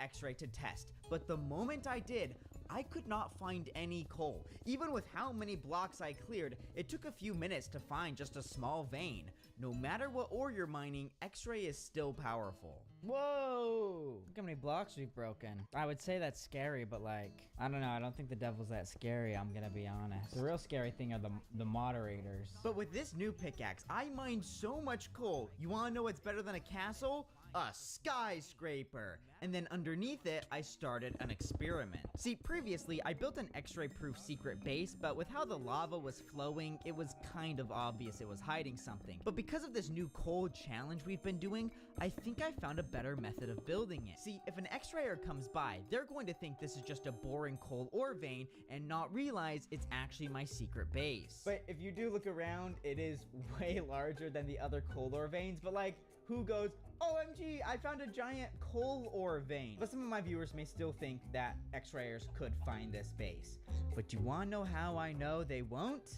X-ray to test, but the moment I did, I could not find any coal. Even with how many blocks I cleared, it took a few minutes to find just a small vein. No matter what ore you're mining, X-ray is still powerful. Whoa! Look how many blocks we've broken. I would say that's scary, but like, I don't know. I don't think the devil's that scary, I'm gonna be honest. The real scary thing are the moderators. But with this new pickaxe, I mined so much coal. You wanna know what's better than a castle? A skyscraper. And then underneath it, I started an experiment. See, previously, I built an X-ray proof secret base, but with how the lava was flowing, it was kind of obvious it was hiding something. But because of this new coal challenge we've been doing, I think I found a better method of building it. See, if an X-rayer comes by, they're going to think this is just a boring coal ore vein and not realize it's actually my secret base. But if you do look around, it is way larger than the other coal ore veins, but like, who goes, OMG, I found a giant coal ore vein? But some of my viewers may still think that X-rayers could find this base. But you wanna know how I know they won't?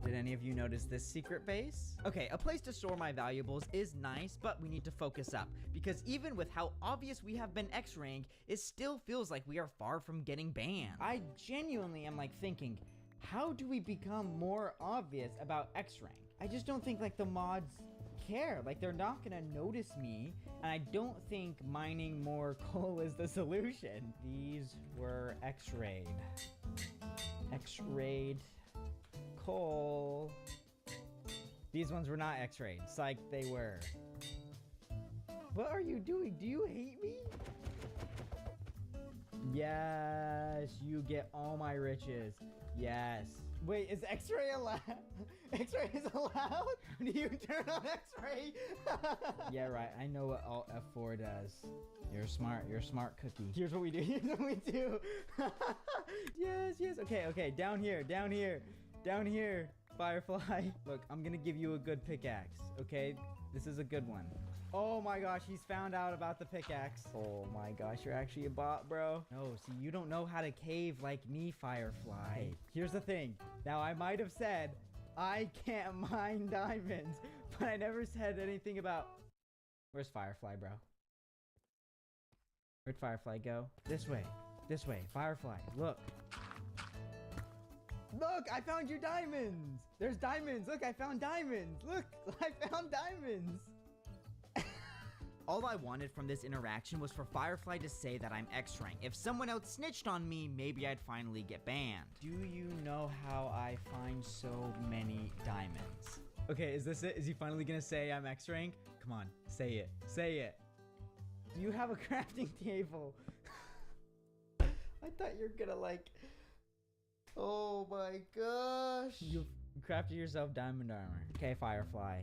Did any of you notice this secret base? Okay, a place to store my valuables is nice, but we need to focus up, because even with how obvious we have been X-raying, it still feels like we are far from getting banned. I genuinely am like thinking, how do we become more obvious about X-raying? I just don't think like the mods care. Like, they're not gonna notice me, and I don't think mining more coal is the solution. These were X-rayed. X-rayed coal. These ones were not X-rayed. Psych, they were. What are you doing? Do you hate me? Yes, you get all my riches. Yes. Wait, is X-ray allowed? X-ray is allowed? Do you turn on X-ray? Yeah, right. I know what Alt F4 does. You're smart. You're a smart cookie. Here's what we do. Here's what we do. Yes, yes. Okay, okay. Down here. Down here. Down here. Firefly. Look, I'm gonna give you a good pickaxe. Okay? This is a good one. Oh my gosh, he's found out about the pickaxe. Oh my gosh, you're actually a bot, bro. No, see, you don't know how to cave like me, Firefly. Hey, here's the thing. Now, I might have said I can't mine diamonds, but I never said anything about... Where's Firefly, bro? Where'd Firefly go? This way. This way. Firefly, look. Look, I found your diamonds. There's diamonds. Look, I found diamonds. Look, I found diamonds. All I wanted from this interaction was for Firefly to say that I'm X-raying. If someone else snitched on me, maybe I'd finally get banned. Do you know how I find so many diamonds? Okay, is this it? Is he finally gonna say I'm X-raying? Come on, say it. Say it. Do you have a crafting table? I thought you were gonna like... Oh my gosh. You crafted yourself diamond armor. Okay, Firefly.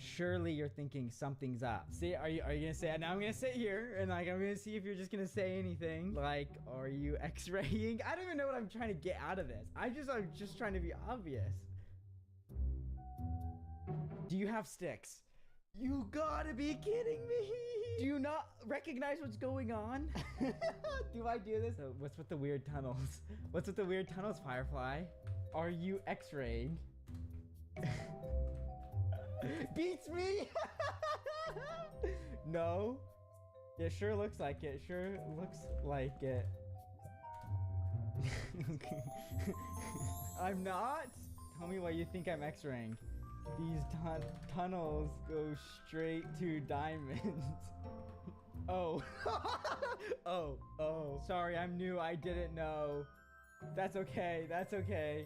Surely you're thinking something's up. See, are you gonna say it? Now I'm gonna sit here and like I'm gonna see if you're just gonna say anything. Like, are you X-raying? I don't even know what I'm trying to get out of this. I'm just trying to be obvious. Do you have sticks? You gotta be kidding me! Do you not recognize what's going on? Do I do this? So what's with the weird tunnels? What's with the weird tunnels, Firefly? Are you X-raying? Beats me! No. It sure looks like it. Sure looks like it. I'm not? Tell me why you think I'm X-raying. These tunnels go straight to diamonds. Oh. Oh. Sorry, I'm new. I didn't know. That's okay. That's okay.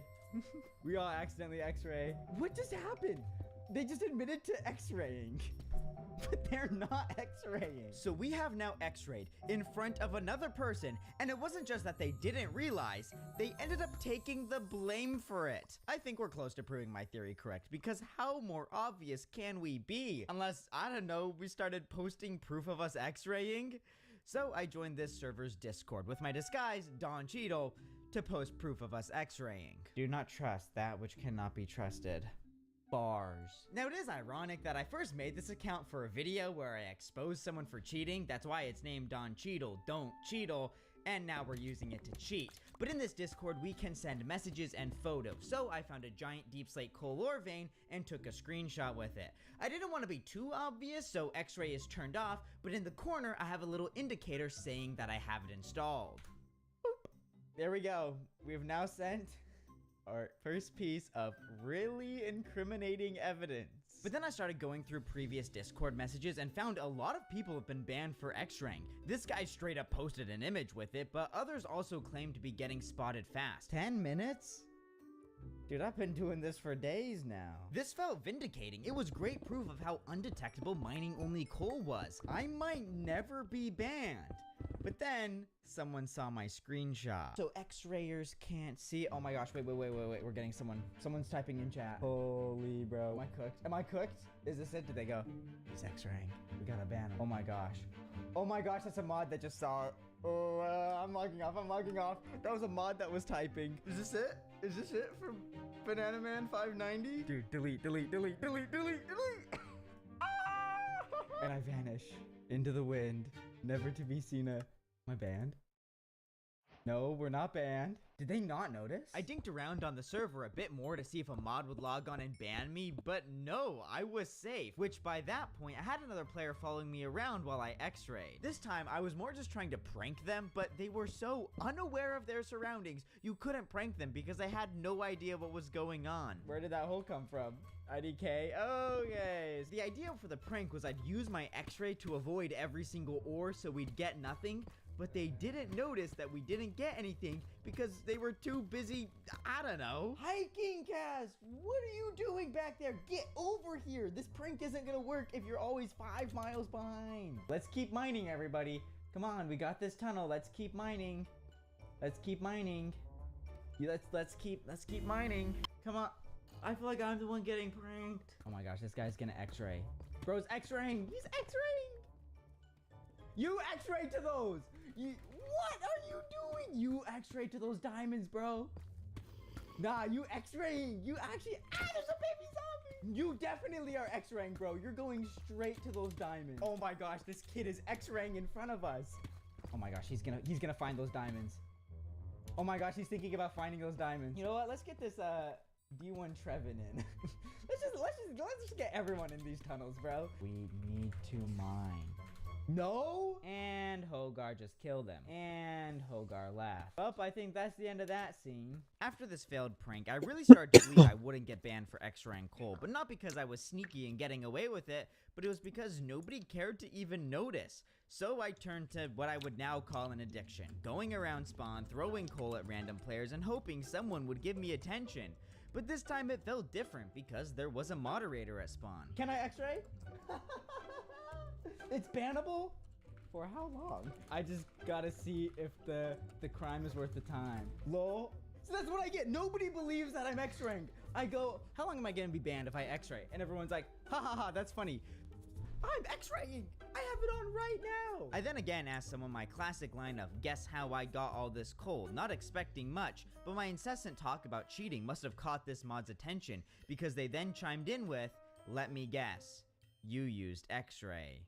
We all accidentally X-ray. What just happened? They just admitted to X-raying. But they're not X-raying. So we have now X-rayed in front of another person, and it wasn't just that they didn't realize, they ended up taking the blame for it. I think we're close to proving my theory correct, because how more obvious can we be? Unless, I don't know, we started posting proof of us X-raying? So I joined this server's Discord with my disguise, Don Cheadle, to post proof of us X-raying. Do not trust that which cannot be trusted. Bars. Now, it is ironic that I first made this account for a video where I exposed someone for cheating. That's why it's named Don Cheadle, Don't Cheadle. and now we're using it to cheat. But in this Discord, we can send messages and photos, so I found a giant deep slate coal ore vein and took a screenshot with it. I didn't want to be too obvious, so X-ray is turned off, but in the corner, I have a little indicator saying that I have it installed. Boop. There we go. We have now sent our first piece of really incriminating evidence. But then I started going through previous Discord messages and found a lot of people have been banned for X-raying. This guy straight up posted an image with it, but others also claim to be getting spotted fast. 10 minutes? Dude, I've been doing this for days now. This felt vindicating. It was great proof of how undetectable mining only coal was. I might never be banned. But then, someone saw my screenshot. So X-rayers can't see. Oh my gosh, wait. We're getting someone's typing in chat. Holy bro. Am I cooked? Am I cooked? Is this it? Did they go, he's X-raying. We gotta ban him. Oh my gosh. Oh my gosh, that's a mod that just saw it. Oh, I'm logging off. That was a mod that was typing. Is this it? Is this it from Banana Man 590? Dude, delete. And I vanish into the wind, never to be seen. Am I banned? No, we're not banned. Did they not notice? I dinked around on the server a bit more to see if a mod would log on and ban me, but no, I was safe. Which by that point, I had another player following me around while I X-rayed. This time, I was more just trying to prank them, but they were so unaware of their surroundings, you couldn't prank them because I had no idea what was going on. Where did that hole come from? IDK? Okay. The idea for the prank was I'd use my X-ray to avoid every single ore so we'd get nothing, but they didn't notice that we didn't get anything because they were too busy, I don't know. Hiking, Kaz! What are you doing back there? Get over here! This prank isn't gonna work if you're always 5 miles behind. Let's keep mining, everybody. Come on, we got this tunnel. Let's keep mining. Let's keep mining. Let's keep mining. Come on. I feel like I'm the one getting pranked. Oh my gosh, this guy's gonna X-ray. Bro's X-raying. He's X-raying. You X-ray to those. What are you doing? You X-ray to those diamonds, bro. Nah, you X-raying. You actually, there's a baby zombie. You definitely are X-raying, bro. You're going straight to those diamonds. Oh my gosh, this kid is X-raying in front of us. Oh my gosh, he's gonna find those diamonds. Oh my gosh, he's thinking about finding those diamonds. You know what? Let's get this D1 Trevin in. let's just get everyone in these tunnels, bro. We need to mine. No! And Hogar just killed him. And Hogar laughed. Well, I think that's the end of that scene. After this failed prank, I really started to believe I wouldn't get banned for X-raying coal, but not because I was sneaky and getting away with it, but it was because nobody cared to even notice. So I turned to what I would now call an addiction, going around spawn, throwing coal at random players, and hoping someone would give me attention. But this time it felt different because there was a moderator at spawn. Can I X-ray? It's bannable? For how long? I just gotta see if the crime is worth the time. Lol. So that's what I get. Nobody believes that I'm X-raying. I go, how long am I gonna be banned if I X-ray? And everyone's like, ha ha ha, that's funny. I'm X-raying. I have it on right now. I then again asked someone my classic line of, guess how I got all this coal, not expecting much, but my incessant talk about cheating must have caught this mod's attention because they then chimed in with, let me guess, you used X-ray.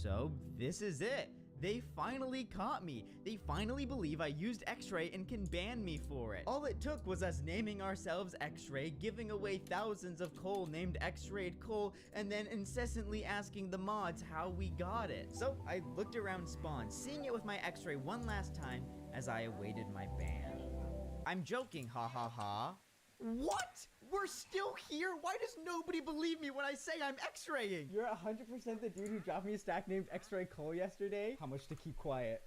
So this is it. They finally caught me. They finally believe I used X-ray and can ban me for it. All it took was us naming ourselves X-ray, giving away thousands of coal named X-rayed coal, and then incessantly asking the mods how we got it. So I looked around spawn, seeing it with my X-ray one last time as I awaited my ban. I'm joking, ha ha ha. What? We're still here? Why does nobody believe me when I say I'm X-raying? You're 100% the dude who dropped me a stack named X-ray coal yesterday. How much to keep quiet?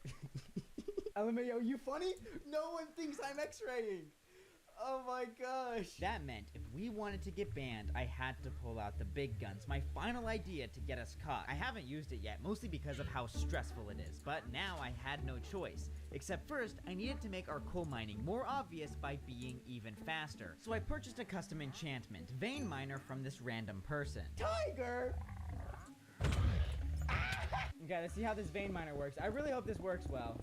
LMAO, you funny? No one thinks I'm X-raying. Oh my gosh. That meant if we wanted to get banned, I had to pull out the big guns, my final idea to get us caught. I haven't used it yet, mostly because of how stressful it is, but now I had no choice. Except first, I needed to make our coal mining more obvious by being even faster. So I purchased a custom enchantment, Vein Miner, from this random person. Tiger! Okay, let's see how this Vein Miner works. I really hope this works well.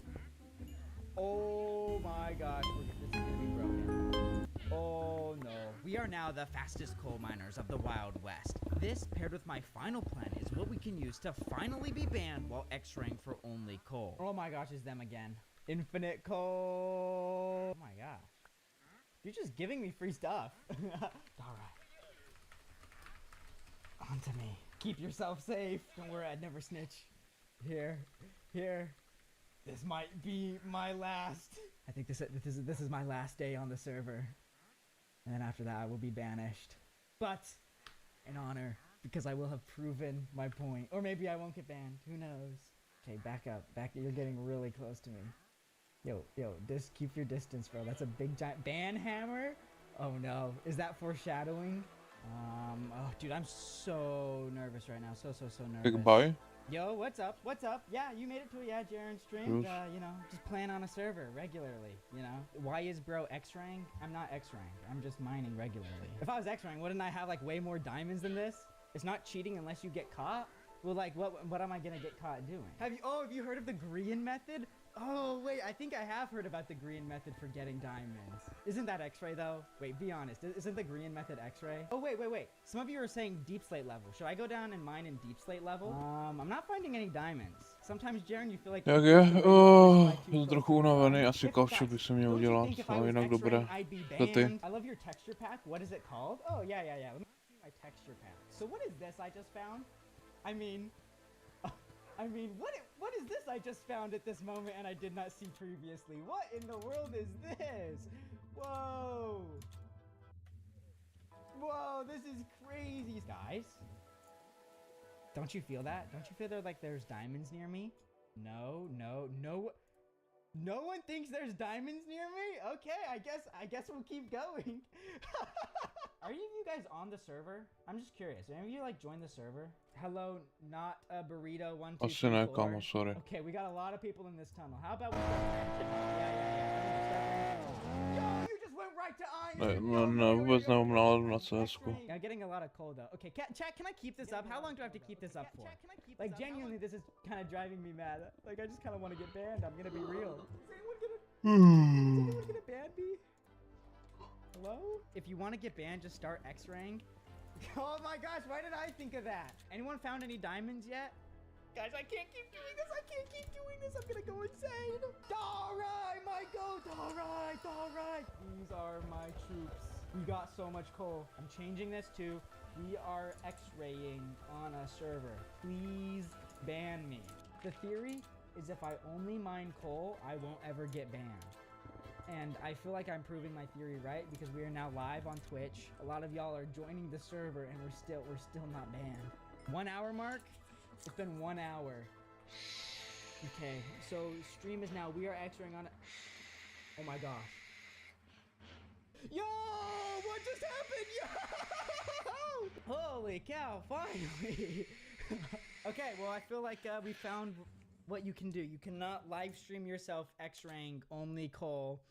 Oh my gosh, this is gonna be broken. Oh no. We are now the fastest coal miners of the Wild West. This, paired with my final plan, is what we can use to finally be banned while X-raying for only coal. Oh my gosh, it's them again. Infinite coal. Oh my gosh. You're just giving me free stuff. Alright. Onto me. Keep yourself safe. Don't worry, I'd never snitch. Here. This might be my last. I think this is my last day on the server. And then after that, I will be banished. But in honor, because I will have proven my point. Or maybe I won't get banned. Who knows? Okay, back up. You're getting really close to me. Yo, just keep your distance, bro. That's a big giant ban hammer. Oh no, is that foreshadowing? Oh dude, I'm so nervous right now. So nervous. Big boy. Yo, what's up? Yeah, you made it to a Jaren stream. You know, just playing on a server regularly, you know? Why is bro X-Rank? I'm not X-Rank. I'm just mining regularly. If I was X-Rank, wouldn't I have like way more diamonds than this? It's not cheating unless you get caught. Well, like, what am I gonna get caught doing? Have you heard of the Green method? Oh, wait, I think I have heard about the Green method for getting diamonds. Isn't that X-ray, though? Wait, be honest. Isn't the Green method X-ray? Oh, wait. Some of you are saying deep slate level. Should I go down and mine in deep slate level? I'm not finding any diamonds. Sometimes, Jaren, you feel like... Jsem trochu unavený, asi kavčuk bych se měl udělat, ale jinak dobré. To ty. I love your texture pack. What is it called? Oh, yeah. Let me see my texture pack. So what is this I just found? I mean, what is this I just found at this moment and I did not see previously? What in the world is this? Whoa, this is crazy. Guys, don't you feel that? Don't you feel there's diamonds near me? No. No one thinks there's diamonds near me? Okay, I guess we'll keep going. Are any of you guys on the server? I'm just curious. Are any of you like join the server? Hello, not a burrito 1 2 Asi 3 ne, 4. kamo, sorry. Okay, we got a lot of people in this tunnel. How about we start ranching? Yeah. Yo, you just went right to iron. Ne, vůbec nemám náladu na CSku. I'm getting a lot of coal though. Okay, chat, can I keep this up? How long do I have to keep this up for? Like genuinely, this is kind of driving me mad. Like I just kind of want to get banned. I'm gonna be real. Is anyone gonna ban me? Hello? If you want to get banned, just start X-Rank. Oh my gosh, why did I think of that? Anyone found any diamonds yet? Guys, I can't keep doing this. I'm gonna go insane. Alright, my goat. Alright. These are my troops. We got so much coal. I'm changing this to we are X-raying on a server. Please ban me. The theory is if I only mine coal, I won't ever get banned. And I feel like I'm proving my theory right because we are now live on Twitch. A lot of y'all are joining the server and we're still not banned. 1 hour mark? It's been 1 hour. Okay, so stream is now, we are X-raying on it. Oh my gosh. Yo, what just happened? Yo! Holy cow, finally. Okay, well I feel like we found what you can do. You cannot live stream yourself X-raying only coal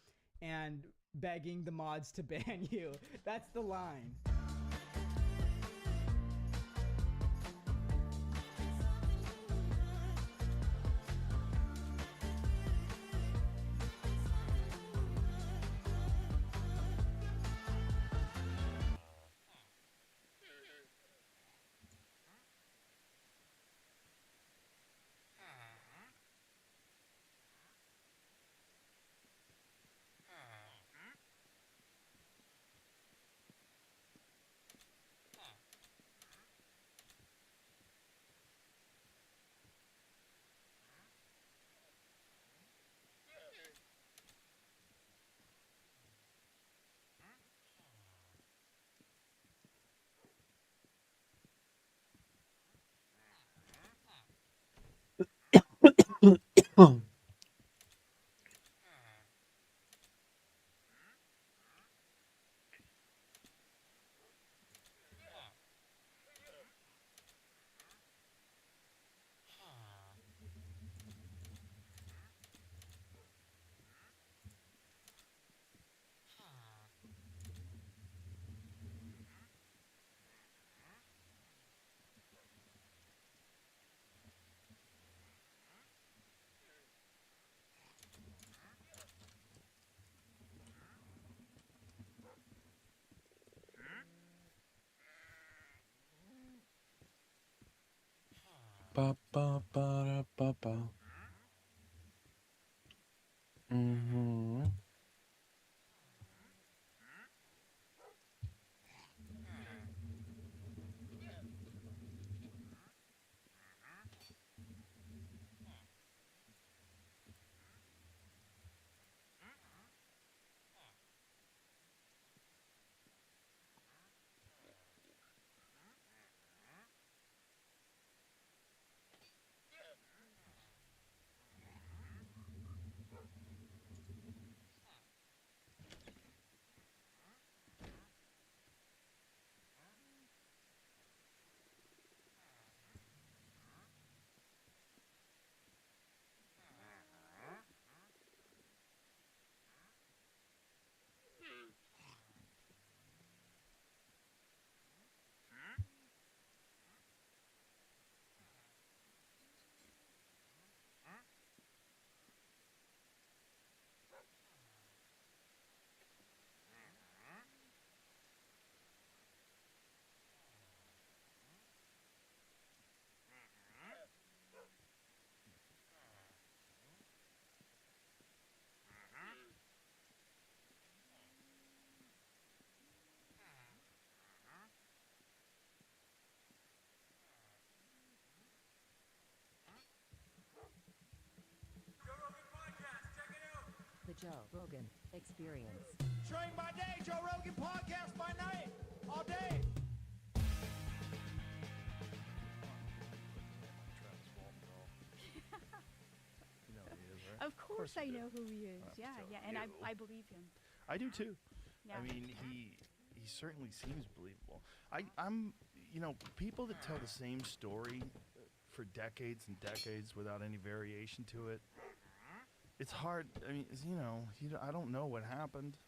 and begging the mods to ban you. That's the line. Pa pa pa pa pa. Mhm. The Joe Rogan Experience. Train by day, Joe Rogan podcast by night, all day. You know who he is, right? Of course you I do. know who he is. I'm Yeah, so yeah, and you. I believe him. I do too. Yeah. I mean, he certainly seems believable. I'm people that tell the same story for decades and decades without any variation to it. It's hard. I mean, I don't know what happened,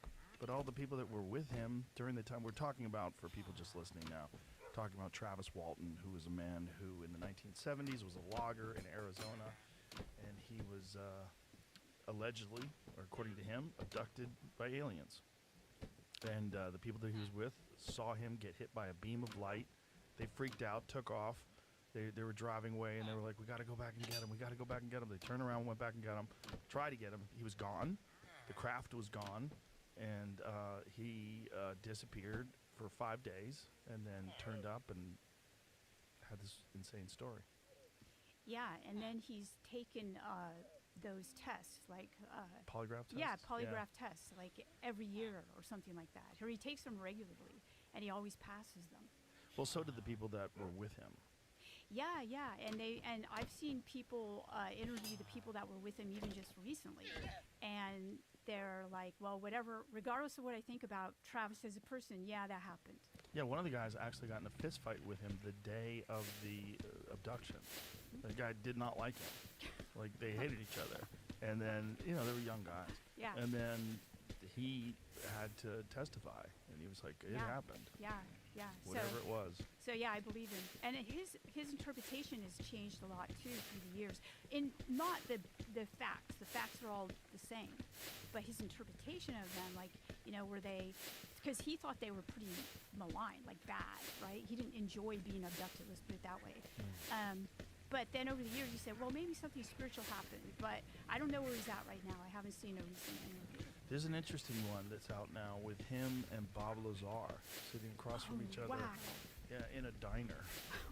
but all the people that were with him during the time we're talking about, for people just listening now, talking about Travis Walton, who was a man who in the 1970s was a logger in Arizona, and he was allegedly, or according to him, abducted by aliens. And the people that he was with saw him get hit by a beam of light. They freaked out, took off. They were driving away, and they were like, we got to go back and get him. We got to go back and get him. They turned around, went back and got him, tried to get him. He was gone. The craft was gone, and he disappeared for 5 days and then turned up and had this insane story. Yeah, and then he's taken those tests, like Polygraph tests? yeah, polygraph tests, like every year or something like that. Or he takes them regularly, and he always passes them. Well, so did the people that were with him. Yeah, yeah, and I've seen people interview the people that were with him even just recently, and they're like, well, whatever, regardless of what I think about Travis as a person, yeah, that happened. Yeah, one of the guys actually got in a fist fight with him the day of the abduction. The guy did not like him. Like, they hated each other. And then, they were young guys. Yeah. And then he had to testify. And he was like, it Yeah. happened. Yeah, yeah. Whatever it was. So yeah, I believe him, and his interpretation has changed a lot too through the years. In not the facts, the facts are all the same, but his interpretation of them, like were they, because he thought they were pretty malign, like bad, right? He didn't enjoy being abducted. Let's put it that way. But then over the years, he said, well, maybe something spiritual happened, but I don't know where he's at right now. I haven't seen a recent interview. There's an interesting one that's out now with him and Bob Lazar sitting across from each other. Wow. Yeah, in a diner.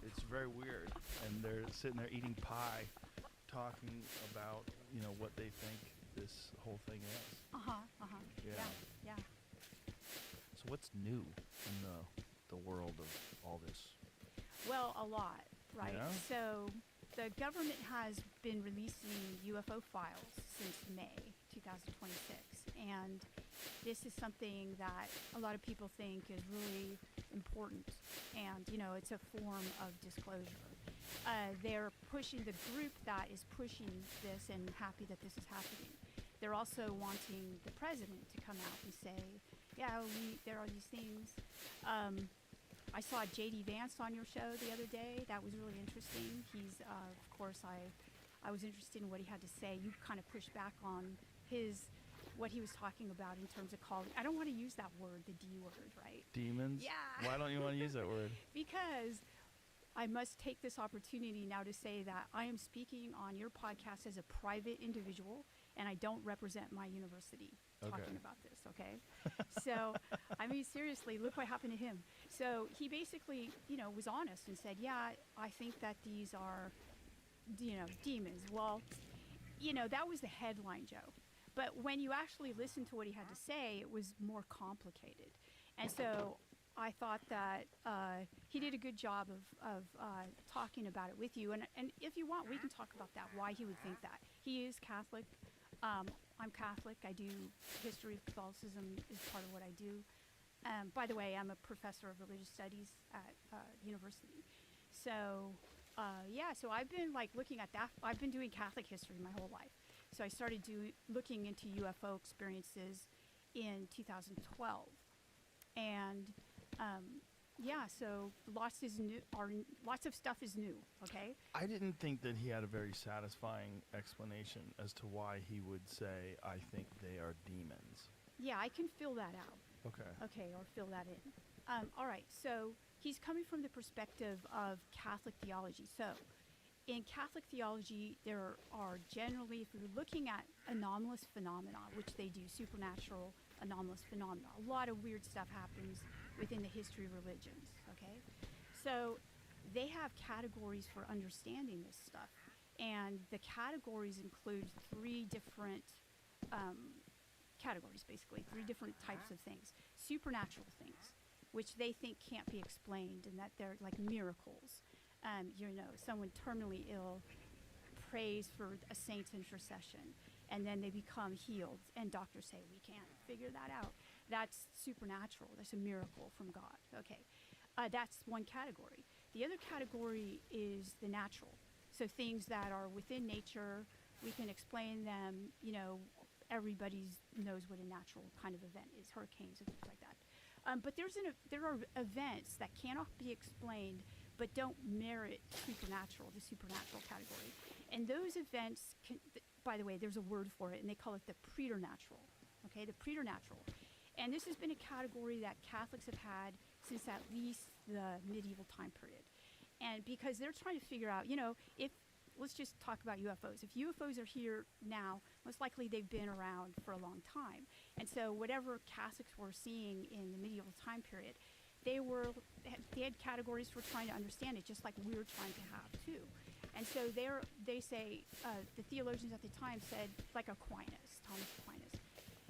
It's very weird. And they're sitting there eating pie, talking about, what they think this whole thing is. Yeah. Yeah. So what's new in the world of all this? Well, a lot, right? Yeah? So the government has been releasing UFO files since May 2026, and this is something that a lot of people think is really important, and it's a form of disclosure. They're pushing, the group that is pushing this and happy that this is happening, they're also wanting the president to come out and say, yeah, there are these things. I saw J.D. Vance on your show the other day. That was really interesting. He's, of course, I was interested in what he had to say. You kind of pushed back on what he was talking about in terms of calling. I don't want to use that word, the D word, right? Demons? Yeah. Why don't you want to use that word? Because I must take this opportunity now to say that I am speaking on your podcast as a private individual, and I don't represent my university Okay. talking about this, okay? So, I mean, seriously, look what happened to him. So he basically, was honest and said, yeah, I think that these are, demons. Well, that was the headline, Joe. But when you actually listen to what he had to say, it was more complicated. And so I thought that he did a good job of talking about it with you. And if you want, we can talk about that, why he would think that. He is Catholic. I'm Catholic. I do history of Catholicism is part of what I do. By the way, I'm a professor of religious studies at university. So, so I've been looking at that. I've been doing Catholic history my whole life. So I started looking into UFO experiences in 2012. And so lots of stuff is new, okay? I didn't think that he had a very satisfying explanation as to why he would say, I think they are demons. Yeah, I can fill that out. Okay. Okay, or fill that in. All right, so he's coming from the perspective of Catholic theology. So in Catholic theology, there are generally, if you're looking at anomalous phenomena, which they do, supernatural anomalous phenomena, a lot of weird stuff happens within the history of religions, okay? So they have categories for understanding this stuff. And the categories include three different categories, basically, three different types of things. Supernatural things, which they think can't be explained and that they're like miracles. Someone terminally ill prays for a saint's intercession, and then they become healed, and doctors say, we can't figure that out. That's supernatural. That's a miracle from God. Okay. That's one category. The other category is the natural. So things that are within nature, we can explain them, everybody knows what a natural kind of event is, hurricanes and things like that. But there are events that cannot be explained but don't merit the supernatural category. And those events, by the way, there's a word for it, and they call it the preternatural. Okay, the preternatural. And this has been a category that Catholics have had since at least the medieval time period. And because they're trying to figure out, let's just talk about UFOs. If UFOs are here now, most likely they've been around for a long time. And so whatever Catholics were seeing in the medieval time period, they had categories for trying to understand it, just like we're trying to have too. And so they say, the theologians at the time said, like Aquinas, Thomas Aquinas,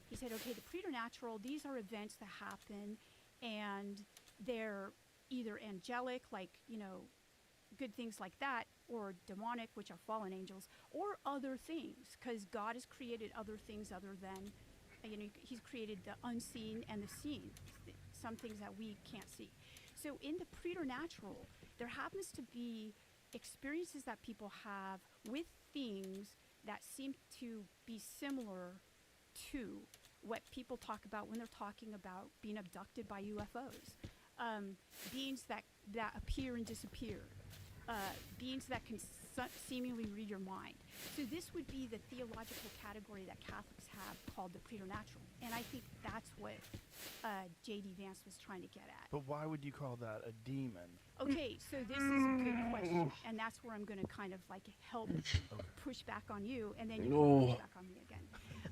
he said, okay, the preternatural, these are events that happen, and they're either angelic, like, good things like that, or demonic, which are fallen angels, or other things, because God has created other things other than, he's created the unseen and the seen, some things that we can't see. So in the preternatural, there happens to be experiences that people have with things that seem to be similar to what people talk about when they're talking about being abducted by UFOs. Beings that appear and disappear. Beings that can seemingly read your mind. So this would be the theological category that Catholics have called the preternatural. And I think that's what J.D. Vance was trying to get at. But why would you call that a demon? Okay, so this is a good question. And that's where I'm going to kind of help push back on you, and then you can push back on me again.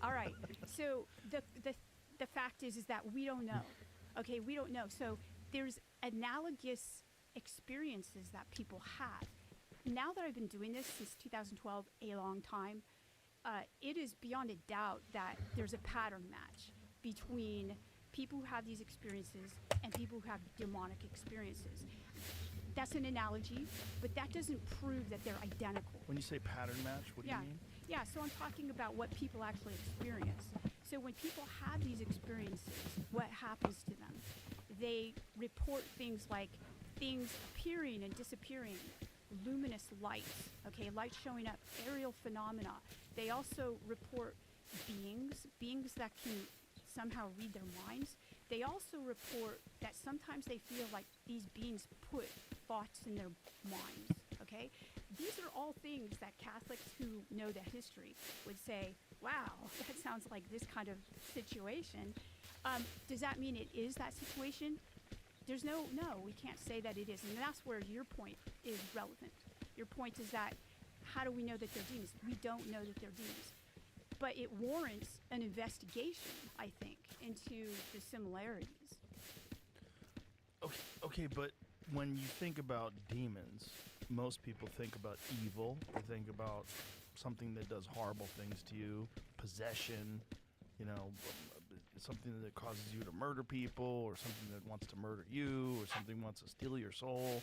All right, so the fact is that we don't know. Okay, we don't know. So there's analogous experiences that people have. Now that I've been doing this since 2012, a long time, it is beyond a doubt that there's a pattern match between people who have these experiences and people who have demonic experiences. That's an analogy, but that doesn't prove that they're identical. When you say pattern match, what do you mean? Yeah, so I'm talking about what people actually experience. So when people have these experiences, what happens to them? They report things like things appearing and disappearing, luminous lights, okay, light showing up, aerial phenomena. They also report beings that can somehow read their minds. They also report that sometimes they feel like these beings put thoughts in their minds, okay? These are all things that Catholics who know the history would say, wow, that sounds like this kind of situation. Does that mean it is that situation? There's no, we can't say that it is. And that's where your point is relevant. Your point is that how do we know that they're demons? We don't know that they're demons. but it warrants an investigation, I think, into the similarities. Okay, but when you think about demons, most people think about evil. They think about something that does horrible things to you, possession, you know, something that causes you to murder people, or something that wants to murder you, or something wants to steal your soul.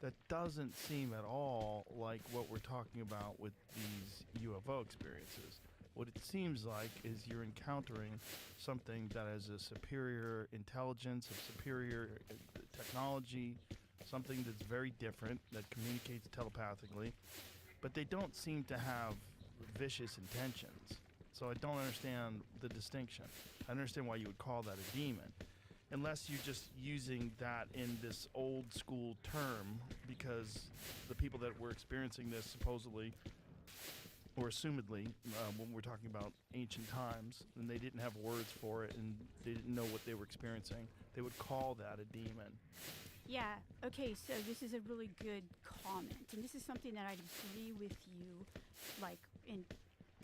That doesn't seem at all like what we're talking about with these UFO experiences. What it seems like is you're encountering something that has a superior intelligence, a superior technology, something that's very different, that communicates telepathically, but they don't seem to have vicious intentions. So I don't understand the distinction. I understand why you would call that a demon, unless you're just using that in this old school term, because the people that were experiencing this supposedly, or assumedly, when we're talking about ancient times, and they didn't have words for it, and they didn't know what they were experiencing, they would call that a demon. Yeah, okay, so this is a really good comment, and this is something that I'd agree with you, like,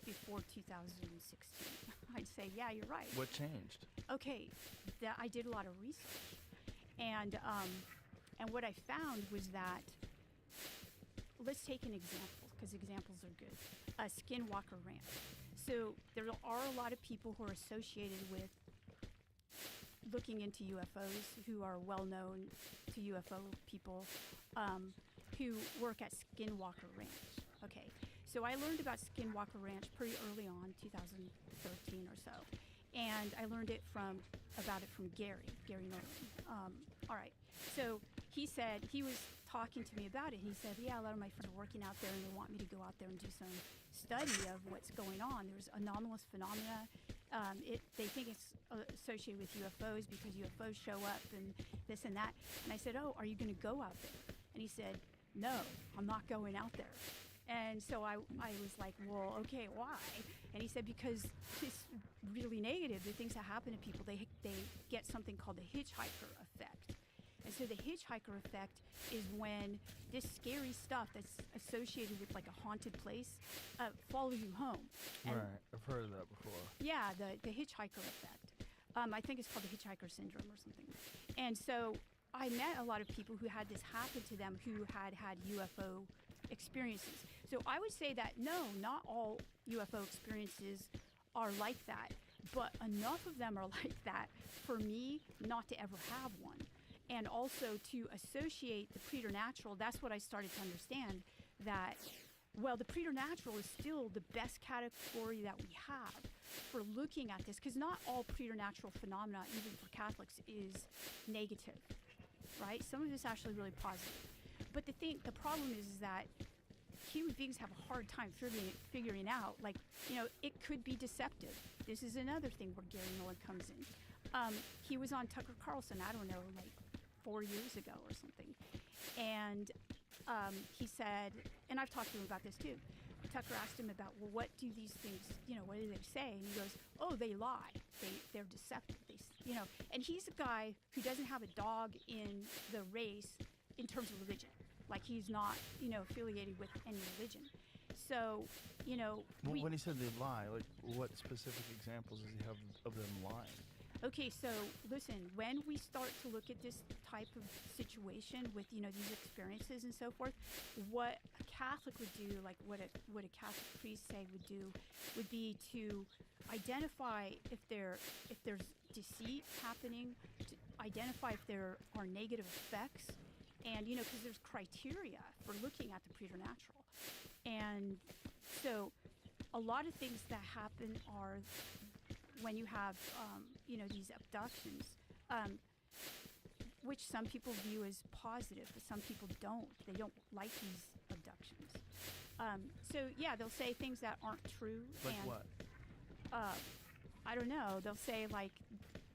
before 2016. I'd say, yeah, you're right. What changed? Okay, that I did a lot of research, and what I found was that, let's take an example, because examples are good. Skinwalker Ranch. So there are a lot of people who are associated with looking into UFOs, who are well known to UFO people, who work at Skinwalker Ranch. Okay, so I learned about Skinwalker Ranch pretty early on, 2013 or so, and I learned about it from Gary Nolan. All right, so he said, he was talking to me about it. He said, yeah, a lot of my friends are working out there and they want me to go out there and do some study of what's going on. There's anomalous phenomena. They think it's associated with UFOs because UFOs show up and this and that. And I said, oh, are you going to go out there? And he said, no, I'm not going out there. And so I was like, well, okay, why? And he said, because it's really negative. The things that happen to people, they get something called the hitchhiker effect. And so the hitchhiker effect is when this scary stuff that's associated with like a haunted place follows you home. And Right, I've heard of that before. yeah, the hitchhiker effect. I think it's called the hitchhiker syndrome or something. And so I met a lot of people who had this happen to them who had UFO experiences. So I would say that no, not all UFO experiences are like that, but enough of them are like that for me not to ever have one. And also to associate the preternatural, that's what I started to understand, that, well, the preternatural is still the best category that we have for looking at this, because not all preternatural phenomena, even for Catholics, is negative, right? Some of it's actually really positive. But the problem is that human beings have a hard time figuring out, like, you know, it could be deceptive. This is another thing where Gary Nolan comes in. He was on Tucker Carlson, I don't know, like 4 years ago or something. And he said, and I've talked to him about this too. Tucker asked him about, well, what do these things, you know, what do they say? And he goes, oh, they lie. They're deceptive. And he's a guy who doesn't have a dog in the race in terms of religion. Like, he's not, you know, affiliated with any religion. So, you know, When he said they lie, like, what specific examples does he have of them lying? Okay, so listen, when we start to look at this type of situation with, you know, these experiences and so forth, what a Catholic would do, like what a Catholic priest, say, would do, would be to identify if there's deceit happening, to identify if there are negative effects, and, you know, because there's criteria for looking at the preternatural. And so a lot of things that happen are when you have, you know, these abductions, which some people view as positive, but some people don't. They don't like these abductions. So yeah, they'll say things that aren't true. Like and, what? I don't know. They'll say, like,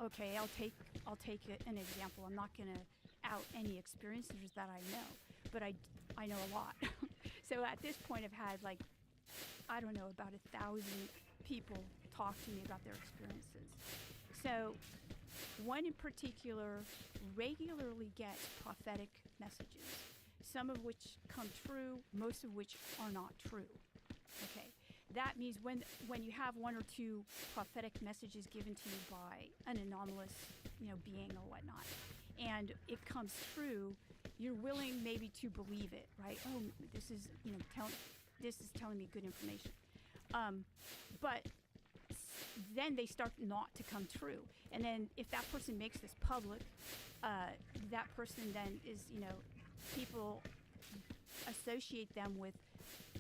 okay, I'll take an example. I'm not gonna out any experiences that I know, but I know a lot. So at this point, I've had, like, I don't know, about 1,000 people talk to me about their experiences. So one in particular regularly gets prophetic messages, some of which come true, most of which are not true. Okay, that means when you have one or two prophetic messages given to you by an anomalous, being or whatnot, and it comes true, you're willing maybe to believe it, right? Oh, this is this is telling me good information. But then they start not to come true, and then if that person makes this public, that person then is, people associate them with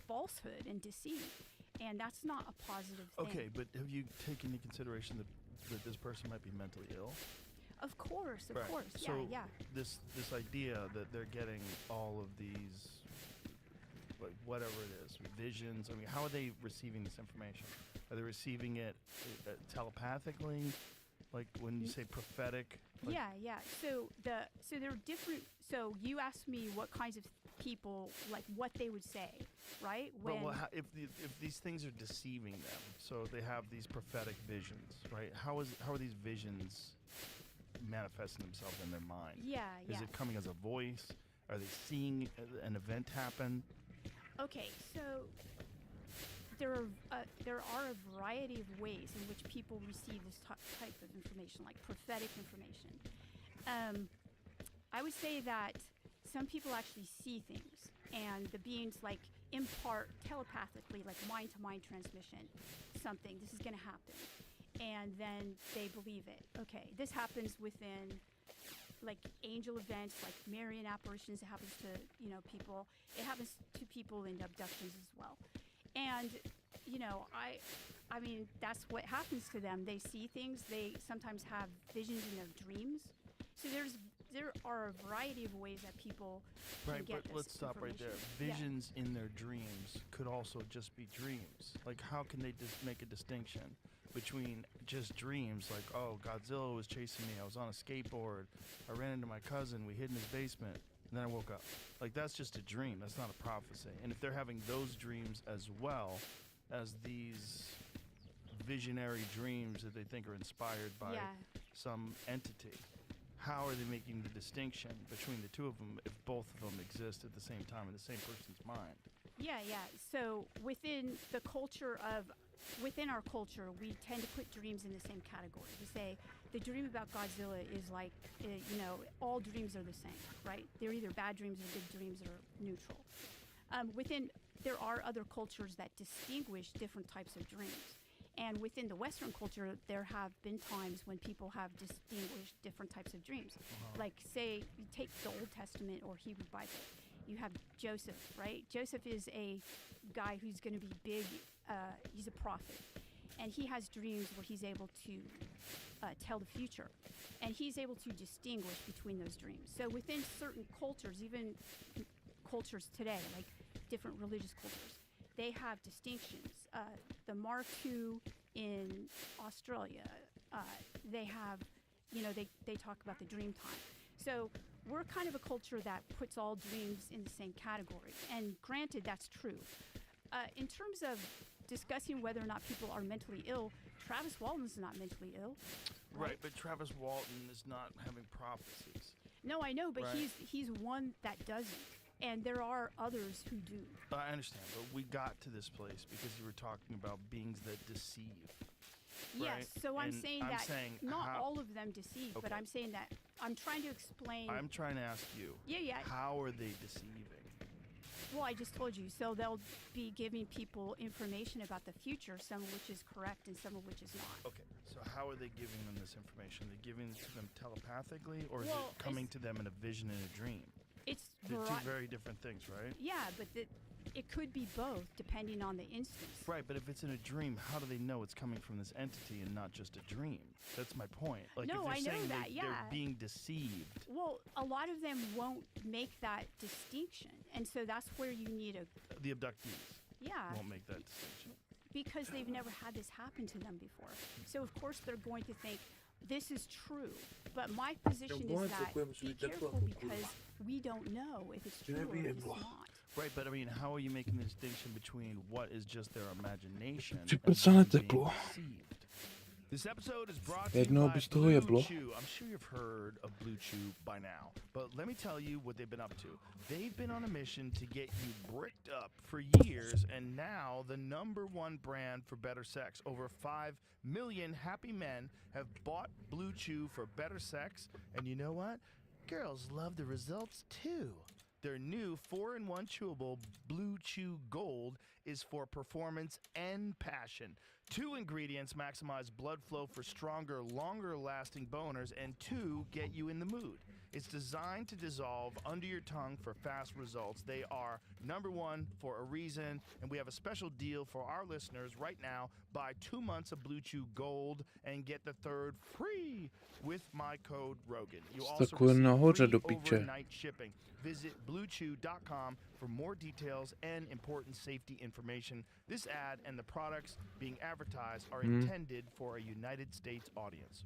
falsehood and deceit, and that's not a positive thing. Okay, but have you taken into consideration that this person might be mentally ill? Of course, Right. yeah, So yeah. this idea that they're getting all of these, like whatever it is, visions. I mean, how are they receiving this information? Are they receiving it telepathically? Like when you say prophetic? Like, Yeah. So there are different. So you asked me what kinds of people, like what they would say, right? Well, if these things are deceiving them, so they have these prophetic visions, right? How are these visions manifesting themselves in their mind? Yeah. Is it coming as a voice? Are they seeing an event happen? Okay, so there are a variety of ways in which people receive this type of information, like prophetic information. I would say that some people actually see things, and the beings like impart telepathically, like mind-to-mind transmission, something. This is going to happen, and then they believe it. Okay, this happens within like angel events, like Marian apparitions. It happens to people. It happens to people in abductions as well. And I mean that's what happens to them. They see things. They sometimes have visions in their dreams. So there are a variety of ways that people can Right, get but this let's stop right there. information. Yeah. Visions in their dreams could also just be dreams. Like, how can they just make a distinction between just dreams? Like, oh, Godzilla was chasing me. I was on a skateboard. I ran into my cousin. We hid in his basement. And then I woke up. Like, that's just a dream. That's not a prophecy. And if they're having those dreams as well as these visionary dreams that they think are inspired by Yeah. some entity, how are they making the distinction between the two of them if both of them exist at the same time in the same person's mind? Yeah. So within our culture, we tend to put dreams in the same category. We say the dream about Godzilla is like, all dreams are the same, right? They're either bad dreams or good dreams or neutral. There are other cultures that distinguish different types of dreams. And within the Western culture, there have been times when people have distinguished different types of dreams. Like, say, you take the Old Testament or Hebrew Bible. You have Joseph, right? Joseph is a guy who's going to be big. He's a prophet. And he has dreams where he's able to tell the future. And he's able to distinguish between those dreams. So within certain cultures, even cultures today, like different religious cultures, they have distinctions. The Martu in Australia, they have, they talk about the dream time. So we're kind of a culture that puts all dreams in the same category. And granted, that's true. In terms of discussing whether or not people are mentally ill, Travis Walton's not mentally ill. Right, but Travis Walton is not having prophecies. No, I know, but Right. he's one that doesn't. And there are others who do. I understand, but we got to this place because you were talking about beings that deceive. Yes, Right? so I'm And saying I'm that saying not how- all of them deceive, but Okay. I'm saying that I'm trying to explain. I'm trying to ask you, Yeah. how are they deceiving? Well, I just told you. So they'll be giving people information about the future, some of which is correct and some of which is not. Okay, so how are they giving them this information? Are they giving it to them telepathically, or is Well, it coming it's- to them in a vision and a dream? It's They're two vari- very different things, right? Yeah, but it could be both depending on the instance. Right, but if it's in a dream, how do they know it's coming from this entity and not just a dream? That's my point. Like, No, if you're I know saying that, they're yeah. being deceived, Well, a lot of them won't make that distinction, and so that's where you need the abductees yeah, won't make that distinction. because they've never had this happen to them before. So of course they're going to think this is true. But my position is that be careful because we don't know if it's true or if it's not. Right, but I mean, how are you making the distinction between what is just their imagination Ci and pensate them being teplo. deceived? This episode is brought to you Jednou by by z toho Blue jeblo. Chew. I'm sure you've heard of Blue Chew by now, but let me tell you what they've been up to. They've been on a mission to get you bricked up for years, and now the #1 brand for better sex. Over 5 million happy men have bought Blue Chew for better sex, and you know what? Girls love the results too. Their new 4-in-1 chewable Blue Chew Gold is for performance and passion. 2 ingredients maximize blood flow for stronger, longer-lasting boners, and 2 get you in the mood. It's designed to dissolve under your tongue for fast results. They are #1 for a reason, and we have a special deal for our listeners right now. Buy 2 months of Blue Chew Gold and get the 3rd free with my code Rogan. You also Takové receive nahoře free do piče. overnight shipping. Visit bluechew.com for more details and important safety information. This ad and the products being advertised are intended for a United States audience.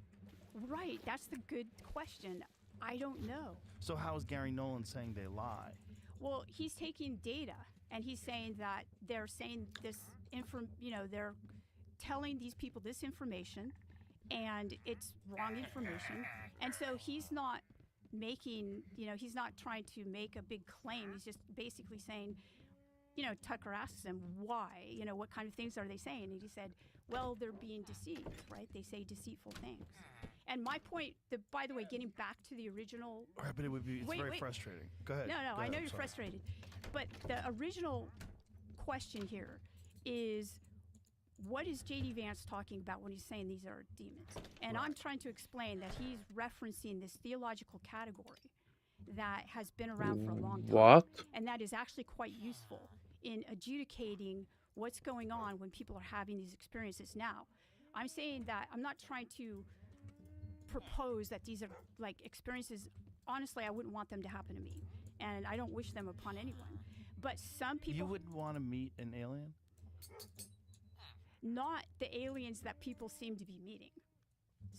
Right, that's the good question. I don't know. So how is Gary Nolan saying they lie? Well, he's taking data and he's saying that they're saying this they're telling these people this information and it's wrong information. And so he's not making, he's not trying to make a big claim. He's just basically saying, Tucker asks him why, what kind of things are they saying? And he said, well, they're being deceived, right? They say deceitful things. And my point, by the way, getting back to the original. All right, but it's very frustrating. Go ahead. No, Go I ahead, know I'm you're sorry. frustrated. But the original question here is, what is J.D. Vance talking about when he's saying these are demons? And I'm trying to explain that he's referencing this theological category that has been around for a long time. What? And that is actually quite useful in adjudicating what's going on when people are having these experiences now. I'm saying that I'm not trying to propose that these are like experiences. Honestly, I wouldn't want them to happen to me. And I don't wish them upon anyone. But some people... You wouldn't want to meet an alien? Not the aliens that people seem to be meeting.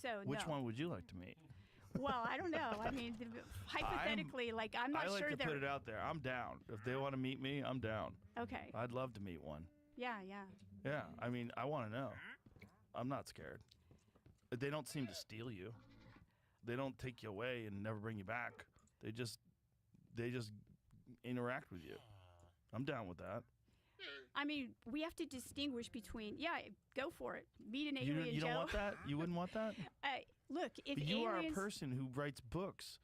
So Which no. one would you like to meet? Well, I don't know. I mean, hypothetically, I'm not I like sure to they're... put it out there. I'm down. If they want to meet me, I'm down. Okay. I'd love to meet one. Yeah. Yeah, I mean, I want to know. I'm not scared. They don't seem to steal you. They don't take you away and never bring you back. They just interact with you. I'm down with that. I mean, we have to distinguish between... Yeah, go for it. Meet an alien, You Joe. don't want that? You wouldn't want that? Look, if But you aliens... are a person who writes books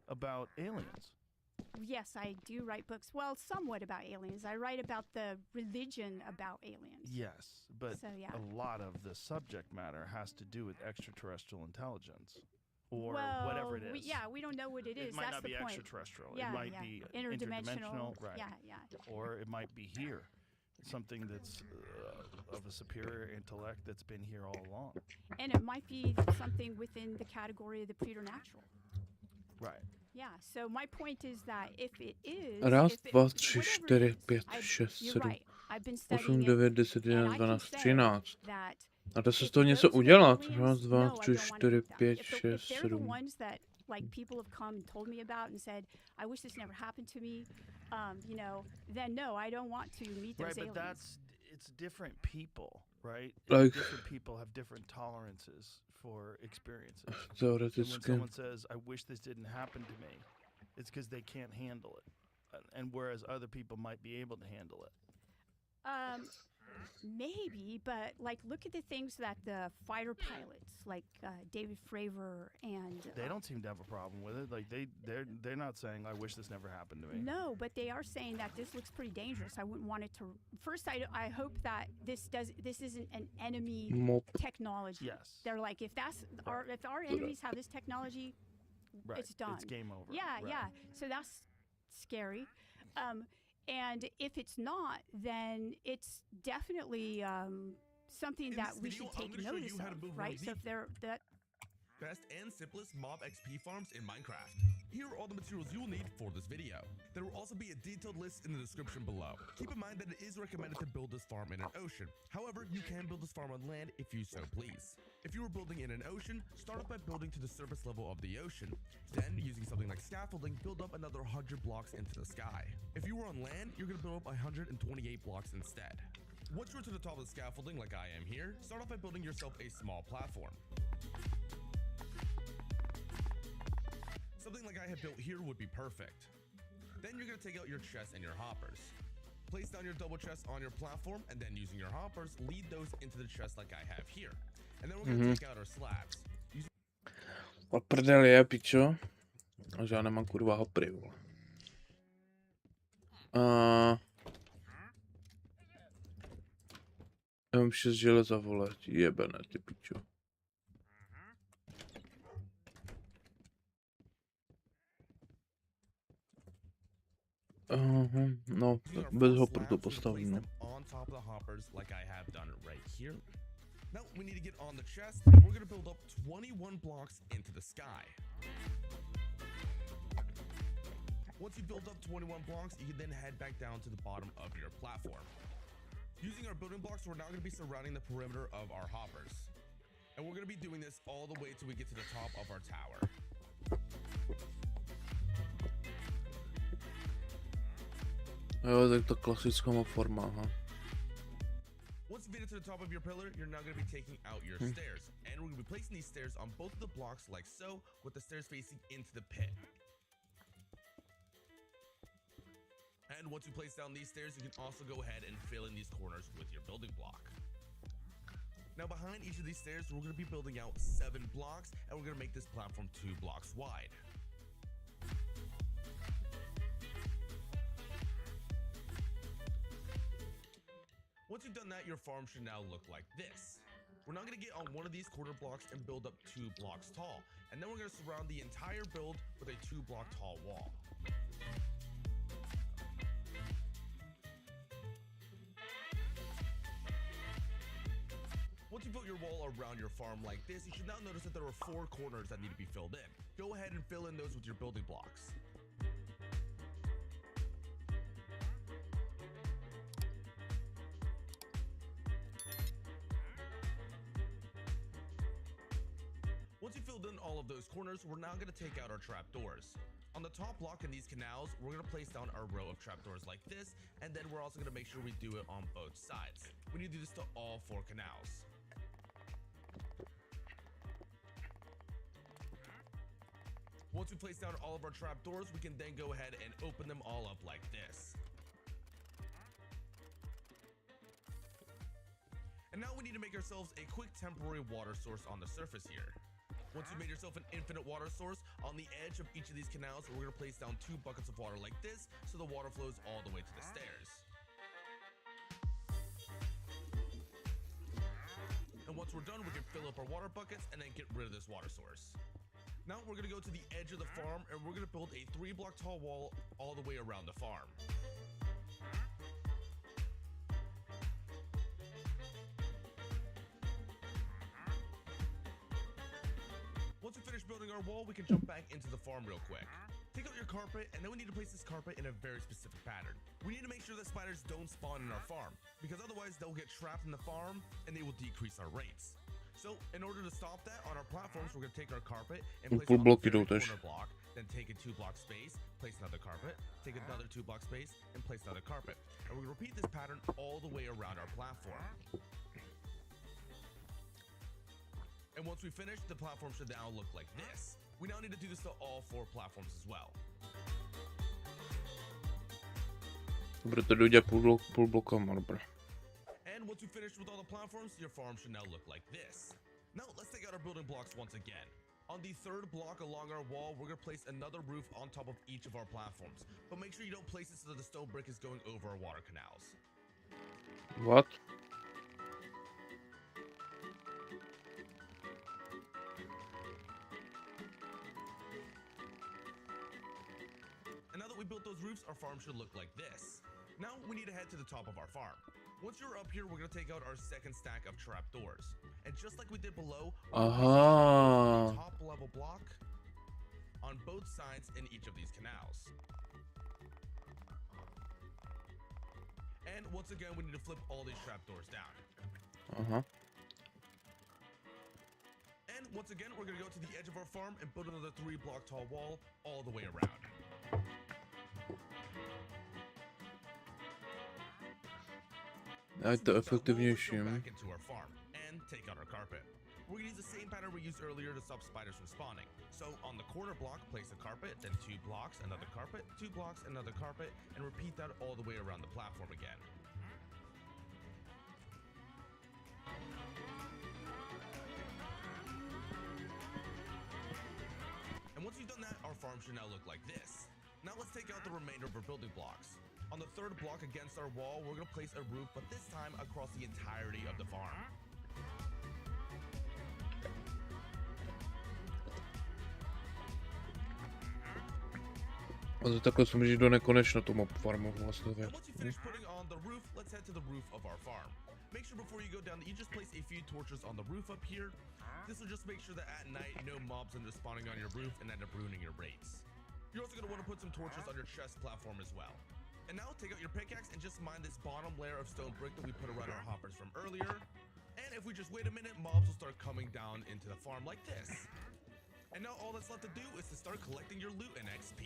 about aliens. Yes, I do write books. Well, somewhat about aliens. I write about the religion about aliens. Yes, but So, yeah. a lot of the subject matter has to do with extraterrestrial intelligence. Or well, whatever it is. We don't know what it is. It might That's not the be point. extraterrestrial. Yeah, it might yeah. be Interdimensional. right. Yeah. Or it might be here. Something that's of a superior intellect that's been here all along. And it might be something within the category of the preternatural. Right. Yeah, so my point is that if it is... Raz, if it- dva, tři, whatever it čtyři, is, 5, 6, you're 7, right. I've been 8, studying 9, it, 10, and 11, I can 12, say 13. that A dá se z if toho něco those are udělat. aliens, Raz, dva, no, I tři, don't wanna čtyři, do that. 5, If 6, they're the 7. ones that like people have come and told me about and said, I wish this never happened to me, then no, I don't want to meet those Right, but aliens. it's different people, right? Like- Different people have different tolerances for experiences. And when Teoreticky. someone says, I wish this didn't happen to me, it's because they can't handle it. And whereas other people might be able to handle it. Maybe, but like look at the things that the fighter pilots, like David Fravor and They don't seem to have a problem with it. Like they're not saying, I wish this never happened to me. No, but they are saying that this looks pretty dangerous. I wouldn't want it to. First, I hope that this isn't an enemy Mop. technology. Yes. They're like, if our enemies have this technology, Right. it's done. It's game over. Yeah, Right. yeah. So that's scary. And if it's not, then it's definitely something In that this we video, should I'm take gonna show notice you how to of, build right? one So of if they're that. Best and simplest mob XP farms in Minecraft. Here are all the materials you will need for this video. There will also be a detailed list in the description below. Keep in mind that it is recommended to build this farm in an ocean. However, you can build this farm on land if you so please. If you are building in an ocean, start off by building to the surface level of the ocean. Then, using something like scaffolding, build up another 100 blocks into the sky. If you are on land, you're going to build up 128 blocks instead. Once you're to the top of the scaffolding like I am here, start off by building yourself a small platform. Something like I have built here would be perfect. Then you're going to take out your chests and your hoppers. Place down your double chests on your platform, and then using your hoppers, lead those into the chest like I have here. And then we're going to take out our slabs. A prdel je, pičo. A že já nemám kurva hopry, vole. Já mám 6 železa, vole, jebené, ty pičo. No, tak bez hopper to postavím, no. On top of the hoppers like I have done right here. Now we need to get on the chest, and we're going to build up 21 blocks into the sky. Once you build up 21 blocks, you can then head back down to the bottom of your platform. Using our building blocks, we're now going to be surrounding the perimeter of our hoppers. And we're going to be doing this all the way till we get to the top of our tower. Jo, tak to klasická forma, aha. Once you get to the top of your pillar, you're now going to be taking out your stairs. And we're going to be placing these stairs on both of the blocks like so, with the stairs facing into the pit. And once you place down these stairs, you can also go ahead and fill in these corners with your building block. Now behind each of these stairs, we're going to be building out 7 blocks, and we're going to make this platform 2 blocks wide. Once you've done that, your farm should now look like this. We're now going to get on one of these corner blocks and build up 2 blocks tall. And then we're going to surround the entire build with a 2-block tall wall. Once you built your wall around your farm like this, you should now notice that there are 4 corners that need to be filled in. Go ahead and fill in those with your building blocks. Once you've filled in all of those corners, we're now going to take out our trapdoors. On the top block in these canals, we're going to place down our row of trapdoors like this, and then we're also going to make sure we do it on both sides. We need to do this to all 4 canals. Once we place down all of our trapdoors, we can then go ahead and open them all up like this. And now we need to make ourselves a quick temporary water source on the surface here. Once you've made yourself an infinite water source, on the edge of each of these canals, we're going to place down 2 buckets of water like this, so the water flows all the way to the stairs. And once we're done, we can fill up our water buckets and then get rid of this water source. Now we're going to go to the edge of the farm, and we're going to build a 3-block tall wall all the way around the farm. Once we finish building our wall, we can jump back into the farm real quick. Take out your carpet, and then we need to place this carpet in a very specific pattern. We need to make sure that spiders don't spawn in our farm, because otherwise they'll get trapped in the farm, and they will decrease our rates. So, in order to stop that, on our platforms, we're going to take our carpet and place it on the very corner block, then take a 2-block space, place another carpet, take another 2-block space, and place another carpet. And we're going to repeat this pattern all the way around our platform. And once we finish, the platform should now look like this. We now need to do this to all 4 platforms as well. Budete do udělat půl blokem, dobré. And once we finish with all the platforms, your farm should now look like this. Now let's take out our building blocks once again. On the 3rd block along our wall, we're going to place another roof on top of each of our platforms. But make sure you don't place it so that the stone brick is going over our water canals. What? And now that we built those roofs, our farm should look like this. Now we need to head to the top of our farm. Once you're up here, we're going to take out our 2nd stack of trapdoors. And just like we did below, we're top level block on both sides in each of these canals. And once again, we need to flip all these trapdoors down. And once again, we're going to go to the edge of our farm and build another 3-block tall wall all the way around. ať to efektivnějším. back into our farm and take out our carpet. We're gonna use the same pattern we used earlier to stop spiders from spawning. So on the corner block, place a carpet, then 2 blocks, another carpet, 2 blocks, another carpet, and repeat that all the way around the platform again. And once you've done that, our farm should now look like this. Now let's take out the remainder of our building blocks. On the 3rd block against our wall, we're gonna place a roof, but this time across the entirety of the farm. A to takhle se můžeš do nekonečna tu mob farmu vlastně. And once you finish putting on the roof, let's head to the roof of our farm. Make sure before you go down that you just place a few torches on the roof up here. This will just make sure that at night no mobs end up spawning on your roof and end up ruining your rates. You're also going to want to put some torches on your chest platform as well. And now take out your pickaxe and just mine this bottom layer of stone brick that we put around our hoppers from earlier. And if we just wait a minute, mobs will start coming down into the farm like this. And now all that's left to do is to start collecting your loot and XP.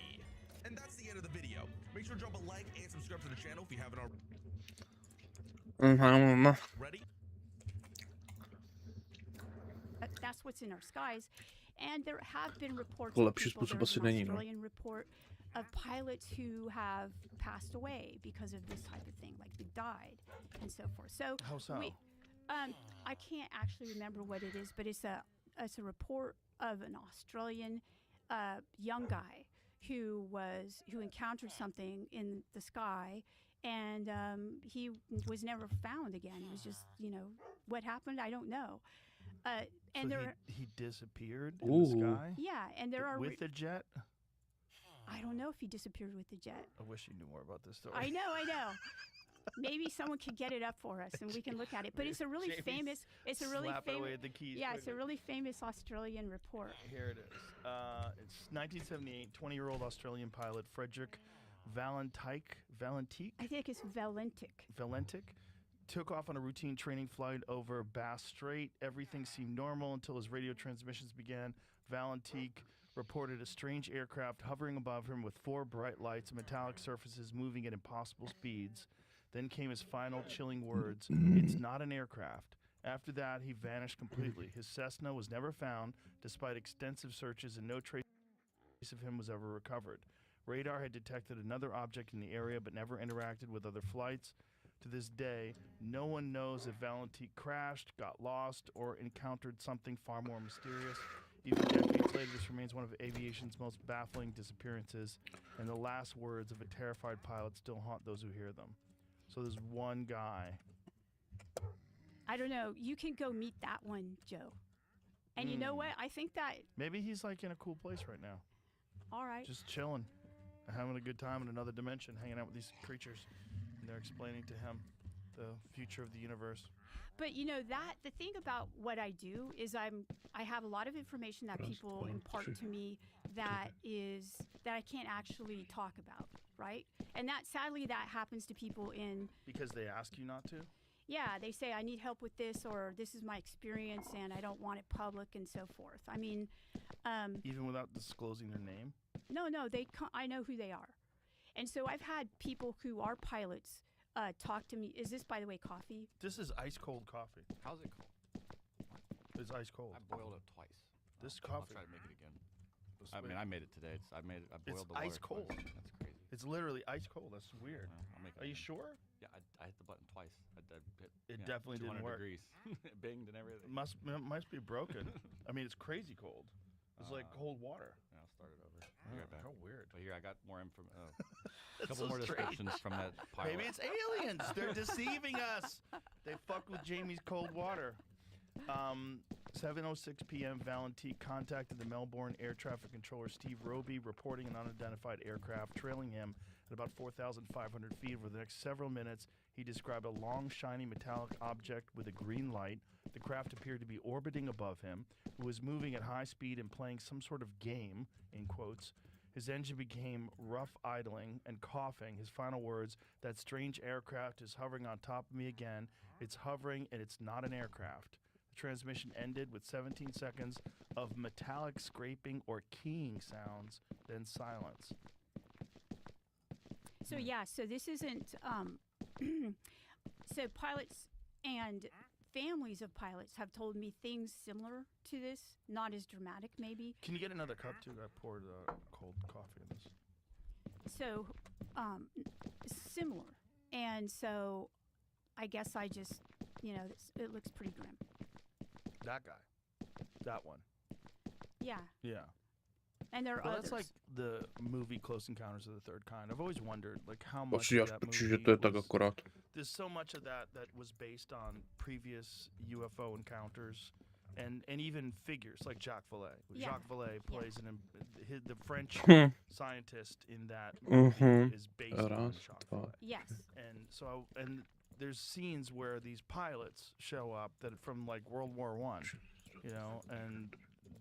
And that's the end of the video. Make sure to drop a like and subscribe to the channel if you haven't already. Ready? That's what's in our skies. And there have been reports Jako of lepší people, způsob there's asi an není, no. Australian report of pilots who have passed away because of this type of thing, like they died and so forth. So How so? I can't actually remember what it is, but it's a report of an Australian young guy who encountered something in the sky, and he was never found again. It was just, what happened, I don't know. And So there, he disappeared in the Ooh. sky yeah, and there are. with a jet? I don't know if he disappeared with the jet. I wish you knew more about this story. I know. Maybe someone could get it up for us and we can look at it. But it's a really Jamie's famous. It's a really slapping away famous. at the keys. Yeah, it's a really famous Australian report. Here it is. It's 1978. 20-year-old Australian pilot Frederick Valentique I think it's Valentic. took off on a routine training flight over Bass Strait. Everything seemed normal until his radio transmissions began. Valentique reported a strange aircraft hovering above him with 4 bright lights and metallic surfaces moving at impossible speeds. Then came his final chilling words, "It's not an aircraft." After that, he vanished completely. His Cessna was never found, despite extensive searches, and no trace of him was ever recovered. Radar had detected another object in the area, but never interacted with other flights. To this day, no one knows if Valentique crashed, got lost, or encountered something far more mysterious. Even decades later, this remains one of aviation's most baffling disappearances, and the last words of a terrified pilot still haunt those who hear them. So there's one guy. I don't know. You can go meet that one, Joe. And you know what? I think that. Maybe he's like in a cool place right now, All right. just chilling, having a good time in another dimension, hanging out with these creatures, and they're explaining to him the future of the universe. But the thing about what I do is I have a lot of information that people impart to me that I can't actually talk about, right? And that sadly that happens to people in. Because they ask you not to? Yeah, they say I need help with this, or this is my experience and I don't want it public and so forth. I mean, Even without disclosing their name? no, I know who they are. And so I've had people who are pilots talk to me. Is this, by the way, coffee? This is ice cold coffee. How's it cold? It's ice cold. I boiled it twice. This I'll coffee. try to make it again. I mean, I made it today. I boiled the water ice cold. twice. That's crazy. It's literally ice cold. That's weird. Well, I'll make it Are you again. sure? Yeah, I hit the button twice. I hit, It definitely didn't 200 work. degrees. It binged and everything. It must be broken. I mean, it's crazy cold. It's like cold water. Yeah, I'll start it over. I'll be right back. How weird. But here, I got more info. A That's couple so more strange. descriptions from that pilot. Maybe it's aliens. They're deceiving us. They fucked with Jamie's cold water. 7:06 p.m. Valentique contacted the Melbourne air traffic controller Steve Roby, reporting an unidentified aircraft trailing him at about 4,500 feet. Over the next several minutes, he described a long, shiny metallic object with a green light. The craft appeared to be orbiting above him, who was moving at high speed and playing some sort of game, in quotes. His engine became rough idling and coughing. His final words, "That strange aircraft is hovering on top of me again. It's hovering and it's not an aircraft." The transmission ended with 17 seconds of metallic scraping or keying sounds, then silence. So yeah, so this isn't So pilots and families of pilots have told me things similar to this, not as dramatic maybe. Can you get another cup too? I poured cold coffee in this. So similar. And so I guess I just, it looks pretty grim. That guy. That one. Yeah. Yeah. And there are Well, others. that's like the movie Close Encounters of the Third Kind. I've always wondered, like, how much Asi of až that že movie to je tak was, akorát. there's so much of that was based on previous UFO encounters and even figures like Jacques Vallée. Yeah. Jacques Vallée plays the French Hm. scientist in that movie is based on Raz, Jacques dva. Vallée. Yes. And there's scenes where these pilots show up that are from like World War I, and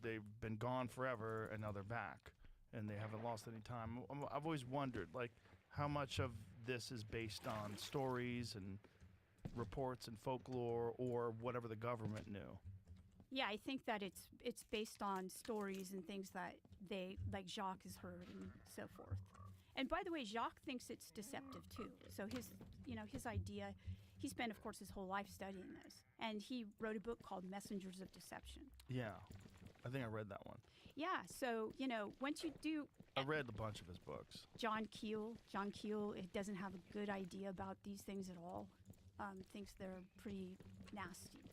they've been gone forever and now they're back and they haven't lost any time. I've always wondered, like, how much of this is based on stories and reports and folklore or whatever the government knew. Yeah, I think that it's based on stories and things that like Jacques has heard and so forth. And by the way, Jacques thinks it's deceptive too. So his idea, he spent, of course, his whole life studying this, and he wrote a book called Messengers of Deception. Yeah, I think I read that one. Yeah, so once you do, I read a bunch of his books. John Keel, it doesn't have a good idea about these things at all. Thinks they're pretty nasty.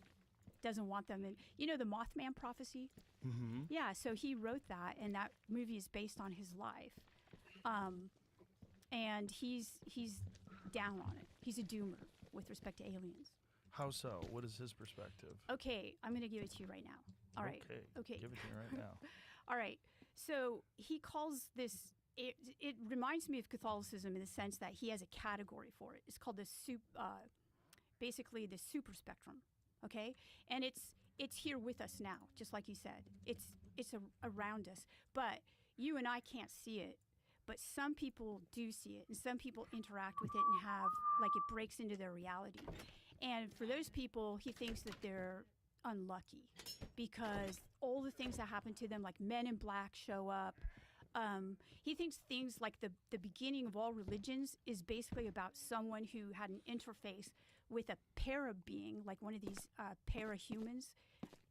Doesn't want them in. The Mothman prophecy? Mm-hmm. Yeah, so he wrote that, and that movie is based on his life. And he's down on it. He's a doomer with respect to aliens. How so? What is his perspective? Okay, I'm going to give it to you right now. All right. Okay. Give it to me right now. All right. So he calls this, it reminds me of Catholicism in the sense that he has a category for it. It's called basically the super spectrum. Okay? And it's here with us now, just like you said. It's around us. But you and I can't see it. But some people do see it, and some people interact with it and have, like, it breaks into their reality. And for those people, he thinks that they're unlucky because all the things that happen to them, like Men in Black show up. He thinks things like the beginning of all religions is basically about someone who had an interface with a para being, like one of these para-humans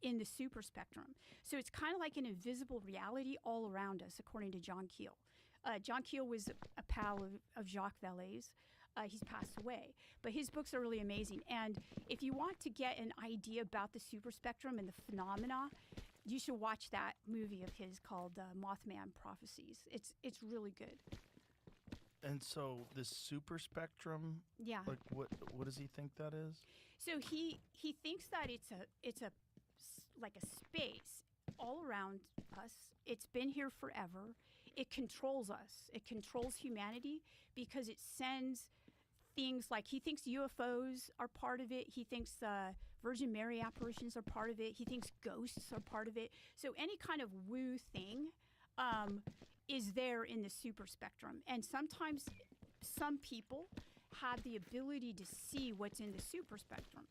in the super spectrum. So it's kind of like an invisible reality all around us, according to John Keel. John Keel was a pal of Jacques Vallée's. He's passed away. But his books are really amazing. And if you want to get an idea about the super spectrum and the phenomena, you should watch that movie of his called Mothman Prophecies. It's really good. And so this super spectrum, Yeah. like what does he think that is? So he thinks that it's like a space all around us. It's been here forever. It controls us. It controls humanity because it sends things like, he thinks UFOs are part of it. He thinks Virgin Mary apparitions are part of it. He thinks ghosts are part of it. So any kind of woo thing is there in the super spectrum. And sometimes some people have the ability to see what's in the super spectrum.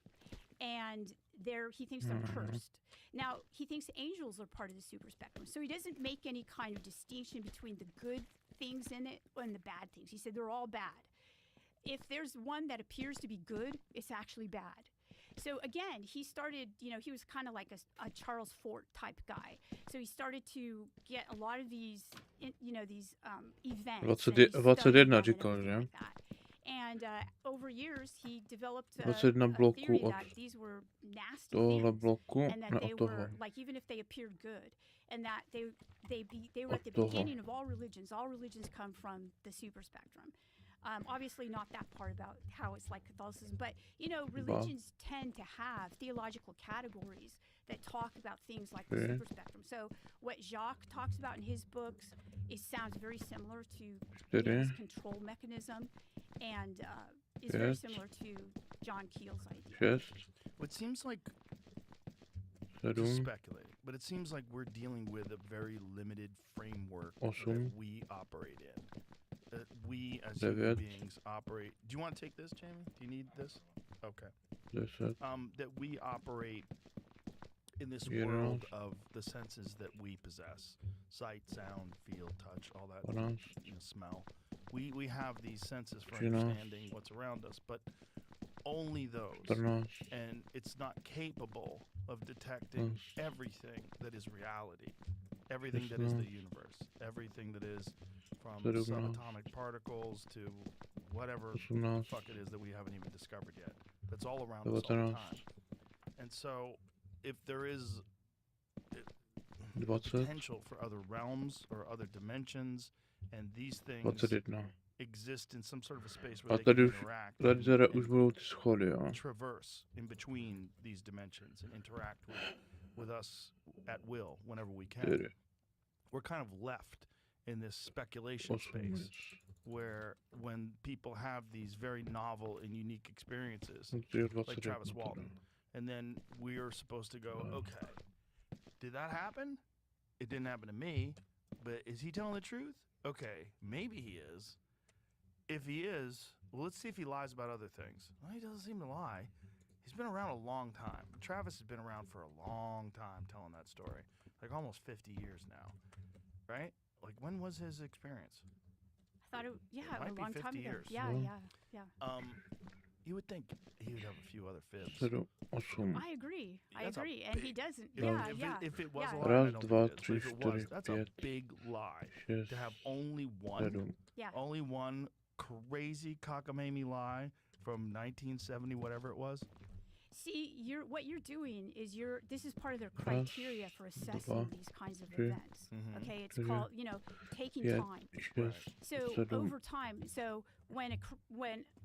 And he thinks they're cursed. Now, he thinks angels are part of the super spectrum. So he doesn't make any kind of distinction between the good things in it and the bad things. He said they're all bad. If there's one that appears to be good, it's actually bad. So again, he started, he was kind of like a Charles Fort type guy. So he started to get a lot of these, these events. 21 říkal, že? Like that. And over years, he developed a 21 bloků theory od that these were nasty tohle things, bloku, and that ne they od toho. were like, even if they appeared good, and that they were at the Od toho. beginning of all religions. All religions come from the super spectrum. Obviously, not that part about how it's like Catholicism, but religions tend to have theological categories that talk about things like the super spectrum. So what Jacques talks about in his books, it sounds very similar to his control mechanism, and is very similar to John Keel's idea. 6, Well, it seems like, 7, just speculating, but it seems like we're dealing with a very limited framework that 8, we operate in. That we as 9, human beings operate. Do you want to take this, Jamie? Do you need this? Okay. 10, That we operate in this 11, world of the senses that we possess: sight, sound, feel, touch, all that, 12, smell. We have these senses for 13, understanding what's around us, but only those. 14, And it's not capable of detecting 15, everything that is reality, everything that is the universe, everything that is from 17, subatomic particles to whatever the 18, fuck it is that we haven't even discovered yet. That's all around us all the 19, time. And so, if there is 20, potential for other realms or other dimensions, and these things 21. exist in some sort of a space A where they tady can už, interact tady teda and už budou ty schody, jo. traverse in between these dimensions and interact with us at will whenever we can. 4, We're kind of left in this speculation 18, space where when people have these very novel and unique experiences, like Travis Walton, and then we're supposed to go, okay, did that happen? It didn't happen to me, but is he telling the truth? Okay, maybe he is. If he is, well, let's see if he lies about other things. Well, he doesn't seem to lie. He's been around a long time. Travis has been around for a long time telling that story, like almost 50 years now, right? Like, when was his experience? I thought Might a be long 50 time ago. years. Yeah, Mhm. yeah. You would think he would have a few other fibs. 7, 8, I agree. I That's a agree. And he big- doesn't. You know, Yeah, if it was yeah. a lie, I Raz, don't dva, think it is. But tři, if it was, čtyři, that's a pět, big lie. 6, To have only one, 7, Yeah. only one crazy cockamamie lie from 1970, whatever it was. See, what you're doing is this is part of their criteria for assessing dva, these kinds of tři, events. Mhm. Okay, it's čtyři, called, taking 5, time. 6, So 7, over time, so when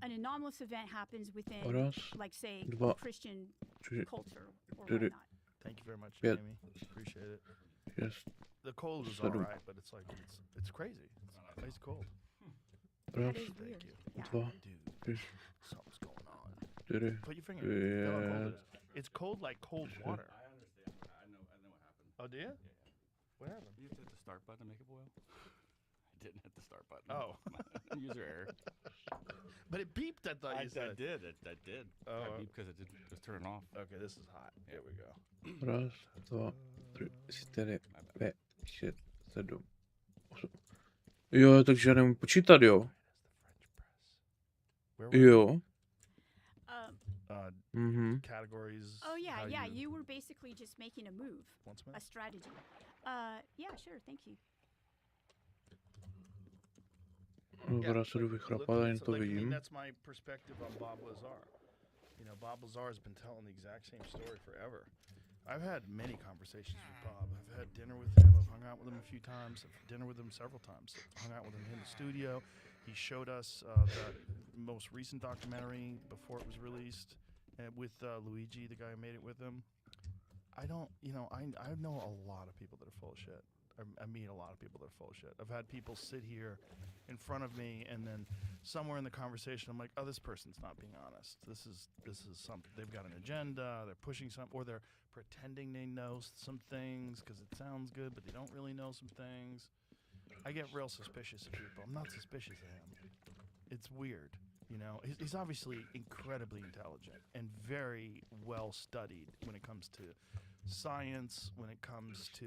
an anomalous event happens within, raz, like say, dva, Christian 3, culture or čtyři, whatnot. Thank you very much, Yeah. Jamie. Appreciate it. 6, The cold is all Seven. right, but it's like it's crazy. It's ice cold. raz, That is Thank weird. you. Yeah. 2, Dude, 3, something's going on. 4, Put your finger. Feel how cold it 5, is. It's cold like cold water. I understand. I know what happened. Oh, do you? Yeah. What happened? You have to hit the start button to make it boil. I didn't hit the start button. Oh. User error. But it beeped, I thought you said. did. I did. Oh, Because it was turning off. Okay, this is hot. Here we go. raz, 2, 3, 4, 5, 6, 7, 8. Jo, takže já nemůžu počítat, jo. Where were we? Jo. Mhm. Categories. Oh yeah, how yeah. you- You were basically just making a move, Once a more? strategy. Yeah, sure. Thank you. Dobrá, se jdu vychrapat, ani to I mean, vidím. that's my perspective on Bob Lazar. You know, Bob Lazar has been telling the exact same story forever. I've had many conversations with Bob. I've had dinner with him. I've hung out with him a few times. I've had dinner with him several times. I've hung out with him in the studio. He showed us the most recent documentary before it was released with Luigi, the guy who made it with him. I don't, I know a lot of people that are full of shit. I meet a lot of people that are full of shit. I've had people sit here in front of me, and then somewhere in the conversation, I'm like, oh, this person's not being honest. This is something. They've got an agenda. They're pushing something, or they're pretending they know some things because it sounds good, but they don't really know some things. I get real suspicious of people. I'm not suspicious of him. It's weird. You know, he's obviously incredibly intelligent and very well studied when it comes to science, when it comes to,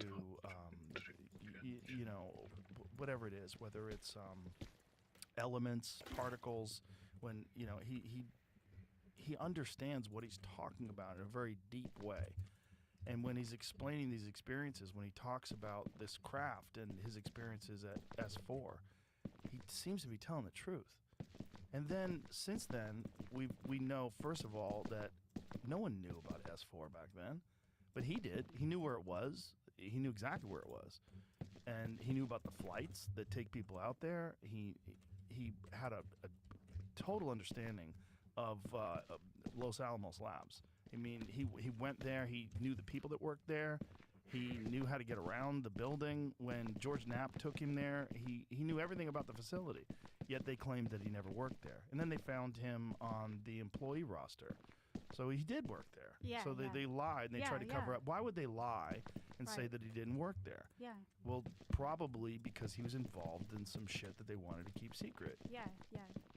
whatever it is, whether it's elements, particles, when, he understands what he's talking about in a very deep way. And when he's explaining these experiences, when he talks about this craft and his experiences at S4, he seems to be telling the truth. And then, since then, we know, first of all, that no one knew about S4 back then. But he did. He knew where it was. He knew exactly where it was. And he knew about the flights that take people out there. He had a total understanding of Los Alamos Labs. I mean, he went there. He knew the people that worked there. He knew how to get around the building. When George Knapp took him there, he knew everything about the facility. Yet they claimed that he never worked there. And then they found him on the employee roster. So he did work there. Yeah, So they lied and they tried to cover yeah. up. Why would they lie and say Right. that he didn't work there? Yeah, Well, probably because he was involved in some shit that they wanted to keep secret. yeah.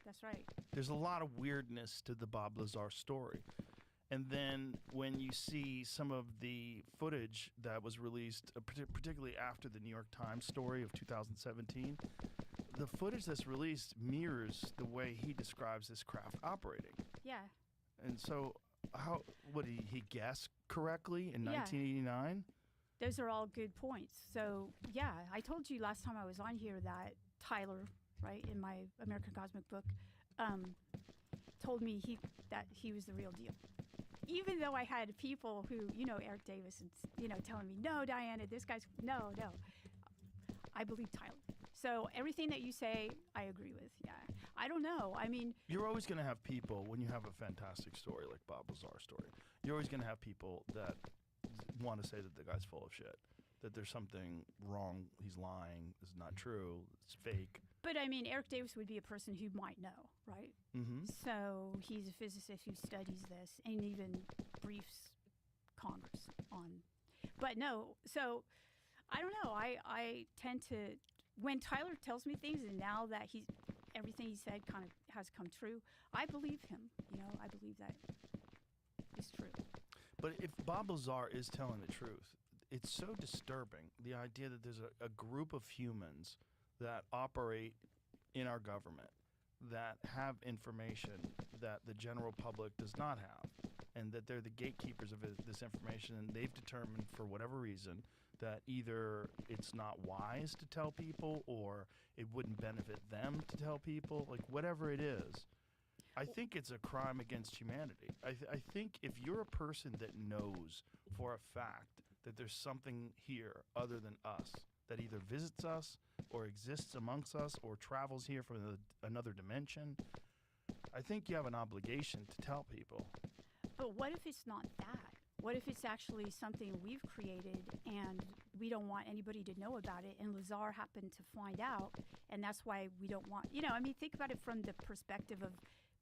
That's right. There's a lot of weirdness to the Bob Lazar story. And then when you see some of the footage that was released, particularly after the New York Times story of 2017, the footage that's released mirrors the way he describes this craft operating. Yeah. And so, what did he guess correctly in Yeah. 1989? Those are all good points. So, yeah, I told you last time I was on here that Tyler, right, in my American Cosmic book, told me that he was the real deal. Even though I had people who, Eric Davis, and, telling me, no, Diana, this guy's, no. I believe Tyler. So everything that you say, I agree with. Yeah. I don't know. I mean, You're always going to have people, when you have a fantastic story like Bob Lazar's story, you're always going to have people that want to say that the guy's full of shit, that there's something wrong, he's lying, it's not true, it's fake. but I mean, Eric Davis would be a person who might know, right? Mm-hmm. So he's a physicist who studies this and even briefs Congress on. But no, so I don't know. I tend to, when Tyler tells me things, and now that everything he said kind of has come true, I believe him. I believe that is true. But if Bob Lazar is telling the truth, it's so disturbing, the idea that there's a group of humans that operate in our government that have information that the general public does not have, and that they're the gatekeepers of this information, and they've determined for whatever reason that either it's not wise to tell people or it wouldn't benefit them to tell people, like whatever it is. I think it's a crime against humanity. I think if you're a person that knows for a fact that there's something here other than us, that either visits us or exists amongst us or travels here from another dimension, I think you have an obligation to tell people. But what if it's not that? What if it's actually something we've created and we don't want anybody to know about it, and Lazar happened to find out, and that's why we don't want, think about it from the perspective of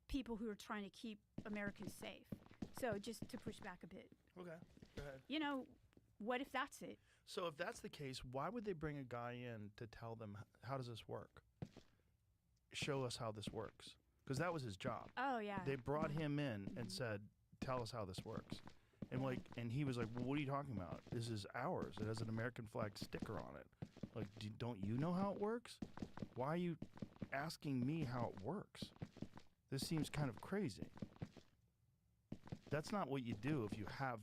people who are trying to keep Americans safe. So just to push back a bit, Okay, go ahead. what if that's it? So if that's the case, why would they bring a guy in to tell them, how does this work? Show us how this works. Because that was his job. Oh, yeah. They brought him in and said, tell us how this works. And he was like, well, what are you talking about? This is ours. It has an American flag sticker on it. Like, don't you know how it works? Why are you asking me how it works? This seems kind of crazy. That's not what you do if you have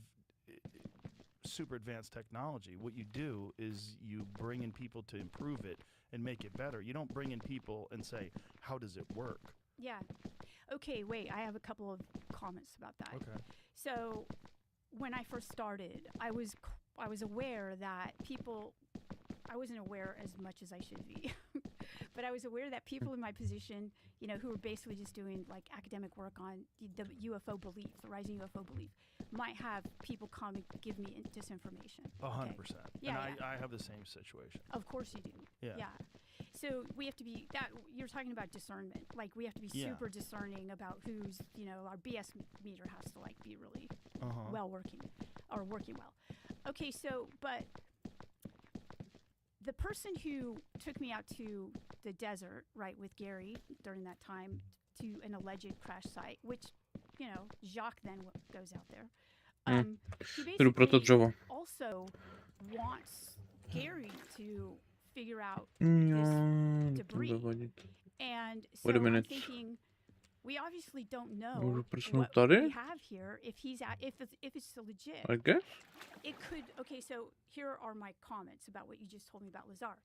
super advanced technology. What you do is you bring in people to improve it and make it better. You don't bring in people and say, how does it work? Yeah. Okay, wait, I have a couple of comments about that. Okay. So when I first started, I was aware that I wasn't aware as much as I should be, but I was aware that people in my position, who were basically just doing like academic work on the UFO belief, the rising UFO belief, might have people come and give me disinformation. 100%. Yeah, And I have the same situation. Of course you do. Yeah. So we have to be you're talking about discernment. Like we have to be super discerning about who's, our BS meter has to be really well working or working well. Okay, so but the person who took me out to the desert, right, with Gary during that time to an alleged crash site, which, Jacques then goes out there. He basically also wants Gary to figure out this debris. And so Wait a minute. I'm thinking, we obviously don't know Może what przesunąć we have here. If it's legit, I guess? it could. Okay, so here are my comments about what you just told me about Lazar.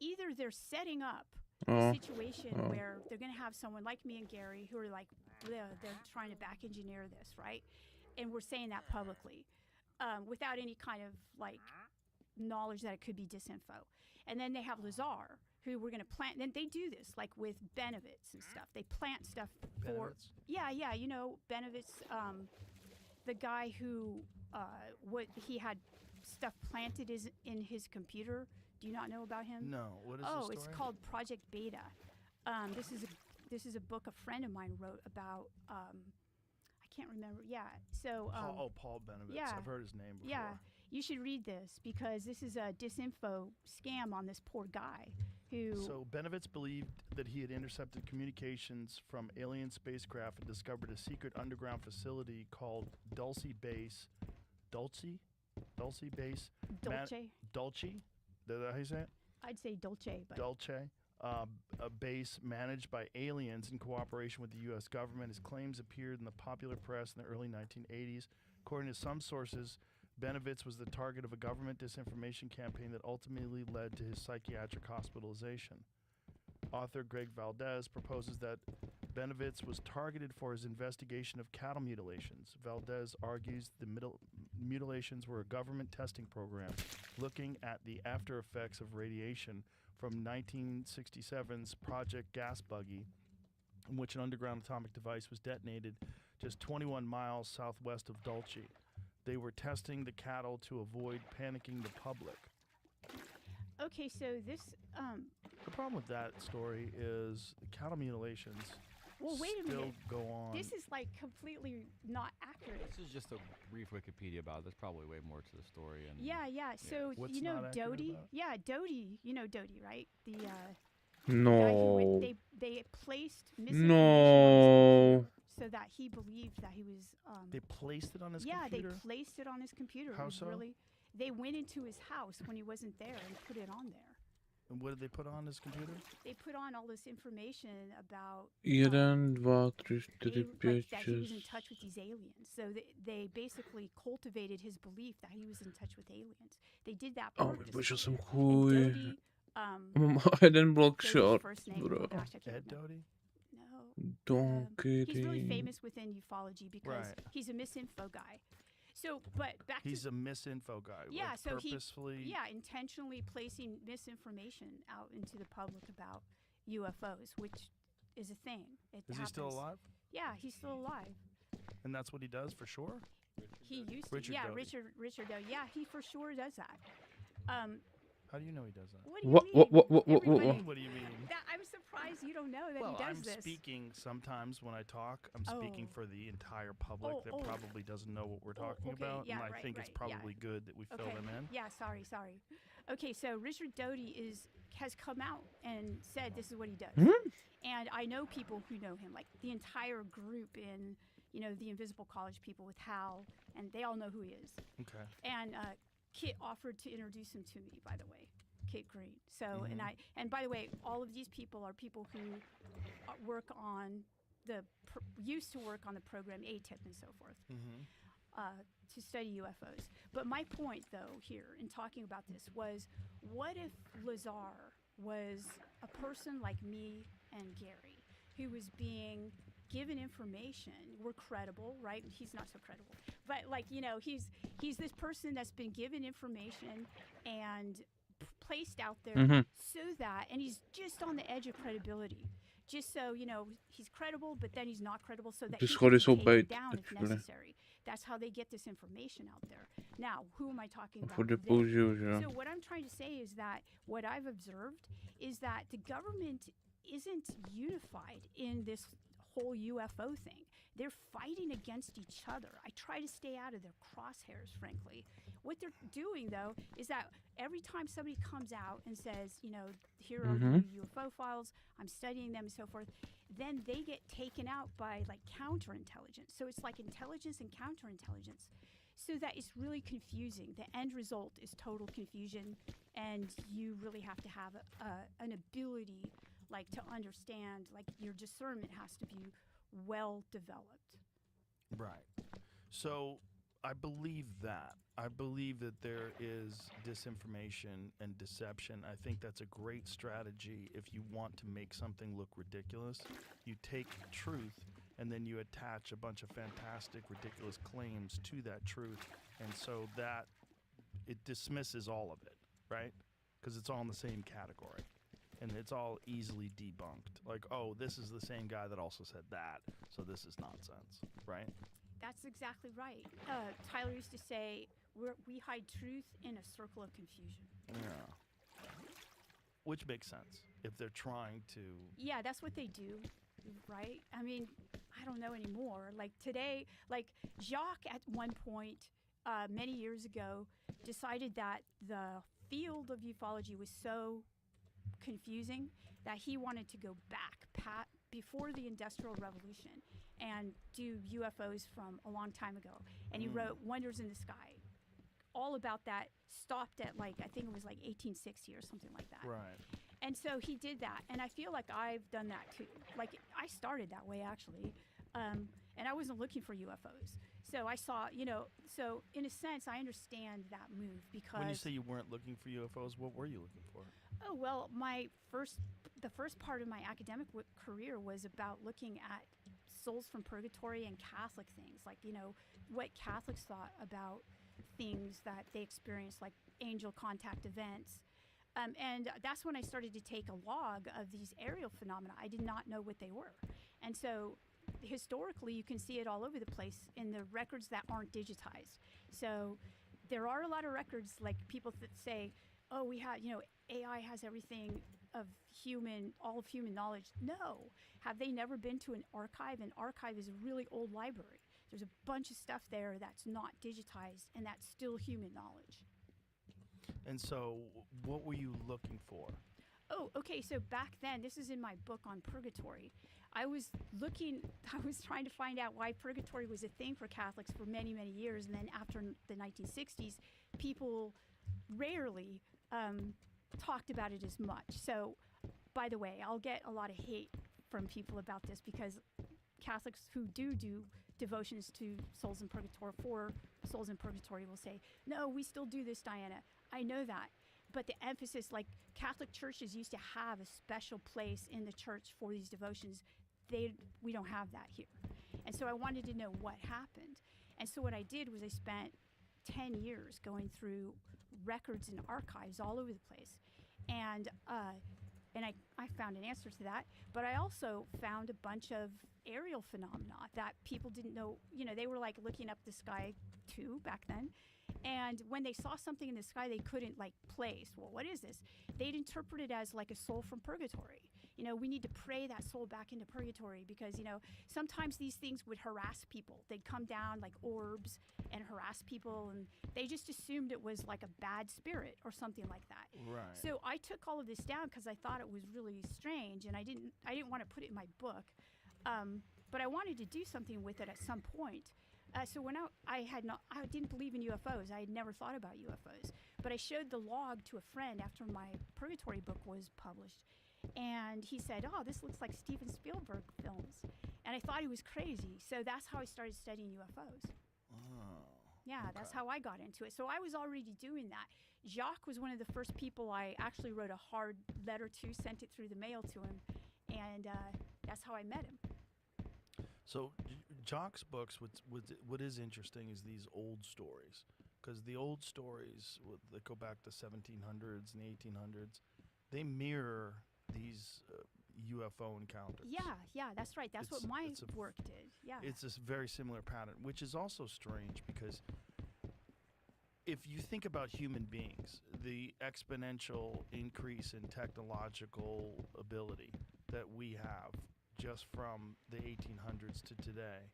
Either they're setting up a situation where they're going to have someone like me and Gary who are like, they're trying to back engineer this, right? And we're saying that publicly without any kind of knowledge that it could be disinfo. And then they have Lazar, who we're going to plant. Then they do this with Benovitz and stuff. They plant stuff for. Benovitz? Yeah, Benovitz, the guy who he had stuff planted in his computer. Do you not know about him? No. What is the story? It's called Project Beta. This is a book a friend of mine wrote about. I can't remember. Yeah. So. Paul Benovitz. Yeah. I've heard his name before. Yeah. You should read this because this is a disinfo scam on this poor guy who. So Benovitz believed that he had intercepted communications from alien spacecraft and discovered a secret underground facility called Dulce Base. Dulce Base? Dolce. Dulce? Is that how you say it? I'd say Dolce, but. Dulce. a base managed by aliens in cooperation with the U.S. government. His claims appeared in the popular press in the early 1980s. According to some sources, Benovitz was the target of a government disinformation campaign that ultimately led to his psychiatric hospitalization. Author Greg Valdez proposes that Benovitz was targeted for his investigation of cattle mutilations. Valdez argues the mutilations were a government testing program looking at the after effects of radiation from 1967's Project Gas Buggy, in which an underground atomic device was detonated just 21 miles southwest of Dulce. They were testing the cattle to avoid panicking the public. Okay, so this. The problem with that story is the cattle mutilations Well, wait a still minute. go on. This is like completely not accurate. This is just a brief Wikipedia about it. There's probably way more to the story. And Yeah. So What's you know not accurate Doty? about it? Yeah, Doty. You know Doty, right? The guy No. who they placed misinformation on his No. computer so that he believed that he was. They placed it on his Yeah, computer? they placed it on his computer. How It was so? Really, they went into his house when he wasn't there and put it on there. And what did they put on his computer? They put on all this information about 1, 2, 3, 4, like, that he 5, was in 6. touch with these aliens. So they basically cultivated his belief that he was in touch with aliens. They did that O mój purposely. Boże, som And chuj. Doty, Mam jeden blok Doty's short, first name, bro. oh gosh, I can't Ed remember. Doty? No. Don't He's really kidding. famous within ufology because Right. he's a misinfo guy. So, but back He's to a misinfo guy. Yeah, like so he- purposefully. intentionally placing misinformation out into the public about UFOs, which is a thing. It Is he still happens. alive? Yeah, he's still alive. And that's what he does for sure? He used to. Richard Yeah, Doty. Richard Doty. Yeah, he for sure does that. How do you know he does that? What do you What- mean? what- Everybody- What do you mean? I'm surprised you don't know that Well, he does I'm this. speaking sometimes when I talk. I'm speaking Oh. for the entire public Oh, that oh. probably doesn't know what we're talking okay, about, yeah, and I right, think it's right, yeah. probably good that we fill Okay. them in. Yeah, sorry. Okay, so Richard Doty has come out and said this is what he does. And I know people who know him, like the entire group in, the Invisible College people with Hal, and they all know who he is. Okay. And Kit offered to introduce him to me, by the way, Kit Green. So, and by the way, all of these people are people who work on used to work on the program ATIP and so forth. To study UFOs. But my point, though, here in talking about this was, what if Lazar was a person like me and Gary, who was being given information? We're credible, right? He's not so credible, but he's this person that's been given information and placed out there so that, and he's just on the edge of credibility. Just so, he's credible, but then he's not credible, so that Dus he gewoon can is be op taken bait, down if actually. necessary. That's how they get this information out there. Now, who am I talking about? Voor de Them. posies, ja. So what I'm trying to say is that what I've observed is that the government isn't unified in this whole UFO thing. They're fighting against each other. I try to stay out of their crosshairs, frankly. What they're doing, though, is that every time somebody comes out and says, here are the UFO files, I'm studying them and so forth, then they get taken out by like counterintelligence. So it's like intelligence and counterintelligence. So that it's really confusing. The end result is total confusion, and you really have to have an ability, like, to understand, like, your discernment has to be well developed. Right. So I believe that. I believe that there is disinformation and deception. I think that's a great strategy if you want to make something look ridiculous. You take truth and then you attach a bunch of fantastic, ridiculous claims to that truth. And so that it dismisses all of it, right? Because it's all in the same category. And it's all easily debunked. Like, oh, this is the same guy that also said that, so this is nonsense, right? That's exactly right. Tyler used to say, we hide truth in a circle of confusion. Yeah. Which makes sense if they're trying to. Yeah, that's what they do, right? I mean, I don't know anymore. Like today, like Jacques at one point, many years ago, decided that the field of ufology was so confusing that he wanted to go back before the Industrial Revolution and do UFOs from a long time ago. And he wrote Wonders in the Sky. All about that stopped at I think it was 1860 or something like that. Right. And so he did that, and I feel like I've done that too. Like I started that way actually, and I wasn't looking for UFOs. So I saw, so in a sense, I understand that move because. When you say you weren't looking for UFOs, what were you looking for? Oh well, the first part of my academic career was about looking at souls from purgatory and Catholic things, like what Catholics thought about things that they experienced, like angel contact events. And that's when I started to take a log of these aerial phenomena. I did not know what they were. And so historically, you can see it all over the place in the records that aren't digitized. So there are a lot of records, like people that say, oh, we have, AI has everything of all of human knowledge. No. Have they never been to an archive? An archive is a really old library. There's a bunch of stuff there that's not digitized, and that's still human knowledge. And so, what were you looking for? Oh, okay. So back then, this is in my book on purgatory. I was trying to find out why purgatory was a thing for Catholics for many, many years. And then after the 1960s, people rarely talked about it as much. So, by the way, I'll get a lot of hate from people about this because Catholics who do devotions to souls in purgatory, for souls in purgatory, will say, no, we still do this, Diana. I know that. But the emphasis, like Catholic churches used to have a special place in the church for these devotions. We don't have that here. And so I wanted to know what happened. And so what I did was I spent 10 years going through records and archives all over the place. And I found an answer to that. But I also found a bunch of aerial phenomena that people didn't know. They were like looking up the sky too back then. And when they saw something in the sky, they couldn't place. Well, what is this? They'd interpret it as like a soul from purgatory. We need to pray that soul back into purgatory because, sometimes these things would harass people. They'd come down like orbs and harass people, and they just assumed it was like a bad spirit or something like that. Right. So I took all of this down because I thought it was really strange, and I didn't want to put it in my book, but I wanted to do something with it at some point. So when I didn't believe in UFOs. I had never thought about UFOs. But I showed the log to a friend after my Purgatory book was published. And he said, oh, this looks like Steven Spielberg films. And I thought he was crazy. So that's how I started studying UFOs. Oh. Yeah, that's how I got into it. So I was already doing that. Jacques was one of the first people I actually wrote a hard letter to, sent it through the mail to him. And that's how I met him. So Jacques' books, what is interesting is these old stories, because the old stories that go back to 1700s and the 1800s, they mirror these UFO encounters. Yeah, that's right. That's what my work did. Yeah. It's a very similar pattern, which is also strange because if you think about human beings, the exponential increase in technological ability that we have just from the 1800s to today,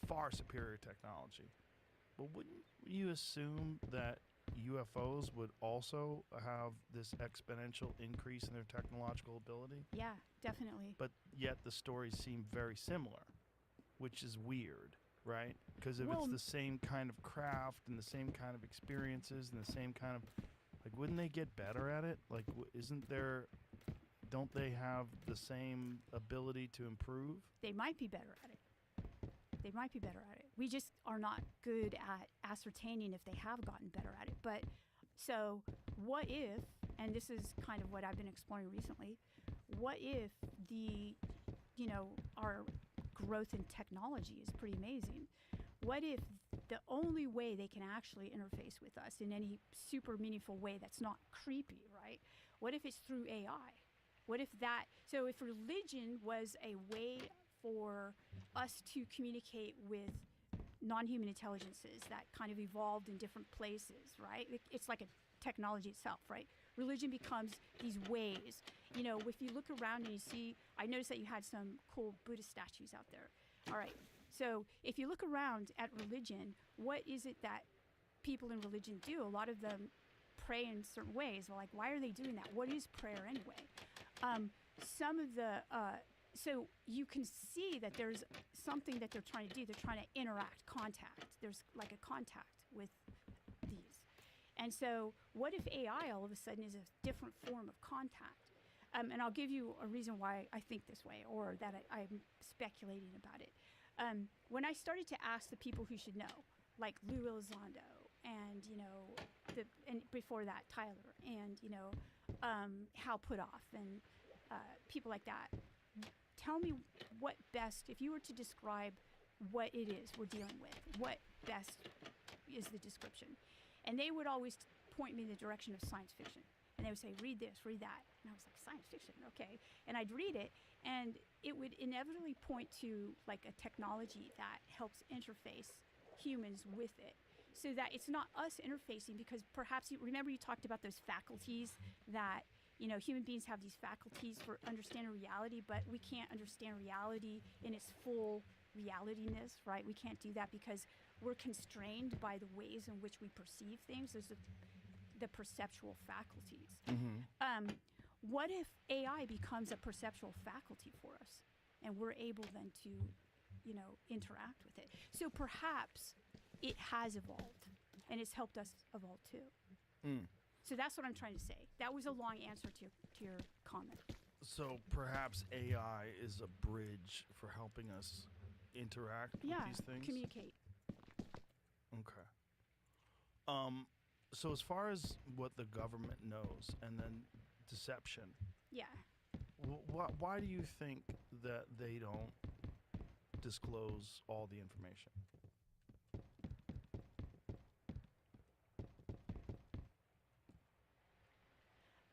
far superior technology. But wouldn't you assume that UFOs would also have this exponential increase in their technological ability? Yeah, definitely. But yet the stories seem very similar, which is weird, right? Because if it's the same kind of craft and the same kind of experiences and the same kind of, wouldn't they get better at it? Don't they have the same ability to improve? They might be better at it. We just are not good at ascertaining if they have gotten better at it. But so what if, and this is kind of what I've been exploring recently, what if our growth in technology is pretty amazing? What if the only way they can actually interface with us in any super meaningful way that's not creepy, right? What if it's through AI? What if if religion was a way for us to communicate with non-human intelligences that kind of evolved in different places, right? It's like a technology itself, right? Religion becomes these ways. If you look around and you see, I noticed that you had some cool Buddhist statues out there. All right. So if you look around at religion, what is it that people in religion do? A lot of them pray in certain ways. Well, why are they doing that? What is prayer anyway? So you can see that there's something that they're trying to do. They're trying to interact, contact. There's like a contact with these. And so, what if AI all of a sudden is a different form of contact? And I'll give you a reason why I think this way, or that I'm speculating about it. When I started to ask the people who should know, like Lou Elizondo, and and before that Tyler, and Hal Puthoff, and people like that, tell me what best, if you were to describe what it is we're dealing with, what best is the description? And they would always point me in the direction of science fiction. And they would say, read this, read that. And I was like, science fiction, okay. And I'd read it, and it would inevitably point to like a technology that helps interface humans with it, so that it's not us interfacing, because perhaps remember you talked about those faculties that, human beings have these faculties for understanding reality, but we can't understand reality in its full realityness, right? We can't do that because we're constrained by the ways in which we perceive things. There's the perceptual faculties. What if AI becomes a perceptual faculty for us, and we're able then to, interact with it? So perhaps it has evolved, and it's helped us evolve too. So that's what I'm trying to say. That was a long answer to your comment. So perhaps AI is a bridge for helping us interact with these things? Communicate. Okay. So as far as what the government knows, and then deception, Yeah. why do you think that they don't disclose all the information?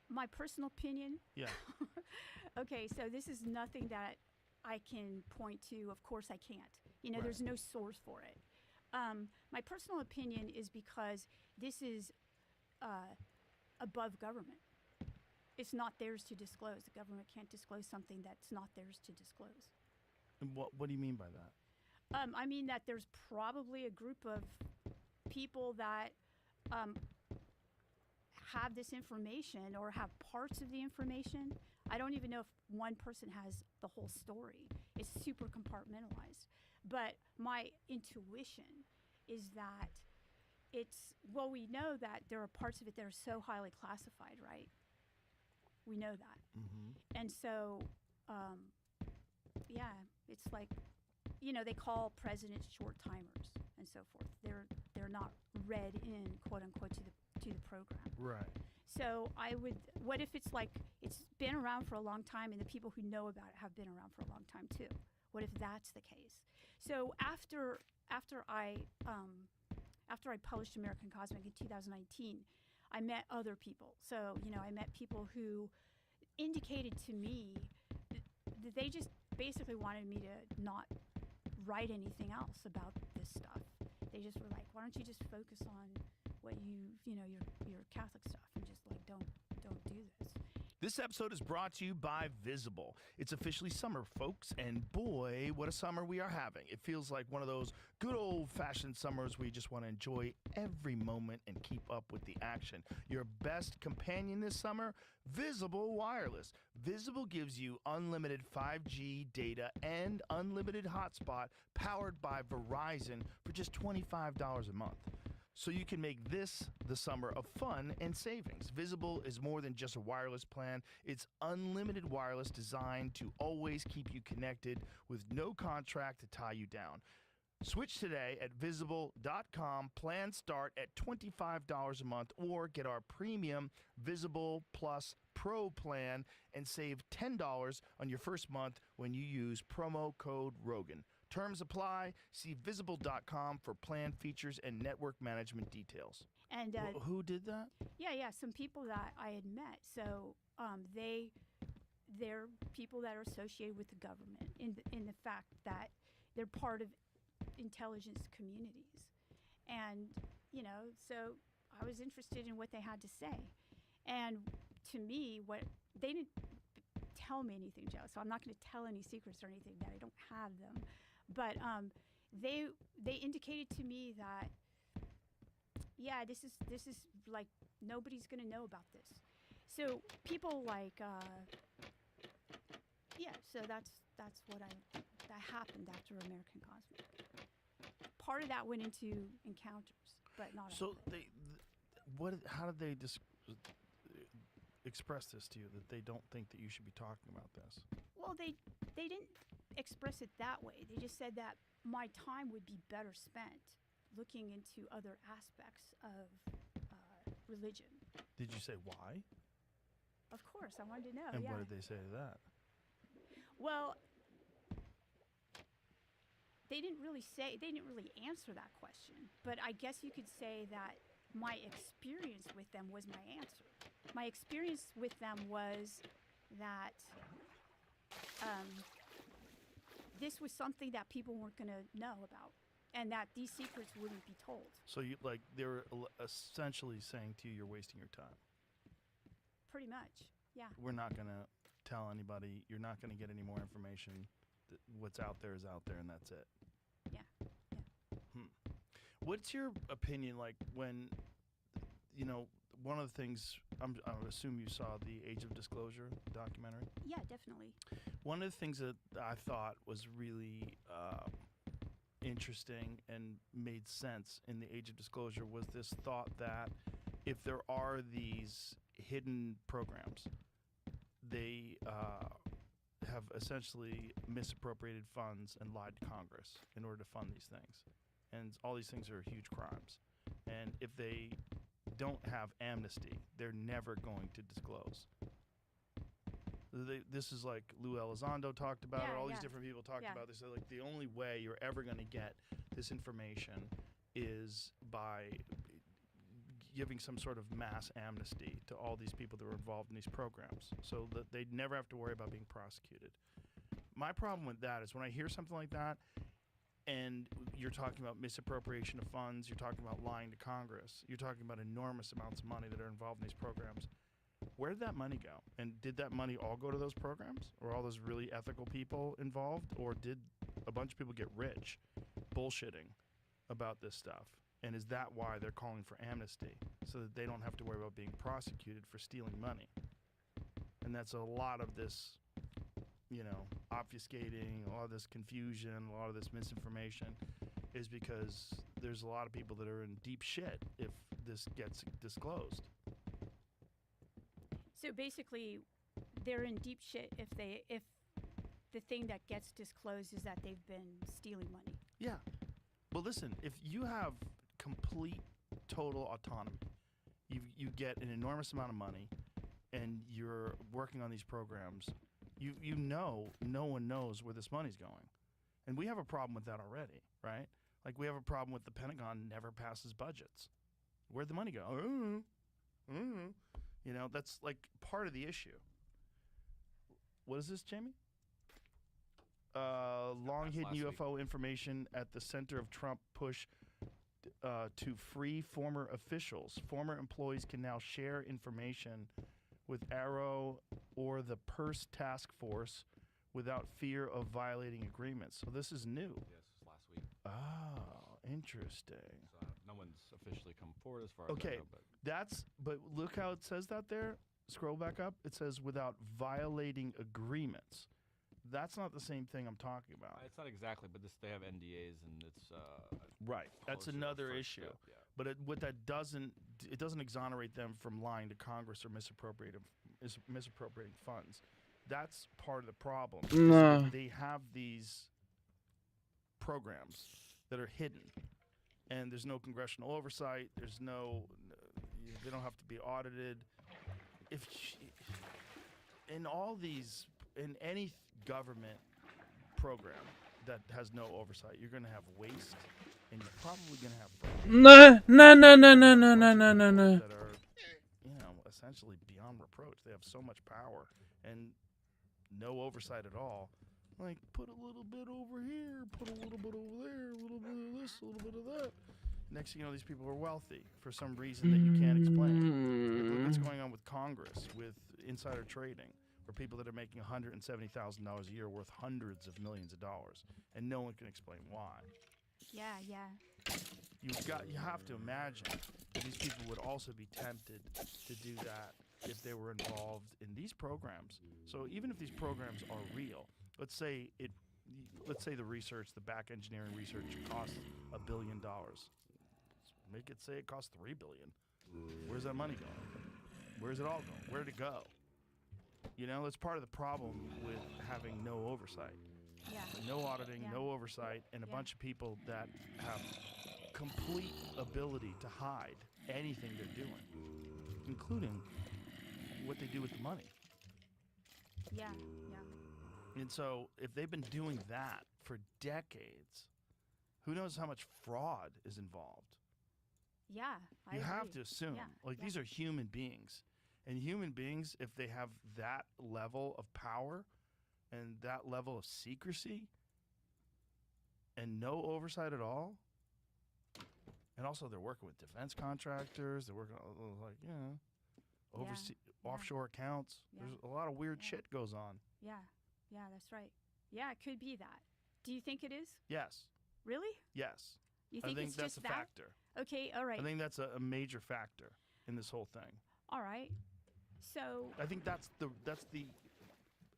My personal opinion. Yeah. Okay, so this is nothing that I can point to. Of course I can't. Right. There's no source for it. My personal opinion is because this is above government. It's not theirs to disclose. The government can't disclose something that's not theirs to disclose. And what do you mean by that? I mean that there's probably a group of people that have this information or have parts of the information. I don't even know if one person has the whole story. It's super compartmentalized. But my intuition is that we know that there are parts of it that are so highly classified, right? We know that. Mm-hmm. And so, it's like, they call presidents short timers and so forth. They're not read in, quote unquote, to the program. Right. So what if it's like it's been around for a long time, and the people who know about it have been around for a long time too? What if that's the case? So after I published American Cosmic in 2019, I met other people. So I met people who indicated to me that they just basically wanted me to not write anything else about this stuff. They just were like, why don't you just focus on what your Catholic stuff, and just like don't do this. This episode is brought to you by Visible. It's officially summer, folks, and boy, what a summer we are having. It feels like one of those good old-fashioned summers where you just want to enjoy every moment and keep up with the action. Your best companion this summer? Visible Wireless. Visible gives you unlimited 5G data and unlimited hotspot powered by Verizon for just $25 a month. So you can make this the summer of fun and savings. Visible is more than just a wireless plan. It's unlimited wireless designed to always keep you connected with no contract to tie you down. Switch today at Visible.com. Plans start at $25 a month, or get our premium Visible Plus Pro plan and save $10 on your first month when you use promo code Rogan. Terms apply. See Visible.com for plan features and network management details. And who did that? Yeah, some people that I had met. So they're people that are associated with the government in the fact that they're part of intelligence communities. And, so I was interested in what they had to say. And to me, they didn't tell me anything, Joe, so I'm not going to tell any secrets or anything that I don't have them. But they indicated to me that, this is like, nobody's going to know about this. So people like, so that's what that happened after American Cosmic. Part of that went into encounters, but not all So of it. How did they express this to you that they don't think that you should be talking about this? Well, they didn't express it that way. They just said that my time would be better spent looking into other aspects of religion. Did you say why? Of course, I wanted to know. And yeah. what did they say to that? Well, they didn't really answer that question. But I guess you could say that my experience with them was my answer. My experience with them was that this was something that people weren't going to know about, and that these secrets wouldn't be told. So they were essentially saying to you, you're wasting your time. Pretty much, yeah. We're not going to tell anybody. You're not going to get any more information. What's out there is out there, and that's it. Yeah. What's your opinion like when, one of the things, I assume you saw the Age of Disclosure documentary? Yeah, definitely. One of the things that I thought was really interesting and made sense in the Age of Disclosure was this thought that if there are these hidden programs, they have essentially misappropriated funds and lied to Congress in order to fund these things. And all these things are huge crimes. And if they don't have amnesty, they're never going to disclose. This is like Lou Elizondo talked about it. All these different people talked about this. So like the only way you're ever going to get this information is by giving some sort of mass amnesty to all these people that were involved in these programs, so that they'd never have to worry about being prosecuted. My problem with that is when I hear something like that, and you're talking about misappropriation of funds, you're talking about lying to Congress, you're talking about enormous amounts of money that are involved in these programs. Where did that money go? And did that money all go to those programs? Or all those really ethical people involved? Or did a bunch of people get rich bullshitting about this stuff? And is that why they're calling for amnesty? So that they don't have to worry about being prosecuted for stealing money. And that's a lot of this, obfuscating, a lot of this confusion, a lot of this misinformation is because there's a lot of people that are in deep shit if this gets disclosed. So basically, they're in deep shit if the thing that gets disclosed is that they've been stealing money. Yeah. Well, listen, if you have complete, total autonomy, you get an enormous amount of money, and you're working on these programs, no one knows where this money's going. And we have a problem with that already, right? Like we have a problem with the Pentagon never passes budgets. Where'd the money go? That's like part of the issue. What is this, Jamie? Long hidden UFO information at the center of Trump push to free former officials. Former employees can now share information with Arrow or the Purse Task Force without fear of violating agreements. So this is new. Yes, last week. Oh, interesting. So no one's officially come forward as far Okay, as I know, but look how it says that there. Scroll back up. It says without violating agreements. That's not the same thing I'm talking about. it's not exactly, but they have NDAs and it's Right. That's closer another first issue. step, yeah. But what that doesn't exonerate them from lying to Congress or misappropriating funds. That's part of the problem. No. They have these programs that are hidden, and there's no congressional oversight. There's they don't have to be audited. In any government program that has no oversight, you're going to have waste, and you're probably going to have No. that are, essentially beyond reproach. They have so much power and no oversight at all. Like, put a little bit over here, put a little bit over there, a little bit of this, a little bit of that. Next thing you know, these people are wealthy for some reason that you can't explain. Look what's going on with Congress, with insider trading, where people that are making $170,000 a year worth hundreds of millions of dollars, and no one can explain why. Yeah. You have to imagine that these people would also be tempted to do that if they were involved in these programs. So even if these programs are real, let's say the research, the back engineering research costs $1 billion. Make it say it costs $3 billion. Where's that money going? Where's it all going? Where'd it go? You know, that's part of the problem with having no oversight. Yeah. No auditing, Yeah. no oversight, and a Yeah. bunch of people that have complete ability to hide anything they're doing, including what they do with the money. Yeah. Yeah. And so, if they've been doing that for decades, who knows how much fraud is involved? Yeah. I You have agree. to assume, Yeah, like, yeah. these are human beings. And human beings, if they have that level of power and that level of secrecy and no oversight at all, and also they're working with defense contractors, they're working on, like, you know, overseas, yeah. offshore accounts. Yeah. There's a lot of weird Yeah. shit goes on. Yeah. Yeah, that's right. Yeah, it could be that. Do you think it is? Yes. Really? Yes. You I think think it's that's just a that? factor. Okay, all right. I think that's a major factor in this whole thing. All right. So, I think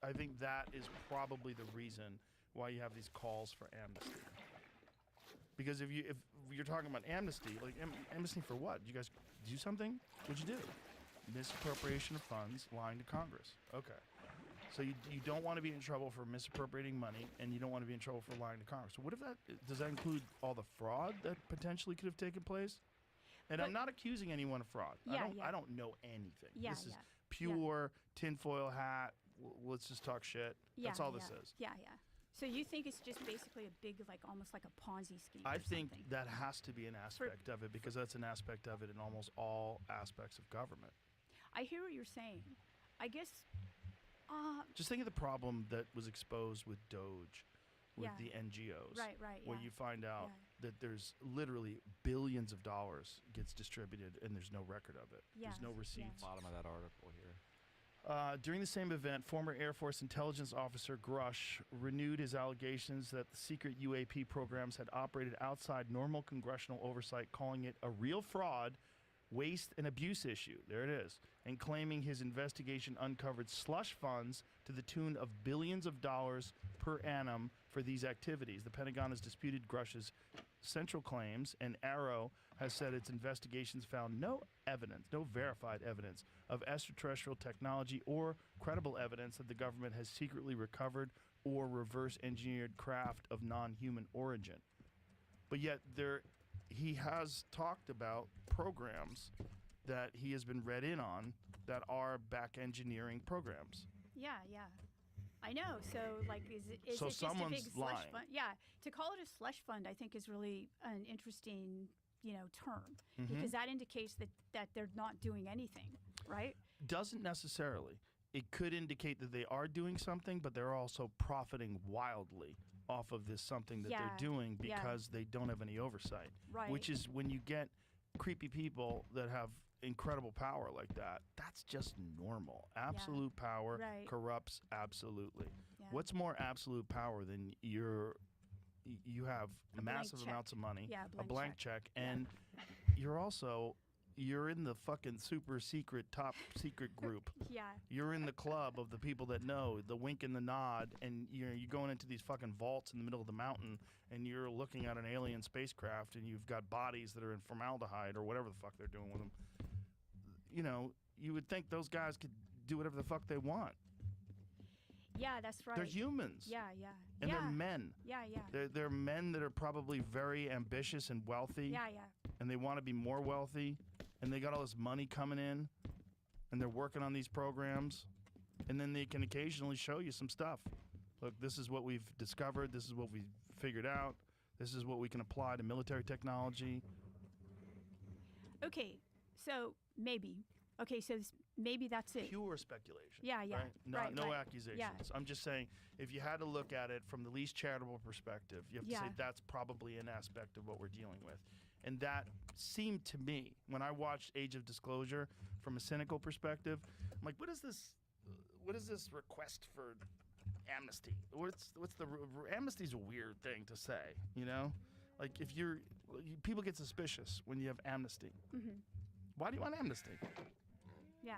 I think that is probably the reason why you have these calls for amnesty. Because if you're talking about amnesty, like amnesty for what? Did you guys do something? What'd you do? Misappropriation of funds, lying to Congress. Okay. So you don't want to be in trouble for misappropriating money, and you don't want to be in trouble for lying to Congress. So what if does that include all the fraud that potentially could have taken place? And I'm But- not accusing anyone of fraud. Yeah, I don't know anything. Yeah, This is yeah. pure tinfoil hat. Let's just talk shit. yeah. That's all yeah. this is. Yeah, yeah. So you think it's just basically a big, like, almost like a Ponzi scheme I or think something? that has to be an aspect of it, because that's an aspect of it in almost all aspects of government. I hear what you're saying. I guess, Just think of the problem that was exposed with Doge, with Yeah. the NGOs. right, Where yeah. you find out Yeah. that there's literally billions of dollars gets distributed and there's no record of it. There's no Yes, receipts. Bottom of that article here. During the same event, former Air Force intelligence officer Grush renewed his allegations that the secret UAP programs had operated outside normal congressional oversight, calling it a real fraud, waste, and abuse issue. There it is. And claiming his investigation uncovered slush funds to the tune of billions of dollars per annum for these activities. The Pentagon has disputed Grush's central claims, and Arrow has said its investigations found no evidence, no verified evidence of extraterrestrial technology or credible evidence that the government has secretly recovered or reverse engineered craft of non-human origin. But yet he has talked about programs that he has been read in on that are back engineering programs. Yeah, yeah. I know. So, like, is So it just a big someone's slush lying. fund? Yeah. To call it a slush fund, I think, is really an interesting, term, Mm-hmm. because that indicates that they're not doing anything, right? Doesn't necessarily. It could indicate that they are doing something, but they're also profiting wildly off of this something that Yeah, they're doing yeah. because they don't have any oversight. Right. Which is when you get creepy people that have incredible power like that, that's just normal. Absolute power Right. corrupts absolutely. Yeah. What's more absolute power than you have A blank massive check. amounts of money, Yeah, a blank check, and you're in the fucking super secret, top secret group. Yeah. You're in the club of the people that know, the wink and the nod, and you're going into these fucking vaults in the middle of the mountain, and you're looking at an alien spacecraft, and you've got bodies that are in formaldehyde or whatever the fuck they're doing with them. You know, you would think those guys could do whatever the fuck they want. Yeah, that's right. They're humans. Yeah, yeah. And yeah. they're men. Yeah, yeah. They're men that are probably very ambitious and wealthy. Yeah, yeah. And they want to be more wealthy, and they got all this money coming in, and they're working on these programs, and then they can occasionally show you some stuff. Look, this is what we've discovered. This is what we've figured out. This is what we can apply to military technology. Okay, so maybe. Okay, so maybe that's it. Pure speculation. Yeah, yeah. Right? No right. accusations. Yeah. I'm just saying, if you had to look at it from the least charitable perspective, you have to say Yeah. that's probably an aspect of what we're dealing with. And that seemed to me, when I watched Age of Disclosure from a cynical perspective, I'm like, what is this request for amnesty? What's the amnesty's a weird thing to say, you know? Like, if people get suspicious when you have amnesty. Mm-hmm. Why do you want amnesty? Yeah.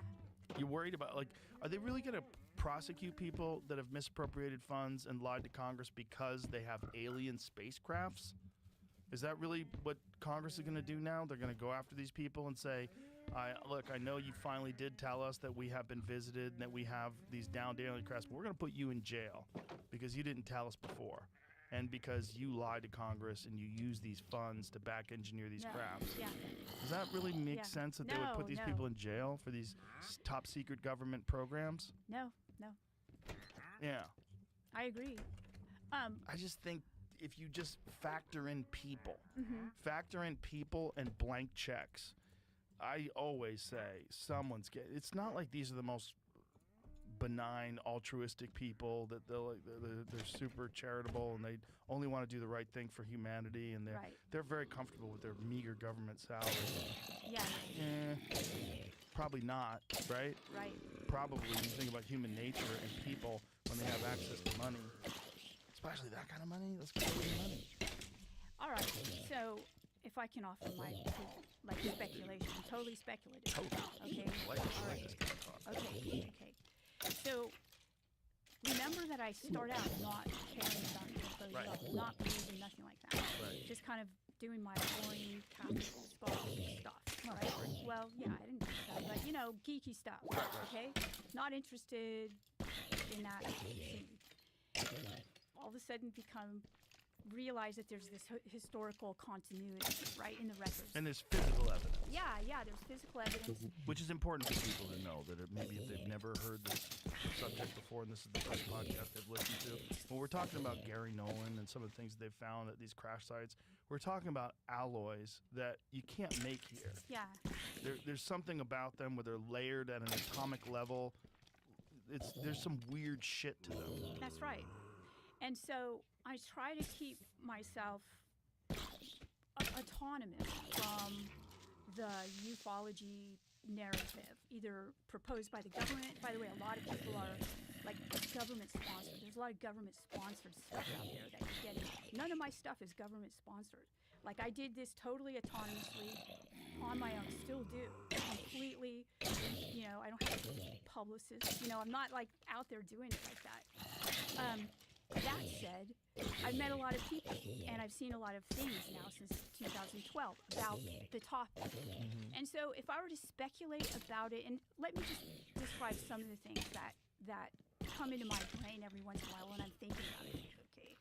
You're worried about, like, are they really going to prosecute people that have misappropriated funds and lied to Congress because they have alien spacecrafts? Is that really what Congress is going to do now? They're going to go after these people and say, Look, I know you finally did tell us that we have been visited and that we have these down daily crafts, but we're going to put you in jail because you didn't tell us before. And because you lied to Congress and you used these funds to back engineer these crafts. Yeah. Does that really make Yeah. sense that they would put these No. people in jail for these top secret government programs? No. Yeah. I agree. I just think if you just factor in people, Mm-hmm. and blank checks, I always say someone's getting. It's not like these are the most benign, altruistic people that they're super charitable and they only want to do the right thing for humanity, and Right. they're very comfortable with their meager government salary. Yeah. Probably not, right? Right. Probably when you think about human nature and people when they have access to money, especially that kind of money, that's crazy money. All right. So, if I can offer my speculation, totally speculative. Okay. All right. Okay. So, remember that I start out not caring about UFOs, Right. at all, not believing nothing like that. Right. Just kind of doing my boring capital stuff. Right? Well, yeah, I didn't do that, but geeky stuff. Okay. Not interested in that scene. All of a sudden, realize that there's this historical continuity, right, in the records. And there's physical evidence. Yeah, there's physical evidence. Which is important for people to know that maybe if they've never heard this subject before and this is the first podcast they've listened to. When we're talking about Gary Nolan and some of the things they've found at these crash sites, we're talking about alloys that you can't make here. Yeah. There's something about them where they're layered at an atomic level. There's some weird shit to them. That's right. And so I try to keep myself autonomous from the ufology narrative, either proposed by the government. By the way, a lot of people are government sponsored. There's a lot of government sponsored stuff out there that you're getting. None of my stuff is government sponsored. I did this totally autonomously on my own, still do, completely. I don't have a publicist. I'm not out there doing it like that. That said, I've met a lot of people, and I've seen a lot of things now since 2012 about the topic. And so if I were to speculate about it, and let me just describe some of the things that come into my brain every once in a while when I'm thinking about it, okay?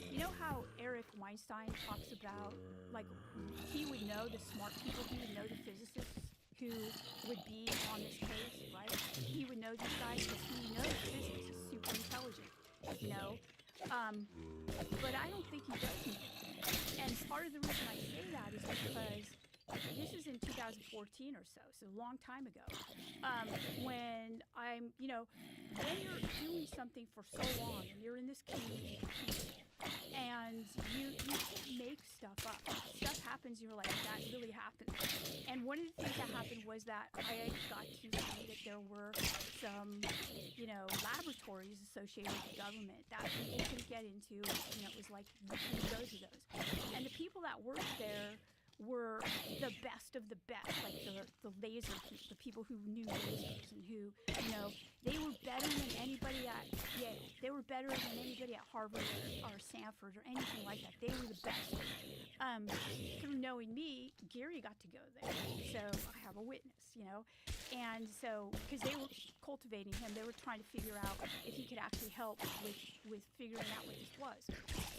You know how Eric Weinstein talks about, he would know the smart people, he would know the physicists who would be on this case, right? He would know these guys because he knows physics is super intelligent. But I don't think he does know. And part of the reason I say that is because this is in 2014 or so a long time ago. When when you're doing something for so long and you're in this community and you make stuff up. Stuff happens, you're like, that really happened. And one of the things that happened was that I got to see that there were some, laboratories associated with the government that people couldn't get into. It was like, you couldn't go to those. And the people that worked there were the best of the best, the laser people, the people who knew lasers and who, they were better than anybody at Yale. They were better than anybody at Harvard or Stanford or anything like that. They were the best. Through knowing me, Gary got to go there. So I have a witness, And so, because they were cultivating him, they were trying to figure out if he could actually help with figuring out what this was.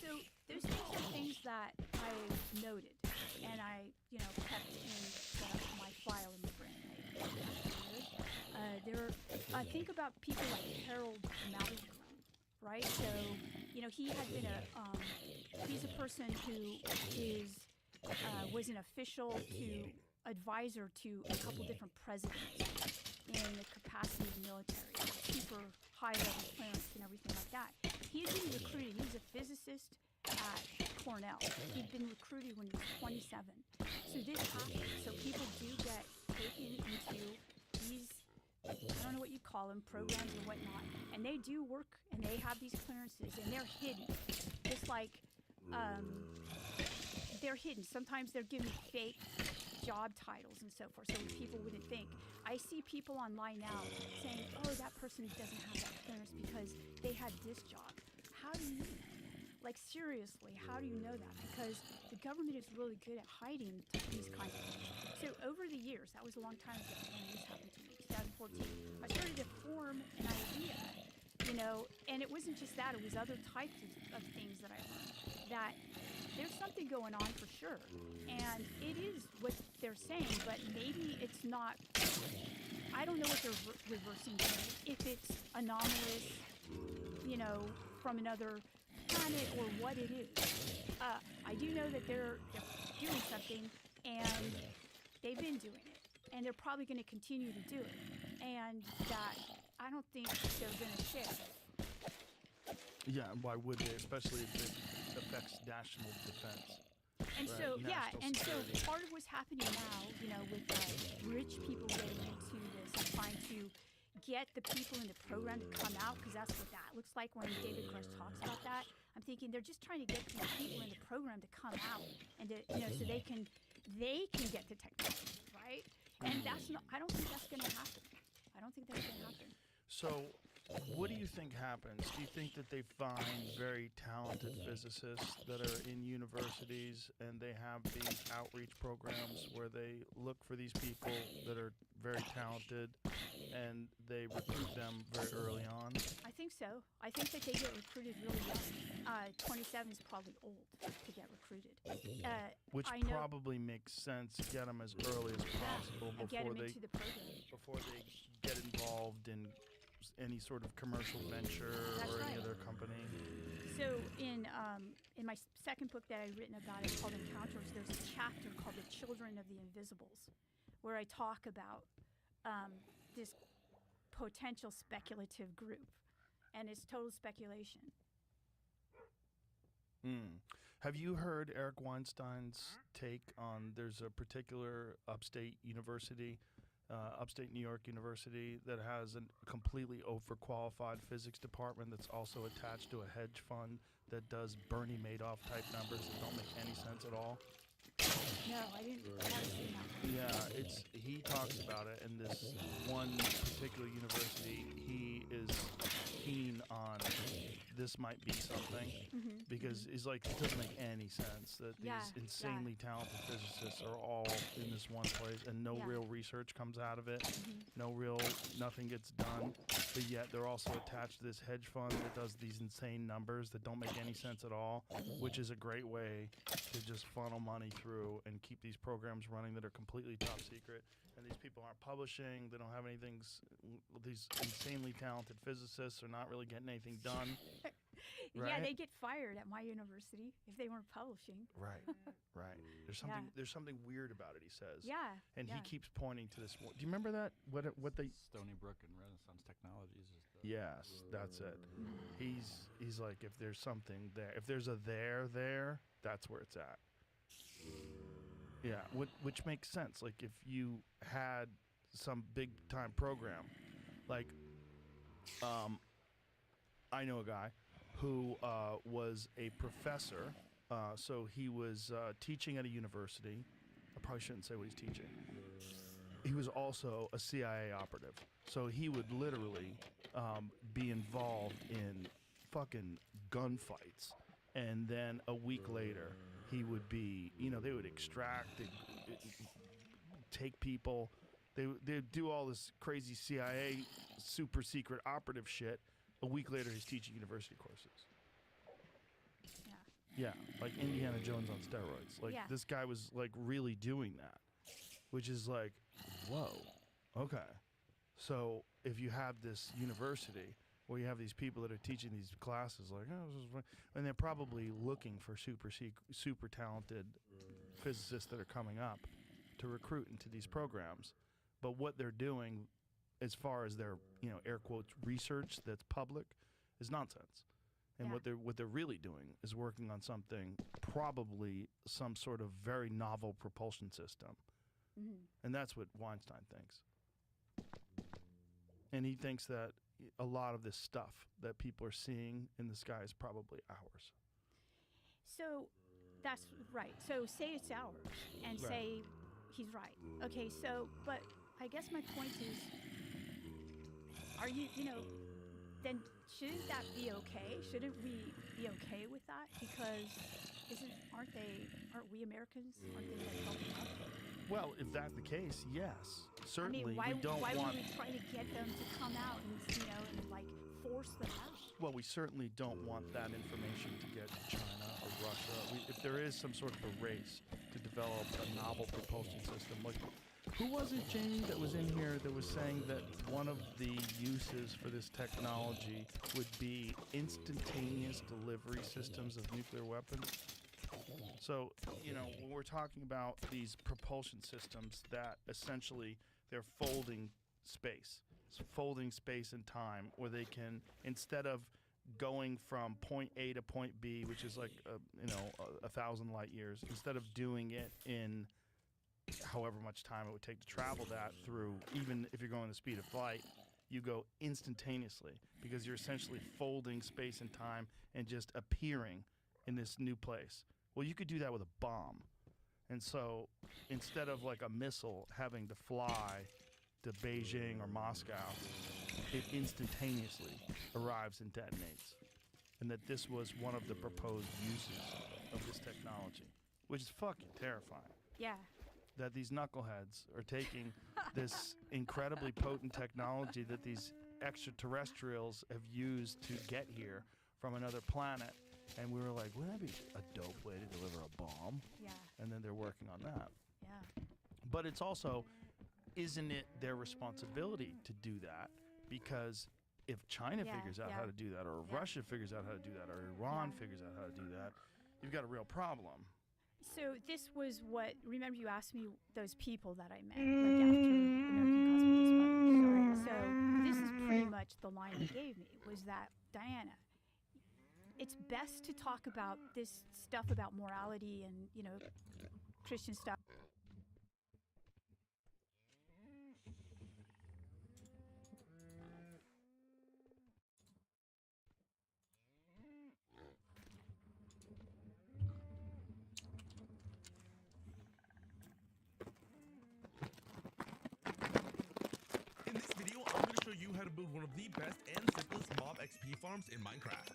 So those things that I noted and I, kept in my file in the brain. Think about people like Harold Malcolm, right? So, he had been he's a person who was an official advisor to a couple different presidents in the capacity of the military, super high level clearance and everything like that. He had been recruited. He was a physicist at Cornell. He'd been recruited when he was 27. So this happens. So people do get taken into these, I don't know what you'd call them, programs or whatnot, and they do work and they have these clearances and they're hidden. Just like they're hidden. Sometimes they're given fake job titles and so forth, so people wouldn't think. I see people online now saying, oh, that person doesn't have that clearance because they had this job. How do you know? Like, seriously, how do you know that? Because the government is really good at hiding these kinds of things. So over the years, that was a long time ago when this happened to me, 2014, I started to form an idea, you know, and it wasn't just that, it was other types of things that I learned, that there's something going on for sure. And it is what they're saying, but maybe it's not, I don't know what they're reversing to, if it's anomalous, you know, from another planet or what it is. I do know that they're doing something, and they've been doing it, and they're probably going to continue to do it, and that I don't think they're going to share. Yeah, why would they? Especially if it affects national defense. And Right, so, yeah, national and so security. part of what's happening now, you know, with rich people getting into this and trying to get the people in the program to come out, because that's what that looks like when David Grush talks about that. I'm thinking they're just trying to get these people in the program to come out and to, you know, so they can get the technology, right? And that's not, I don't think that's going to happen. I don't think that's going to happen. So, what do you think happens? Do you think that they find very talented physicists that are in universities and they have these outreach programs where they look for these people that are very talented and they recruit them very early on? I think so. I think that they get recruited really young. 27 is probably old to get recruited. Which I know, probably makes sense. Get them as early as possible and get before them they into the program. get involved in any sort of commercial venture That's or any right. other company. So in my second book that I've written about it called Encounters, there's a chapter called The Children of the Invisibles, where I talk about this potential speculative group, and it's total speculation. Have you heard Eric Weinstein's take on, there's a particular upstate university, upstate New York University, that has a completely overqualified physics department that's also attached to a hedge fund that does Bernie Madoff type numbers that don't make any sense at all? No, I haven't seen that. Yeah, he talks about it in this one particular university. He is keen on this might be something because he's like, it doesn't make any sense that these insanely talented physicists are all in this one place and no real research comes out of it. Nothing gets done, but yet they're also attached to this hedge fund that does these insane numbers that don't make any sense at all, which is a great way to just funnel money through and keep these programs running that are completely top secret. And these people aren't publishing, they don't have anything, these insanely talented physicists are not really getting anything done. Yeah, Right? they get fired at my university if they weren't publishing. Right. There's something weird about it, he says. Yeah. And yeah. he keeps pointing to this. Do you remember that? What they? Stony Brook and Renaissance Technologies is the. Yes, that's it. He's like, if there's something there, if there's a there, that's where it's at. Yeah, which makes sense. Like if you had some big time program, like I know a guy who was a professor. So he was teaching at a university. I probably shouldn't say what he's teaching. He was also a CIA operative. So he would literally be involved in fucking gunfights. And then a week later, he would be, they would extract, take people. They'd do all this crazy CIA super secret operative shit. A week later, he's teaching university courses. Yeah, like Indiana Jones on steroids. Like this guy was like really doing that, which is like, whoa, okay. So if you have this university where you have these people that are teaching these classes, like, and they're probably looking for super talented physicists that are coming up to recruit into these programs, but what they're doing, as far as their air quotes research that's public, is nonsense. And what they're really doing is working on something, probably some sort of very novel propulsion system. And that's what Weinstein thinks. And he thinks that a lot of this stuff that people are seeing in the sky is probably ours. So that's right. So say it's ours and say he's right. Okay, so, but I guess my point is, are you, then shouldn't that be okay? Shouldn't we be okay with that? Because aren't we Americans? Aren't they like helping us? Well, if that's the case, yes. Certainly, I mean, why we don't why want. would we try to get them to come out and and like force them out? Well, we certainly don't want that information to get to China or Russia. If there is some sort of a race to develop a novel propulsion system, like who was it, Jamie, that was in here that was saying that one of the uses for this technology would be instantaneous delivery systems of nuclear weapons? So, when we're talking about these propulsion systems that essentially they're folding space and time, where they can, instead of going from point A to point B, which is like, 1,000 light years, instead of doing it in however much time it would take to travel that through, even if you're going the speed of light, you go instantaneously because you're essentially folding space and time and just appearing in this new place. Well, you could do that with a bomb. And so instead of like a missile having to fly to Beijing or Moscow, it instantaneously arrives and detonates. And that this was one of the proposed uses of this technology, which is fucking terrifying. Yeah. That these knuckleheads are taking this incredibly potent technology that these extraterrestrials have used to get here from another planet. And we were like, wouldn't that be a dope way to deliver a bomb? Yeah. And then they're working on that. Yeah. But it's also, isn't it their responsibility to do that? Because if China figures out how to do that, or Russia figures out how to do that, or Iran figures out how to do that, you've got a real problem. So this was what, remember you asked me those people that I met, like after American Cosmic Discovery. So this is pretty much the line they gave me, was that, Diana, it's best to talk about this stuff about morality and, Christian stuff. In this video, I'm going to show you how to build one of the best and simplest mob XP farms in Minecraft.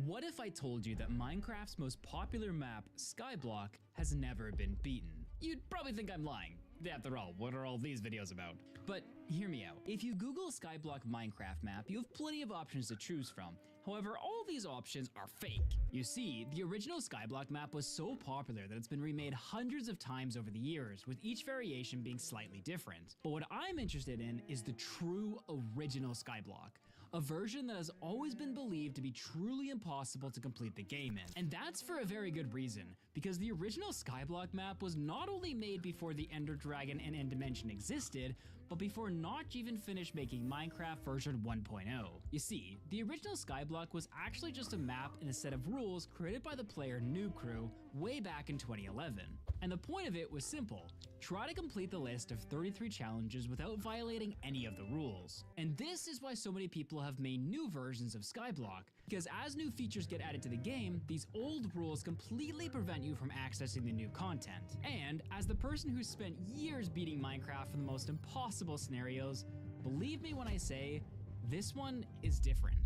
What if I told you that Minecraft's most popular map, Skyblock, has never been beaten? You'd probably think I'm lying. After all, what are all these videos about? But hear me out. If you Google Skyblock Minecraft map, you have plenty of options to choose from. However, all these options are fake. You see, the original Skyblock map was so popular that it's been remade hundreds of times over the years, with each variation being slightly different. But what I'm interested in is the true original Skyblock, a version that has always been believed to be truly impossible to complete the game in. And that's for a very good reason, because the original Skyblock map was not only made before the Ender Dragon and End Dimension existed, but before Notch even finished making Minecraft version 1.0. You see, the original Skyblock was actually just a map and a set of rules created by the player Noob Crew way back in 2011. And the point of it was simple: try to complete the list of 33 challenges without violating any of the rules. And this is why so many people have made new versions of Skyblock, because as new features get added to the game, these old rules completely prevent you from accessing the new content. And as the person who's spent years beating Minecraft for the most impossible scenarios, believe me when I say, this one is different.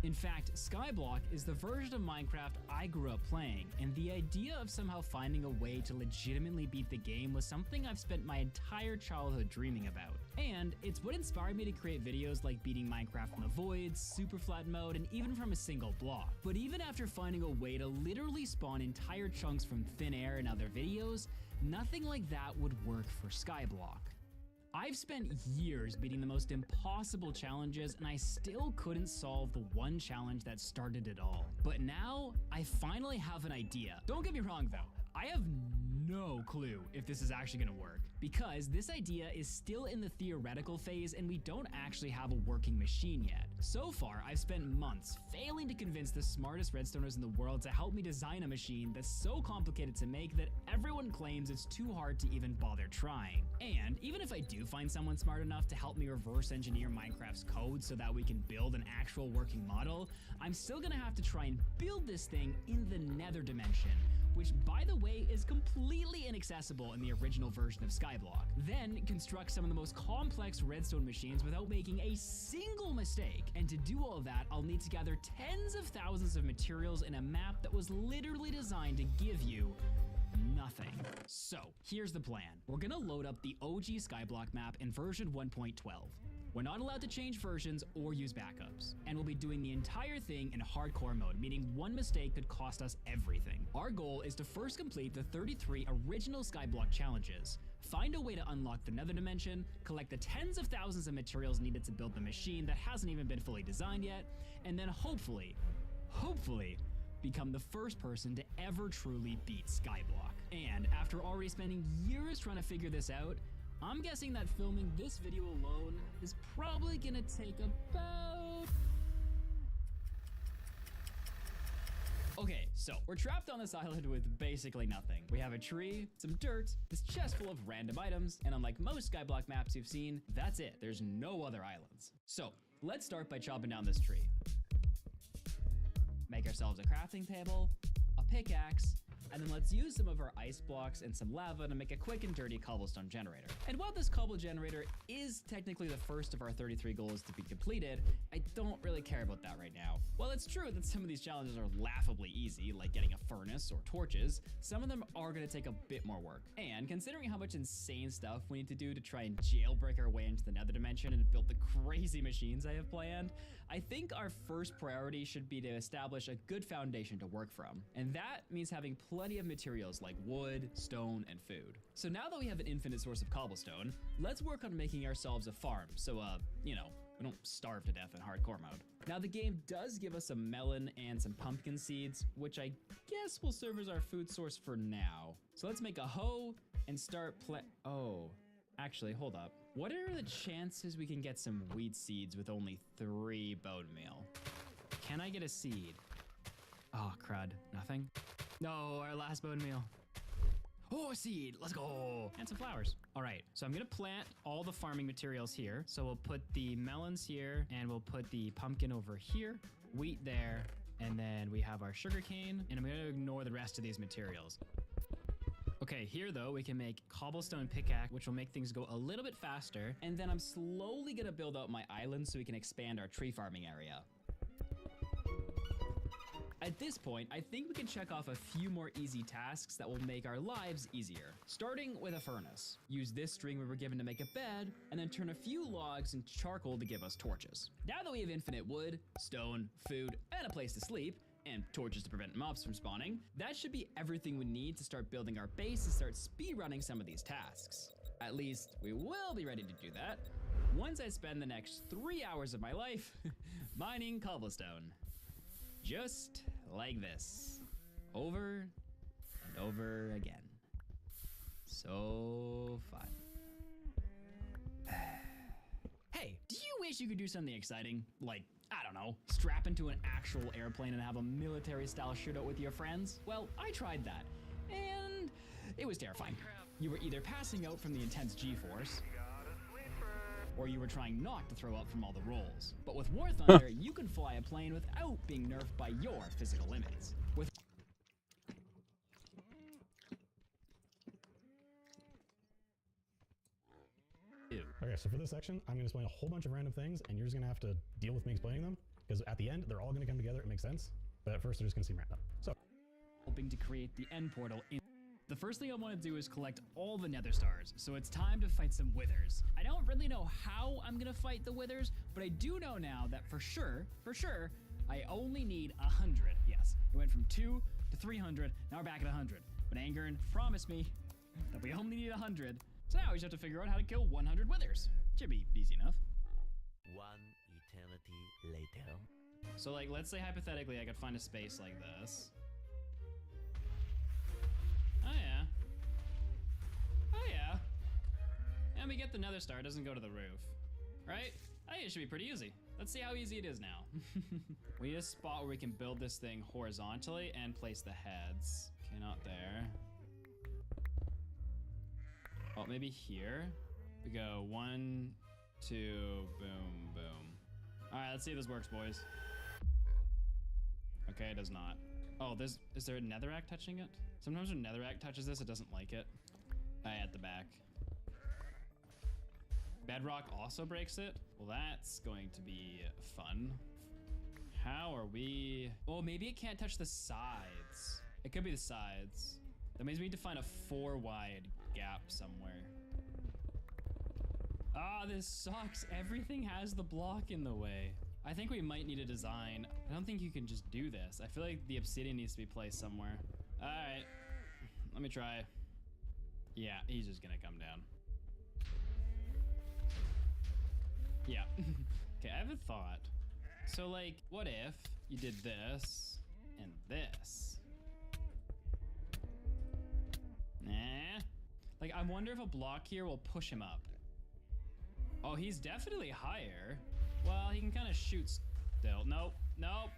In fact, Skyblock is the version of Minecraft I grew up playing, and the idea of somehow finding a way to legitimately beat the game was something I've spent my entire childhood dreaming about. And it's what inspired me to create videos like beating Minecraft from the void, super flat mode, and even from a single block. But even after finding a way to literally spawn entire chunks from thin air in other videos, nothing like that would work for Skyblock. I've spent years beating the most impossible challenges, and I still couldn't solve the one challenge that started it all. But now, I finally have an idea. Don't get me wrong though, I have no clue if this is actually gonna work, because this idea is still in the theoretical phase and we don't actually have a working machine yet. So far, I've spent months failing to convince the smartest redstoners in the world to help me design a machine that's so complicated to make that everyone claims it's too hard to even bother trying. And even if I do find someone smart enough to help me reverse engineer Minecraft's code so that we can build an actual working model, I'm still gonna have to try and build this thing in the nether dimension, which by the way is completely inaccessible in the original version of Skyblock. Then construct some of the most complex redstone machines without making a single mistake. And to do all of that, I'll need to gather tens of thousands of materials in a map that was literally designed to give you nothing. So here's the plan. We're gonna load up the OG Skyblock map in version 1.12. We're not allowed to change versions or use backups, and we'll be doing the entire thing in hardcore mode, meaning one mistake could cost us everything. Our goal is to first complete the 33 original Skyblock challenges, find a way to unlock the nether dimension, collect the tens of thousands of materials needed to build the machine that hasn't even been fully designed yet, and then hopefully, become the first person to ever truly beat Skyblock. And after already spending years trying to figure this out, I'm guessing that filming this video alone is probably gonna take about... Okay, so we're trapped on this island with basically nothing. We have a tree, some dirt, this chest full of random items, and unlike most Skyblock maps you've seen, that's it. There's no other islands. So let's start by chopping down this tree. Make ourselves a crafting table, a pickaxe, and then let's use some of our ice blocks and some lava to make a quick and dirty cobblestone generator. And while this cobble generator is technically the first of our 33 goals to be completed, I don't really care about that right now. While it's true that some of these challenges are laughably easy, like getting a furnace or torches, some of them are gonna take a bit more work. And considering how much insane stuff we need to do to try and jailbreak our way into the nether dimension and build the crazy machines I have planned, I think our first priority should be to establish a good foundation to work from. And that means having plenty of materials like wood, stone, and food. So now that we have an infinite source of cobblestone, let's work on making ourselves a farm so, you know, we don't starve to death in hardcore mode. Now the game does give us a melon and some pumpkin seeds, which I guess will serve as our food source for now. So let's make a hoe and start actually, hold up. What are the chances we can get some wheat seeds with only 3 bone meal? Can I get a seed? Oh, crud. Nothing? No, our last bone meal. Oh, a seed. Let's go. And some flowers. All right, so I'm gonna plant all the farming materials here. So we'll put the melons here, and we'll put the pumpkin over here, wheat there, and then we have our sugarcane, and I'm gonna ignore the rest of these materials. Okay, here though, we can make cobblestone pickaxe, which will make things go a little bit faster. And then I'm slowly gonna build out my island so we can expand our tree farming area. At this point, I think we can check off a few more easy tasks that will make our lives easier. Starting with a furnace. Use this string we were given to make a bed, and then turn a few logs into charcoal to give us torches. Now that we have infinite wood, stone, food, and a place to sleep, and torches to prevent mobs from spawning, that should be everything we need to start building our base and start speedrunning some of these tasks. At least, we will be ready to do that once I spend the next 3 hours of my life mining cobblestone. Just like this. Over and over again. So fun. Hey, do you wish you could do something exciting? Like, I don't know, strap into an actual airplane and have a military-style shootout with your friends? Well, I tried that, and it was terrifying. You were either passing out from the intense G-force, or you were trying not to throw up from all the rolls. But with War Thunder, you can fly a plane without being nerfed by your physical limits. Okay, so for this section, I'm going to explain a whole bunch of random things, and you're just going to have to deal with me explaining them, because at the end, they're all going to come together, it makes sense, but at first, they're just going to seem random. So, helping to create the end portal in... The first thing I want to do is collect all the nether stars, so it's time to fight some withers. I don't really know how I'm going to fight the withers, but I do know now that for sure, I only need 100. Yes, it went from 2 to 300, now we're back at 100. But Angern promised me that we only need 100. So now we just have to figure out how to kill 100 withers. Should be easy enough. 1 eternity later. So like, let's say hypothetically I could find a space like this. And we get the nether star, it doesn't go to the roof. Right? I think it should be pretty easy. Let's see how easy it is now. We need a spot where we can build this thing horizontally and place the heads. Okay, not there. Oh, maybe here. We go 1, 2, boom, boom. All right, let's see if this works, boys. Okay, it does not. Oh, is there a netherrack touching it? Sometimes when netherrack touches this, it doesn't like it. At the back. Bedrock also breaks it? Well, that's going to be fun. How are we... Oh, maybe it can't touch the sides. It could be the sides. That means we need to find a 4 wide gap somewhere. Ah, this sucks. Everything has the block in the way. I think we might need a design. I don't think you can just do this. I feel like the obsidian needs to be placed somewhere. All right, let me try. Yeah, he's just gonna come down. Yeah. Okay, I have a thought. So like, what if you did this and this? Nah. Like, I wonder if a block here will push him up. Oh, he's definitely higher. Well, he can kind of shoot still. Nope, nope.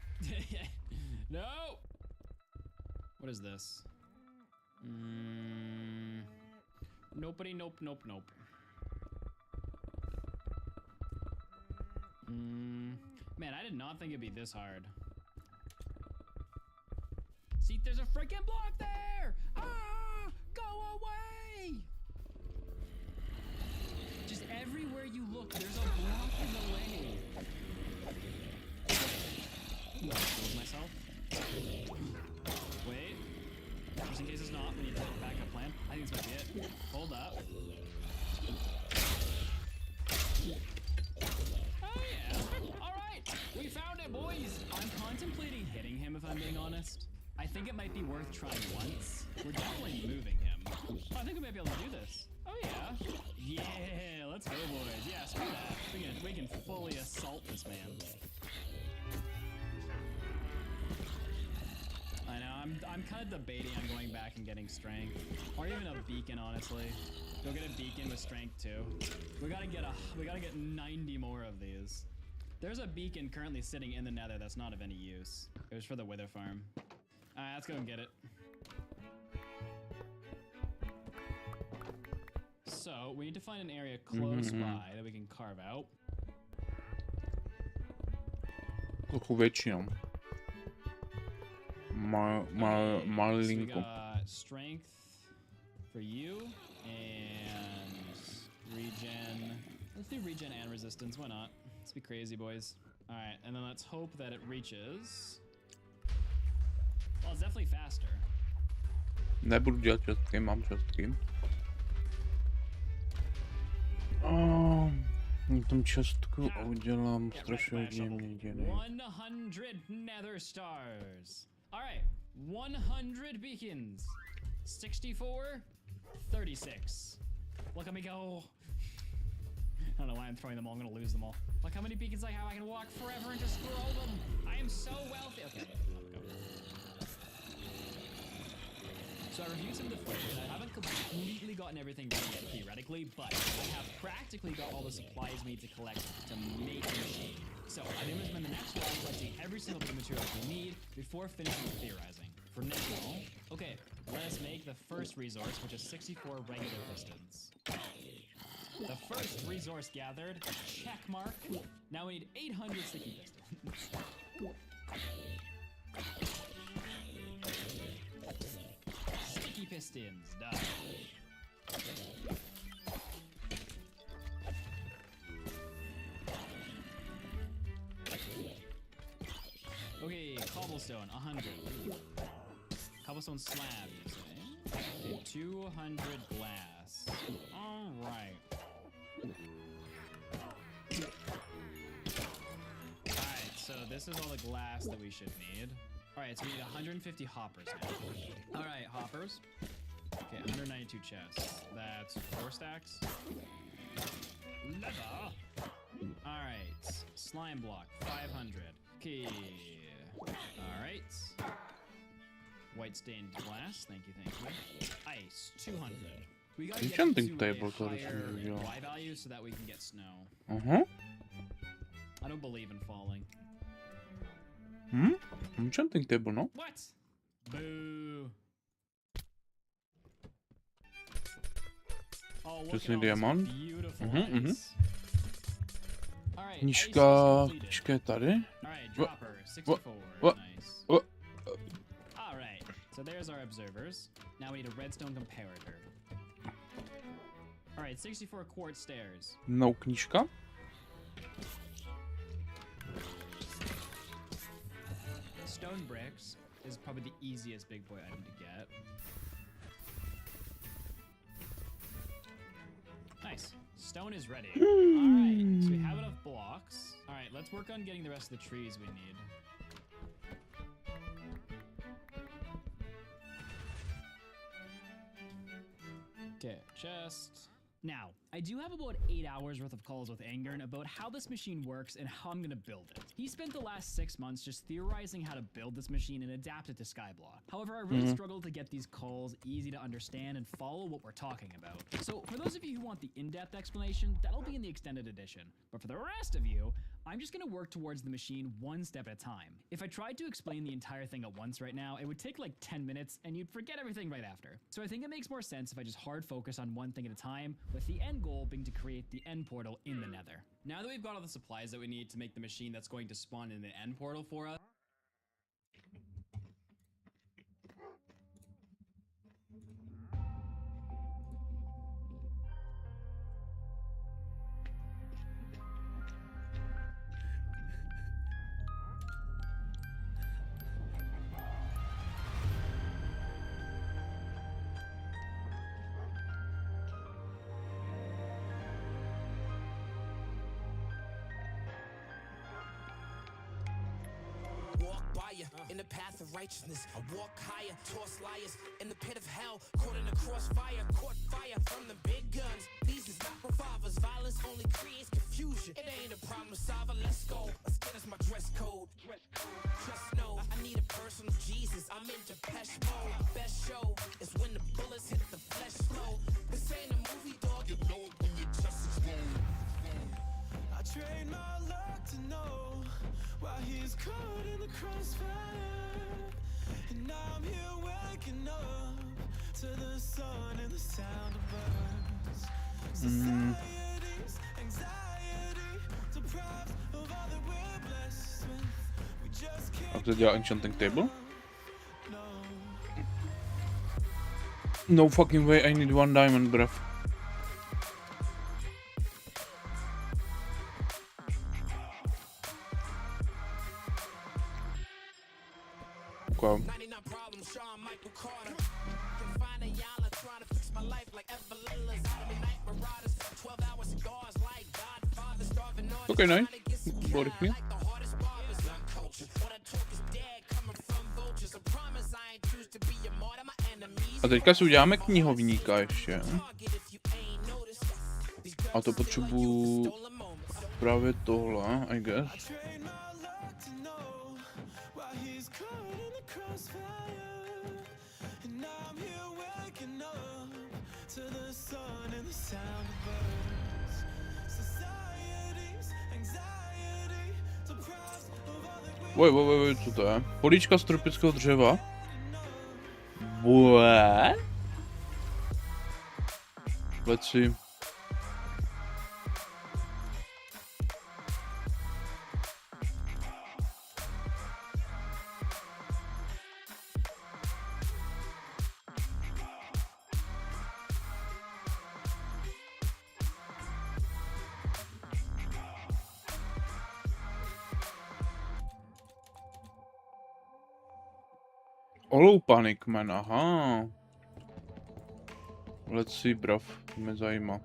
No. What is this? Nobody, nope, nope, nope. Man, I did not think it'd be this hard. See, there's a freaking block there! Ah! Go away! Just everywhere you look, there's a block in the way. Close myself. Wait. Just in case it's not, we need to have a backup plan. I think this might be it. Hold up. Oh yeah. Alright. We found it, boys. I'm contemplating hitting him if I'm being honest. I think it might be worth trying once. We're definitely moving him. Oh, I think we might be able to do this. Oh yeah. Yeah, let's go, boys. Yeah, screw that. We can fully assault this man. I know, I'm kind of debating on going back and getting strength. Or even a beacon, honestly. Go get a beacon with strength too. We gotta get 90 more of these. There's a beacon currently sitting in the nether that's not of any use. It was for the wither farm. Alright, let's go and get it. So, we need to find an area close by that we can carve out. Trochu väčšinou. So we Malinko. got strength for you and regen. Let's do regen and resistance. Why not? Let's be crazy, boys. All right, and then let's hope that it reaches. Well, it's definitely faster. Nebudu dělat častky, mám častky. Na tom častku udělám strašně hodně měděny. 100 nether stars. All right, 100 beacons. 64, 36. Look at me go. I don't know why I'm throwing them all. I'm gonna lose them all. Look how many beacons I have. I can walk forever and just scroll them. I am so wealthy. Okay. So I reviewed some of the footage, and I haven't completely gotten everything done yet, theoretically, but I have practically got all the supplies we need to collect to make the machine. So I'm going to spend the next while collecting every single bit of materials we need before finishing theorizing. For now, okay, let us make the first resource, which is 64 regular pistons. The first resource gathered, check mark. Now we need 800 sticky pistons. Sticky pistons, done. Okay, cobblestone, 100. Cobblestone slab, you say? Okay, 200 glass. Alright. Alright, so this is all the glass that we should need. Alright, so we need 150 hoppers now. Alright, hoppers. Okay, 192 chests. That's 4 stacks. Leather. Alright, slime block, 500. Okay. Alright. White stained glass, thank you, thank you. Ice, 200. We gotta get Enchanting to table a to higher rozumím. Y value so that we can get snow. Aha. I don't believe in falling. Enchanting table, no? What? Boo. Oh, look Přesně at all this diamant. beautiful Mhm. ice. All right, Knížka, ice is completed. knížka je tady. All right, dropper, 64. What? Nice. What? All right, so there's our observers. Now we need a redstone comparator. All right, 64 quartz stairs. No knížka. Stone bricks is probably the easiest big boy item to get. Nice. Stone is ready. Alright, so we have enough blocks. Alright, let's work on getting the rest of the trees we need. Okay, chest. Now, I do have about 8 hours worth of calls with Angern about how this machine works and how I'm gonna build it. He spent the last 6 months just theorizing how to build this machine and adapt it to Skyblock. However, I really struggled to get these calls easy to understand and follow what we're talking about. So for those of you who want the in-depth explanation, that'll be in the extended edition. But for the rest of you, I'm just gonna work towards the machine one step at a time. If I tried to explain the entire thing at once right now, it would take like 10 minutes and you'd forget everything right after. So I think it makes more sense if I just hard focus on one thing at a time, with the end goal being to create the end portal in the Nether. Now that we've got all the supplies that we need to make the machine that's going to spawn in the end portal for us, Walk by you in the path of righteousness. I walk higher, toss liars in the pit of hell. Caught in the crossfire, caught fire from the big guns. These is not revolvers. Violence only creates confusion. It ain't a problem solver. Let's go. Let's get us my dress code. Just know I need a personal Jesus. I'm in Depeche mode. Best show is when the bullets hit the flesh slow. This ain't a movie, dog. You know it when you just explode. I train my luck to know why he's caught in the crossfire. And now I'm here waking up to the sun and the sound of birds. Society's anxiety, deprived of all that we're blessed with. We just A can't to dělá enchanting table? No fucking way, I need 1 diamond, bruv. Okay. 99 problems, Sean Michael Carter. Can find a y'all trying to fix my life like Evelyn Zombie Night Marauders. 12-hour cigars like Godfather, starving on Okay, nice. Bylo rychlý. A teďka si uděláme knihovníka ještě. A to potřebuju právě tohle, I guess. Wait, co to je? Políčka z tropického dřeva? What? Let's see. Oloupanik, man, aha. Let's see, bruv, mě zajímá.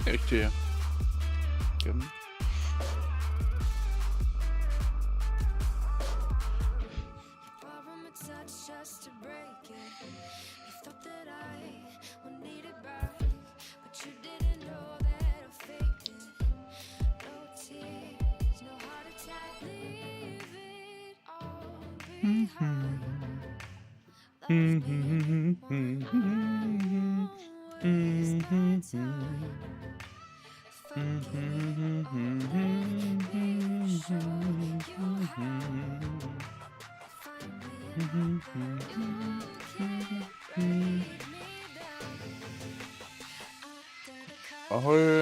Ještě je.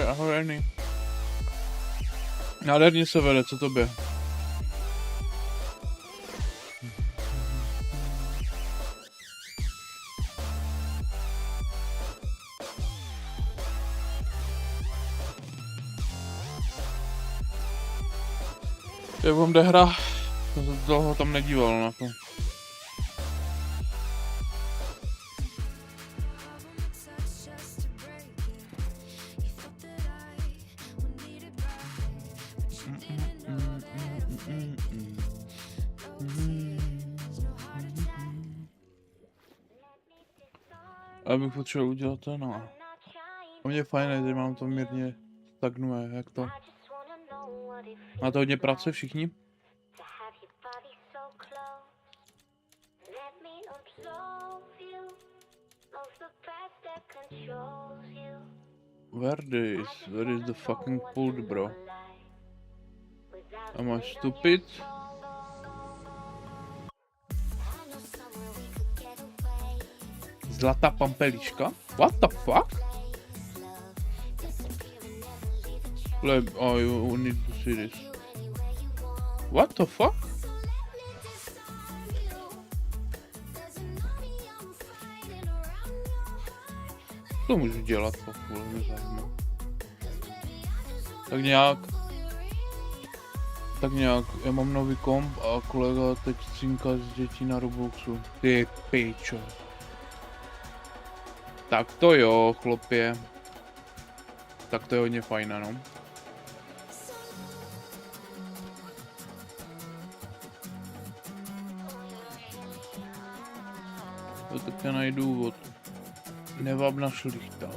Ahoj Annie. Nádherně se vede, co tobě? Jak vám jde hra? Já jsem dlouho tam nedíval na to. Abych potřeboval udělat to, no. A mě je fajn, že mám to mírně stagnuje, jak to. Máte hodně práce všichni? Where is the fucking pult, bro? Am I stupid? Zlatá pampeliška? What the fuck? Oh, you need to see this. What the fuck? To můžu dělat, to mě zajímá. Tak nějak, já mám nový komp a kolega teď cinká z dětí na Robloxu. Ty pičo. Tak to jo, chlopě. Tak to je hodně fajné, no. To také najdu od Nevabna Šlichta.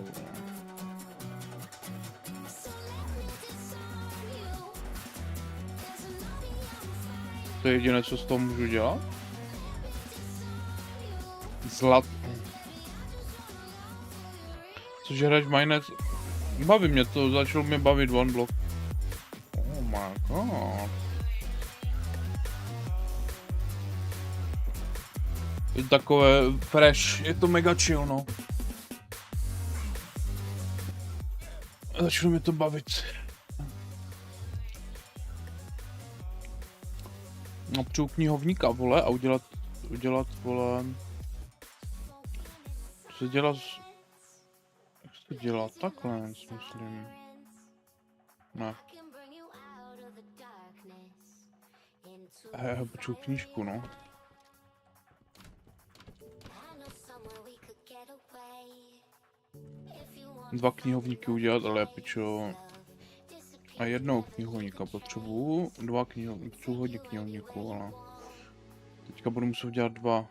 To je jediné, co z toho můžu dělat? Což hrač Minec. Baví mě to, začal mě bavit One Block. Oh my god. Je to takové fresh, je to mega chill, no. Začalo mě to bavit. No, potřebuji knihovníka, vole, a udělat, vole... Co se dělá s... Jak se to dělá? Takhle, myslím. Ne. Potřebuji knížku, no. Dva knihovníky udělat, ale pičo. A jednoho knihovníka potřebuju, potřebuji hodně knihovníků, ale teďka budu muset dělat dva.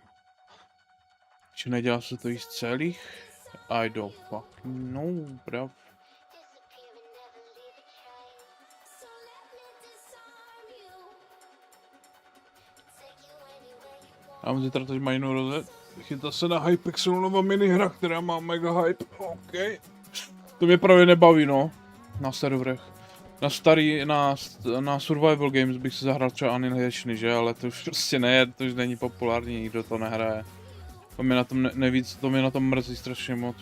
Či nedělá se to i z celých? I don't fucking know, brav. mám zítra teď mají rozjet. Chytá se na Hypixelu nová minihra, která má mega hype. OK. To mě právě nebaví, no. Na serverech. Na starý, na survival games bych si zahrál třeba Annihilation, že? Ale to už prostě ne, to už není populární, nikdo to nehraje. To mě na tom to mě na tom mrzí strašně moc.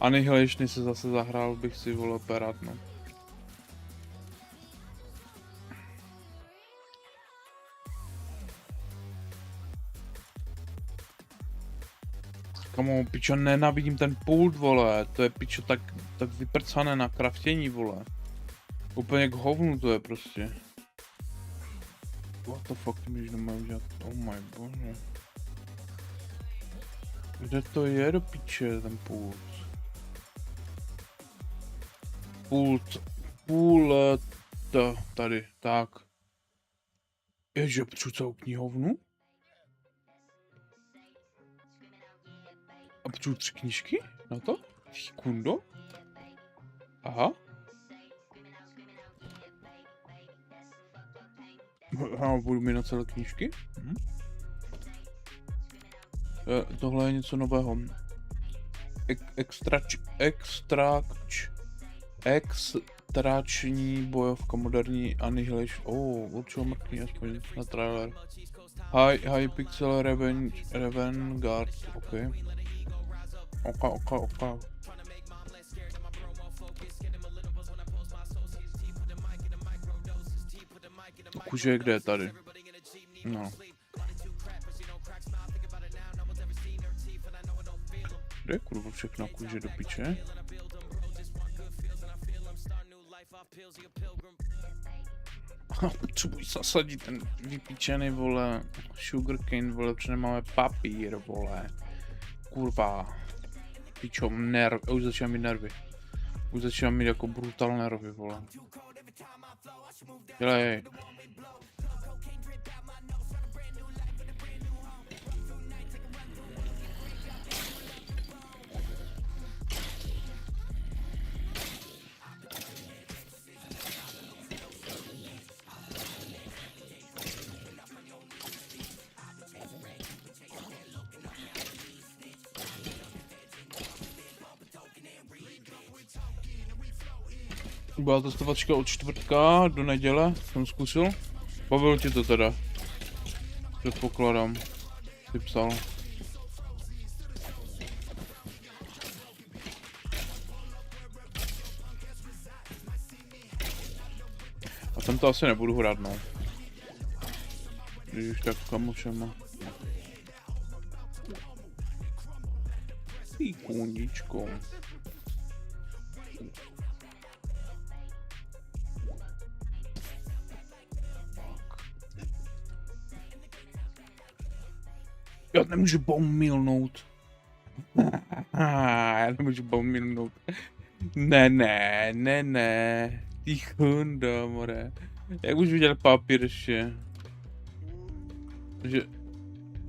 Annihilation se zase zahrál, bych si volil rád, no. Kamo, pičo, nenávidím ten pult, vole, to je pičo tak vyprcané na kraftění, vole. Úplně k hovnu to je prostě. What the fuck, ty můžeš doma udělat, oh my bože. Kde to je do piče, ten pult? Tady, tak. Ježe, potřebuji celou knihovnu? A potřebuji 3 knížky na to? Sekundo? Aha. A budu mít na celé knížky? Tohle je něco nového. Extrační bojovka, moderní Annihilation. Určitě mrkný, aspoň na trailer. Hypixel Revengard, OK. Kůže je kde tady? No. Kde je kurva všechna kůže do piče? Potřebuji zasadit ten vypíčený, vole, sugarcane, vole, protože nemáme papír, vole. Kurva. Pičo, už začínám mít nervy. Už začínám mít jako brutal nervy, vole. Dělej. Byla testovačka od čtvrtka do neděle, jsem zkusil. Bavilo ti to teda? Předpokládám. Ty psal. A tam to asi nebudu hrát, no. Když už tak kamošema. Ty kůničko. Já nemůžu bomb milnout. Já nemůžu bomb milnout. Ne. Ty chunda, more. Jak už viděl papír ještě?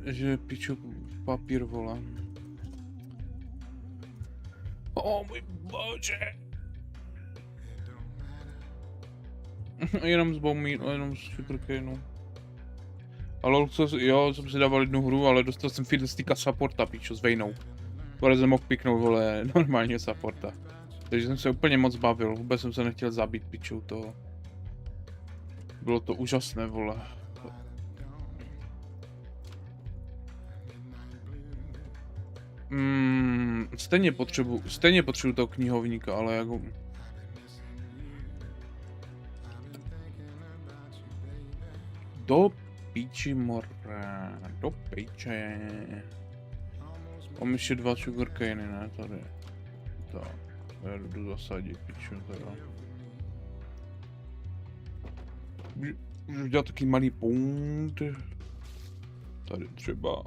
Že piču papír, vole. Můj bože. Jenom z bomby, jenom z sugarcaneu. Ale jo, jsem si dával jednu hru, ale dostal jsem fiddlesticka supporta, pičo, s Vejnou. Protože jsem mohl piknout, vole, normálně supporta. Takže jsem se úplně moc bavil, vůbec jsem se nechtěl zabít, pičou toho. Bylo to úžasné, vole. Stejně potřebuji toho knihovníka, ale jako... Do píči, more, do píče. Mám ještě 2 sugarcane, ne, tady. Tak, já jdu zasadit, piču, teda. Můžu udělat taky malý punt. Tady třeba.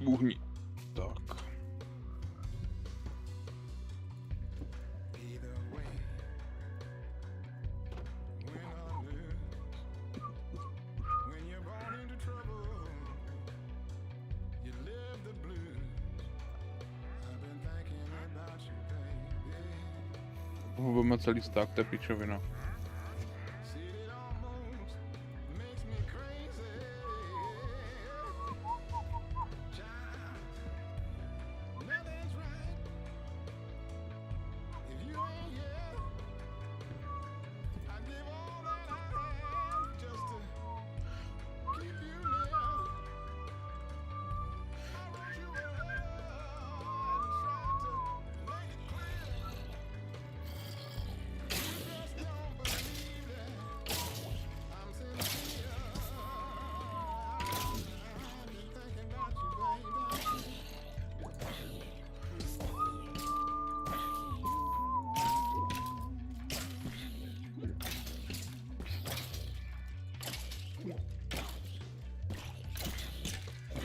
Uhni. Tak. Budeme celý stack, to je pičovina.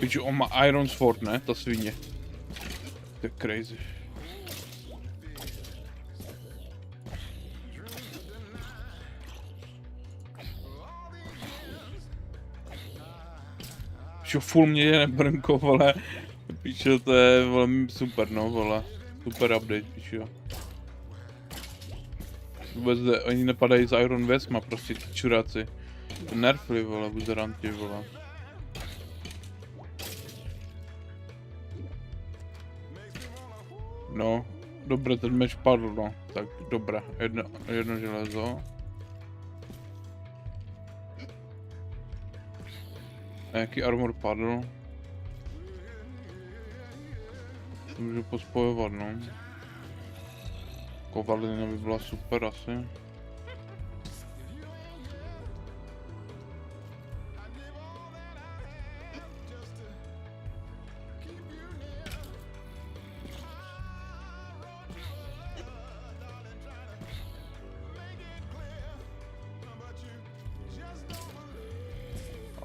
Piču, on má Iron Sword, ne? Ta svině. To je crazy. Piču, full mě nebrnko, vole. Piču, to je, vole, super, no, vole. Super update, piču. Vůbec oni nepadají z Iron Vesma, prostě ti čuráci. To nerfli, vole, buzeranti, vole. No, dobré, ten meč padl, no. Tak, dobré, jedno železo. A jaký armor padl? To můžu pospojovat, no. Kovalina by byla super asi.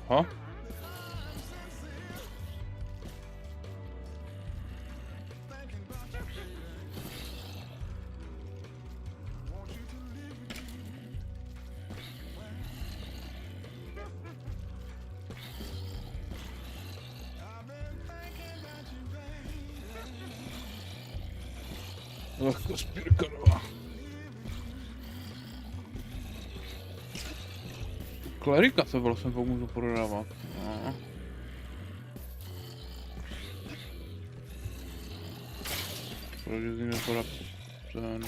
Aha. Lehko spírka, no. Klerika se vlastně pomůžu prodávat. No. Proč z ní nepodat cenu?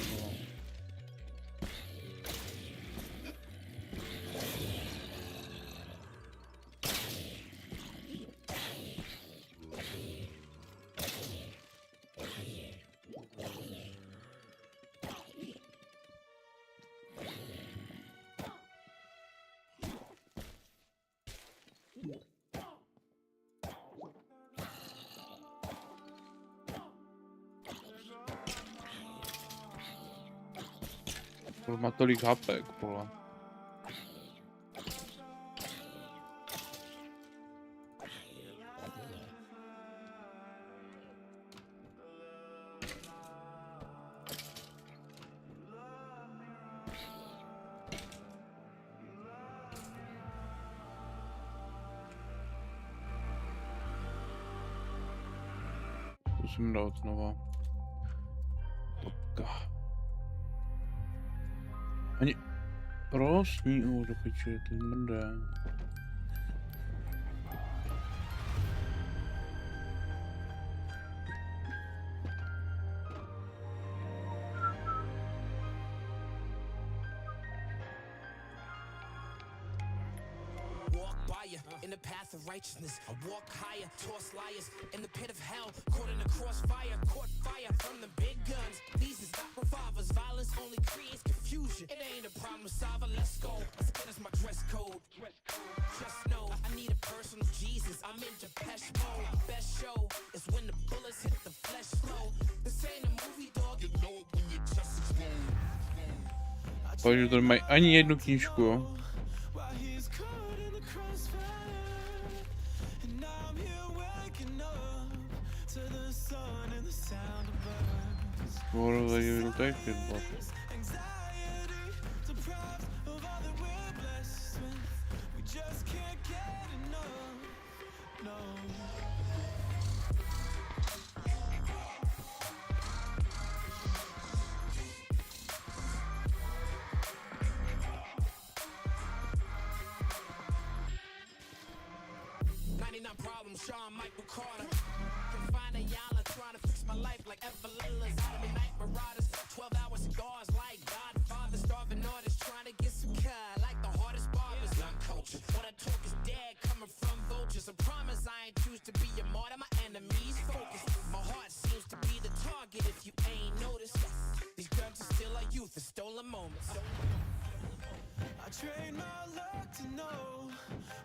Má tolik hapek, vole. Musím dát znova. Topka. Ani rostní do piče, to mrdé. In the path of righteousness, I walk higher, toss liars in the pit of hell, caught in the crossfire, caught fire from the big guns. These is not revolvers, violence only creates confusion. It ain't a problem solver, let's go. That's my dress code. Just know I need a personal Jesus. I'm in Depeche mode. Best show is when the bullets hit the flesh slow. This ain't a movie, dog. You know it when you just explode. Takže to mají ani jednu knížku, jo. What are they even taking? Sean Michael Carter. Confined to y'all trying to fix my life like Evelyn out of me night marauders. 12-hour cigars like Godfather. Starving artists trying to get some car like the hardest barbers. Young culture. What I talk is dead coming from vultures. I promise I ain't choose to be a martyr. My enemies focus. My heart seems to be the target if you ain't noticed. These guns are still our youth, the stolen moments. I trade my luck to know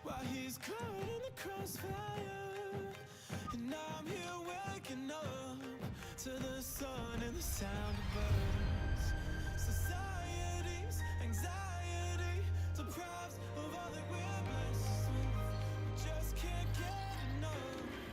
why he's caught in the crossfire. And now I'm here waking up to the sun and the sound of birds. Society's anxiety deprives of all that we're blessed with. We just can't get enough.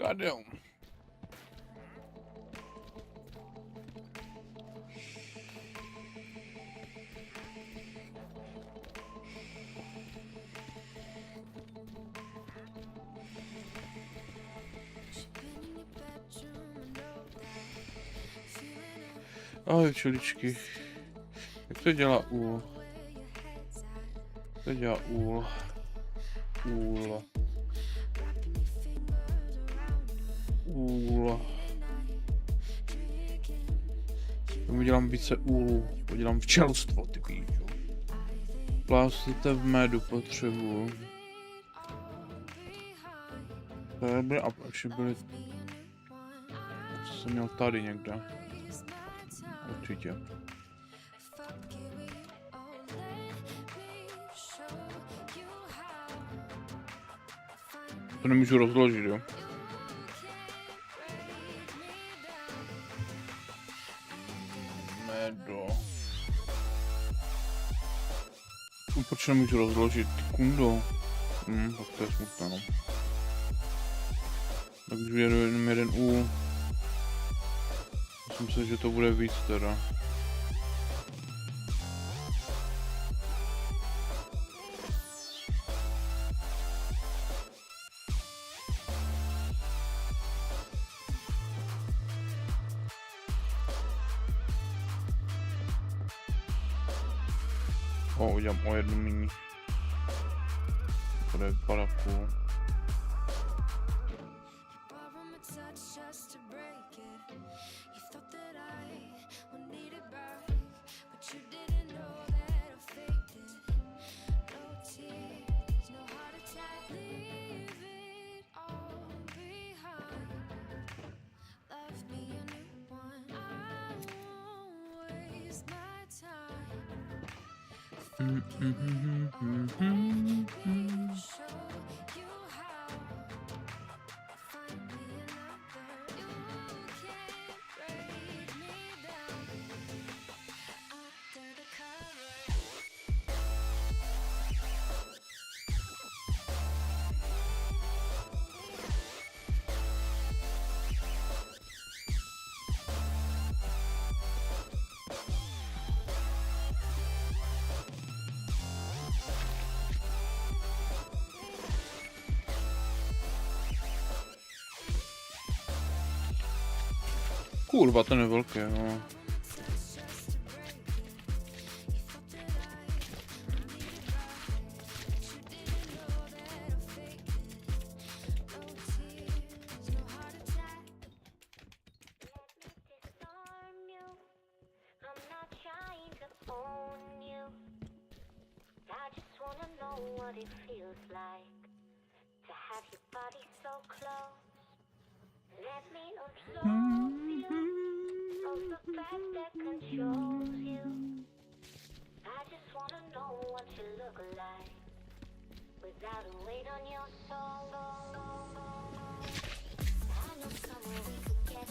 Kadem. Ahoj čeličky. Jak to dělá úl? To dělá úl. Úl. Úl. Udělám více úlů. Udělám včelstvo, ty píčo. Plásnete v medu potřebuju. To byly, a ještě byly... To jsem měl tady někde. Určitě. To nemůžu rozložit, jo? Medo. Proč nemůžu rozložit? Kundo. Tak to je smutné, no. Takže jedu jenom jeden úl. Myslím si, že to bude víc teda. Udělám o jednu míň. Bude vypadat cool. Kurva, ten je velký, no.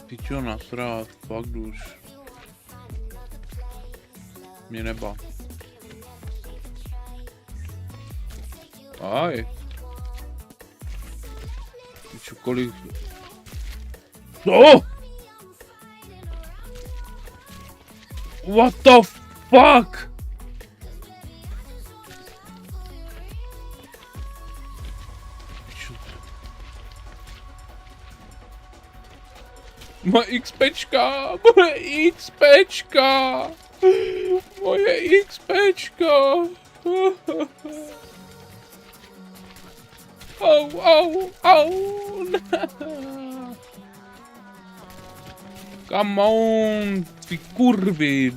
Ty čo nasrát, fakt už. Mě neba. Aj. Ty čo, kolik... No! What the fuck? Moje XPčka, moje XPčka, moje XPčka. Au, au, au. Come on, vy kurvy.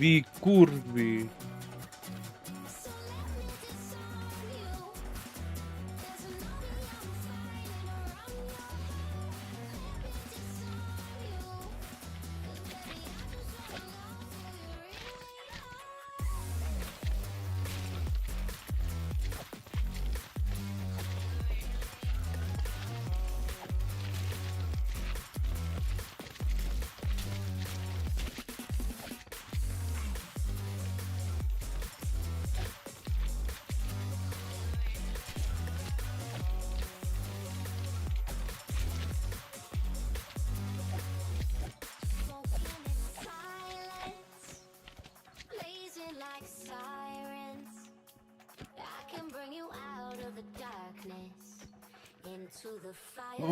to the fire.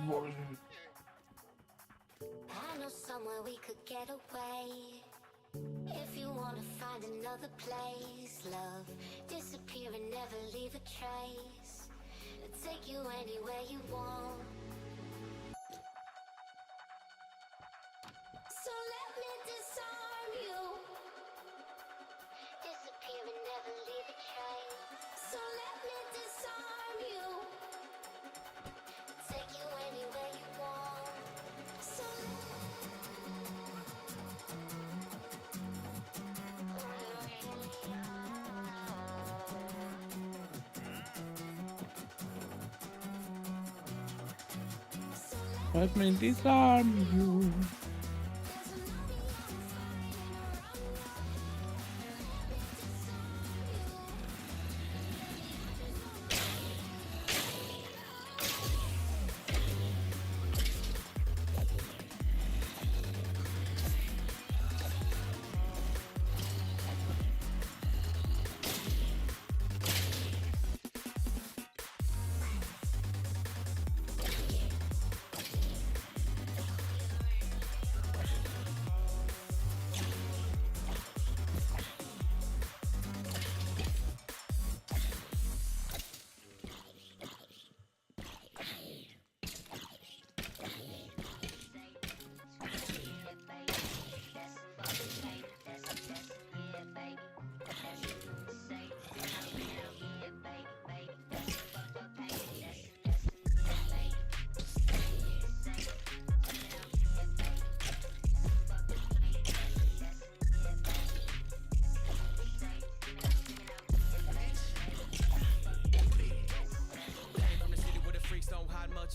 Bože. I know somewhere we could get away. If you wanna find another place, love, disappear and never leave a trace. Take you anywhere you want. So let me disarm you. Disappear and never leave a trace. So let me disarm you. Take you anywhere you want. So Let me disarm you.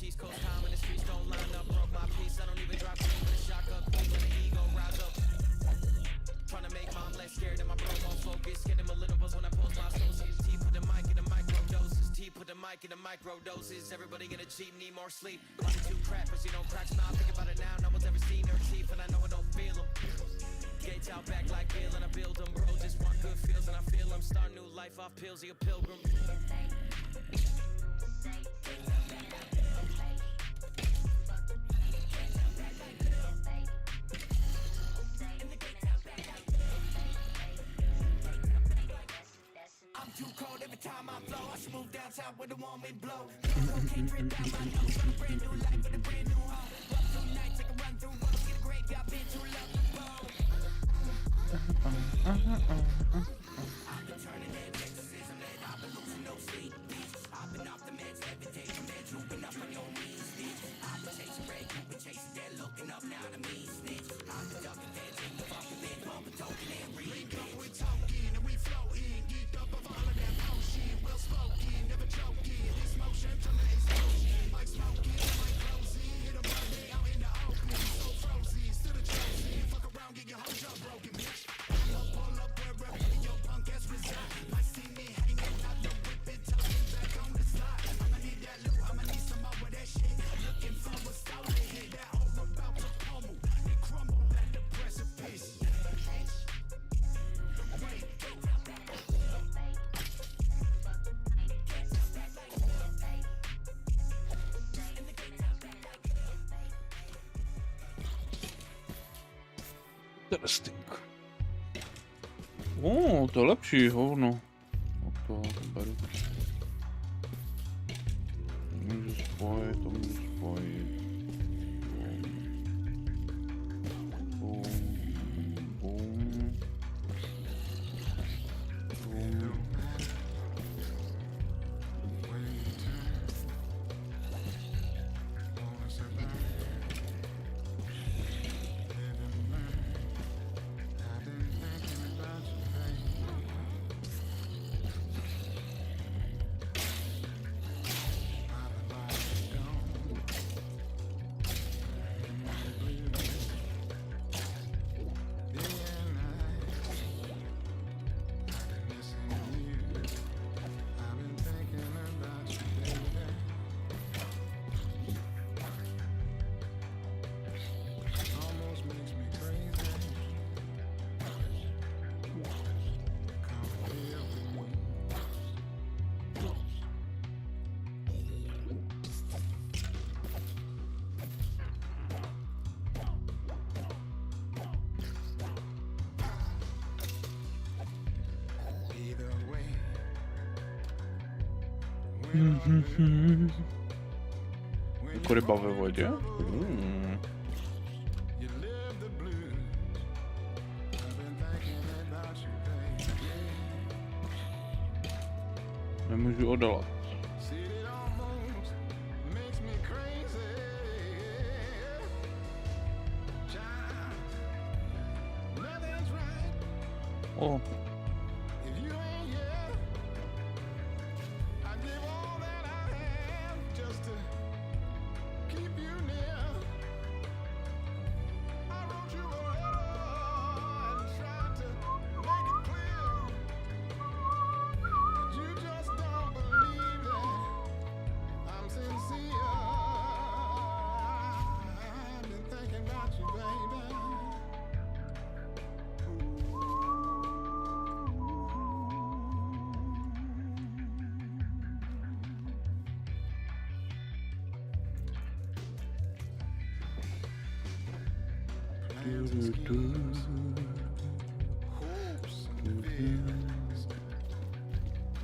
East Coast time in the streets don't line up. Broke my piece, I don't even drop cream with a shotgun. Queen, let the ego rise up. Trying to make mom less scared and my bro more focused. Get him a little buzz when I post my socials. T put the mic in the micro doses. T put the mic in the micro doses. Everybody gonna cheat, need more sleep. Body too crap, but she don't crack smile. Think about it now, no one's ever seen her teeth, and I know I don't feel them. Gates out back like Bill and I build them. Bro, just want good feels and I feel them. Start new life off pills, he a pilgrim. I'm too cold every time I flow. I should move downtown where the warm wind blow. Cocaine drip down my nose. Got a brand new life with a brand new home. Run through nights, I can run through walls. Get a graveyard, been too low to bone. I've been turning heads, exorcism, and I've been losing no sleep. I've been off the meds, every day from meds, looping up on your knees. I've been chasing red, you've been chasing dead, looking up now to me, snitch. I've been ducking feds, ain't the fucking lid, bumping, token, and reading. We talking and we floating, geeked up of all of that potion. Well spoken, never joking. This motion from the explosion. Like smoking, like closing. Hit a Monday out in the open. So frozen, still a chosen. Fuck around, get your whole job broken, bitch. Pull up wherever your punk ass reside. Might see me hanging out the whip and talking back on the slide. I'ma need that loot, I'ma need some more of that shit. Looking for a stolen hit that over about to pummel and crumble at the precipice. Interesting. To je lepší hovno. To beru. Můžu spojit, to můžu spojit. Boom. Boom. Boom. Jako ryba ve vodě. Nemůžu odolat. O.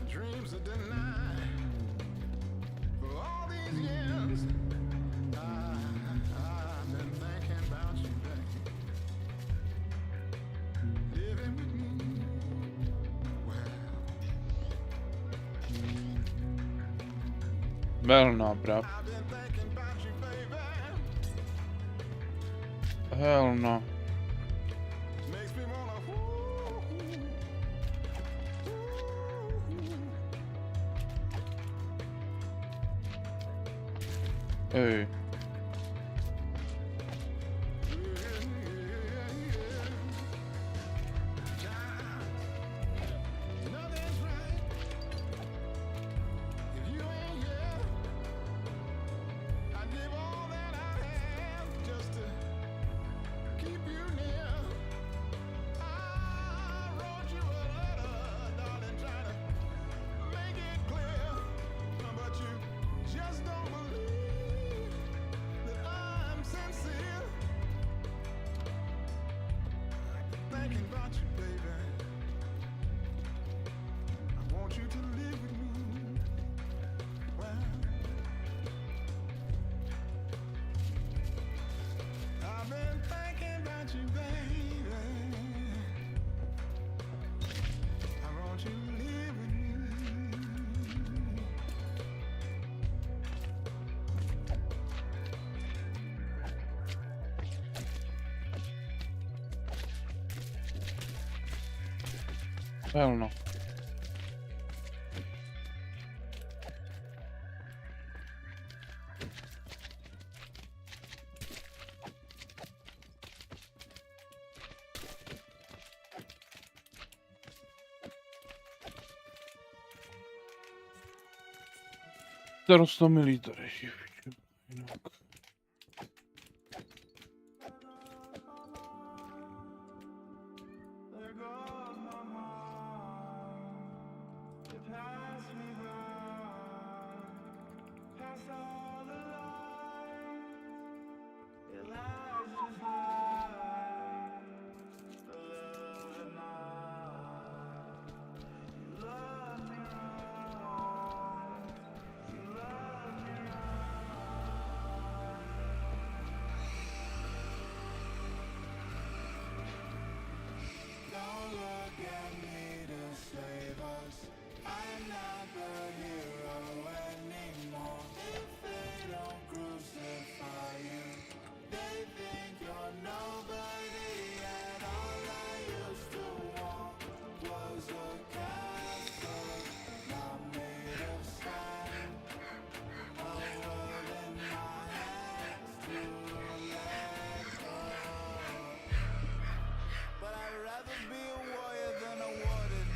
Dreams are denied for all these years. I've been thinking about you, baby. Living with me, Well, no, bro. Hell no. Hey. Thinking about you, baby. I want you to live with me. Well, I've been thinking about you, baby. I want you to live with me. Hell no. Starosta milý tady. Jinak. Don't look at me to save us. I'm not the hero anymore. If they don't crucify you, they think you're nobody. And all I used to want was a castle, not made of sand. A world in my hands to let go. But I'd rather be a warrior than a warden.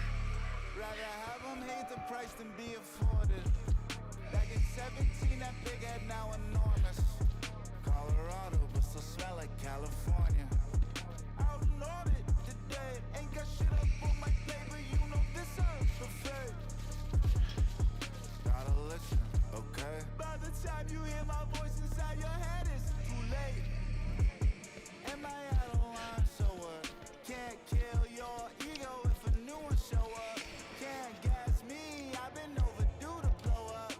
Rather have them hate the price than be afforded. Back in 17, that big head now enormous. Colorado, but still smell like California. Out in orbit today, ain't got shit up on my plate, but you know this ain't the fate. Gotta listen, okay? By the time you hear my voice inside your head, it's too late. Am I out of line? So what? Can't kill your ego if a new one show up. Can't gas me, I've been overdue to blow up.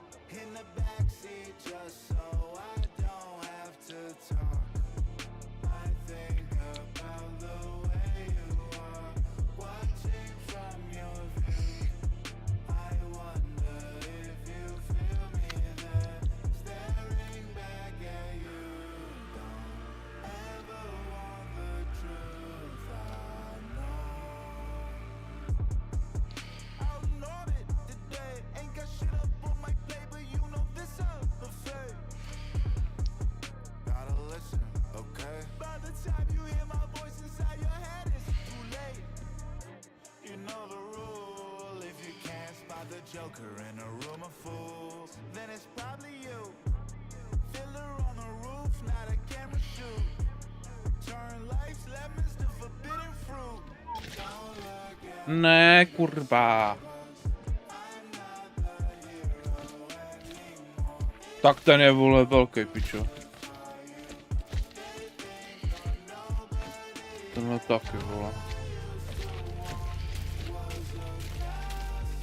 mediocre in a room of fools. Then it's probably you. Fiddler on the roof, not a camera shoot. Turn life's lemons to forbidden fruit. Don't look at Ne, kurva. Tak ten je, vole, velký, pičo. Tenhle taky, vole.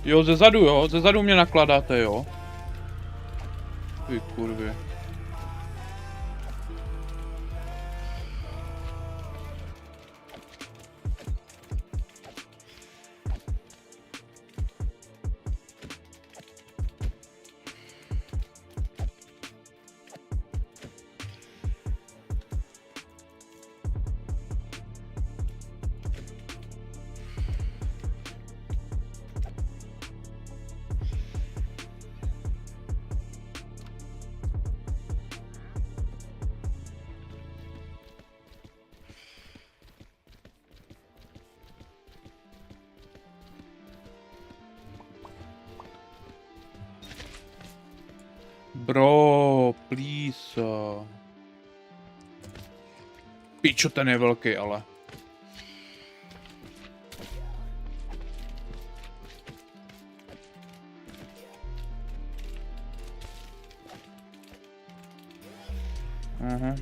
Jo, ze zadu mě nakladáte, jo. Vy kurvě. Bro, please. Pičo, ten je velký, ale. Aha.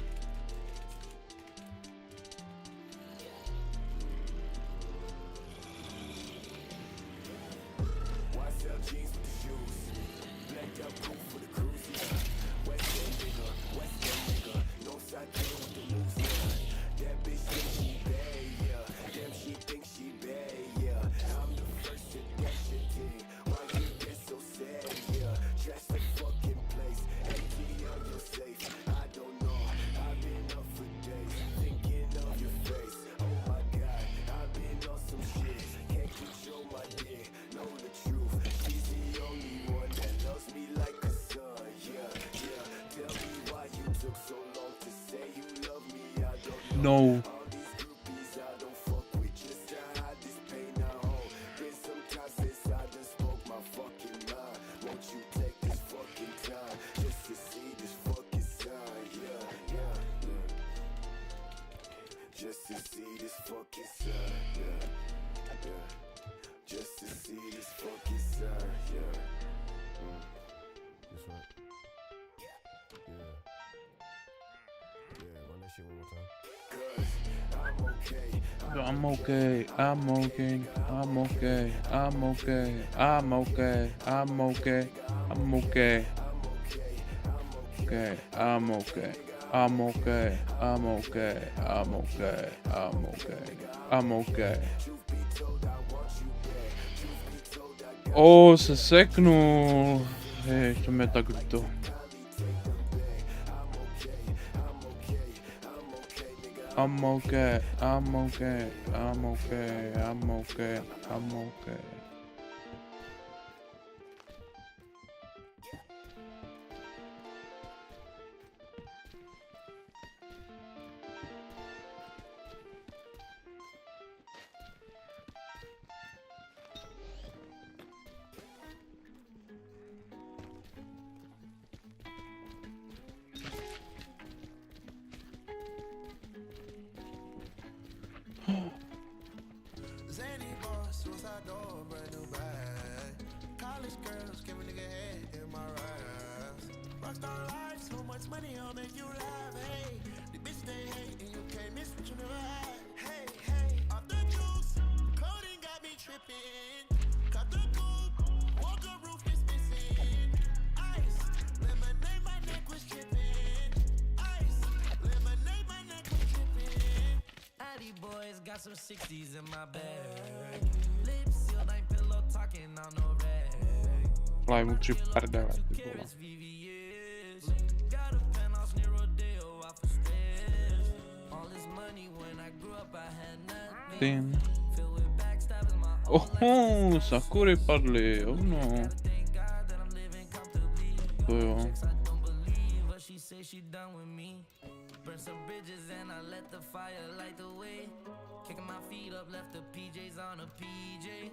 No. I'm okay, I'm okay, I'm okay, I'm okay, I'm okay, I'm okay, I'm okay. Okay, I'm okay, I'm okay, I'm okay, I'm okay, I'm okay, I'm okay. Se seknul. Hej, to mě tak to. I'm okay, I'm okay, I'm okay, I'm okay, I'm okay. Zany boss, suicide door, brand new bag. College girls, give a nigga head in my raps. Rockstar life, so much money, I'll make you laugh. Hey, the bitch they hate, and you can't miss what you never had. Hey, hey, off the juice, coding got me tripping. Cut the coupe, walker roof is missing. Ice, lemonade, my neck was tripping. Ice, lemonade, my neck was tripping. Addy boys got some 60s in my bag. Lips sealed, ain't pillow talking on no rag. Live mu 3 prdele, ty vole. Got a penthouse near Rodeo off of stairs. All this money when I grew up I had nothing. Filled with backstabbing my Oho, sakury padly, oh no. To jo. She say she done with me. Burn some bridges and I let the fire light the way. Kicking my feet up, left the PJs on a PJ.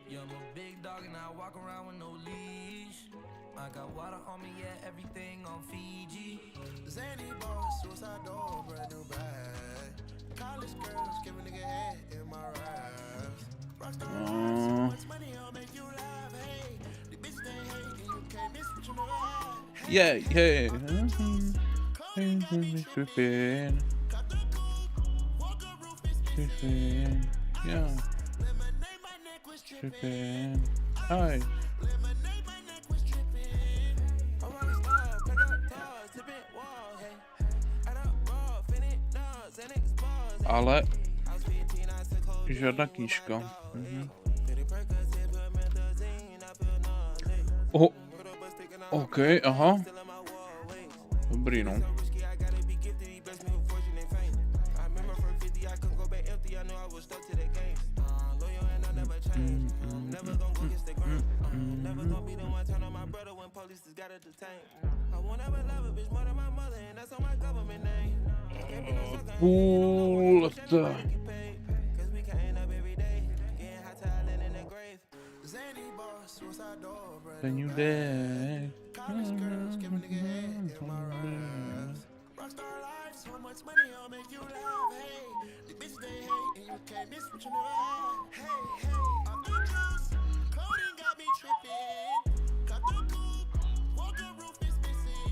Yeah, I'm a big dog and I walk around with no leash. I got water on me, yeah, everything on Fiji. Zany boss, suicide door, brand new bag. College girls, give a nigga head in my raps. Rockstar life, so much money, I'll make you laugh. Hey, the bitch they hate, and you can't miss what you never had. Yeah, yeah. Tripping. Tripping. Yeah. Tripping. Hi. Ale žádná knížka. Oh. OK, aha. Dobrý, no. Půlta. Can you dare? Rockstar life, so much money, I'll make you laugh. Hey, the bitch they hate, and you can't miss what you never had. Hey, hey, off the juice, codeine got me tripping. Got the coupe, walker roof is missing.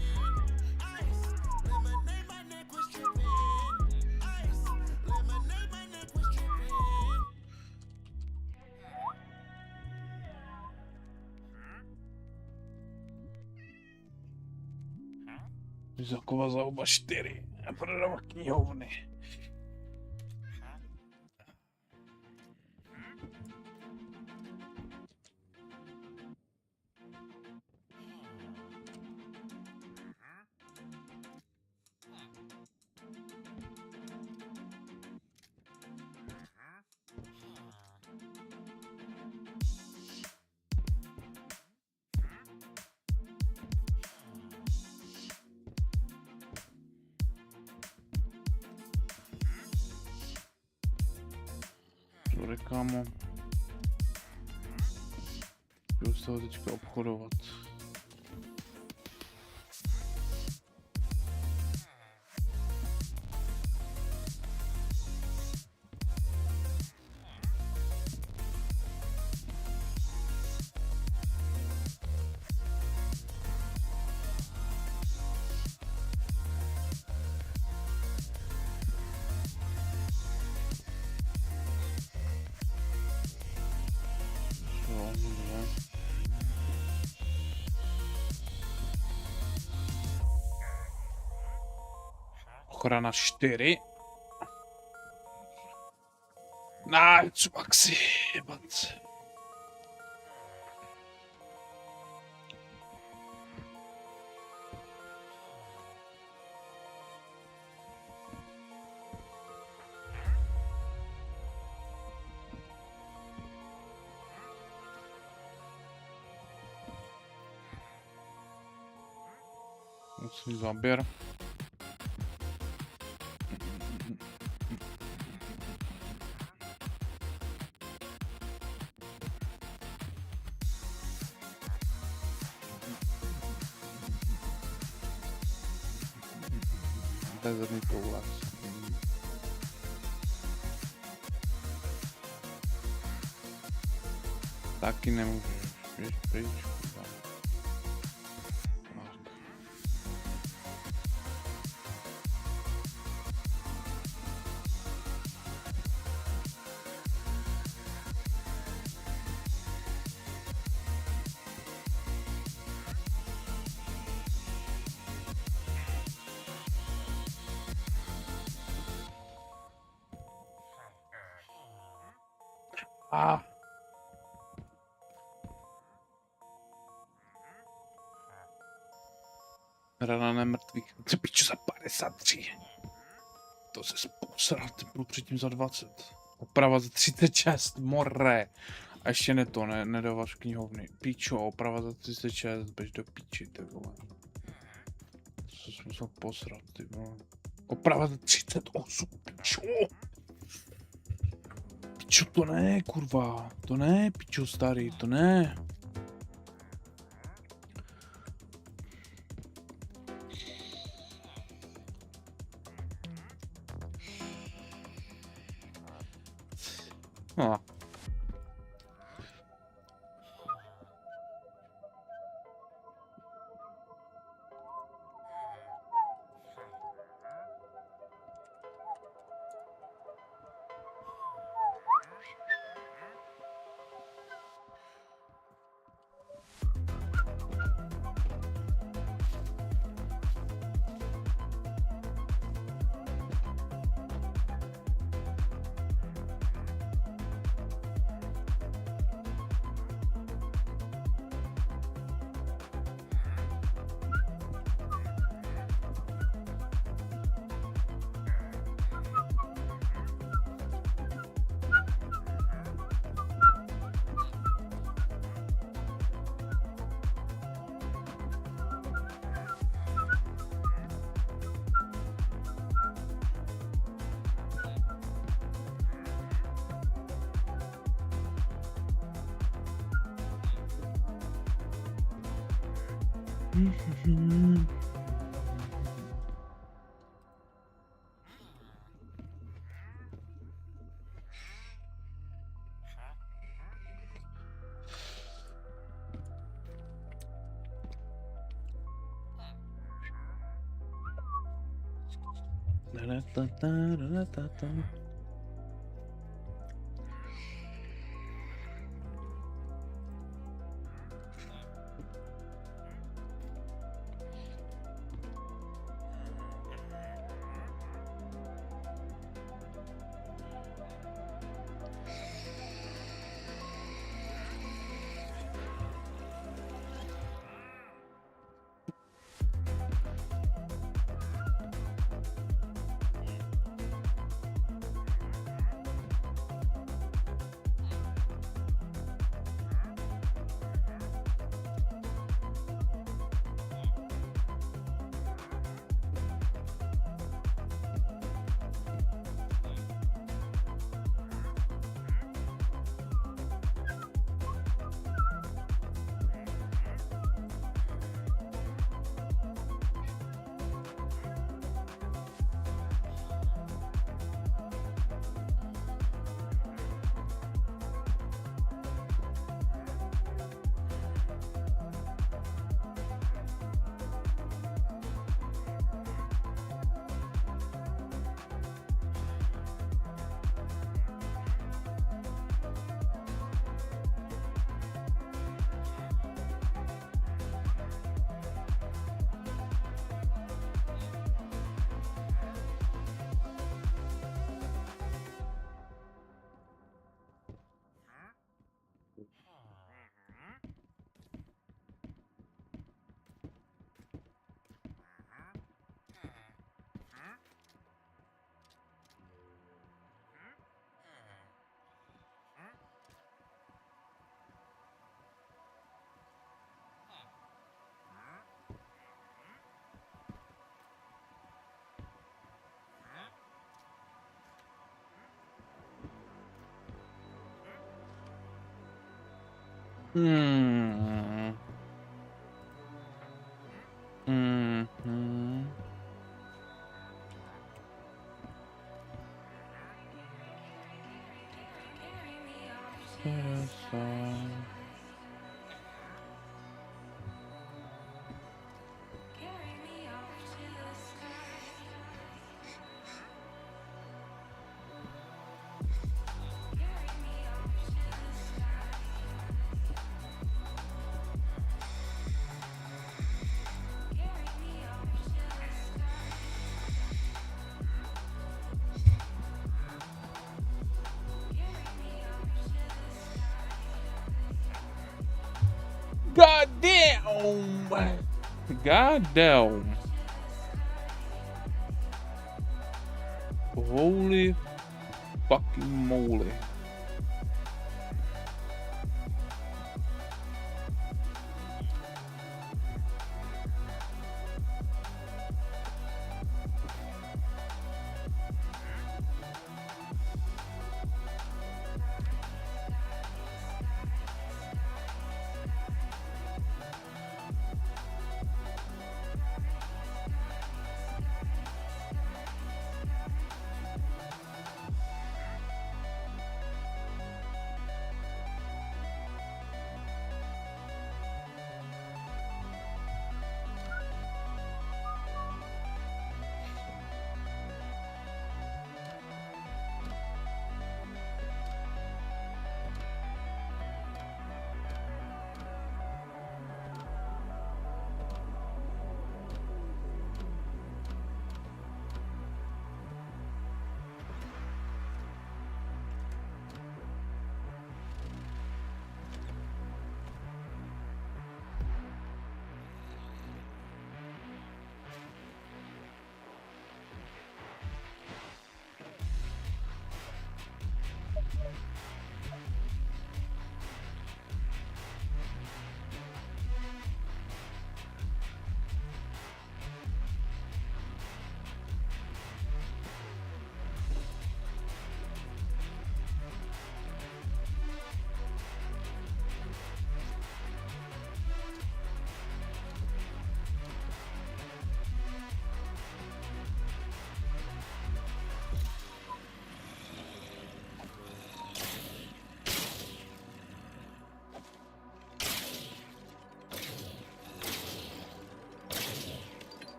Ice, lemonade, my neck was tripping. Ice, lemonade, my neck was tripping. Zakova za oba 4 a prodává knihovny. Sorry, kámo. Budu z toho teďka obchodovat. Ochrana 4. Co maxi, jebat. Musím záběr. Bezadný toulas. Taky nemůžeš, běž pryč. Rana nemrtvých, ty piču za 53. To se posral, ty byl předtím za 20. Oprava za 36, more. A ještě ne to, nedáváš knihovny. Pičo, oprava za 36, běž do píči, ty vole. To se musel posrat, ty vole. Oprava za 38, pičo. Čo to ne, kurva. To ne, pičo starý, to ne. God damn! God damn! Holy fucking moly!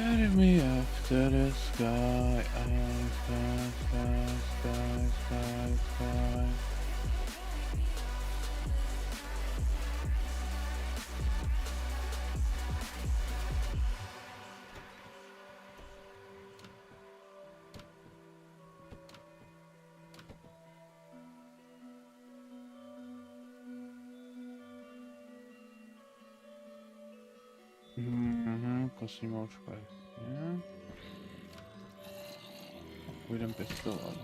Carry me up to the sky, sky, sky, sky, sky, sky. Kosím špatně. Půjdem pistolovat.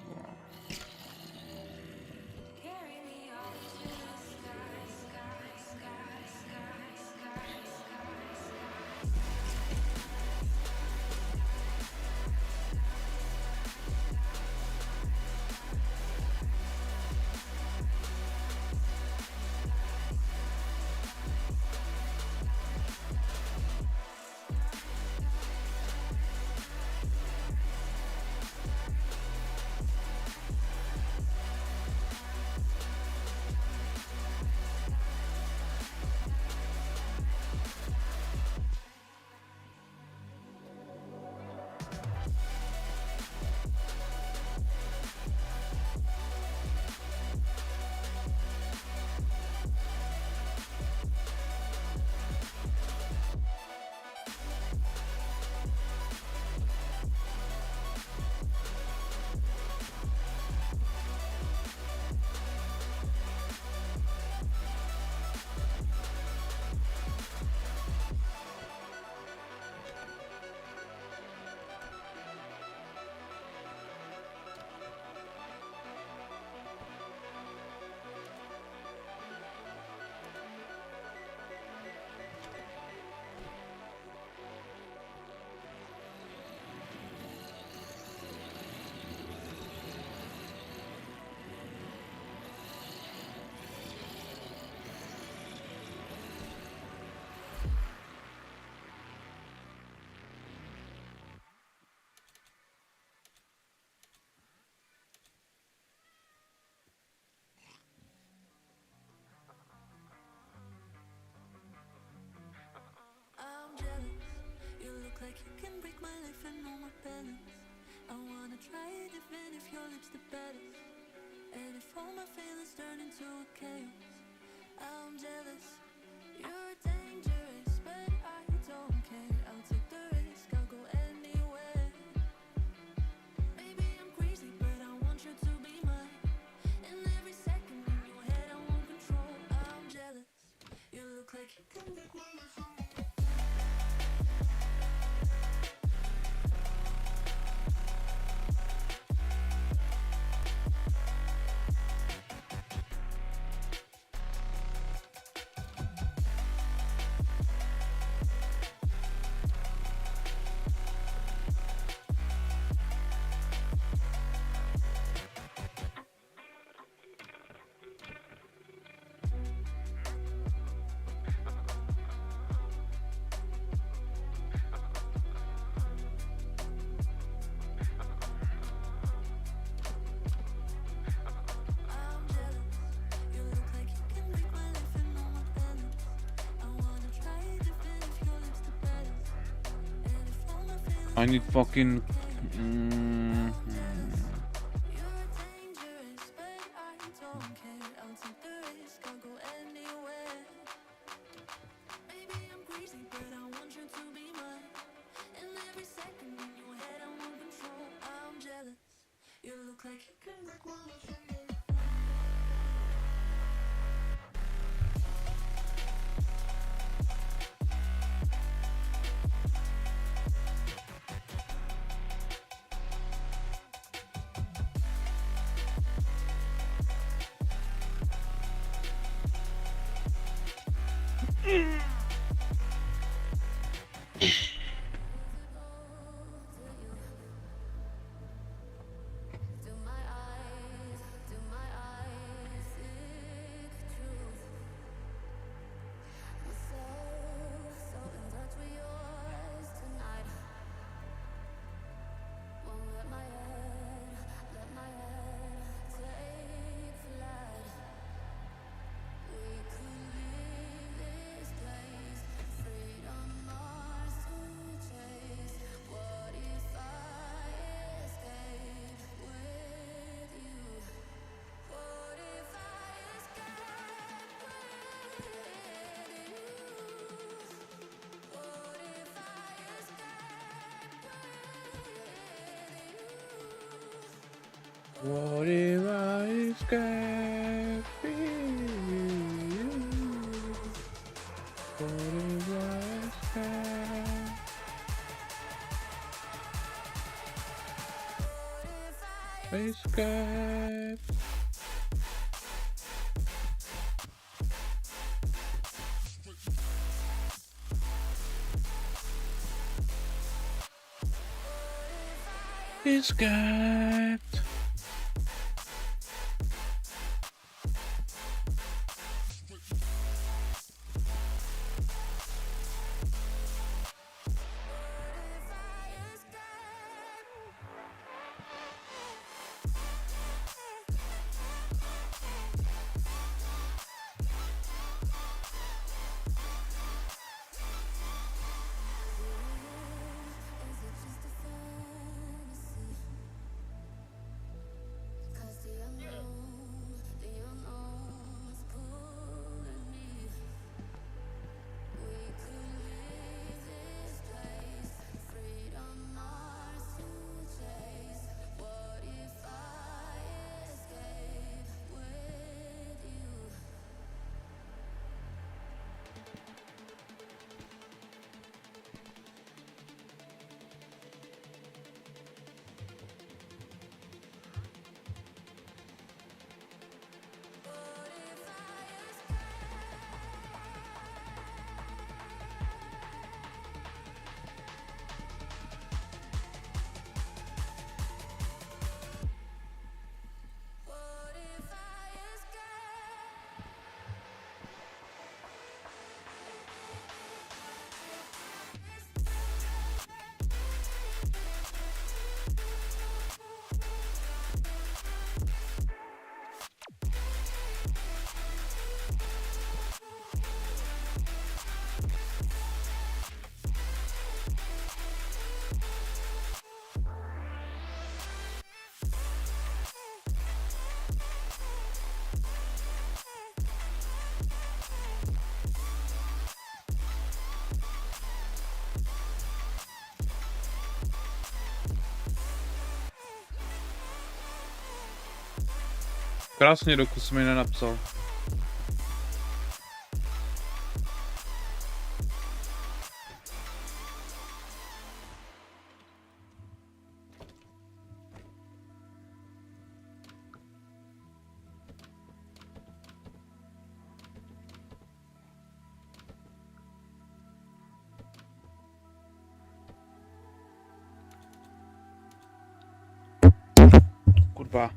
Like you can break my life and all my balance. I wanna try it even if your lips the baddest. And if all my feelings turn into a chaos, I'm jealous. You're dangerous, but I don't care. I'll take the risk, I'll go anywhere. Maybe I'm crazy, but I want you to be mine. And every second in your head I want control. I'm jealous. You look like you can break my life. I need fucking... What if I escape you? What if I escape? Escape. Escaped. Krásně, dokud mi nenapsal. Kurva.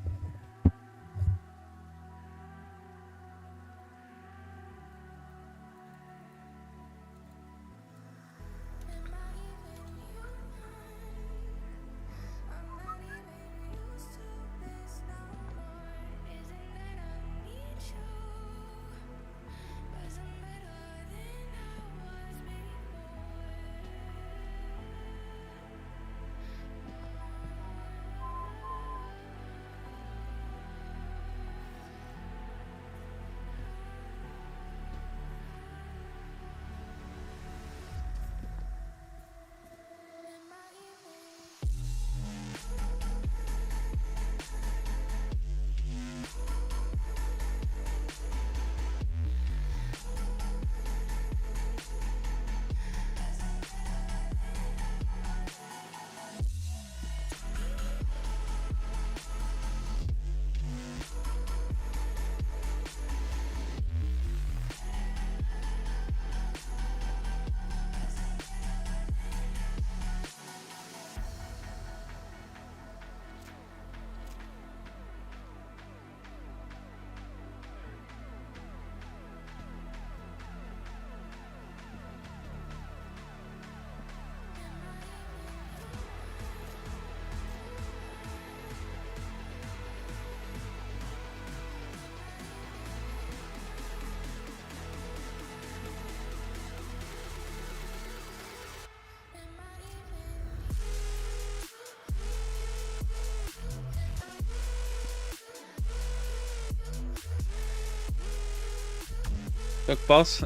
Tak pas.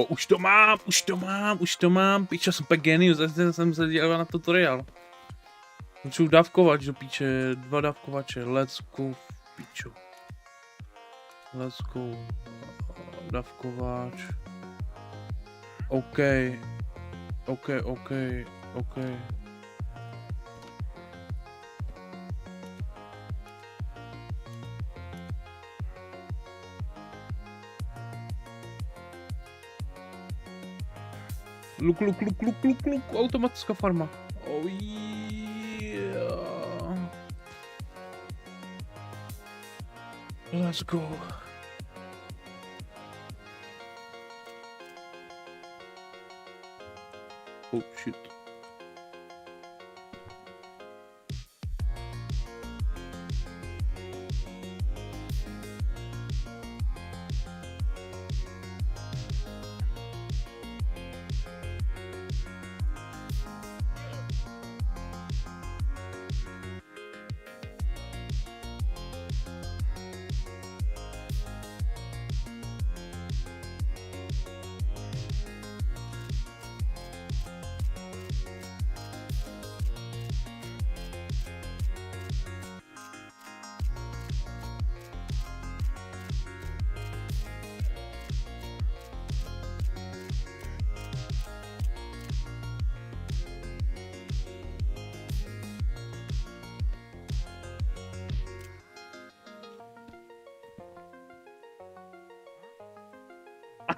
Už to mám. Piča, jsem pak genius, zase jsem se dělal na tutoriál. Můžu dávkovat do píče, 2 dávkovače, let's go, pičo. Let's go, dávkovač. OK. Luk, automatická farma. Oh yeah. Let's go. Oh shit.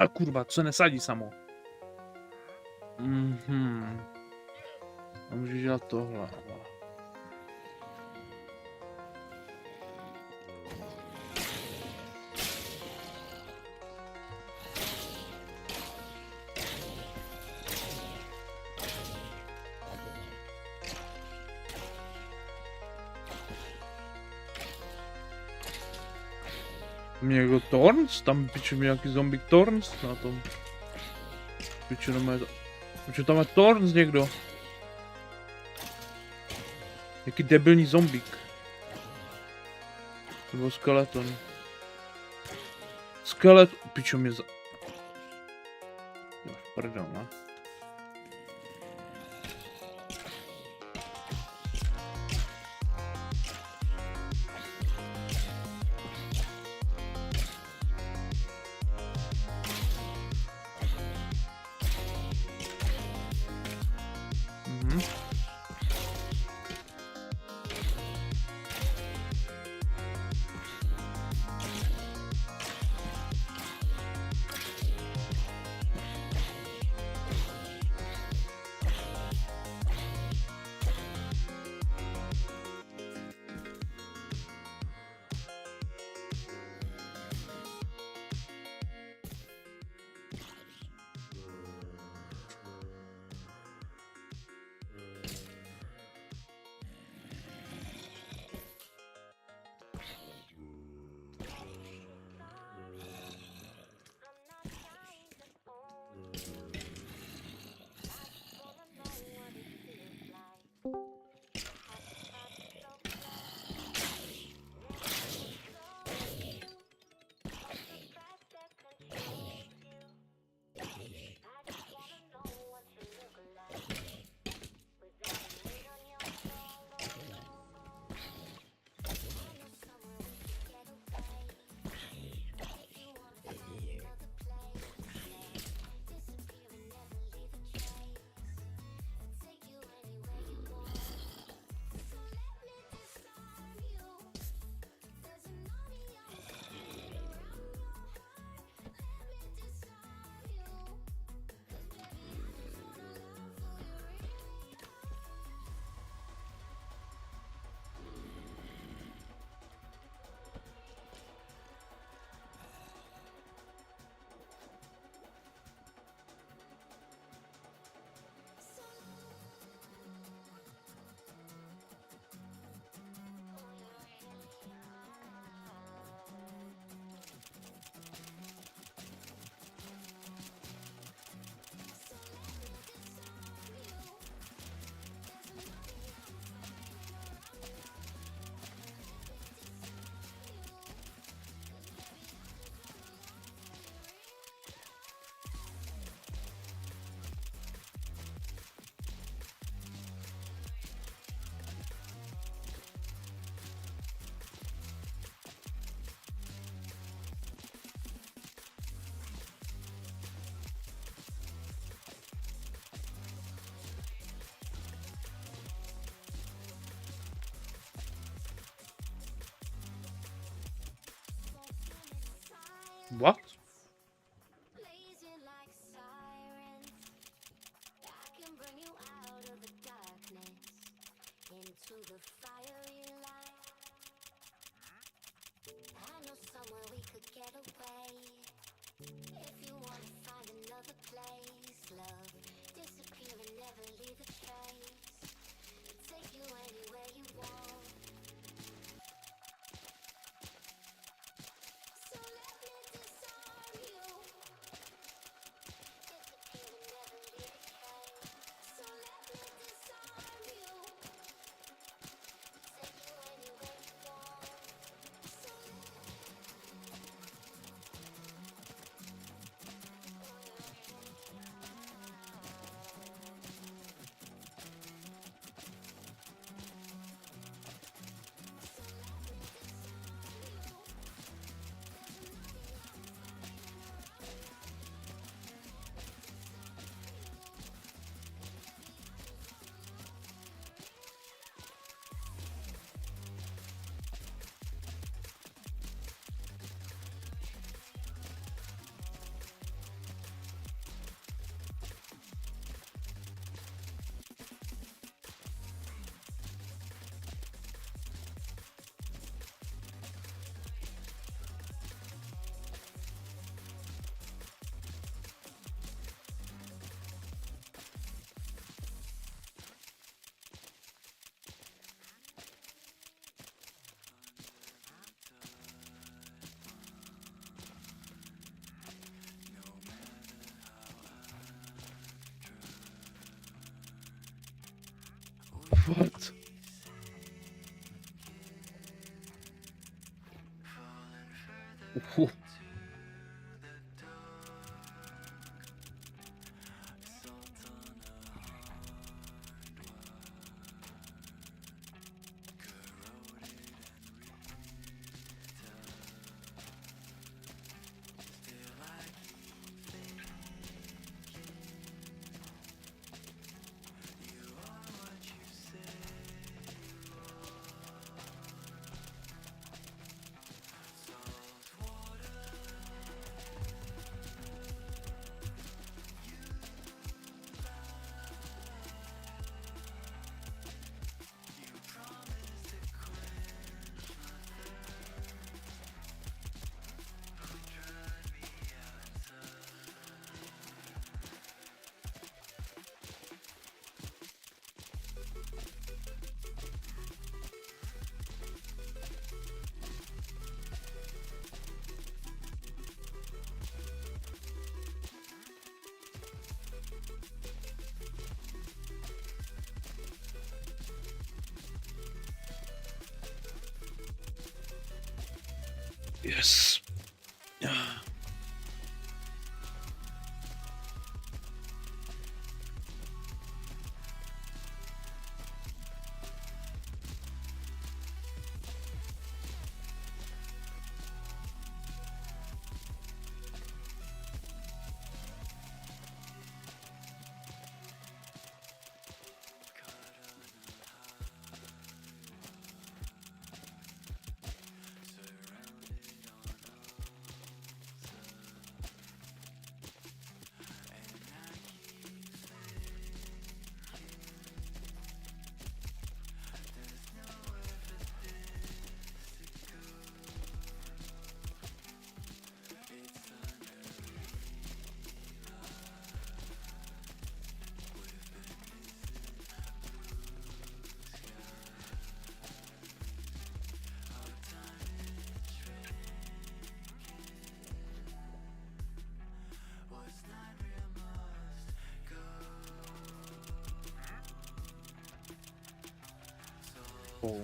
A kurva, co se nesadí samo. A můžeš dělat tohle. Někdo Thorns? Tam piče mi nějaký zombie Thorns na tom. Piče tam je Thorns někdo. Jaký debilní zombík. Nebo skeleton. Piče mě za... Pardon, ne? to the fiery light. I know somewhere we could get away. If you wanna find another place, love, disappear and never leave a trace. Take you anywhere you want. So let me disarm you. Disappear and never leave a trace. So let me disarm you. Take you anywhere you want. So What? Yes. Oh.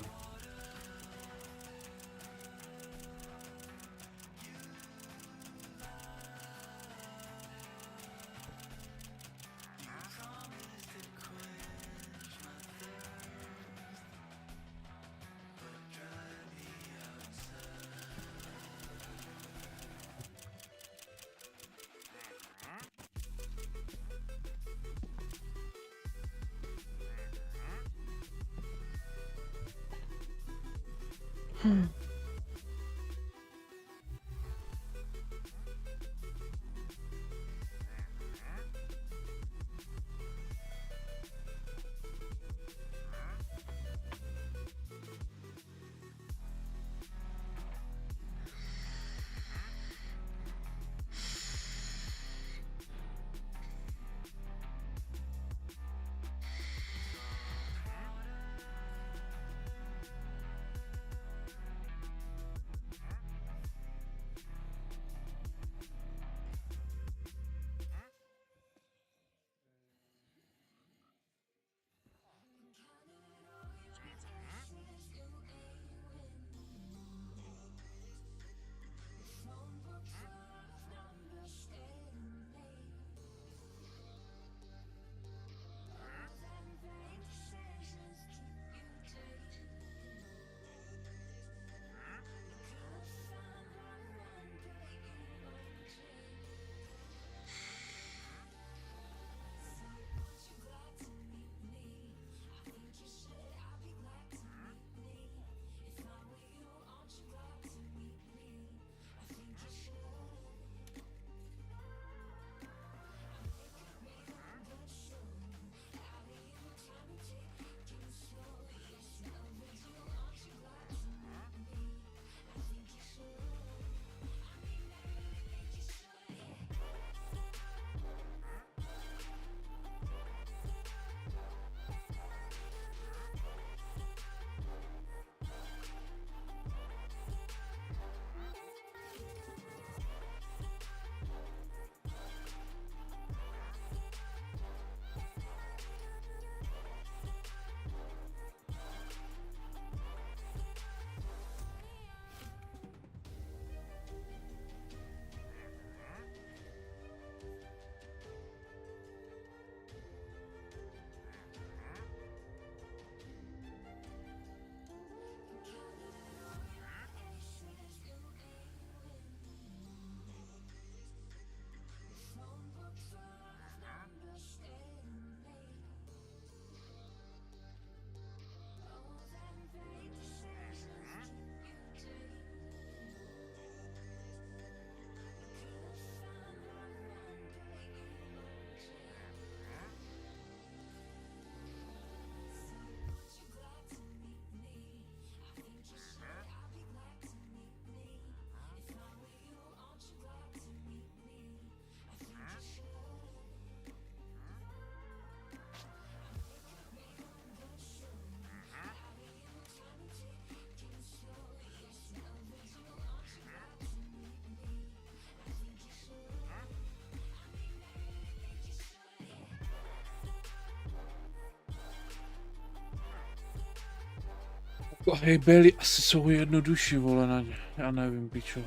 Hej, Bailey asi jsou jednodušší, vole, na ně. Já nevím, pičo.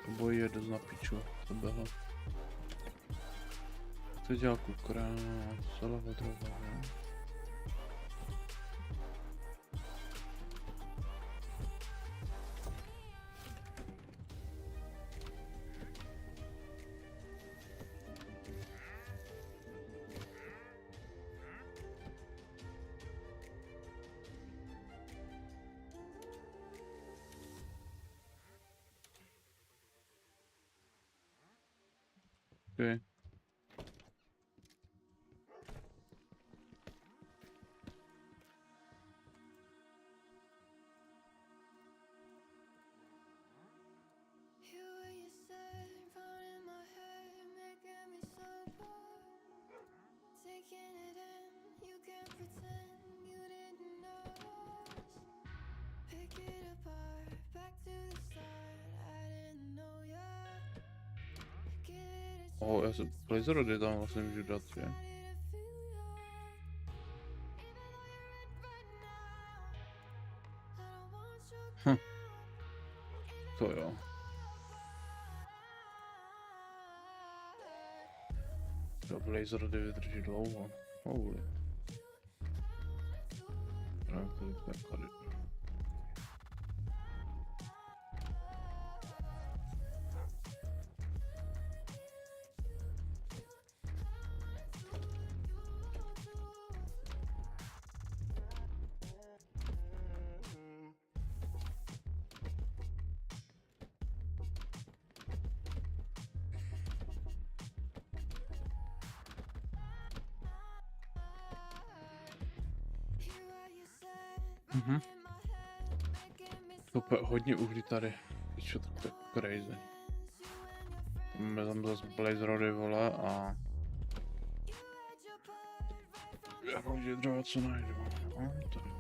Obojí je dost na piču, to bylo. Co dělal kukra, celá hodrova, ne? Okay. Já se Blazerody tam vlastně můžu dát, že? To jo. To Blazerody vydrží dlouho. Holy. Právě to je tady. Super, hodně uhlí tady. Čo to je crazy. Máme tam zase Blazerody, vole, a... Já hodně dřeva, co najdu. Tady.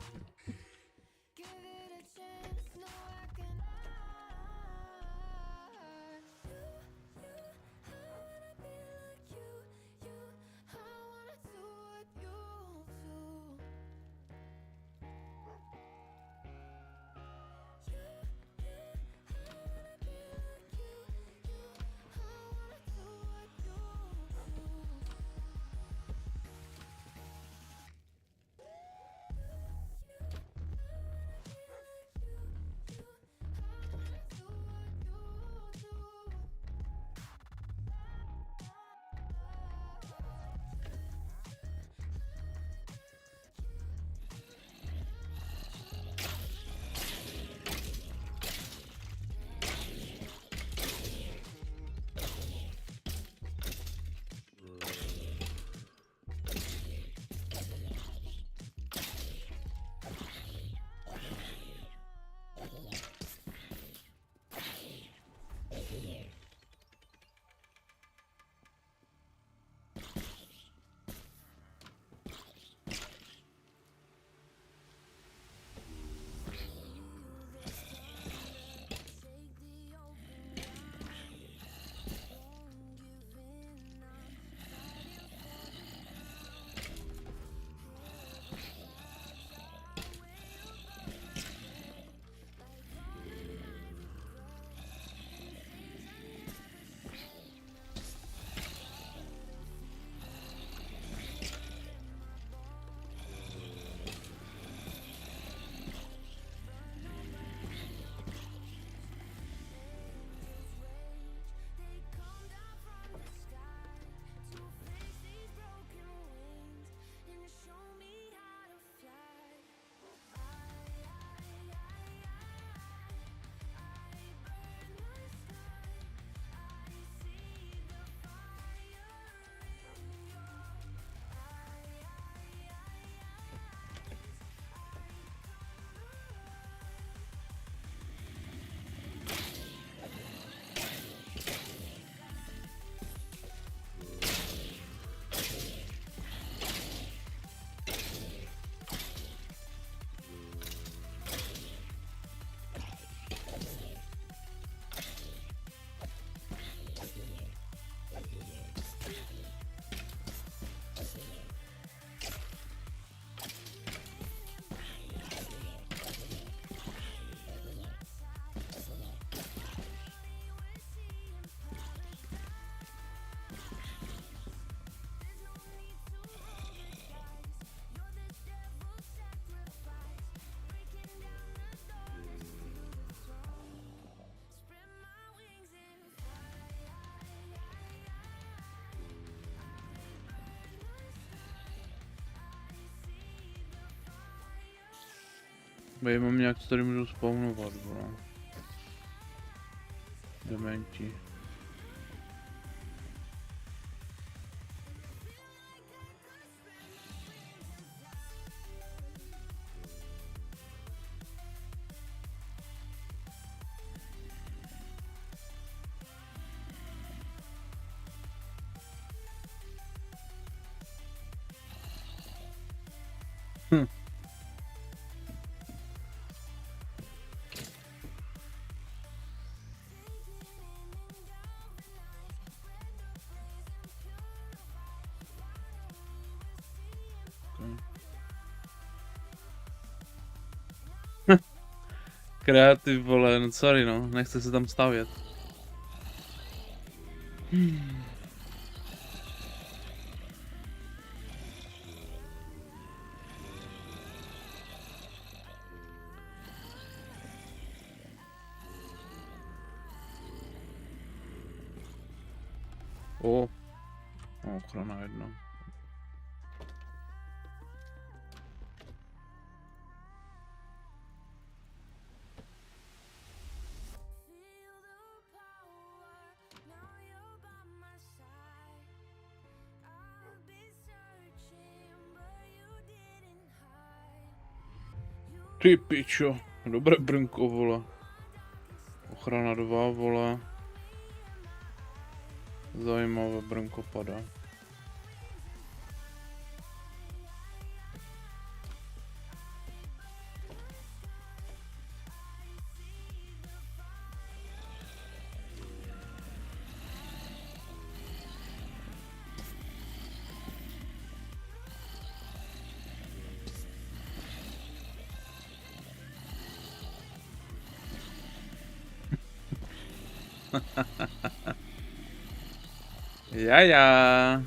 Mám nějak, co tady můžu spawnovat, vole. Dementi. Kreativ, vole, no sorry no, nechce se tam stavět. O, ochrana jedna. Ty pičo, dobré brnko, vole. Ochrana 2, vole. Zajímavé brnko padá. Ja.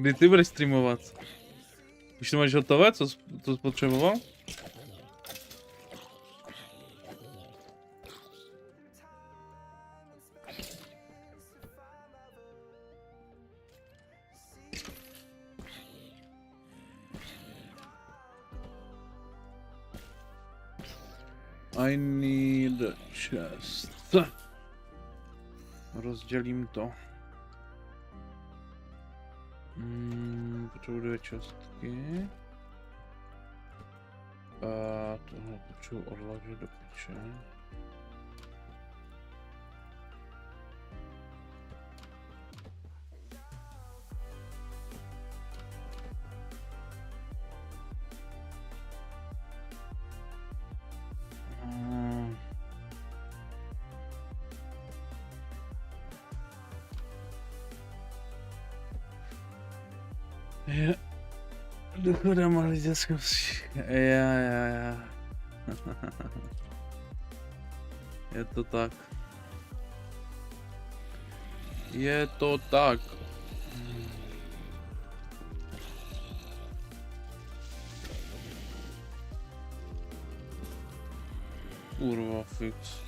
Kdy ty budeš streamovat? Už to máš hotové, co jsi potřeboval? I need chest. Rozdělím to. Potřebuji 2 částky. A tohle potřebuji odložit do piče. Ja. Dochoda malý dětskovský. Já. Je to tak. Je to tak. Kurva fix.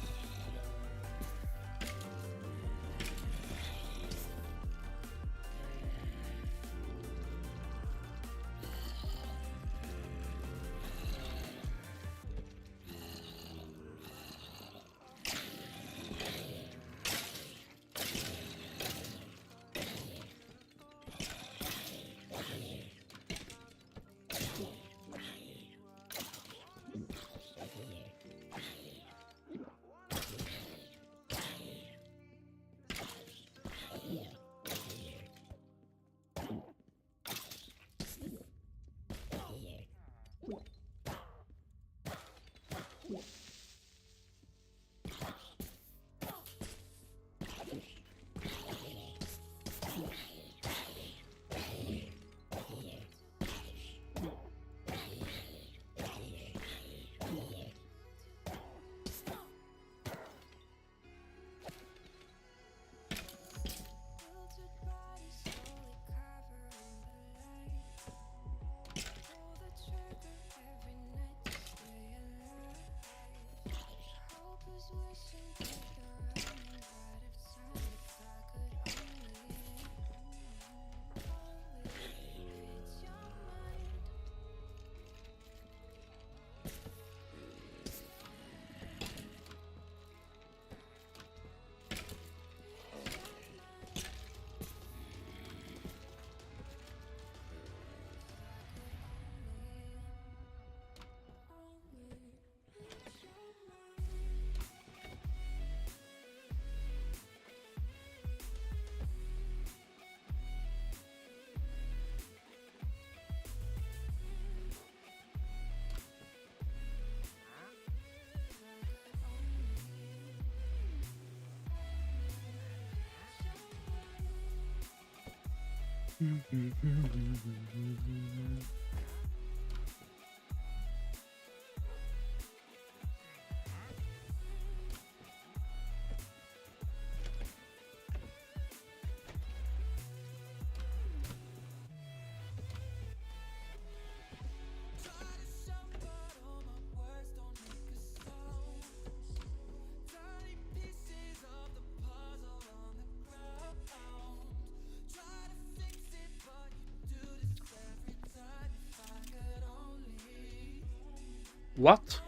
What?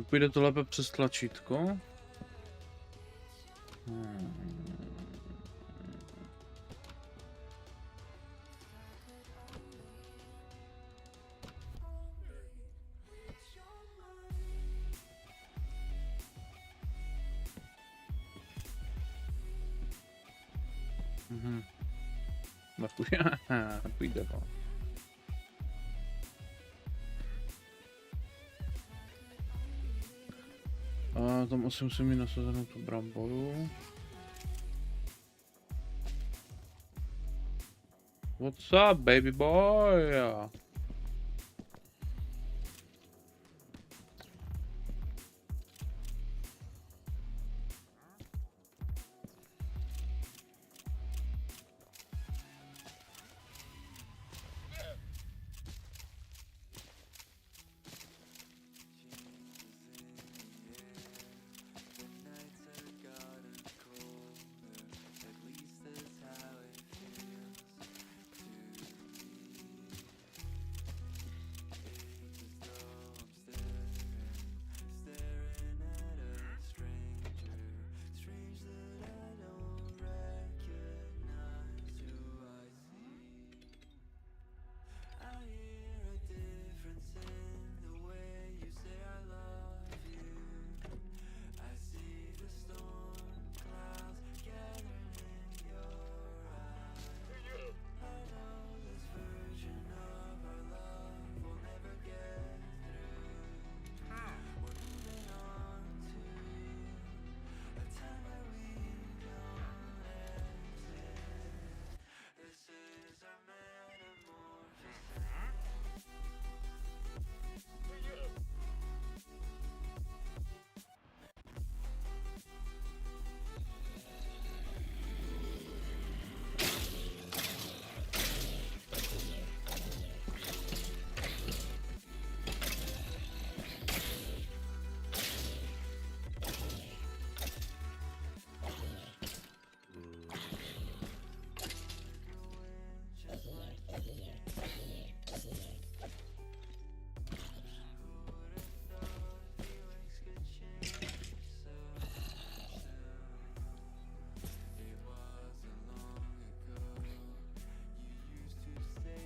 Půjde to lépe přes tlačítko? Půjde to. A tam asi musím mít nasazenou tu bramboru. What's up, baby boy?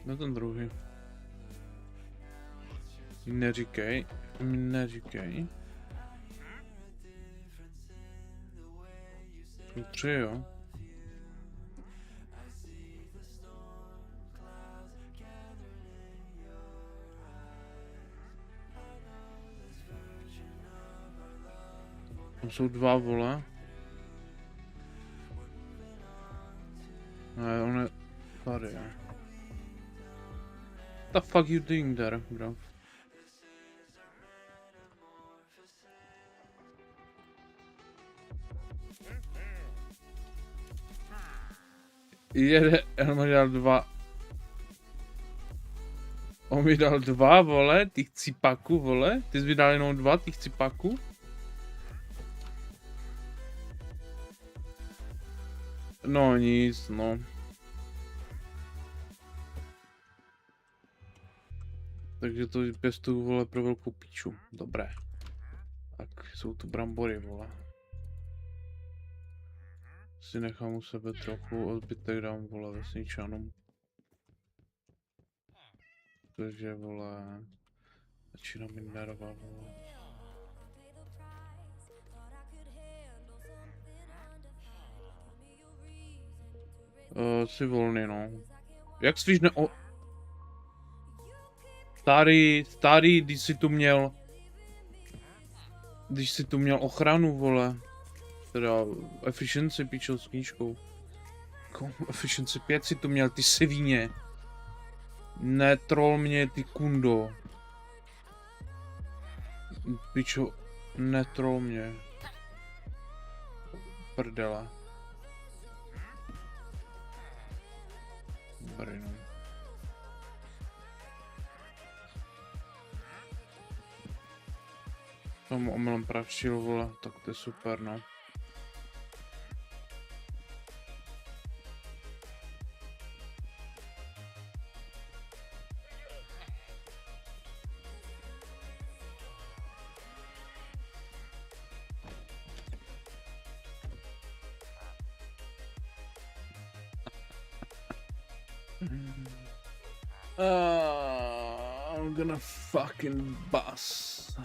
No ten druhý. Neříkej. Neříkej. Jsou 3, jo. Tam jsou 2, vole. Ne, on je tady, jo. What the fuck you doing there, bro? On mi dal 2. On mi dal 2, vole, těch cipaků, vole. Ty jsi mi dal jenom 2 těch cipaků. No nic, no. Takže to pěstuju, vole, pro velkou píču. Dobré. Tak jsou tu brambory, vole. Si nechám u sebe trochu, a zbytek dám, vole, vesničanům. Takže, vole, začíná mi nerva, vole. Jsi volný, no. Jak svíš Starý, když jsi tu měl ochranu, vole. Teda efficiency, pičo, s knížkou. Efficiency 5 si tu měl, ty svině. Netrol mě, ty kundo. Pičo, netrol mě. Prdele. Brino. Tomu omylem pravčil, vole, tak to je super, no. I'm gonna fucking bust.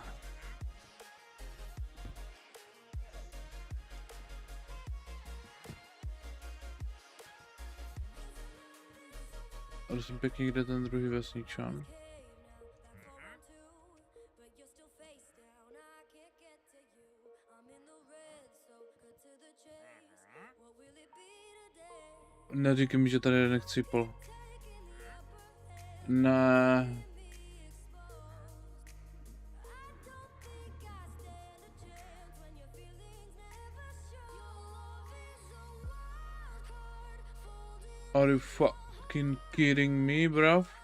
Prosím pěkně, kde ten druhý vesničan? Neříkej mi, že tady jeden chcípl. Ne. Are you fucking kidding me, bruv?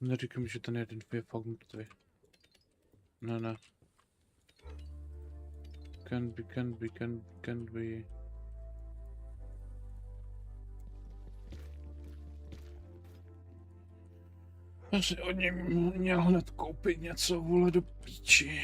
Neříkej mi, že ten jeden je fakt mrtvý. Ne. Can be. Já si od něj měl hned koupit něco, vole, do píči.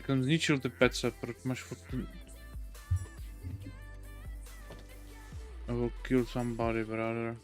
jsem zničil ty pece, proč máš furt ty... I will kill somebody, brother.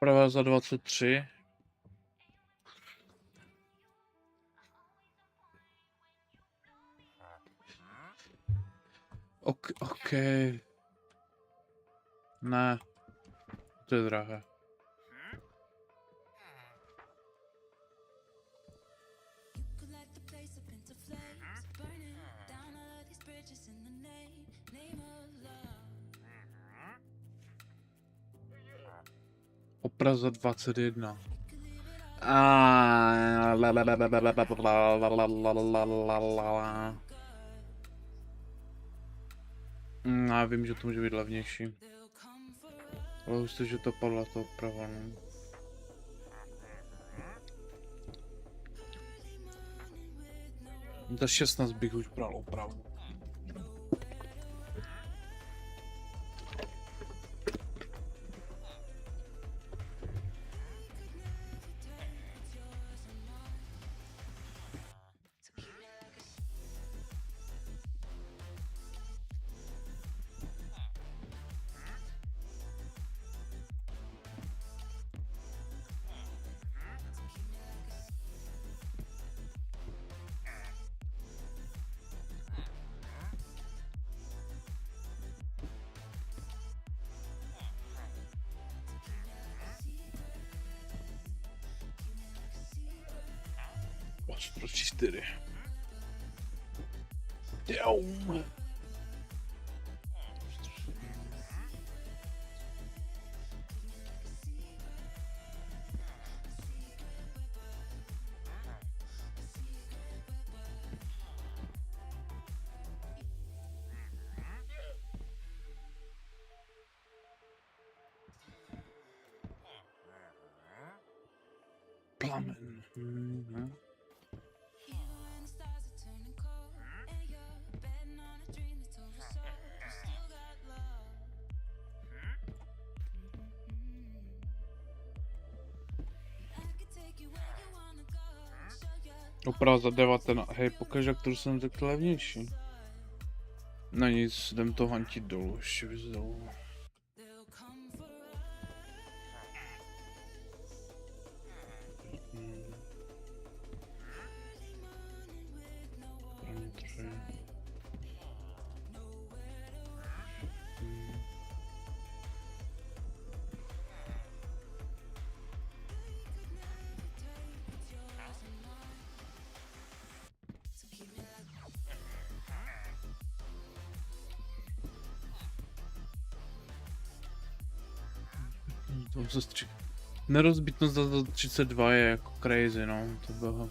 Oprava za 23. OK. Ne. To je drahé. Opra za 21. Já vím, že to může být levnější. Ale už to, že to padla to oprava, no. Za 16 bych už bral opravu. Proč 4? Down. Plamen. Oprava za 19. Hej, pokaždé, kterou jsem řekl levnější. No nic, jdem to hantit dolů, ještě víc dolů. Nerozbitnost za 32 je jako crazy, no, to bylo.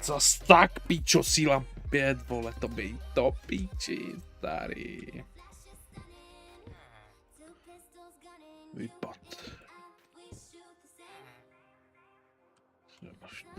Zas tak, píčo, síla 5, vole, to by to píči, starý. Vypad. Třeba 4.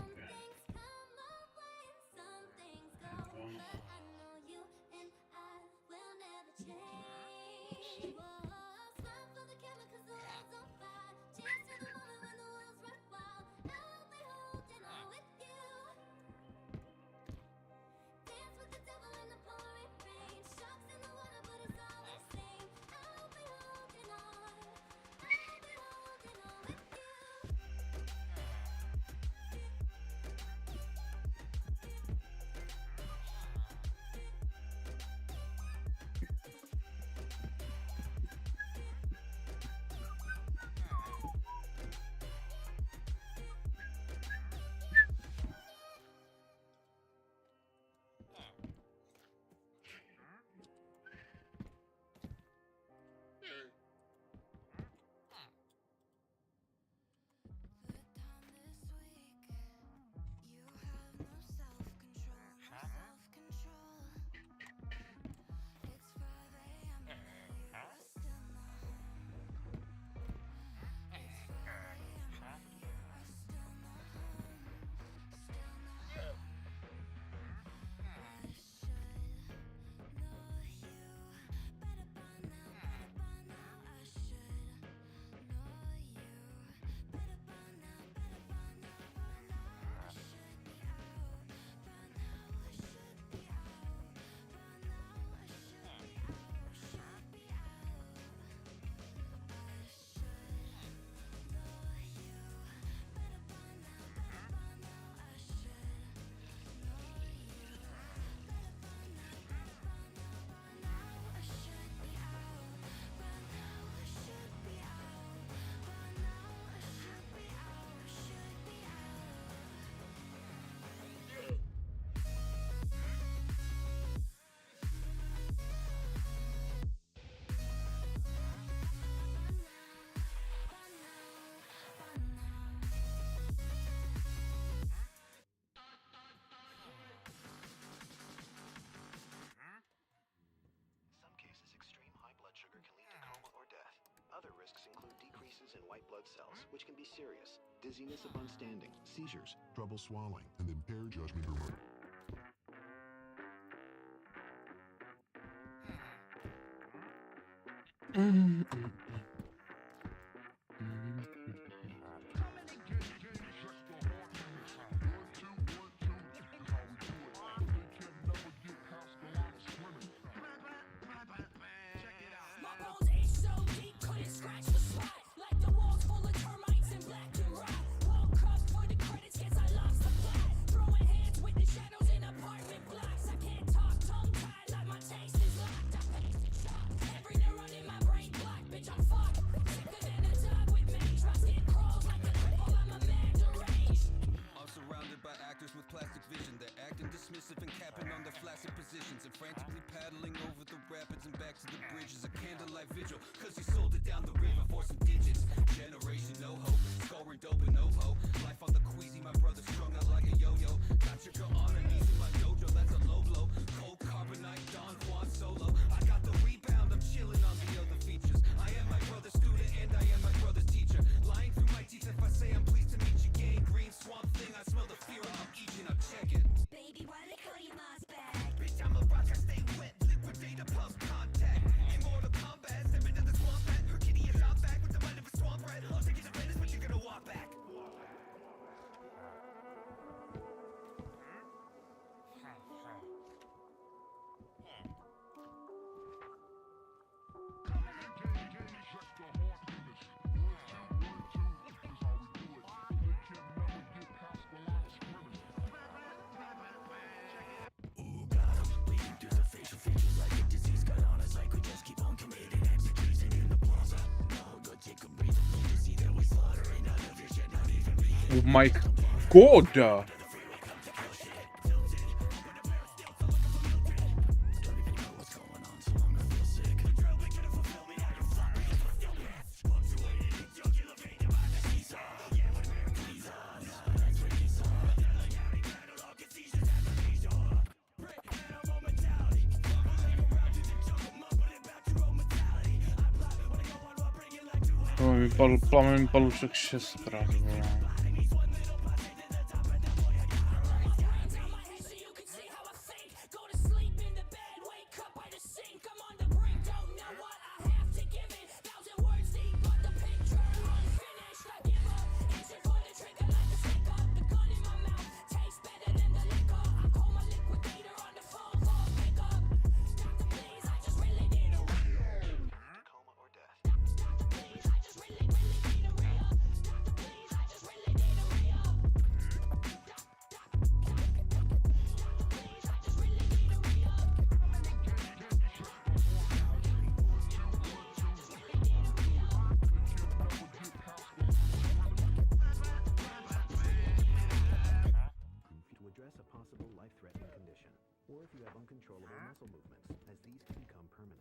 Other risks include decreases in white blood cells, which can be serious, dizziness upon standing, seizures, trouble swallowing, and impaired judgment or memory. Oh my god! Vypadl plamen palušek 6krát, vole. Or if you have uncontrollable muscle movements, as these can become permanent.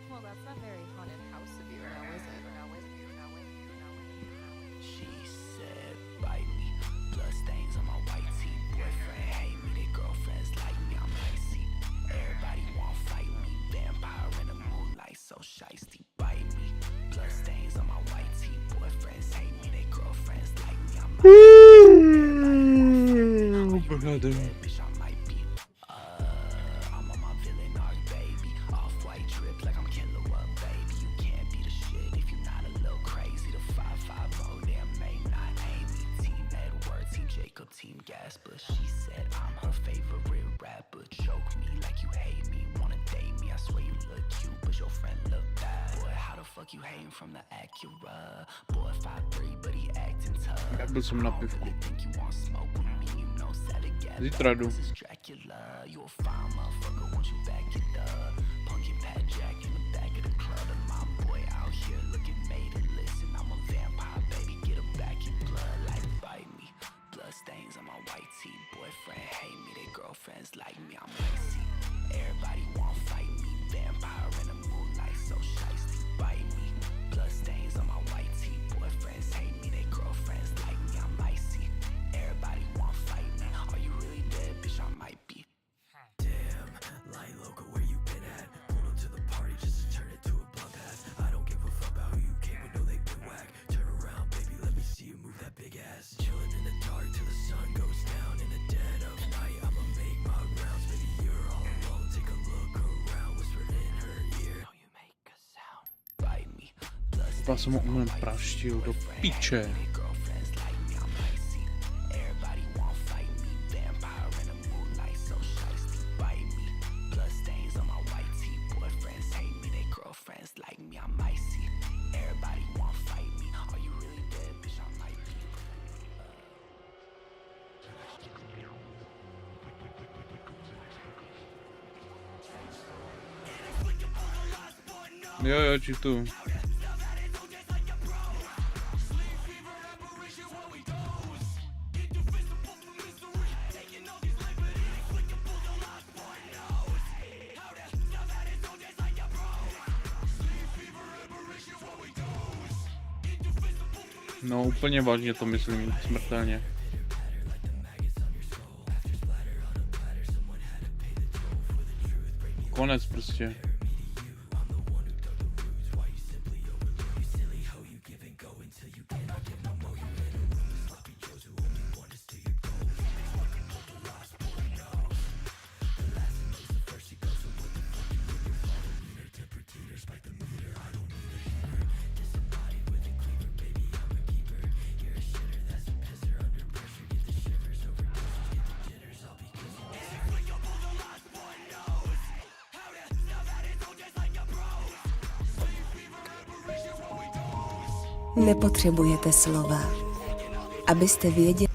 Well, that's not very haunted house of you now, is it? She said, bite me. Blood stains on my white tee. weather. Bitch, I might be. I'm on my villain arc, baby. Off-white drip like I'm Killer Up, baby. You can't be the shit if you're not a little crazy. The 550, damn, may not Amy. Team Edward, Team Jacob, Team Gasper. She said I'm her favorite rapper. Choke me like you hate me. Wanna date me? I swear you look cute, but your friend look bad. Boy, how the fuck you hating from the Acura? Boy, 5'3", but he acting tough. Já byl jsem na pivku. Think you want smoke with me? You know, set together. Zítra jdu. This is Dracula. You a fine motherfucker, won't you back it up? Punkin' Pat Jack in the back of the club, and my boy out here looking made it. Listen, I'm a vampire, baby. Get her back in blood, like bite me. Blood stains on my white tee. Boyfriend hate me, they girlfriends like me. I'm icy. Everybody want fight me. Vampire in the moonlight, so shiesty. Bite me. Blood stains on my white tee. Boyfriends hate me, they girlfriends like me. I'm icy. Everybody want fight me. Are you really dead, bitch? I might be. Damn, Light Loco, where you been at? Pulled up to the party just to turn it to a blunt pass. I don't give a fuck about who you came with, no they been whack. Turn around, baby, let me see you move that big ass. Chillin' in the dark till the sun goes down. In the dead of night, I'ma make my rounds. Baby, you're all alone, take a look around. Whispered in her ear, know you make a sound. Bite me. Já jsem ho umlem praštil do piče. Girlfriends like me, I'm icy. Everybody want fight me. Vampire in the moonlight, so shiesty. Bite me. Blood stains on my white tee. Boyfriends hate me, they girlfriends like me, I'm icy. Everybody want fight me. Are you really dead, bitch? I might be. Jo, čítu. No úplně vážně to myslím, smrtelně. Konec prostě. Nepotřebujete slova, abyste věděli.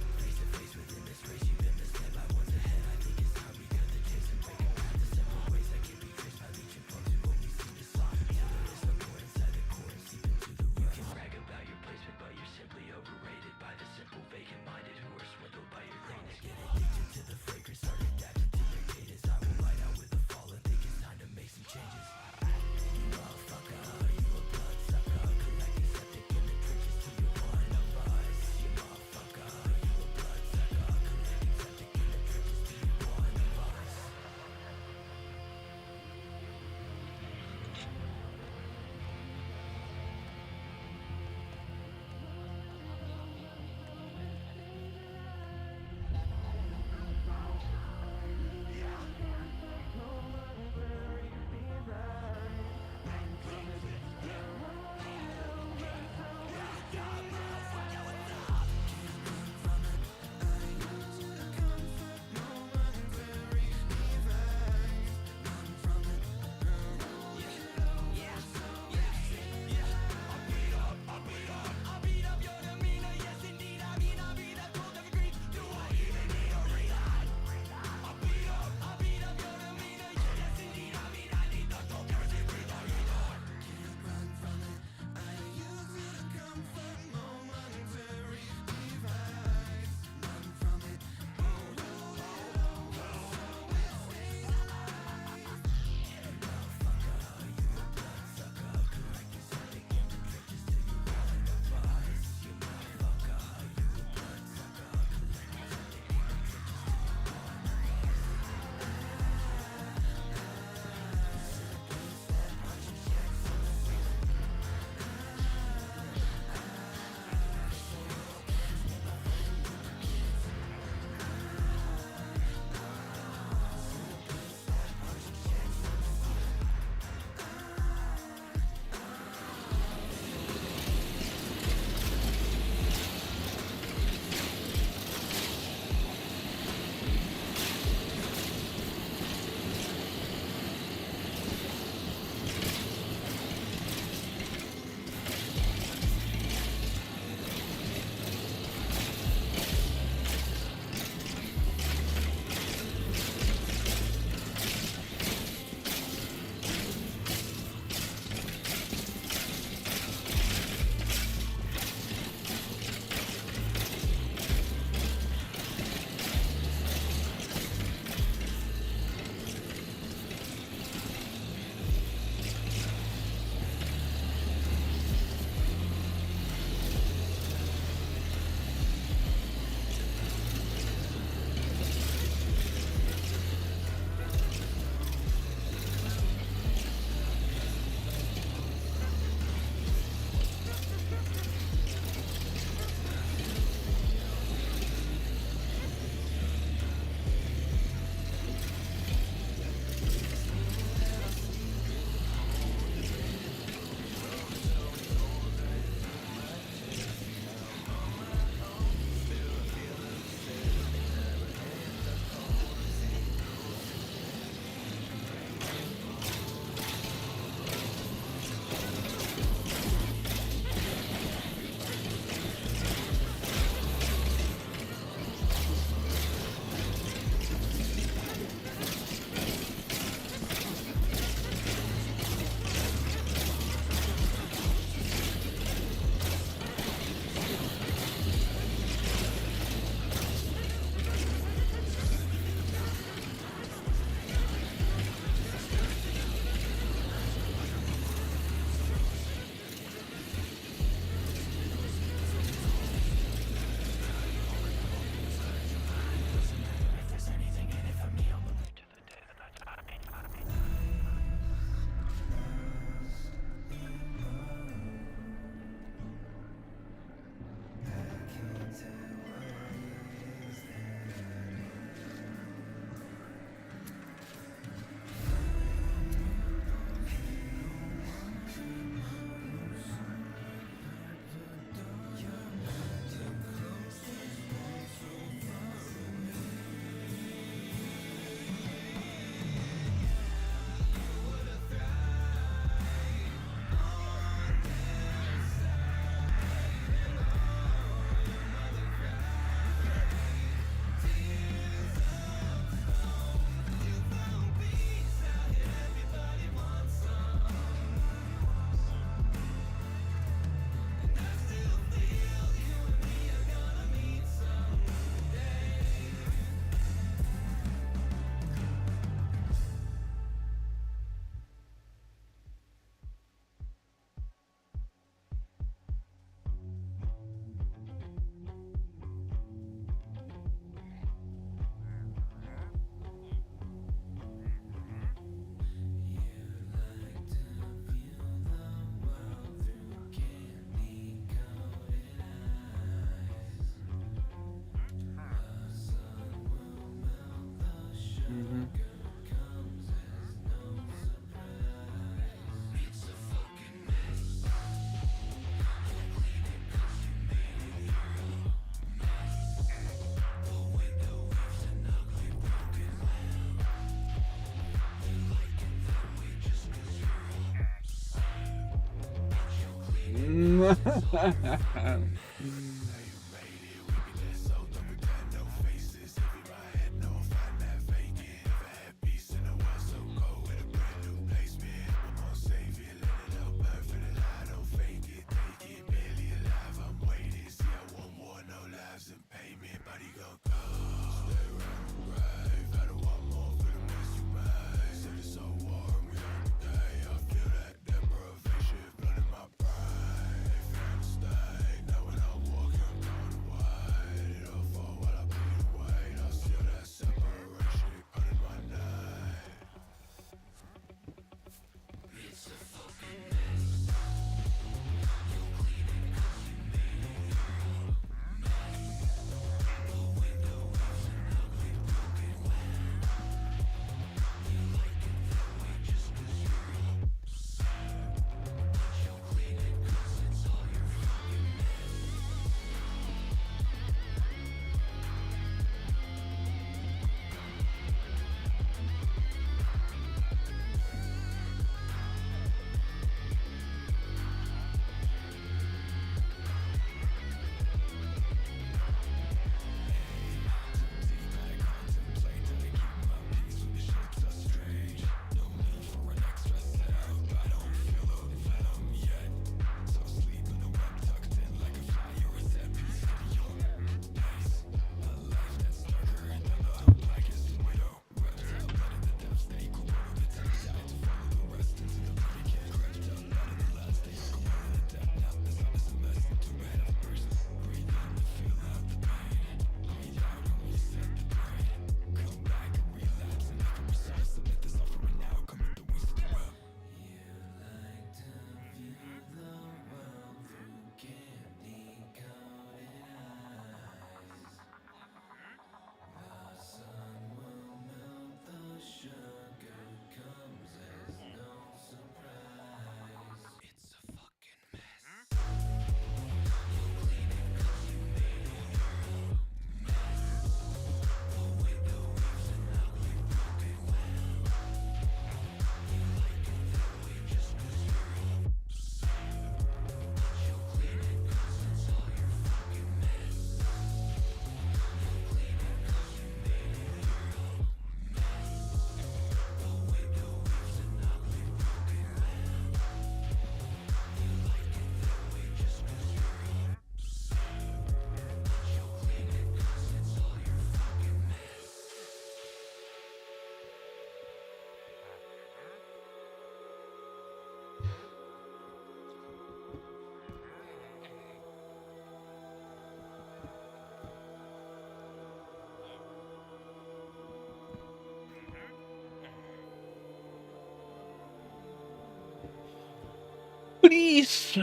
Please!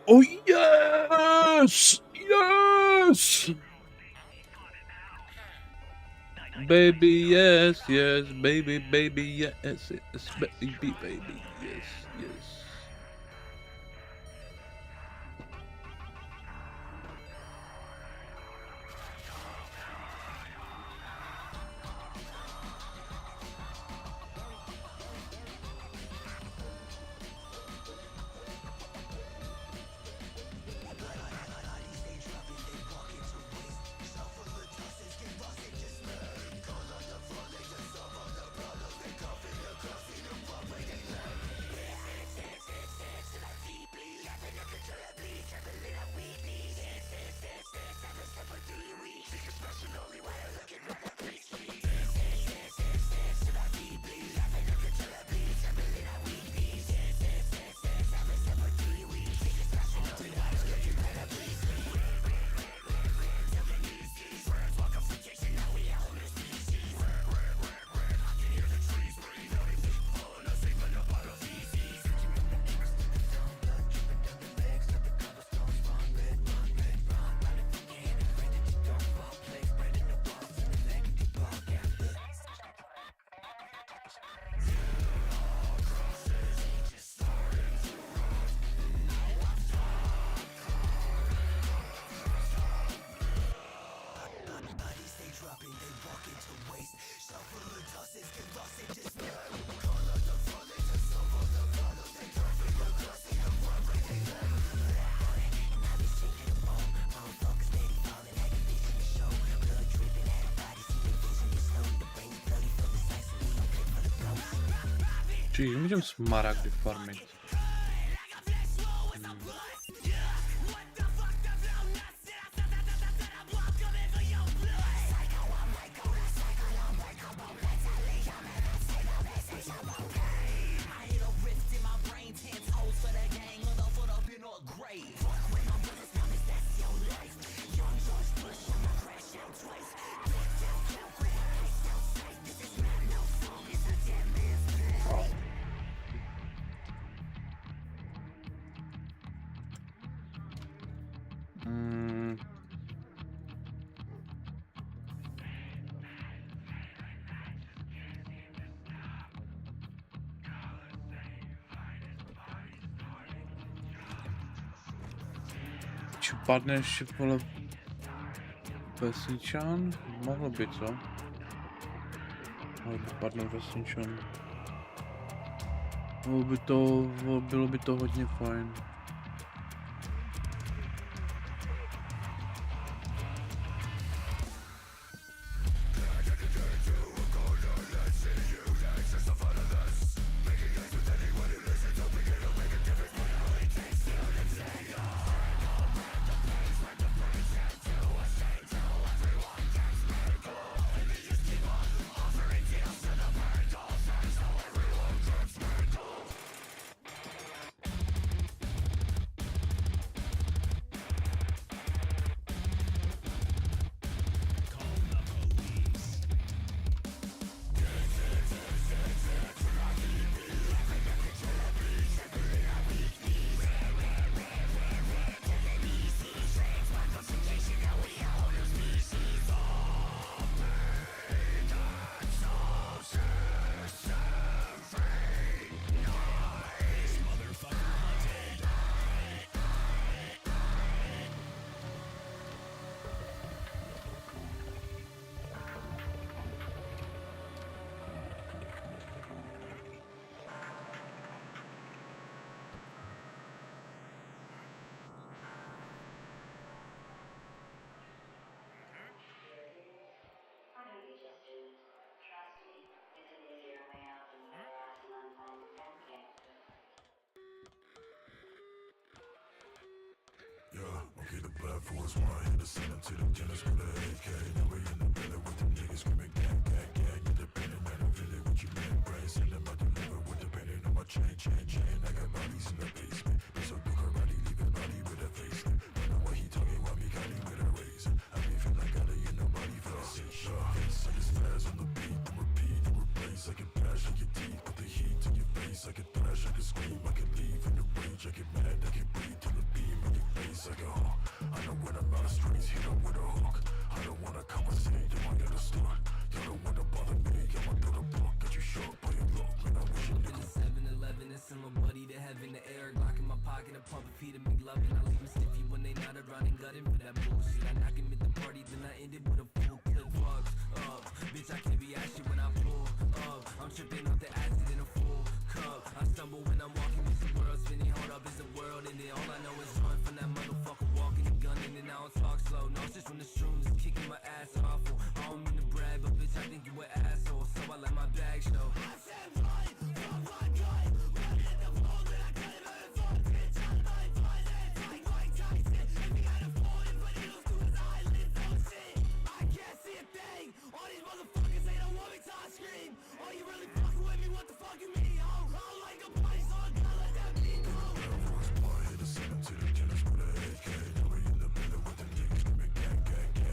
Oh yes! Yes! Baby, yes, yes, baby, baby, yes, yes, baby, baby, yes, yes. Čiže můžeme smaragdy farmit. Padne ještě vole vesničan? Mohlo by, co? Mohlo by padnout vesničan. Bylo by to hodně fajn. Force one, hit the center to the tennis with a AK. Now we in the belly with them niggas screaming gang, gang, gang. Independent, man, I'm feeling what you meant, brain. Send them out the liver with the painting on my chain, chain, chain. I got bodies in the basement. Bitch, I do karate, leaving body with a facelift. I know what he talking about, me got him with a razor. I be feel like I ain't nobody for the same shot. Face like it's fast on the beat, then repeat, then replace. I can bash on your teeth, put the heat to your face. I can thrash, I can scream, I can leave in the rage. I get mad, I can breathe till the beam on your face. I go, I know when I'm out of strings, hit them with a hook. I don't wanna conversate, you might understood. You don't wanna bother me, I'ma throw the book. Got you shook by your look, man, I wish you nigga. 7-Eleven and send my buddy to heaven. The air Glock in my pocket, a pump feed and McLovin. I leave him stiffy when they not around and gutting for that bullshit. I knock him at the party, then I end it with a full clip. Fucked up, bitch, I can't be ashy when I pull up. I'm tripping off the acid in a full cup. I stumble when I'm walking, this world spinning. Hold up, it's the world, and then all I know is run from that motherfucker walking and gunning. And I don't talk slow, nauseous from the shrooms, kicking my ass awful. I don't mean to brag, but bitch, I think you an asshole, so I let my bag show. I said run, run, run, run, run in the floor, but I got him out of fun. Bitch, I'm not violent, like Mike Tyson. If he had a phone, but he was through his eyelids, oh shit. I can't see a thing. All these motherfuckers, they don't want me to scream. Oh, you really fucking with me? What the fuck you mean? I'm like a place on color that beat. Hit the center to the tennis with a AK. Now we in the belly with them niggas screaming gang, gang, gang.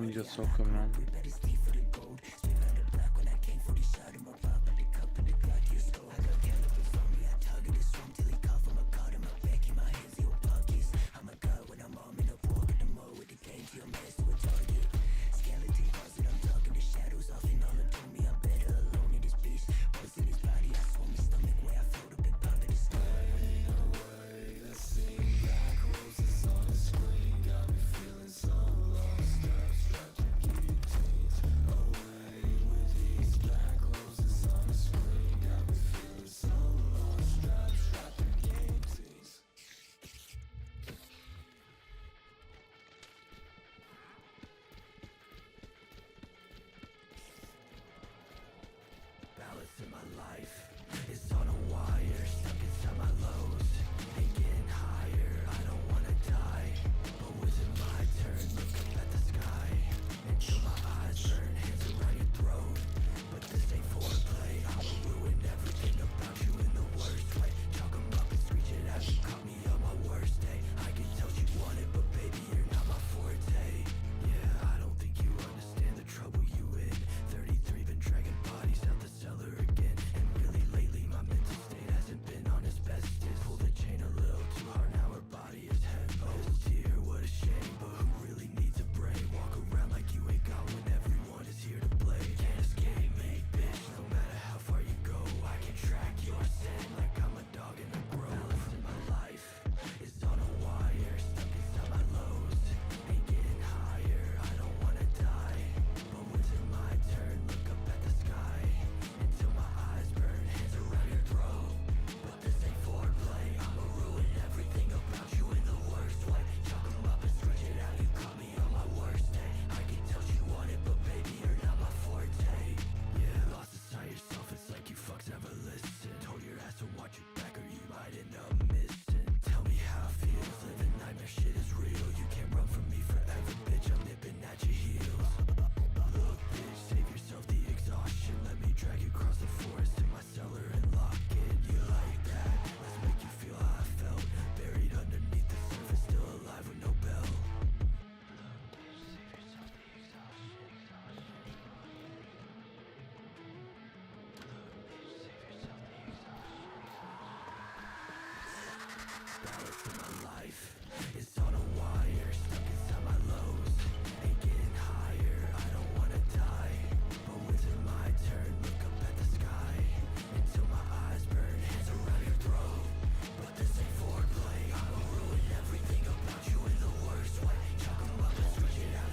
Vidět celkem, no.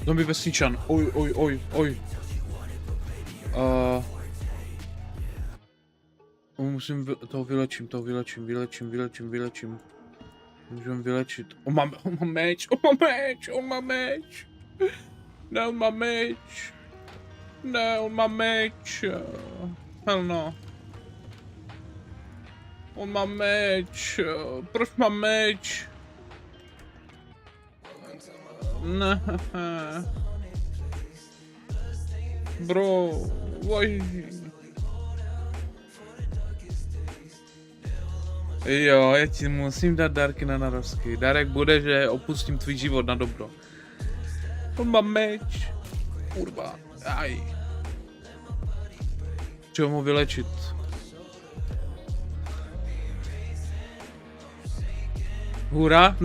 Zombie vesničan, oj. Musím, toho vylečím. Můžeme vylečit. On má meč. Ne, on má meč. Hell no. On má meč. Proč má meč? Ne. Bro, why? Jo, já ti musím dát dárky na narovsky. Dárek bude, že opustím tvůj život na dobro. On má meč. Kurva. Aj. Čeho mu vylečit? Hurá?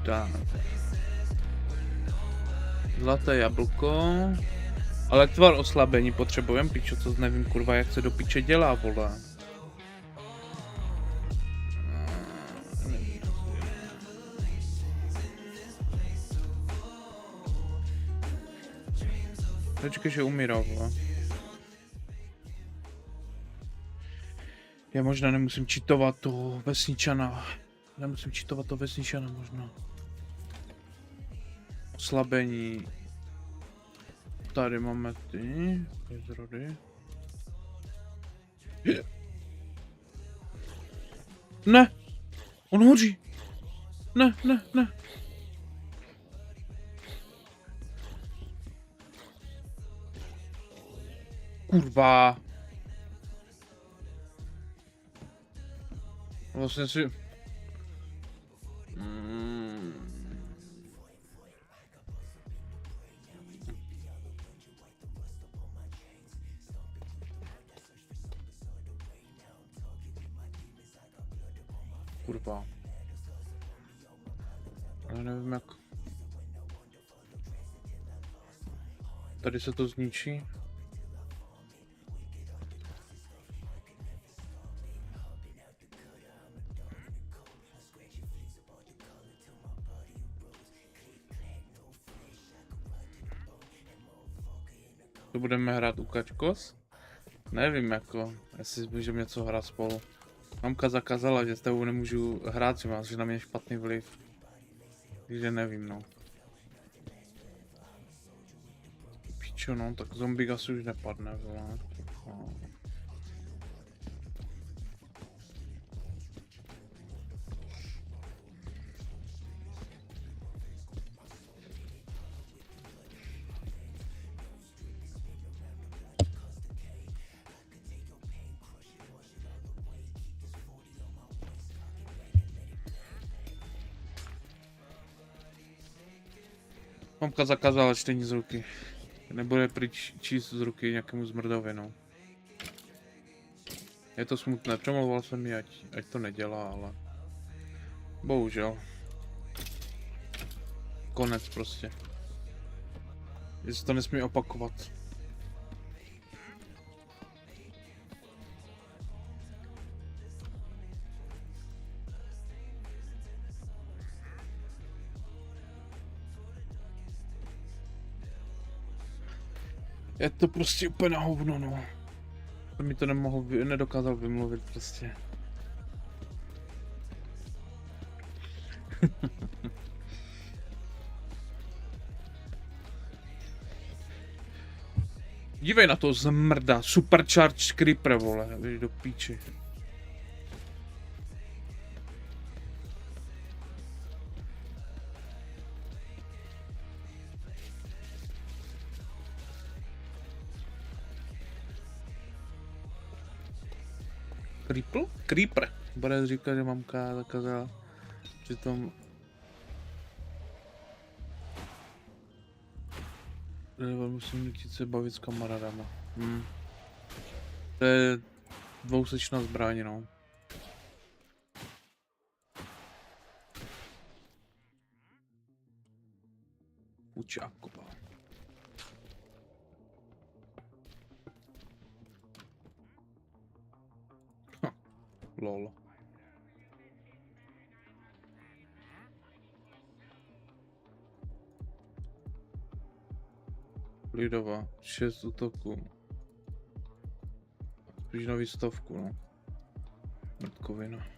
Tak. Zlaté jablko. Ale tvar oslabení potřebujeme, pičo, co nevím kurva jak se do piče dělá, vole. Počkej, že umírá, vole. Já možná nemusím čitovat toho vesničana. Možná. Oslabení. Tady máme ty zrody. Ne! On hoří! Ne! Kurva. Vlastně si... Kurva. Ale nevím jak... Tady se to zničí. To budeme hrát u Kačkos? Nevím jako, jestli můžeme něco hrát spolu. Mamka zakázala, že s tebou nemůžu hrát, že na mě je špatný vliv. Takže nevím no. Pičo no, tak zombie asi už nepadne, vole. No. Mamka zakázala čtení z ruky. Nebude pryč číst z ruky nějakému zmrdovi, no. Je to smutné, přemlouval jsem mi, ať to nedělá, ale... Bohužel. Konec prostě. Jestli to nesmí opakovat. Je to prostě úplně na hovno, no. To mi to nedokázal vymluvit prostě. Dívej na to zmrda, supercharged creeper, vole, víš do píči. Creeper. Bude říkat, že mamka zakázala. Přitom... Musím nutit se bavit s kamarádama. To je dvousečná zbraň, no. Učáková. Lol. Lidová, 6 útoků. Spíš na výstavku, no. Mrtkovina.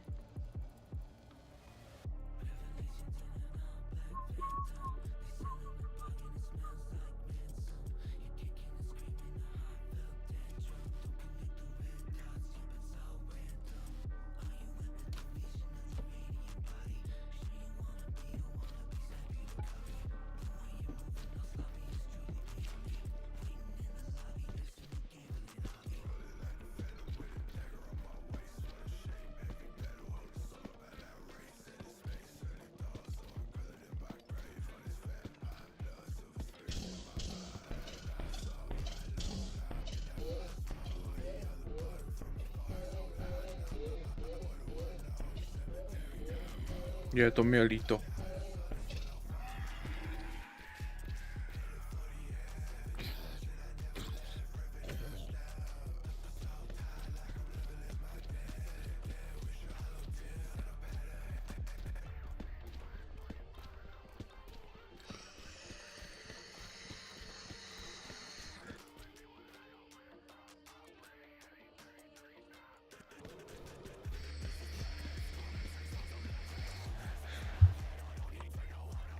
Je to mi líto.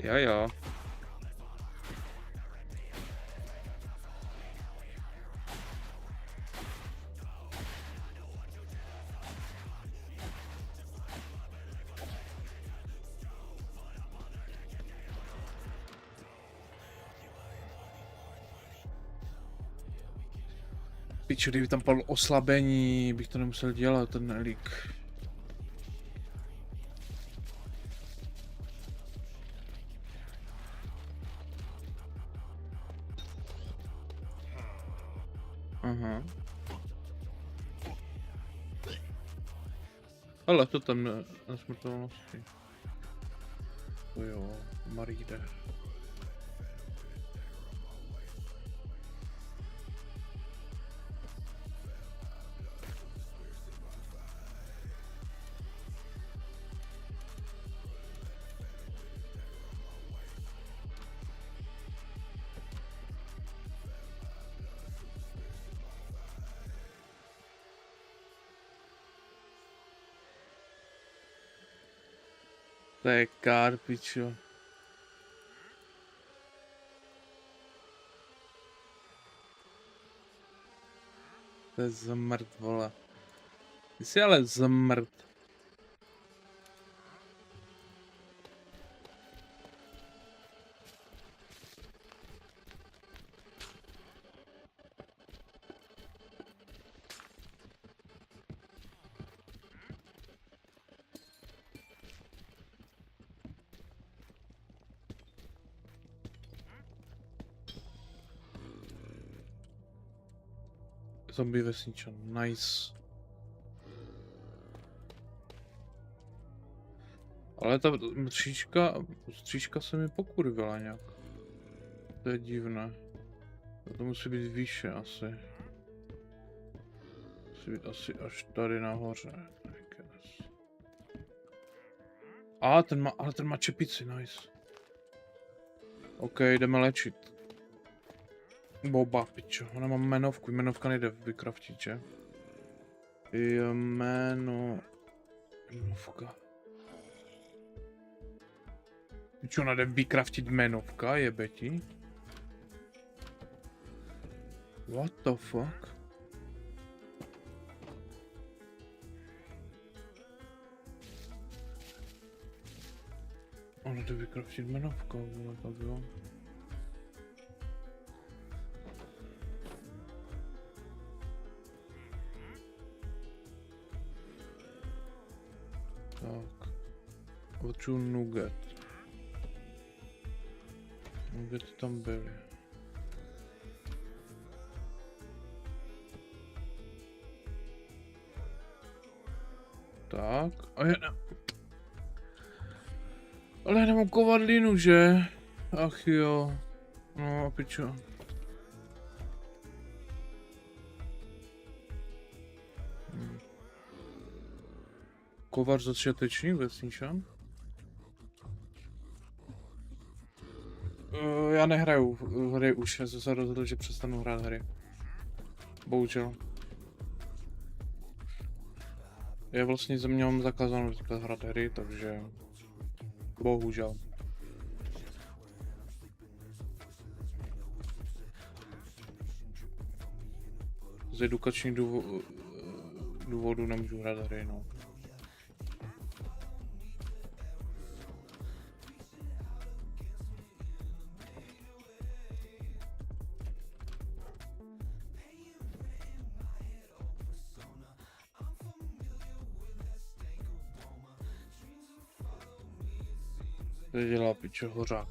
Jo. Piču, kdyby tam padlo oslabení, bych to nemusel dělat, ten elík. Aha. Ale to tam na smrtelnosti. To jo, Maride. To je kár, pičo. To je zmrt, vole. Ty jsi ale zmrt. Zombie vesničan, nice. Ale ta stříčka se mi pokurvila nějak. To je divné. To musí být výše asi. Musí být asi až tady nahoře. Ale ten má čepici, nice. OK, jdeme léčit. Boba, pičo, ona má jmenovku, jmenovka nejde vykraftit, že? Jmenovka. Pičo, ona jde vykraftit jmenovka, jebeti? What the fuck? Ona jde vykraftit jmenovka, vole, tak jo. Tak. Potřebuji nugget. Nuggety tam byly. Tak. A já ne... Ale já nemám kovadlinu, že? Ach jo. No a pičo. Kovař začátečník vesničan? Já nehraju hry už, já jsem se rozhodl, že přestanu hrát hry. Bohužel. Já vlastně mám zakázanou hrát hry, takže... Bohužel. Z edukačních důvodů nemůžu hrát hry, no. To dělá piče hořák.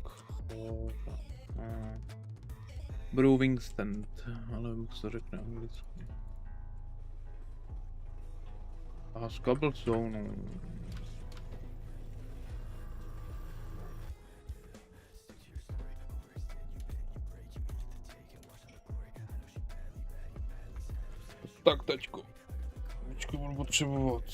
Brewing stand, ale jak se řekne anglicky. A z cobblestone. Tak teďko. Teďko budu potřebovat.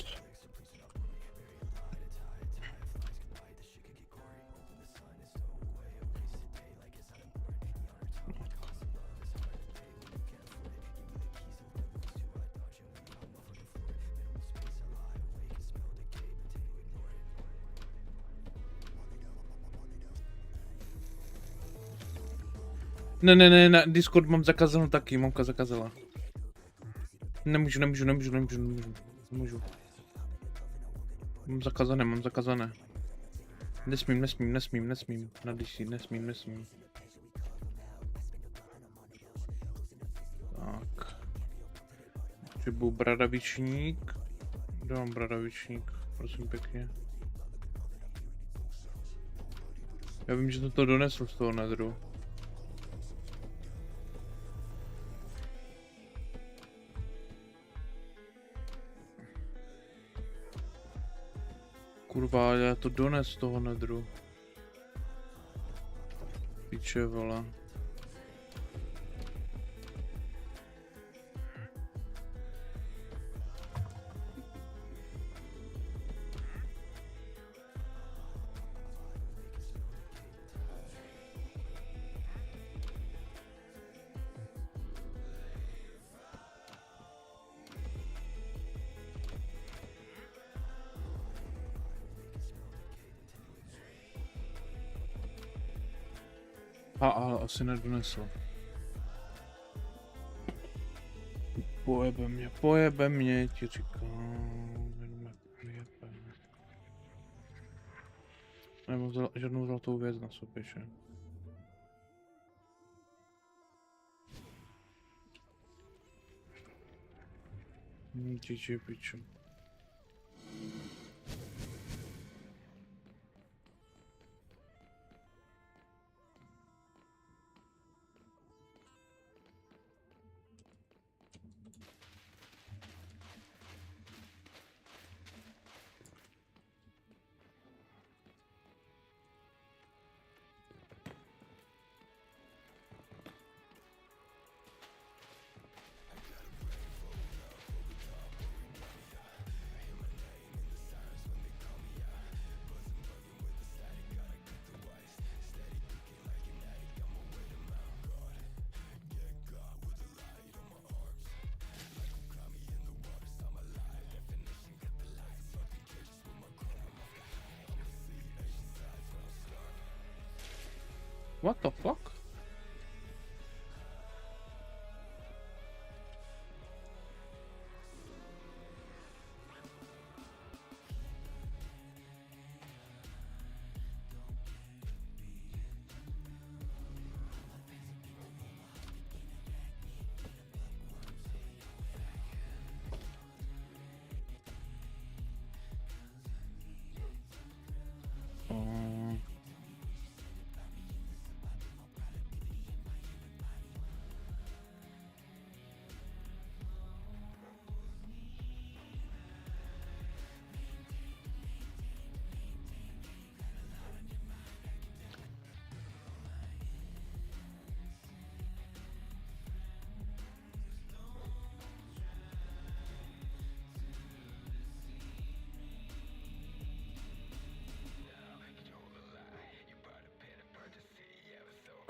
Ne, na Discord mám zakázanou taky, mamka zakázala. Nemůžu. Mám zakázané. Nesmím. Na DC nesmím. Tak. Potřebuji bradavičník. Kde mám bradavičník? Prosím pěkně. Já vím, že to donesl z toho nedru. Kurva, já to dones z toho nedru. Piče, vole. Ale asi nedonesl. Pojebe mě, ti říkám. Nemám žádnou zlatou věc na sobě, že? Čiči piču. What the fuck?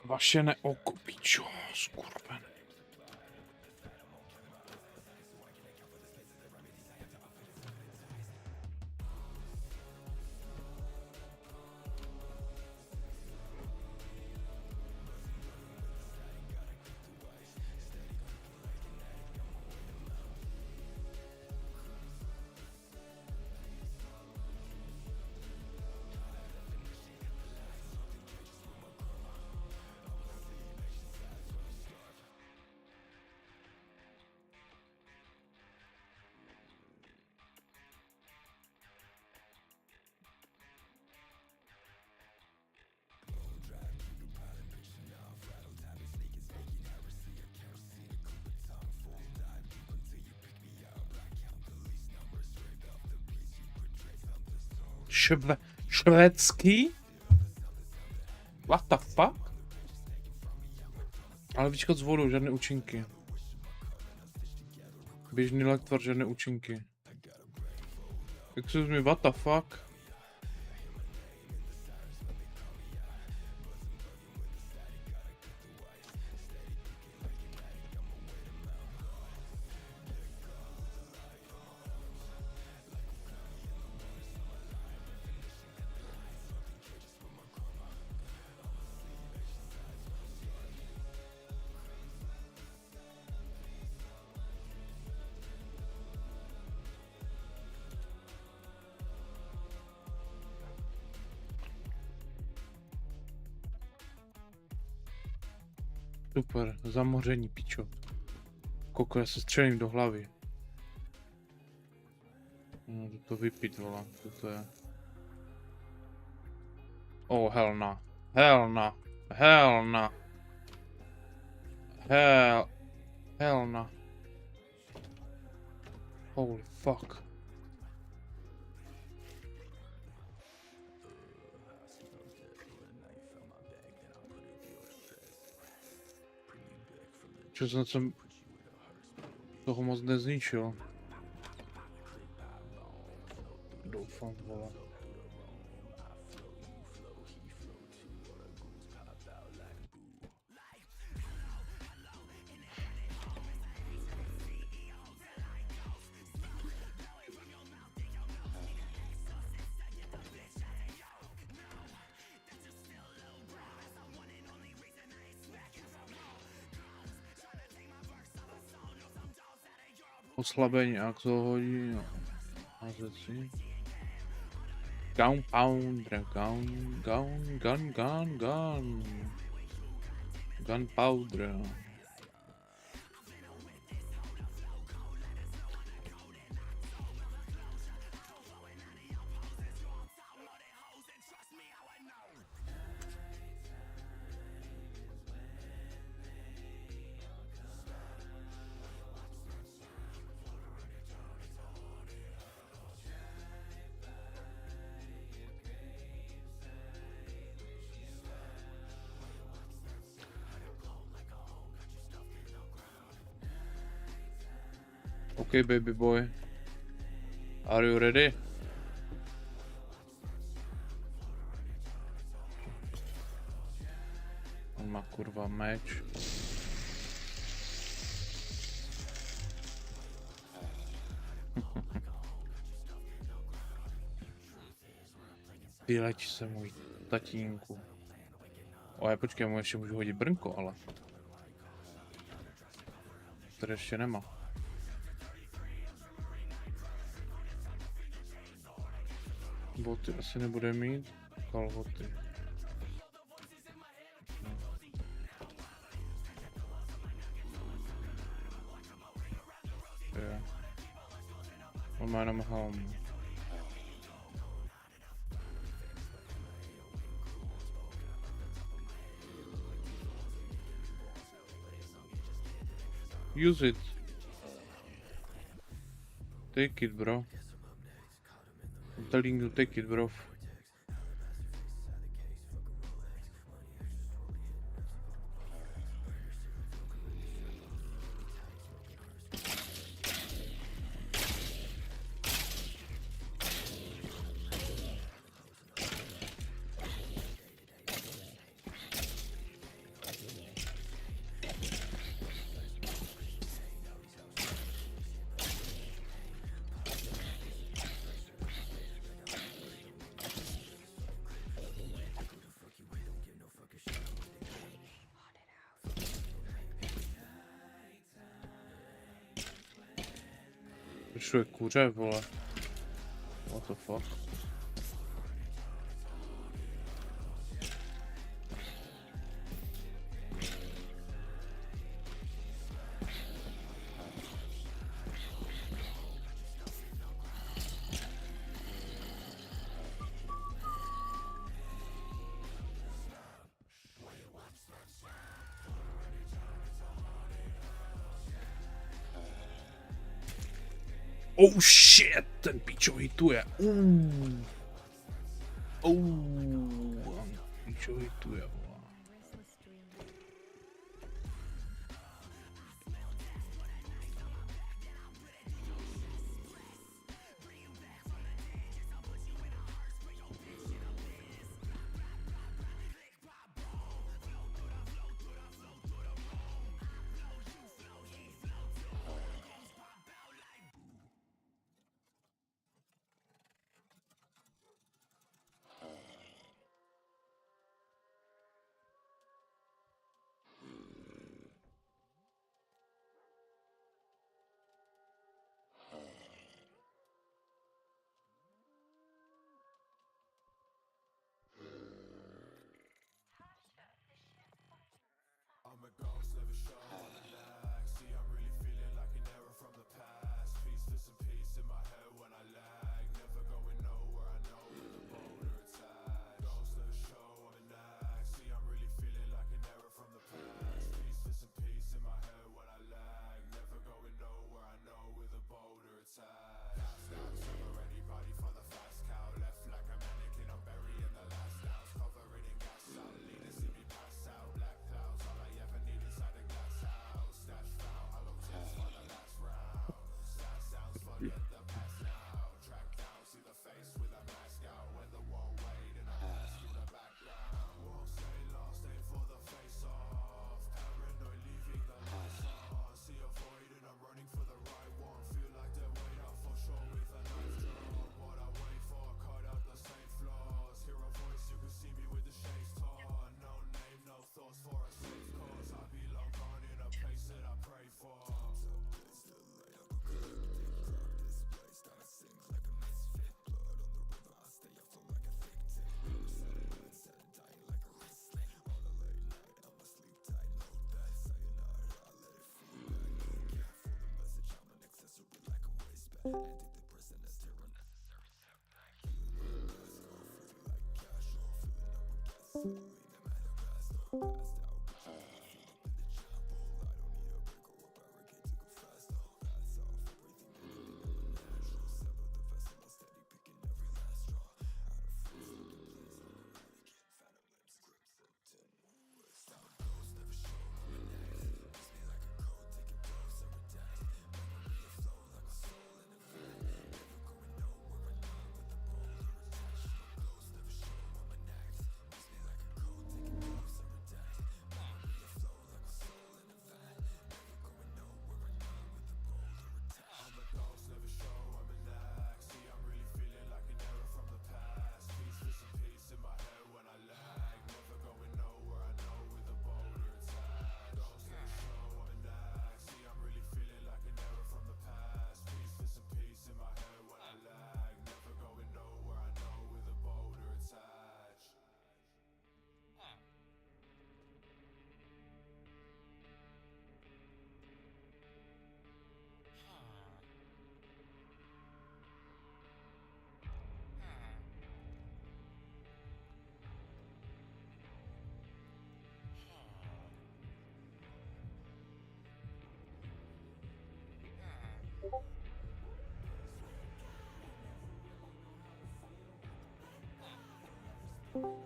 Kvašené oko, pičo, skurven. Švédský? What the fuck? Ale výčkat s vodou, žádné účinky. Běžný lektvar, žádné účinky. Excuse me, what the fuck? Super, zamoření, pičo. Koko, já se střelím do hlavy. No, jdu to vypít, vole, co to je? Oh, hell no. Hell no. Hell no. Hell no. Holy fuck. Čo jsem toho moc nezničil. Doufám, vole. Oslabení axohodí, házet si. Gunpowder, Gunpowder. Okay, baby boy. Are you ready? On má kurva meč. Vyleč se, můj tatínku. O, počkej, mu ještě můžu hodit brnko, ale. Tady ještě nemá. Boty asi nebude mít, kalhoty. Je. On má jenom helm. Use it. Take it, bro. I'm telling you, take it, bro. Proč je kuře, vole? What the fuck? Oh shit, ten pičo hituje. Pičo hituje, vole.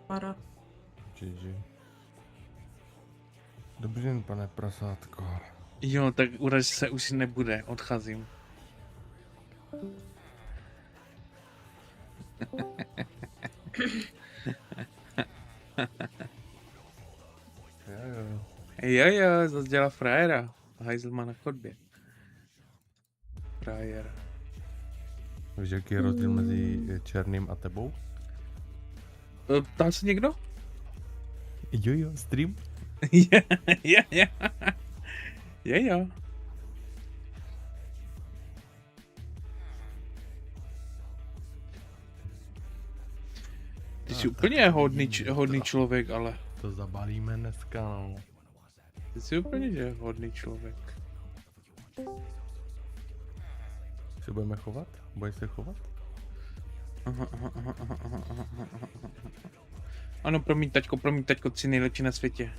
Para. GG. Dobrý den, pane prasátko. Jo, tak uraž se už nebude, odcházím. Jo, zase dělá frajera. Hajzl má na chodbě. Frajer. Víš, jaký je rozdíl mezi černým a tebou? Ptal se někdo? Jo, stream? Jo. Ty jsi úplně hodný člověk, ale. To zabalíme dneska, no. Ty jsi úplně hodný člověk. Se budeme chovat? Budeš se chovat? Ano, promiň taťko, jsi nejlepší na světě.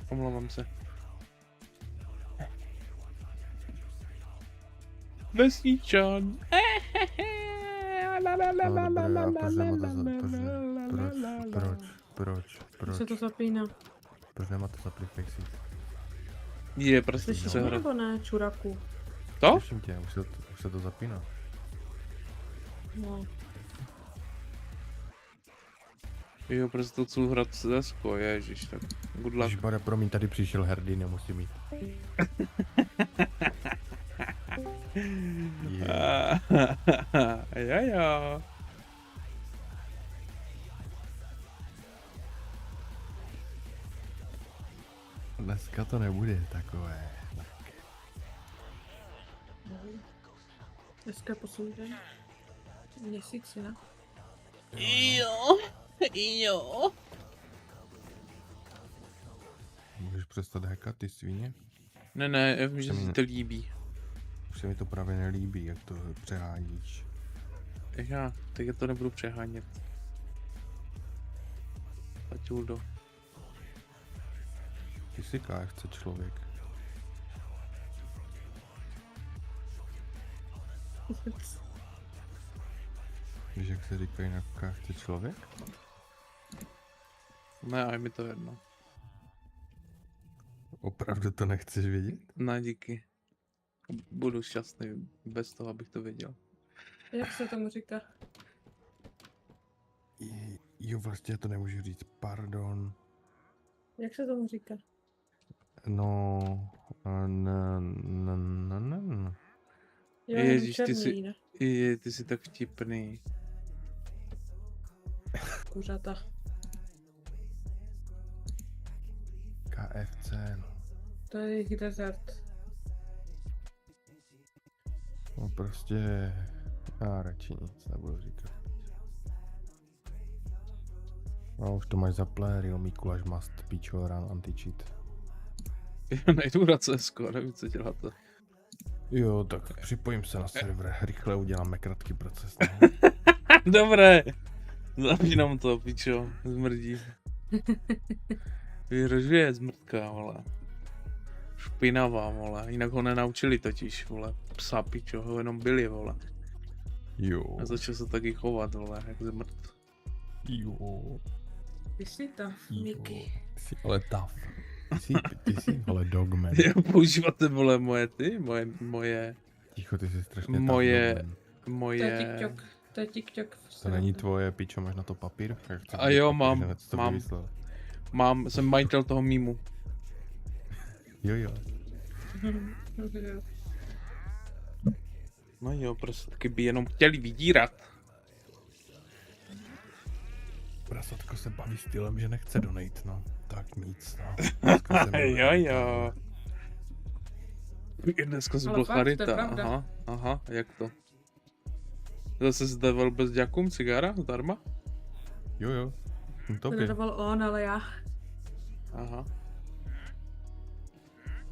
Omlouvám se. Vesničan. Proč? Se to zapíná. Proč nemáte zaplý fixit? Je, prostě Slyšíš mě nebo ne, čuraku? To? Slyším tě, už se to zapíná. No. Jo, prostě to chci hrát s deskou, ježiš, tak good luck. Ježišmarja, promiň, tady přišel hrdý, nemusím mít. Jo. Dneska to nebude takové. Dneska je poslední den. Měsíc, ne? Jo. Můžeš přestat hackat, ty svině? Ne, že si to líbí. Už se mi to právě nelíbí, jak to přeháníš. Já, tak já to nebudu přehánět. Paťuldo. Ty jsi KFC člověk. Víš, jak se říkají na KFC člověk? Ne, a je mi to jedno. Opravdu to nechceš vědět? Ne, díky. Budu šťastný bez toho, abych to věděl. Jak se tomu říká? Jo, vlastně to nemůžu říct, pardon. Jak se tomu říká? No... Ježíš, ty jsi tak vtipný. Kuřata. KFC, no. To je jejich dezert. No prostě... Já radši nic nebudu říkat. No už to máš za player, jo, Mikuláš must píčo run anti-cheat. Najdu na CSko, nevím, co děláte. Jo, tak připojím se na server, rychle uděláme krátký proces. No. Dobré. Zapínám to, pičo, zmrdí. Vyhrožuje zmrdka, vole. Špinavá, vole, jinak ho nenaučili totiž, vole. Psa, pičo, ho jenom byli, vole. Jo. A začal se taky chovat, vole, jak zmrt. Jo. Ty jsi to, Miky. Jsi ale tough. Ty jsi ale dogman. Jo, používáte, vole, moje... Ticho, ty jsi strašně moje... To je TikTok. To je TikTok. To není tvoje, pičo, máš na to papír? A jo, mám, jsem majitel toho mýmu. Jo. No jo, prostě taky by jenom chtěli vydírat. Prasatko se baví stylem, že nechce donate, no. Tak nic, no. Jo. Dneska jsi byl charita, aha, jak to? Zase zdaval bez děkům cigara zdarma? Jo. To nedoval on, ale já. Aha.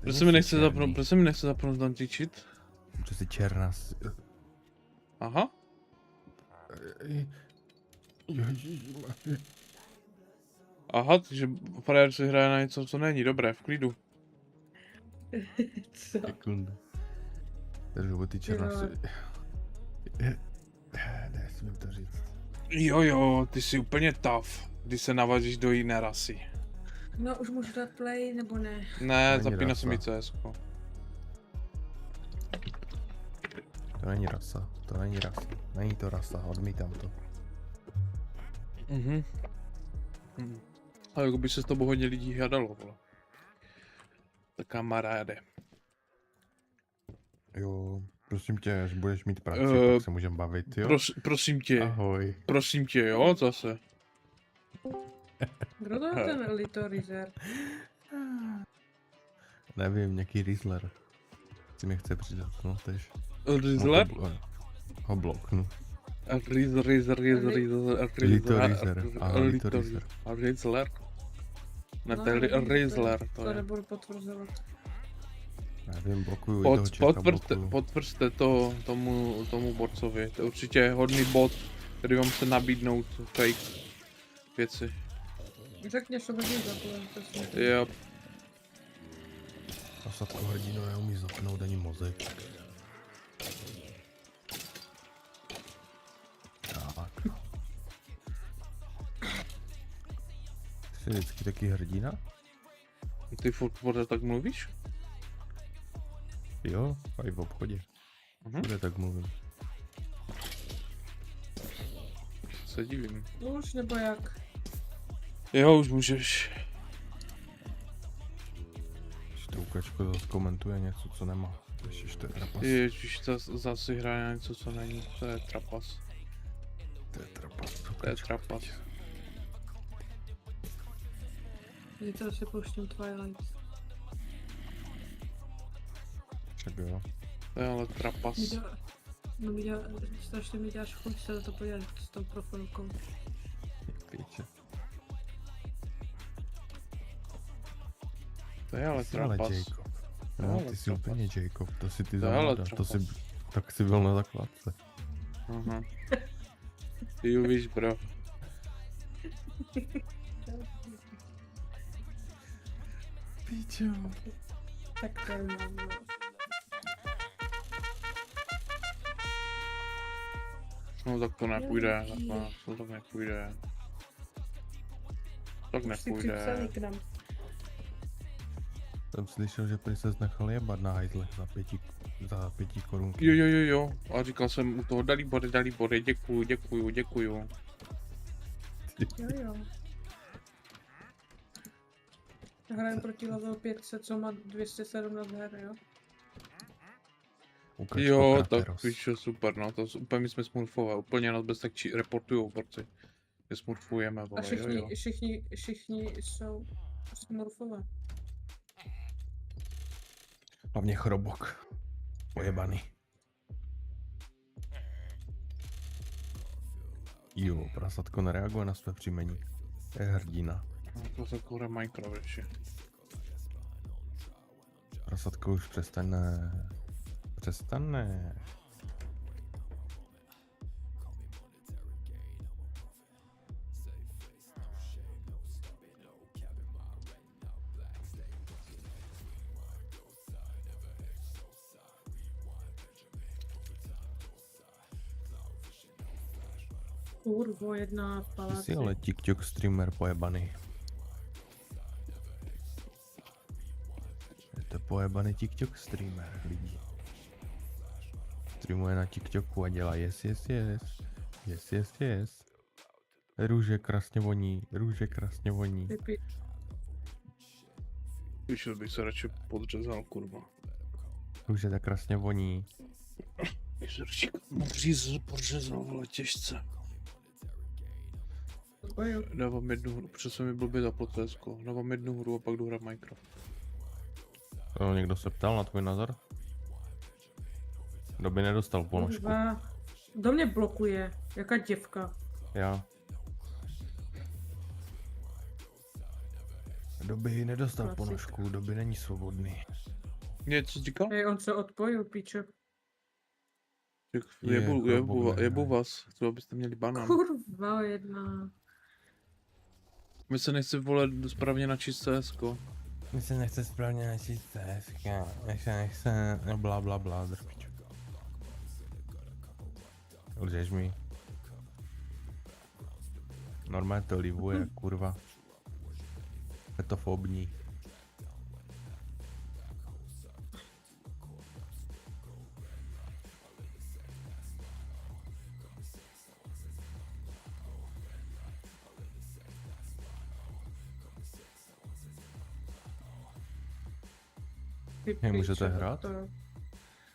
Proč mi nechce zapnout dantičit? Protože jsi černá. Aha. Aha, takže frajer si hraje na něco, co není dobré, v klidu. Co? Sekundu. Takže ty černá nesmím to říct. Jo, ty jsi úplně tough, když se navazíš do jiné rasy. No, už můžu dát play, nebo ne? Ne, zapíná se mi CS-ko. To není rasa. Není to rasa, odmítám to. A jako by se s tobou hodně lidí hádalo, vole. Tak kamaráde. Jo, prosím tě, až budeš mít práci, tak se můžeme bavit, jo? Prosím tě. Ahoj. Prosím tě, jo, zase. Kdo to je ten Lito Rizer? Nevím, nějaký Rizzler. Si mi chce přidat, no tež. Rizzler? Ho bloknu. Lito Rizer. Aha, Lito Rizer. Rizzler? Ne, to je Rizzler, to je. To nebudu potvrzovat. Nevím, blokuju toho čeka, Potvrďte to tomu borcovi. To je určitě hodný bot, který vám chce nabídnout fake věci. Řekněš, co budeš zapnout. Jo. Prasatko hrdino neumí zapnout ani mozek. Tak. Jsi vždycky taky hrdina? Ty furt tak mluvíš? Jo, a i v obchodě. Kde tak mluvím. Se divím. Už nebo jak? Jo, už můžeš. Stoukačko zase komentuje něco, co nemá. Ježiš, to je trapas. Ježiš, zase hraje na něco, co není. To je trapas. To je trapas. To je trapas. Zítra si pouštím Twilight. Však jo. To je ale trapas. Strašně mi děláš chuť se na to podívat s tou profilkou. Píče. To je ale trapas. Jacob. No, ty jsi úplně Jacob, to si ty závoda, tak si byl na zakladce. Aha. Ty víš, bro. Píčo. Tak to je mám. No tak to nepůjde, tak nepůjde. Tak nepůjde. Jsem slyšel, že prý ses nechal jebat na hajzle za 5 korun. Jo. A říkal jsem u toho Dalibore, děkuju. Jo. Hrajem proti level 500, co má 217 her, jo? Jo, tak víš, super, no, to úplně my jsme smurfové, úplně nás bez tak reportujou borci. My smurfujeme, vole, a všichni jsou smurfové. Hlavně chrobok. Pojebaný. Jo, prasatko nereaguje na své příjmení. Je hrdina. Prasatko hraje Minecraft ještě. Prasatko už přestane Přestane. Kurvo, jedna v Ty paláci. jsi ale TikTok streamer pojebaný. Je to pojebaný TikTok streamer, lidi. Streamuje na TikToku a dělá yes. Růže krásně voní, růže krásně voní. Vyšel bych se radši podřezal, kurva. Růže tak krásně voní. Podřezal, ale těžce. Dávám jednu hru, protože se mi blbě zaplo CSko. Dávám jednu hru a pak jdu hrát Minecraft. Někdo se ptal na tvůj názor? Kdo by nedostal ponožku? Kurva. Kdo mě blokuje? Jaká děvka? Já. Kdo by nedostal Klasik. ponožku, kdo by není svobodný. Co jsi říkal? Hej, on se odpojil, píčo. Jebu vás, třeba byste měli banán. Kurva, jedna. My se nechci volet správně načíst CSko. My se nechce správně načíst CSK. Nechce, bla bla bla, drpiču. Lžeš mi. Normálně to livuje, kurva. Je to fobní. Hej, můžete hrát?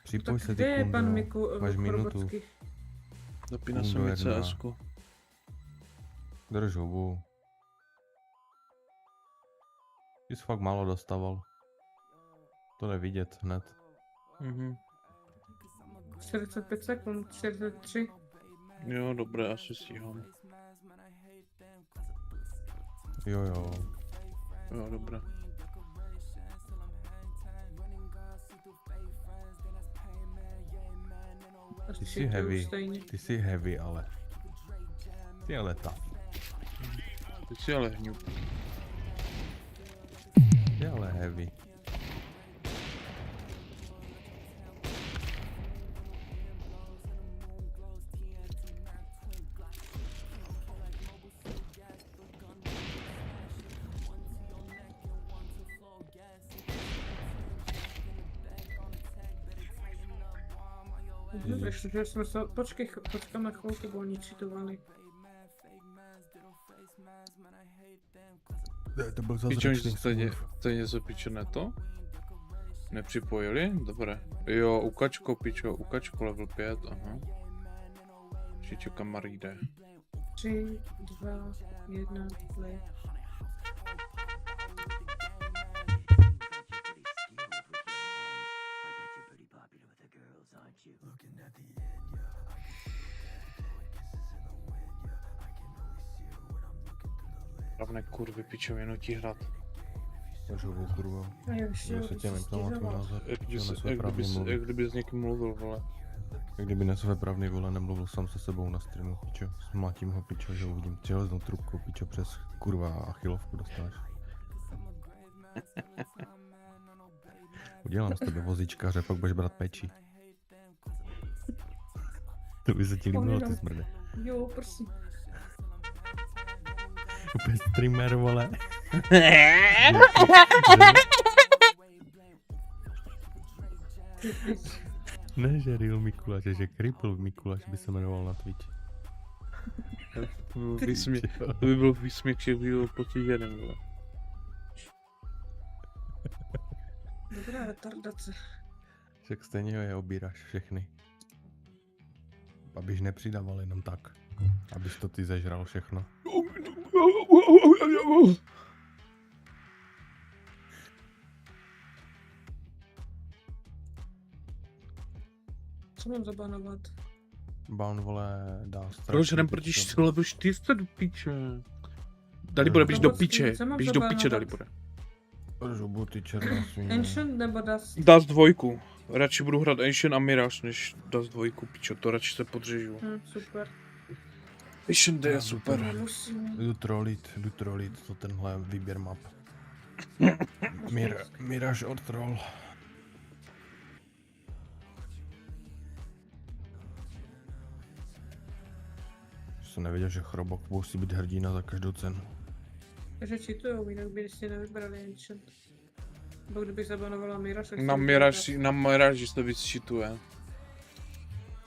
Připoj se, ty Kde je kundo, pan Miku, máš minutu. Chorvatský? Zapíná se mi CSko. Drž hubu. Ty jsi fakt málo dostával. To nevidět hned. 45 sekund, 43. Jo, dobré, asi stíhám. Jo. Jo, dobré. Ty jsi heavy, ale. Ty ale tough. Ty jsi ale hňup. Ty ale heavy. Že jsme se... Počkáme chvilku, bo oni čitovaný. To byl zázračný stejně něco piče to? Nepřipojili? Dobré. Jo, ukačko pičo, ukačko level 5, aha. Ještě kamaríde. 3, 2, 1, play. Pravné kurvy pičo mě nutí hrát. Můžu kurva. Se tě neptal na tvůj názor. Jak kdyby s někým mluvil, vole. Jak kdyby nesvéprávný, vole, nemluvil sám se sebou na streamu, pičo. Smlátím ho, pičo, že uvidím železnou trubkou, pičo, přes kurva achilovku dostáš. Udělám z tebe vozíčkaře, pak budeš brát peči. To by se ti líbilo, ty smrde. Jo, prosím. Úplně streamer, vole. Ne, že Real Mikuláš, že Cripple Mikuláš by se jmenoval na Twitch. To by byl výsměch, že by byl potěženým, vole. Dobrá retardace. Však stejně je obíráš všechny. Abyš nepřidával jenom tak. Abyš to ty zežral všechno. Co mám zabánovat? Ban, vole, dá strach. Proč jdem proti level 4 do piče? Dalibore, běž do piče. Běž do piče, Dalibore. Žubu, ty černá svině. Ancient nebo Dust? Dust 2. Radši budu hrát Ancient a Mirage, než Dust 2, pičo, to radši se podřežu. Super. Ancient je super. Jdu trollit, to tenhle výběr map. Mirage or troll. Jsem nevěděl, že Chrobok musí být hrdina za každou cenu. Takže cheatujou, jinak by si nevybrali Ancient. Nebo kdybych zabanovala Mirage, tak Na Mirage se víc cheatuje.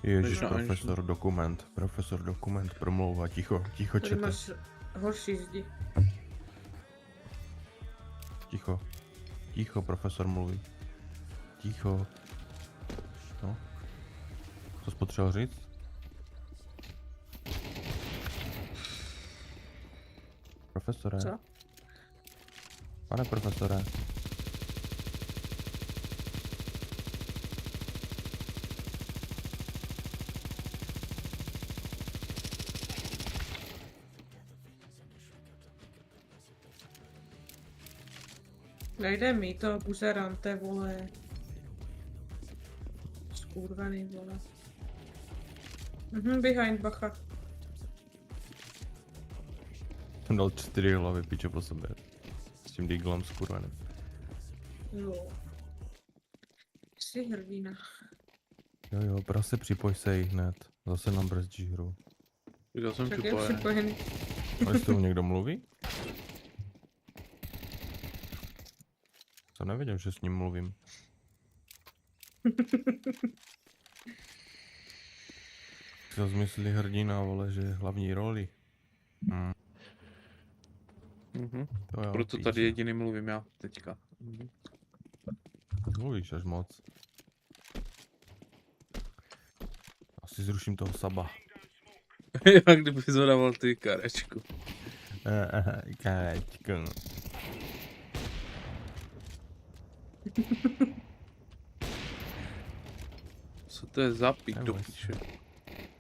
Ježiš, profesor dokument, promlouva, ticho tady čete. máš horší zdi. Ticho, profesor mluví. Ticho. No. Co jsi potřeboval říct? Profesore. Co? Pane profesore. Nejde mi to, buzerante, vole. Skurvený, vole. Behind, bacha. Jsem dal 4 hlavy, piče, po sobě. S tím diglem skurveným. Jo. Jsi hrdina. Jo, prostě připoj se jí hned. Zase nám brzdíš hru. Já jsem Tak je připojený. Ale s tou někdo mluví? Jsem nevěděl, že s ním mluvím. Co zmyslí hrdina, vole, že je hlavní roli. To jo, Proto tady jediný mluvím já teďka. Mluvíš až moc. Asi zruším toho Saba. Jak kdyby zadával ty karečku. Karečku. Co to je za pík do píče?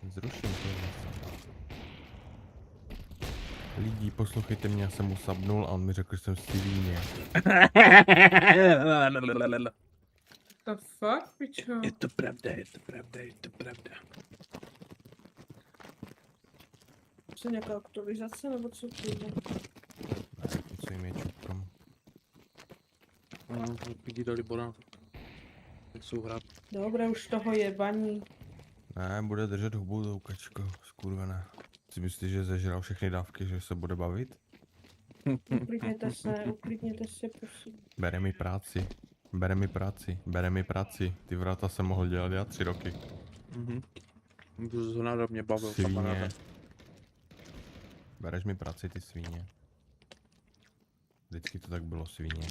Zruším to. Lidi, poslouchejte mě, já jsem mu sabnul a on mi řekl, že jsem svině. The fuck, pičo? Je to pravda. Co nějaká aktualizace, nebo co to je? Co jim je čuprom. Lidi dali Bora. Tak jsou hrát. Dobré, už toho jebaní. Ne, bude držet hubu, toukačko, skurvená. Si myslíš, že zežral všechny dávky, že se bude bavit? Uklidněte se, prosím. Bere mi práci. Ty vrata jsem mohl dělat já 3 roky. Zhonáda mě bavil, Svíně. kamaráde. Bereš mi práci, ty svíně. Vždycky to tak bylo, svíně.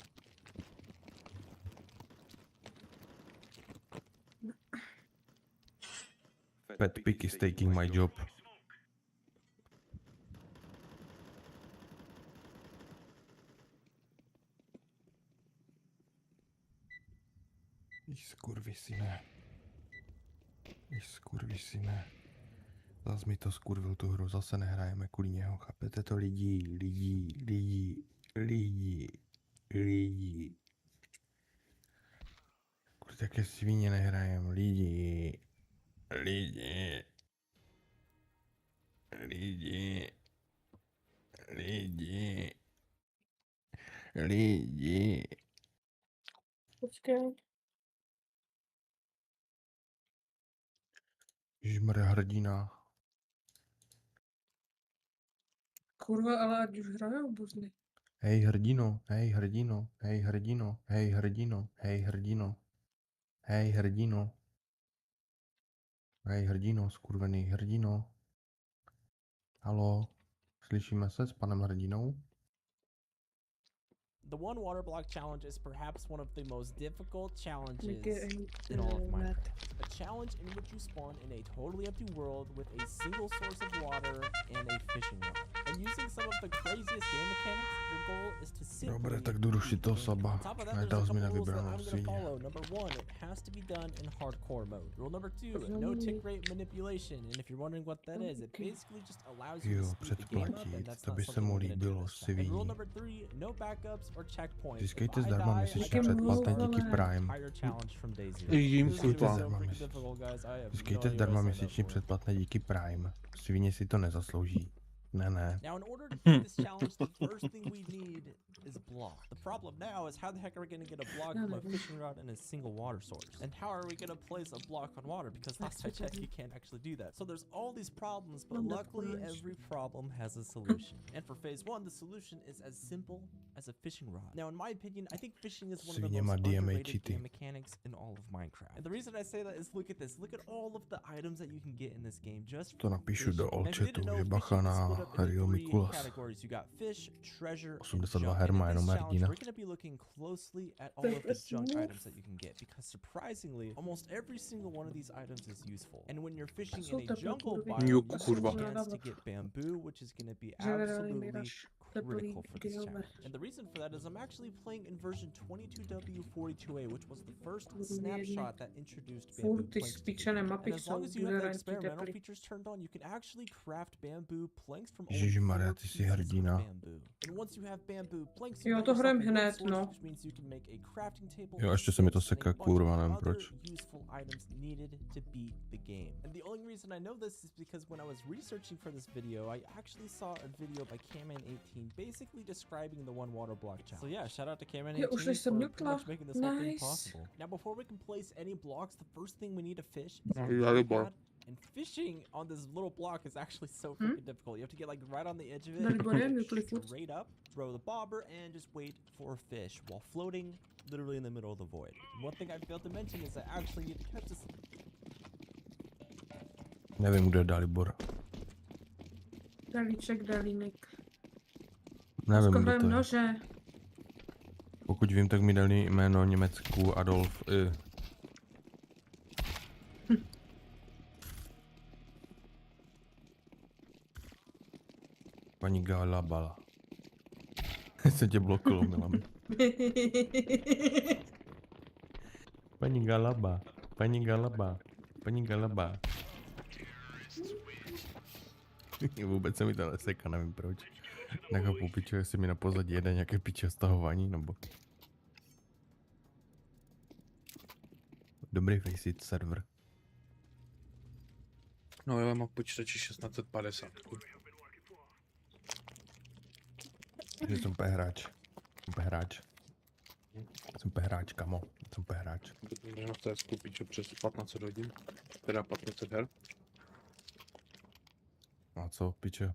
Pet Pig is taking my job. Skurvisine. Zas mi to skurvil tu hru, zase nehrajeme kvůli něho, chápete to lidi. Kvůli také svině nehrajem, lidi. Počkej. Ježmarja, hrdina. Kurva, ale ať už hrajou buzny. Hej hrdino, skurvený hrdino. Haló, slyšíme se s panem hrdinou? The One Water Block Challenge is perhaps one of the most difficult challenges Getting, in all of Minecraft. A challenge in which you spawn in a totally empty world with a single source of water and a fishing rod. And using some of the craziest game mechanics, your goal is to simply... Dobré, tak jdu rušit toho Saba. Nedal jsi mi na vybranou svině. Number 1, it has to be done in hardcore mode. Rule number 2, no tick rate manipulation. And if you're wondering what that is, it basically just allows you to speed the game up, and that's not something we're gonna do this time. And rule number 3, no backups or checkpoints. Získejte If I zdarma die, I měsíční get předplatné a díky Prime. higher challenge from day zero. Jím This game is kurva. so freaking difficult, guys. I have no Získejte idea zdarma what I signed up měsíční for. předplatné díky Prime. Svině si to nezaslouží. Ne. Now, in order to beat this challenge, the first thing we need is block. The problem now is how the heck are we going to get a block from a fishing rod and a single water source? And how are we going to place a block on water? Because last I checked, you can't actually do that. So there's all these problems, but luckily every problem has a solution. And for phase 1, the solution is as simple as a fishing rod. Now, in my opinion, I think fishing is one of the Svině most má DMA underrated cheaty. game mechanics in all of Minecraft. And the reason I say that is look at this. Look at all of the items that you can get in this game just To napíšu do fishing. Now, if you didn't Olchatu, know, že fishing bacha is na split up into Real 3 Mikulas. categories. You got fish, treasure, and 82 junk. herma, And in jenom this challenge, hrdina. we're going to be looking closely at all of the junk items that you can get because surprisingly, almost every single one of these items is useful. And when you're fishing in a jungle biome, you have a chance to get bamboo, which is going to be absolutely critical for this challenge. And the reason for that is I'm actually playing in version 22W42A, which was the first snapshot that introduced bamboo planks to the game. And as long as you have the experimental features turned on, you can actually craft bamboo planks from only 4 Ježišmarja, ty jsi pieces of hrdina. bamboo. And once you have bamboo planks, Jo, you to got hrem yourself a wood hned, source, no. which means you can make a crafting table, Jo, ještě se mi to sticks, and seká, a bunch kurva, of nevím other proč. useful items needed to beat the game. And the only reason I know this is because when I was researching for this video, I actually saw a video by Caman18 basically describing the one water block challenge. So yeah, shout out to Caman18 Jo, už než jsem for nukla. pretty much making this whole thing Nice. possible. Now before we can place any blocks, the first thing we need to fish is No, a já lily libo. pad. And fishing on this little block is actually so freaking difficult. You have to get like right on the edge of it, Dalibor, and mutli fish furt. straight up, throw the bobber, and just wait for a fish while floating literally in the middle of the void. One thing I failed to mention is I actually need to catch this. Nevím, kde je Dalibor. Dalíček, dalínek. Nevím, kdo Skohrem to je. nože. Pokud vím, tak mi dali jméno Německu Adolf Paní Galabala. Se tě bloklo, milam. Paní Galaba. Paní Galaba. Paní Galaba. Vůbec se mi to neseká, nevím proč. Nechápu, pičo, jestli mi na pozadí jede nějaké pičo stahování, nebo... Dobrý Faceit server. No já mám počítači 1650. Že jsem hráč. Jsem hráč. Jsem hráč, kamo. Jsem hráč. Můžeme v CSku pičo přes 1500 hodin. Teda 1500 her. A co, piče?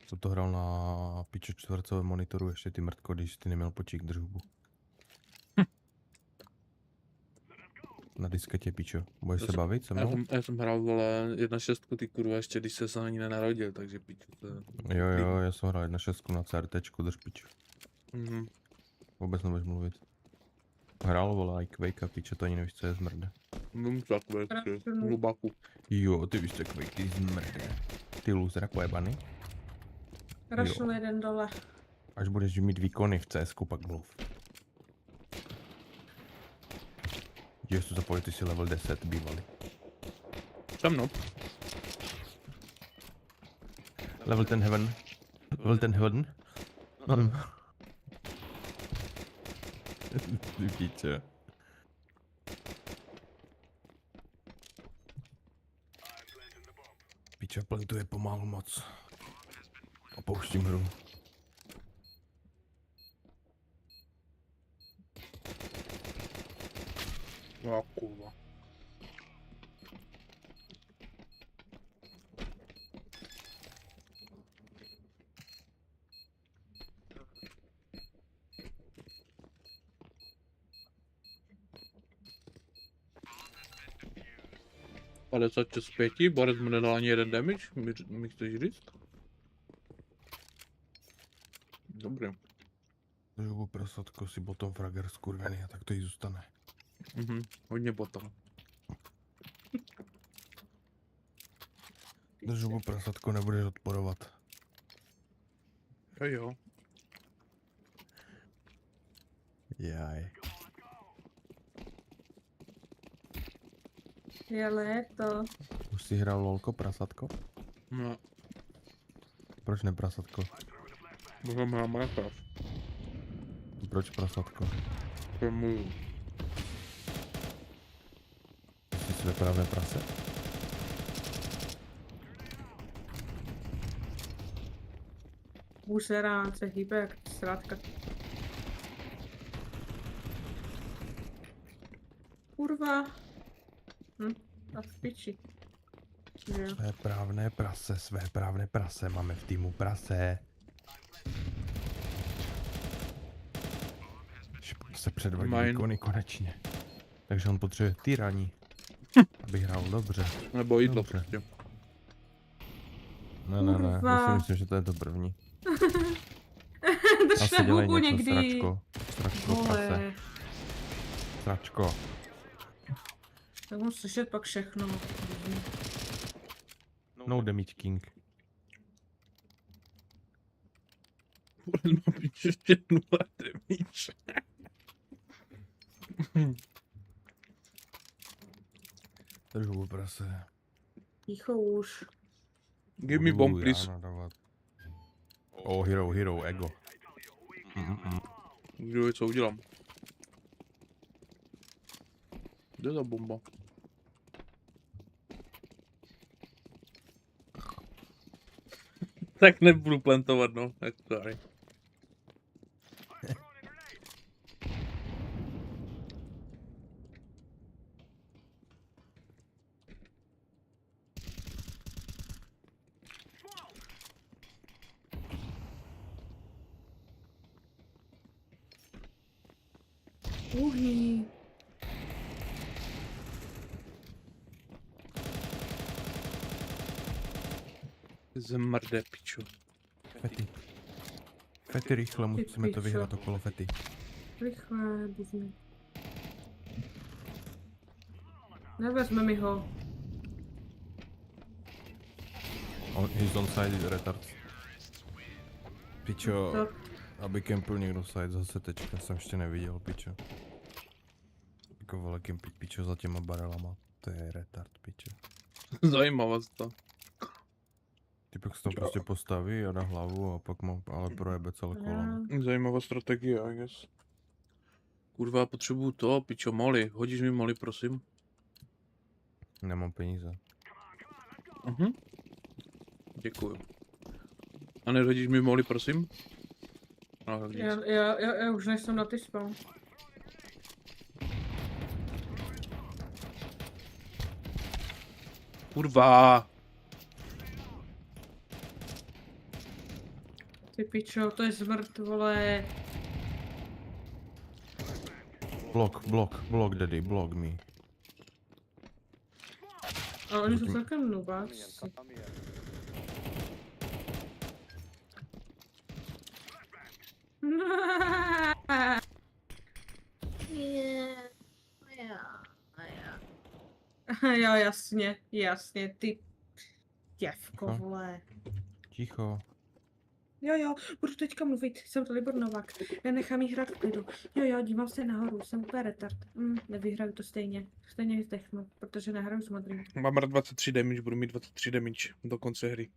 Jsem to hrál na piče čtvercovém monitoru, ještě ty mrtko, když ty neměl počík držbu. Na disketě, pičo. Budeš se bavit se mnou? Já jsem hrál, vole, 1.6, ty kurva, ještě když se ani nenarodil, takže pičo, to je... Jo, já jsem hrál 1.6 na CRTčku, drž pičo. Vůbec nebudeš mluvit. Hrál, vole, i Quake, pičo, to ani nevíš, co je zmrde. Vím, co Quake, hlubaku. Jo, ty víš, co Quake, ty zmrde. Ty loser, pojebaný. Rašl jeden dole. Až budeš mít výkony v CSku, pak mluv. Že jsi zapojil, ty jsi level 10 bývalý. Tam no. Level 10 heaven. Level 10 heaven. Ty píče. Píče plantuje pomalu moc. Opouštím hru. No kurva. z 5, Borec mu nedal ani jeden damage, mi chceš říct? Dobrý. Držu prasatko si bottom fragger skurvený a tak to jí zůstane. Hodně bottom. Držu prasatko, nebudeš odporovat. Jo. Jaj. Je léto. Už jsi hrál lolko, prasatko? No. Proč ne prasatko? Můžeme hrát Minecraft. Proč prasatko? Komu? Jsi svéprávné prase? Buzerán se hýbe jak srátka. Kurva. A v piči. Jo. Svéprávné prase, máme v týmu prase. Se předvadí výkony konečně. Takže on potřebuje tyraní, aby hrál dobře. Nebo jídlo prostě. Ne, já si myslím, že to je to první. Držte hubu někdy. Sračko, prase. Sračko. Tak můžu slyšet pak všechno. No damage king. Ještě 0 damage. Držu prase. Ticho už. Give me bomb, please. Oh, hero, ego. Kdo co udělám? Kde je ta bomba? Tak nebudu plantovat, no. Tak sorry. Uhni. Zmrde, piču. Fety rychle, musíme to vyhrát okolo Fety. Rychle, buzmi. Nevezme mi ho. He's on side, retards. Pičo, aby kempil někdo side zase tečka, jsem ještě neviděl, pičo. Jako vole kempit, pičo, za těma barelama. To je retard, pičo. Zajímavost to. Typek se tam prostě postaví a dá hlavu a pak mu ale projebe celé kolo. Zajímavá strategie, I guess. Kurva, potřebuju to, pičo, moli. Hodíš mi moli, prosím? Nemám peníze. Děkuju. A nehodíš mi moli, prosím? No, já už nejsem na ty spawn. Kurva! Ty pičo, to je zmrt, vole. Block, daddy, block me. A oni jsou celkem nubáci. Jo, jasně, ty děvko, vole. Ticho. Jo, budu teďka mluvit, jsem to Libor Novák, já nechám jí hrát v klidu. Jo, dívám se nahoru, jsem úplně retard. Nevyhraju to stejně zdechnu, protože nehraju s modrým. Mám rád 23 damage, budu mít 23 damage do konce hry.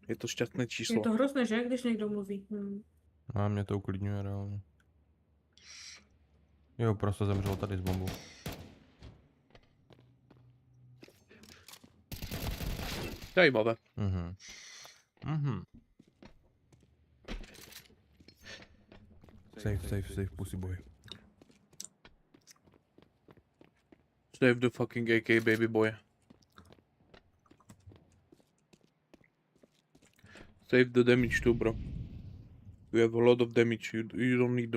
Je to šťastné číslo. Je to hrozné, že, když někdo mluví. A mě to uklidňuje reálně. Jo, prostě zemřel tady s bombou. Zajímavé. Safe, pussy boy. Save the fucking AK, baby boy. Save the damage too, bro. You have a lot of damage. You don't need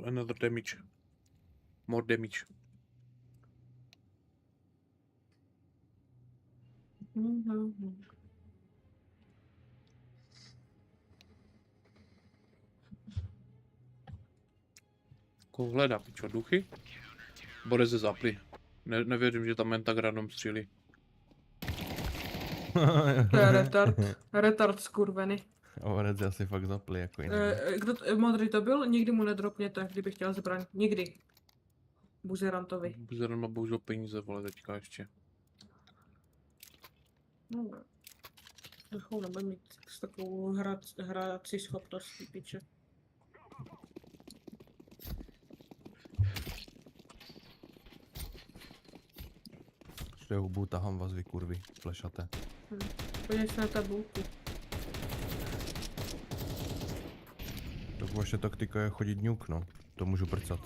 another damage. More damage. Koho hledá, pičo, duchy? Bude ze zapli. Nevěřím, že tam jen tak random střílí. To je retard skurvený. Ovrec je asi fakt zapli jako jiný. Kdo modrý to byl? Nikdy mu nedropněte, kdyby chtěl zbraň. Nikdy. Buzerantovi. Buzeran má bohužel peníze, vole, teďka ještě. No, trochu nebude mít s takovou hrací schopností, piče. Kde hubu tahám vás vy kurvy, plešaté. Podívej se na tabulku. Tak vaše taktika je chodit ňuk, no. To můžu prcat.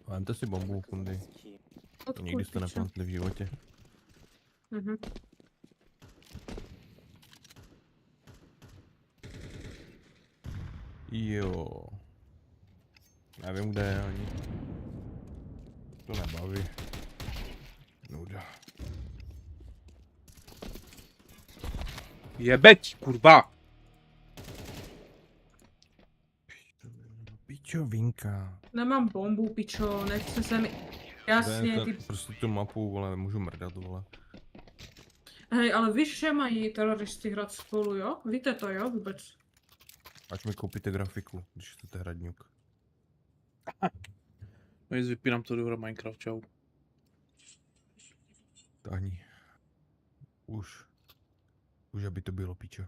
Vemte si bombu, kundy. To nikdy jste nepamtli v životě. Jo. Nevím, kde je ani. To nebaví. Nuda. Jebeť, kurva! Pičovinka. Nemám bombu, pičo, nechce se mi... Jasně, ty... Prostě tu mapu, vole, můžu mrdat, vole. Hej, ale víš, že mají teroristi hrát spolu, jo? Víte to, jo, vůbec? Ať mi koupíte grafiku, když chcete hrát ňuk. No nic, vypínám to do hra Minecraft, čau. Tahni. Už aby to bylo, pičo.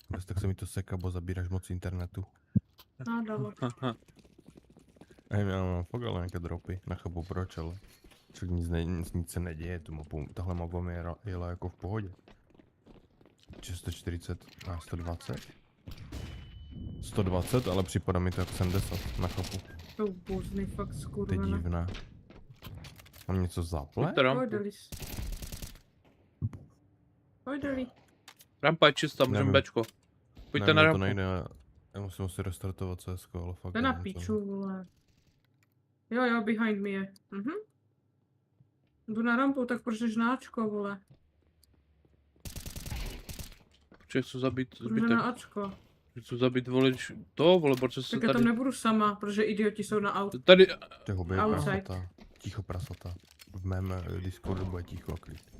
Bez tak se mi to seká, bo zabíráš moc internetu. Dalo. Hej, já mám fakt ale nějaké dropy, nechápu proč, ale však nic se neděje, tahle mapa mi jela jako v pohodě. 140 a 120? 120, ale připadá mi to jak 70, nechápu. To buzny fakt To je skurvené. divné. Mám něco zaple? Pojdeli. Rampa je čistá, můžeme bečko. Pojďte na to rampu. No. nejde, já musím si restartovat CSK, ale fakt To na nevím, co. piču, vole. Jo, behind me je. Jdu na rampu, tak proč jdeš na Ačko, vole? Protože chci zabít Protože zbytek. na Ačko. Chci zabít volič to, vole, protože se Tak já tady... tam nebudu sama, protože idioti jsou na autu. Tady... Toho bude Outside. prasota. Ticho prasota. V mém Discordu bude ticho a klid.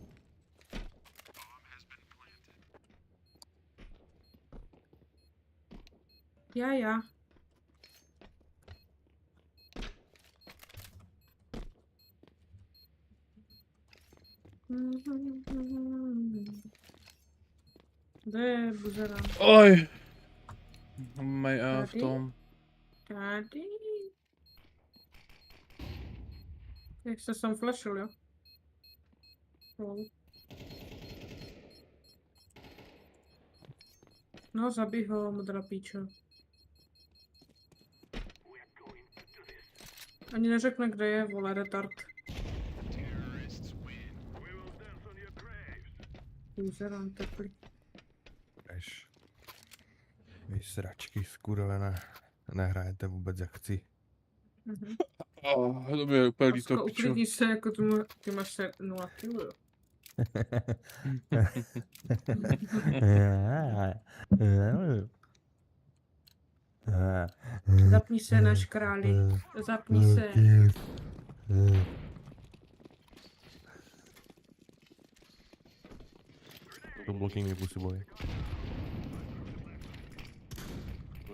Já. Kde je buzerán? Oj! Mají A v tom. Tady. Jak se sem flashil, jo? No, zabij ho, modrá píčo. Ani neřekne, kde je, vole, retard. Buzerán teplý. Eš. Vy sračky skurvené. Nehrajete vůbec jak chci. To mi je úplně líto, Pasko, pičo. uklidni se, jako ty máš se 0 kilo, jo. Zapni se, náš králi. Zapni se. To blocking je pussy boy.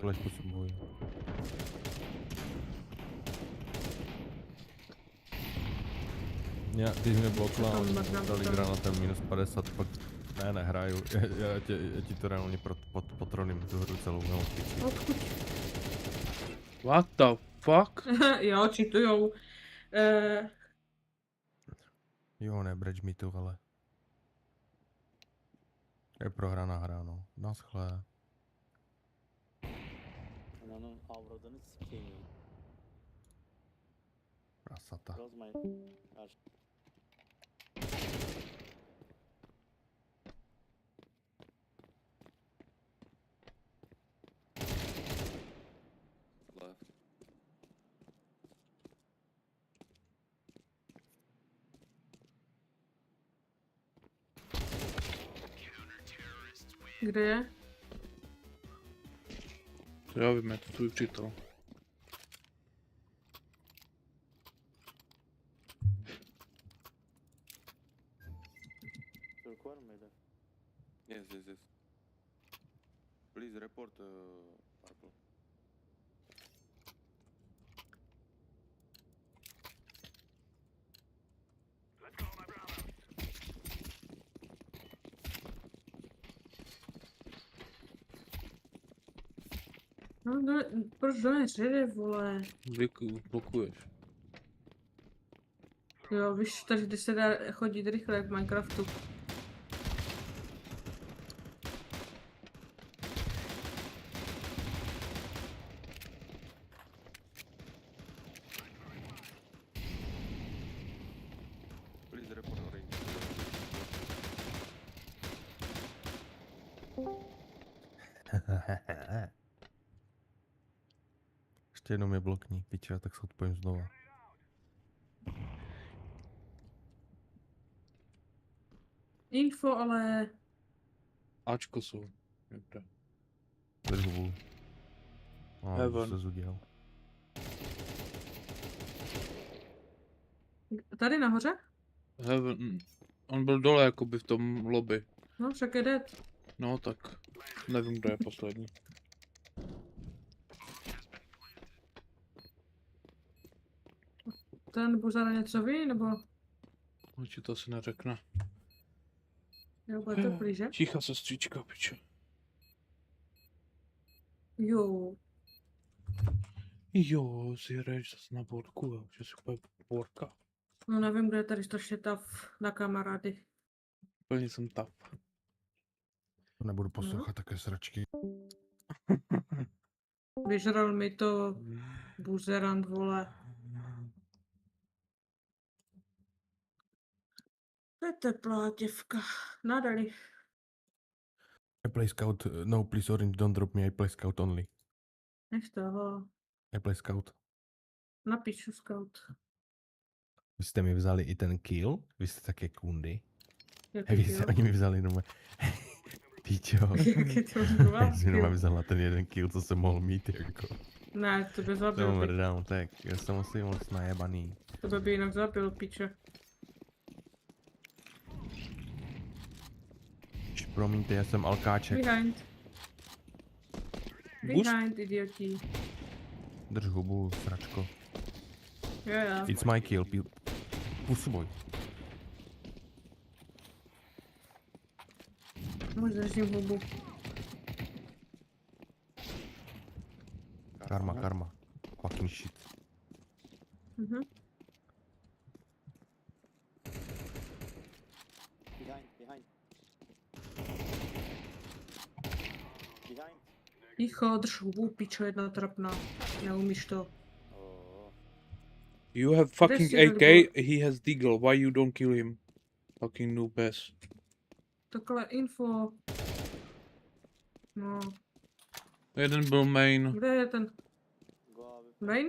Flash pussy boy. Já, když mě blokla, oni dali granatem -50, pak nehraju, já ti to reálně potroním tu hru celou, no. Odkud? What the fuck? Jo, čitujou. Jo, nebreč mi tu, vele. Je prohraná hra, no. Naschle. Onun avradını sikeyim. Prasata. Rozmayın. Karşı. Left. Kde je? To já vím, je to tvůj přítel. Türk var mıydı? Yes. Please report purple. No, proč to neřede, vole? Blokuješ. Jo, víš, takže se dá chodit rychle jak v Minecraftu. Ještě jenom je blokní, piče, tak se odpojím znova. Info, ale... Ačko jsou. Dobře. Držu. Heaven. Se zuděl. Tady nahoře? Heaven. On byl dole jakoby v tom lobby. No, však je dead. No tak. Nevím, kdo je poslední. Ten Buzara něco ví, nebo? Určitě to asi neřekne. Jo, bude to blíže? Ticha sestřička, piče. Jo. Jo, zjedeš zase na borku, jo, že jsi úplně borka. No nevím, kde je tady strašně tav na kamarády. Plně jsem tav. To nebudu poslouchat také sračky. Vyžral mi to buzerant, vole. To je teplá děvka. Nadali. I play scout, no please orange, don't drop me, I play scout only. Nech toho. I play scout. Napíšu scout. Vy jste mi vzali i ten kill? Vy jste také kundy? Jaký Vy kill? jste, oni mi vzali jenom... Píčo. Jaký to byl Já jsem jenom kill? vzala ten jeden kill, co jsem mohl mít, jako. Ne, to by zabil. To mrdám, tak já jsem asi moc najebaný. To by jinak zabil, piče. Promiňte, já jsem alkáček. Behind. Boost? Behind, idioti. Drž hubu, sračko. Jo. It's my kill, pusuboj. Můžu držím hubu. Karma. Fucking shit. Mhm. Behind. Ticho, drž hubu, pičo, jedna trapná. Neumíš to. You have fucking Kde jsi, AK, Dalibor? he has deagle, why you don't kill him? Fucking noob ass. Takhle info. No. Jeden byl main. Kde je ten? Main?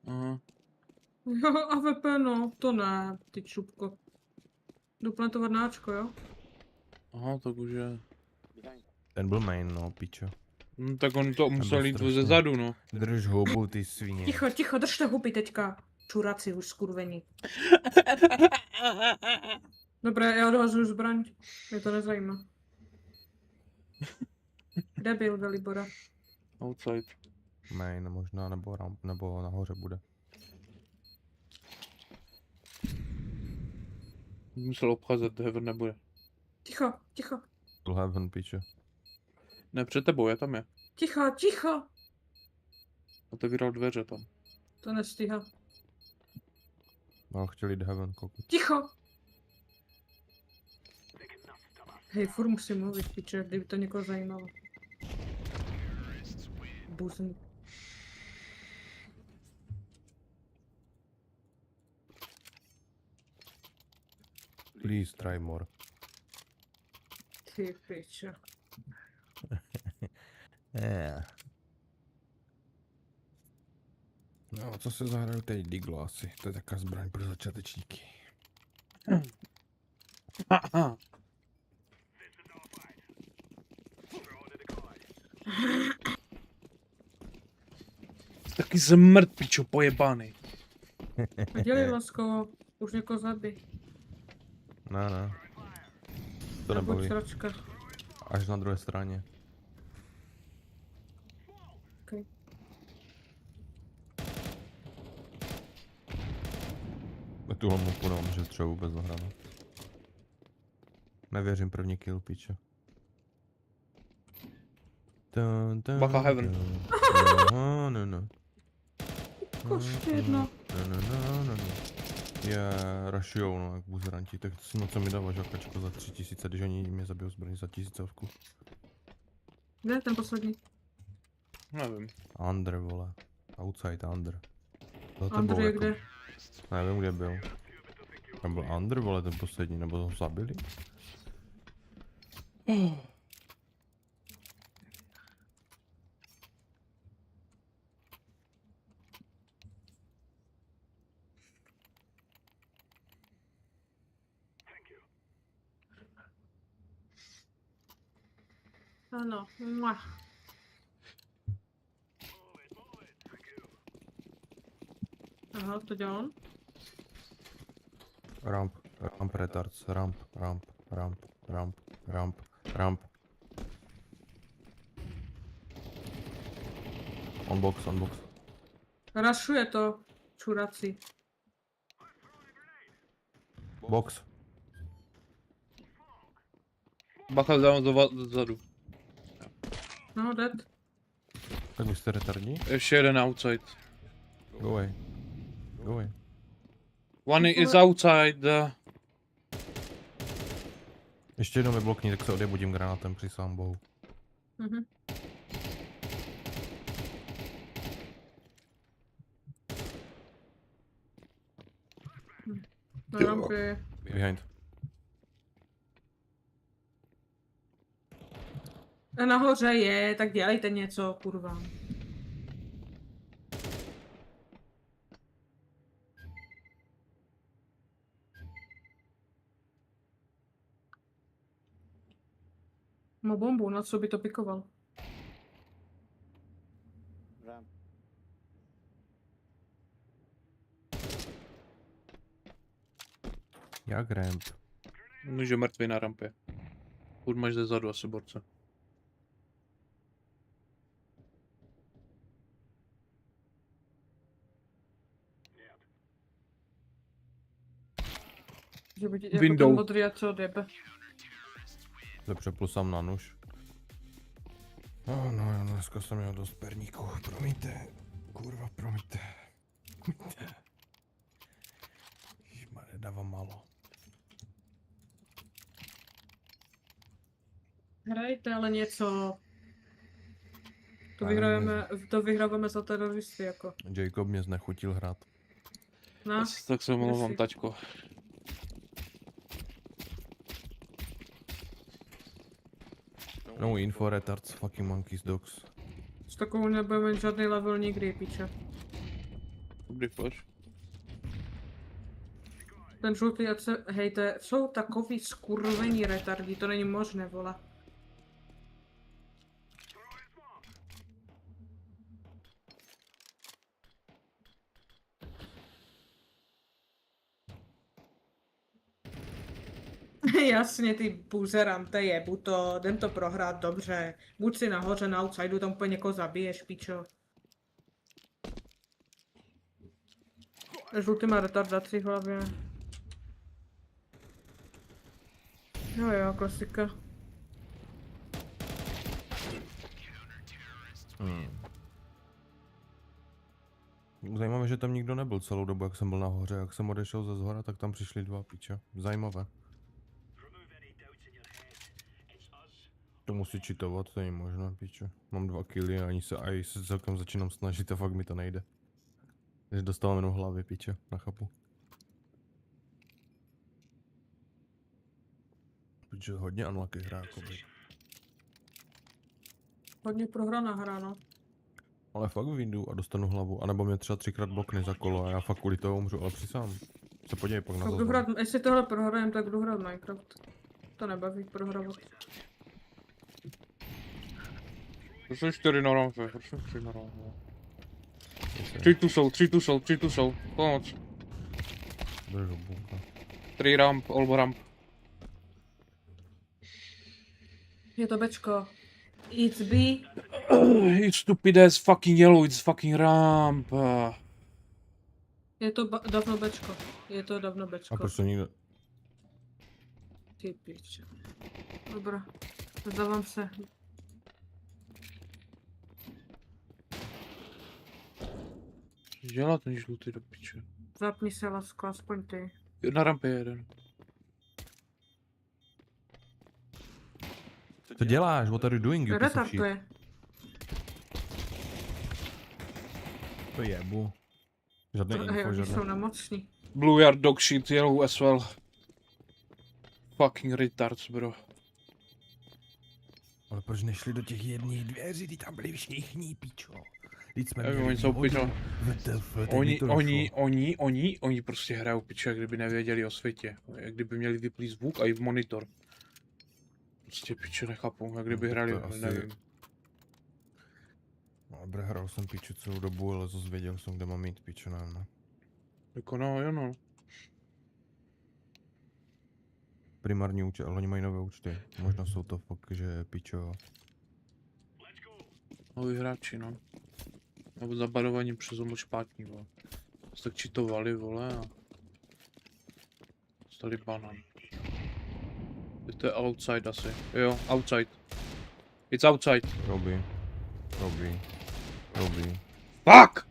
Aha. Jo, AVP, no. To ne, ty čupko. Jdu plantovat náčko, jo? Aha, tak už je. Ten byl main, no, pičo. Tak on to musel jít strašně. ze zadu, no. Drž hubu, ty svině. Ticho, držte huby teďka. Čuraci už skurvení. Dobré, já odhazuju zbraň. Mě to nezajímá. Kde byl Dalibora? Outside. Main možná, nebo ramp, nebo nahoře bude. Musel obcházet, Heaven nebude. Ticho. To heaven, pičo. Ne, před tebou, je tam je. Ticho. Otevíral dveře tam. To nestíhá. Ale chtěli jít heaven, koukut. Ticho. Hej, furt musím mluvit, piče, kdyby to někoho zajímalo. Buzný. Please try more. Ty piče. No, co se zahraju teď Diglo asi, to je taková zbraň pro začátečníky. Taky zmrt, pičo, pojebaný. Dělej, lasko, už někoho zabij. Ne. To Nebuď nebaví. sračka. Až na druhé straně. Okay. Na tuhle mapu nemůžu třeba vůbec zahrát. Nevěřím první kill, piče. Bacha Heaven. No. Koště jedno. No. Je, rushujou, no, jak buzeranti, tak to si na co mi dáváš, žakačko, za 3000, když oni mě zabijou zbraní za 1000. Kde je ten poslední? Nevím. Under, vole. Outside, under. Under je kde? Nevím, kde byl. Tam byl under, vole, ten poslední, nebo ho zabili? Ano, mua. Aha, to dělám. Ramp retards, ramp. On box. Rašuje to, čuraci. Box. Bacha dozadu. No, dead. Tak vy jste retardní? Ještě jeden outside. Go away. One is outside. Ještě jednou vyblokni, tak se odjebudím granátem, přísahám bohu. Mhm. Na rampě. Behind. A nahoře je, tak dělejte něco, kurva. Má bombu, na co by to pikoval? Ramp. Jak ramp? Může mrtvý na rampě. Furt máš zezadu asi borce. Že by jako Window. ten modrý a co jebe. To přeplusám na nůž. No, dneska jsem měl dost perníků, promiňte. Kurva, promiňte. Ježmarja, dávám málo. Hrajte ale něco. To vyhráváme za teroristy, jako. Jacob mě znechutil hrát. No, Tak se omlouvám, taťko. No info retards, fucking monkeys, dogs. S takovou nebudeme mít žádný level nikdy, píče. Dobrý flash. Ten žlutý, ať se hejte, jsou takový skurvení retardi, to není možné, vole. Jasně, ty buzerante jebu to, jdem to prohrát dobře. Buď si nahoře na outsideu, tam úplně někoho zabiješ, pičo. Žlutý má retardaci v hlavě. Jo, klasika. Zajímavé, že tam nikdo nebyl celou dobu, jak jsem byl nahoře. Jak jsem odešel ze zhora, tak tam přišli dva piče. Zajímavé. To musí čitovat, to není možné, piče. Mám 2 killy a ani se celkem začínám snažit a fakt mi to nejde. Takže dostávám jenom hlavy, piče, nachapu. Protože hodně unlucky hra, jakoby. Hodně prohraná hra, no. Ale fakt vyjdu a dostanu hlavu, anebo mě třeba 3krát blokne za kolo a já fakt kvůli toho umřu, ale přísám. Se podívej pak na to. Jestli tohle prohrajem, tak budu hrát Minecraft. To nebaví prohrávat. To jsou 4 na rampě, proč jsou 3 na rampě? 3 tu jsou, pomoc. Držu bunka. 3 ramp, all ramp. Je to Bčko. It's B. It's stupid as fucking yellow, it's fucking ramp. Je to dávno Bčko. Je to dávno Bčko. A proč to nikdo... Ty piče. Dobrá. Zdávám se. Dělá ten žlutý do piče. Zapni se, lasko, aspoň ty. Na rampě jeden. Co děláš? What are you doing, you piece of Retard shit? to je. To jebu. Žádné Hej, info, oni jsou žádné. nemocní. Blue yard, dog shit, yellow as well. Fucking retards, bro. Ale proč nešli do těch jedných dveří, ty tam byli všichni, pičo. Teď jsme Nevím, měli oni jsou výhodu. pičo. WTF, teď mi to došlo. Oni prostě hrajou pičo, jak kdyby nevěděli o světě. Jak kdyby měli vyplý zvuk a i v monitor. Prostě pičo nechápu, jak kdyby hrali, To asi- nevím. No, dobré, hrál jsem piču celou dobu, ale zase věděl jsem, kde mám mít pičo, nevím, no. Jako no, jo no. Primární účet, ale oni mají nové účty. Možná jsou to fakt, že pičo. Noví hráči, no. Nebo zabadování přes oml špátní, vole. Se tak čitovali, vole, a... Dostali banan. To je outside asi. Jo, outside. It's outside. Robi. Fuck!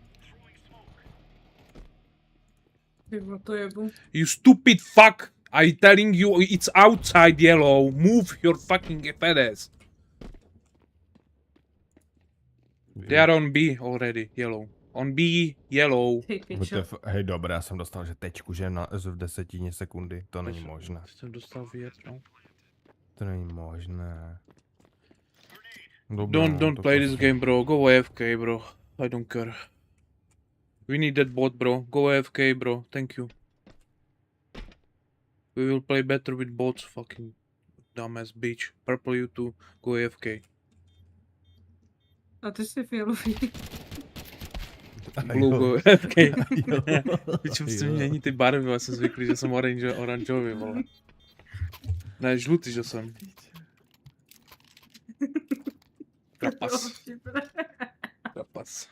Tyvo, to jebu. You stupid fuck! I telling you it's outside yellow. Move your fucking ass. They are on B already, yellow. On B, yellow. Hej, pičo. Hej, dobré, já jsem dostal, že tečku, že v desetině sekundy. To není možné. Jsem dostal větru. To není možné. Dobré, Don't to play this prostě- game, bro. Go AFK, bro. I don't care. We need that bot, bro. Go AFK, bro. Thank you. We will play better with bots, fucking dumbass bitch. Purple you to go AFK. A ty jsi fialový. Blue go AFK. Piču, prostě Jo. mění ty barvy, já jsem zvyklý, že jsem oranžový, vole. Ne, žlutý, že jsem. Trapas. Trapas.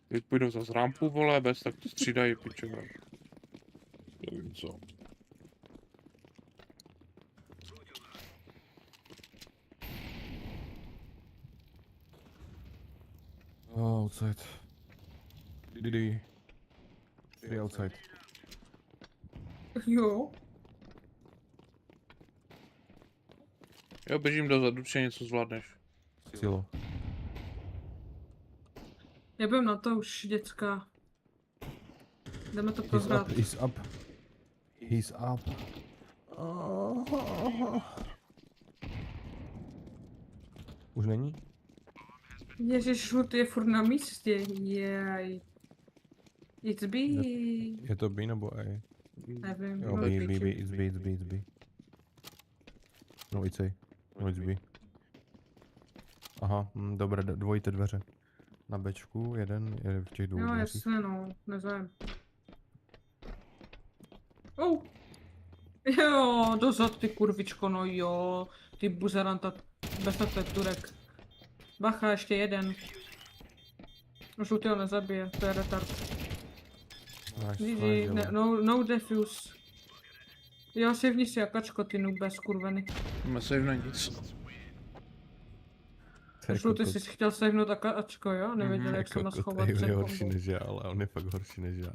Teď půjdou zase rampu, vole, bez tak to střídají, piče, bro. Nevím co. Oh, outside. Didi. Didi outside. Jo. Jo, běžím dozadu, určitě něco zvládneš. Silo. Jebem na to už, děcka. Jdeme to He's prohrát. up, he's up. He's up. Už není? Ježiš, žlutý je furt na místě. Jej. It's B. Je to B nebo A? Nevím. Jo, no, B, piči. it's B. No, it's A. No, it's B. Aha, dobré, dvojité dveře. Na Bčku, jeden je v těch dvou Jo, dveřích. jasně, no, nezájem. Oh. Jo, dozad ty kurvičko, no jo. Ty buzeranta, beztatý Turek. Bacha, ještě jeden. Žlutý ho nezabije, to je retard. GG, no defuse. Jo, sejvni si jakačko, ty nube skurveny. Save na nic. Žlutý jsi chtěl sejvnout akačko, jo? Nevěděl, jak se má schovat Je před horší kombou. než já, ale on je fakt horší než já.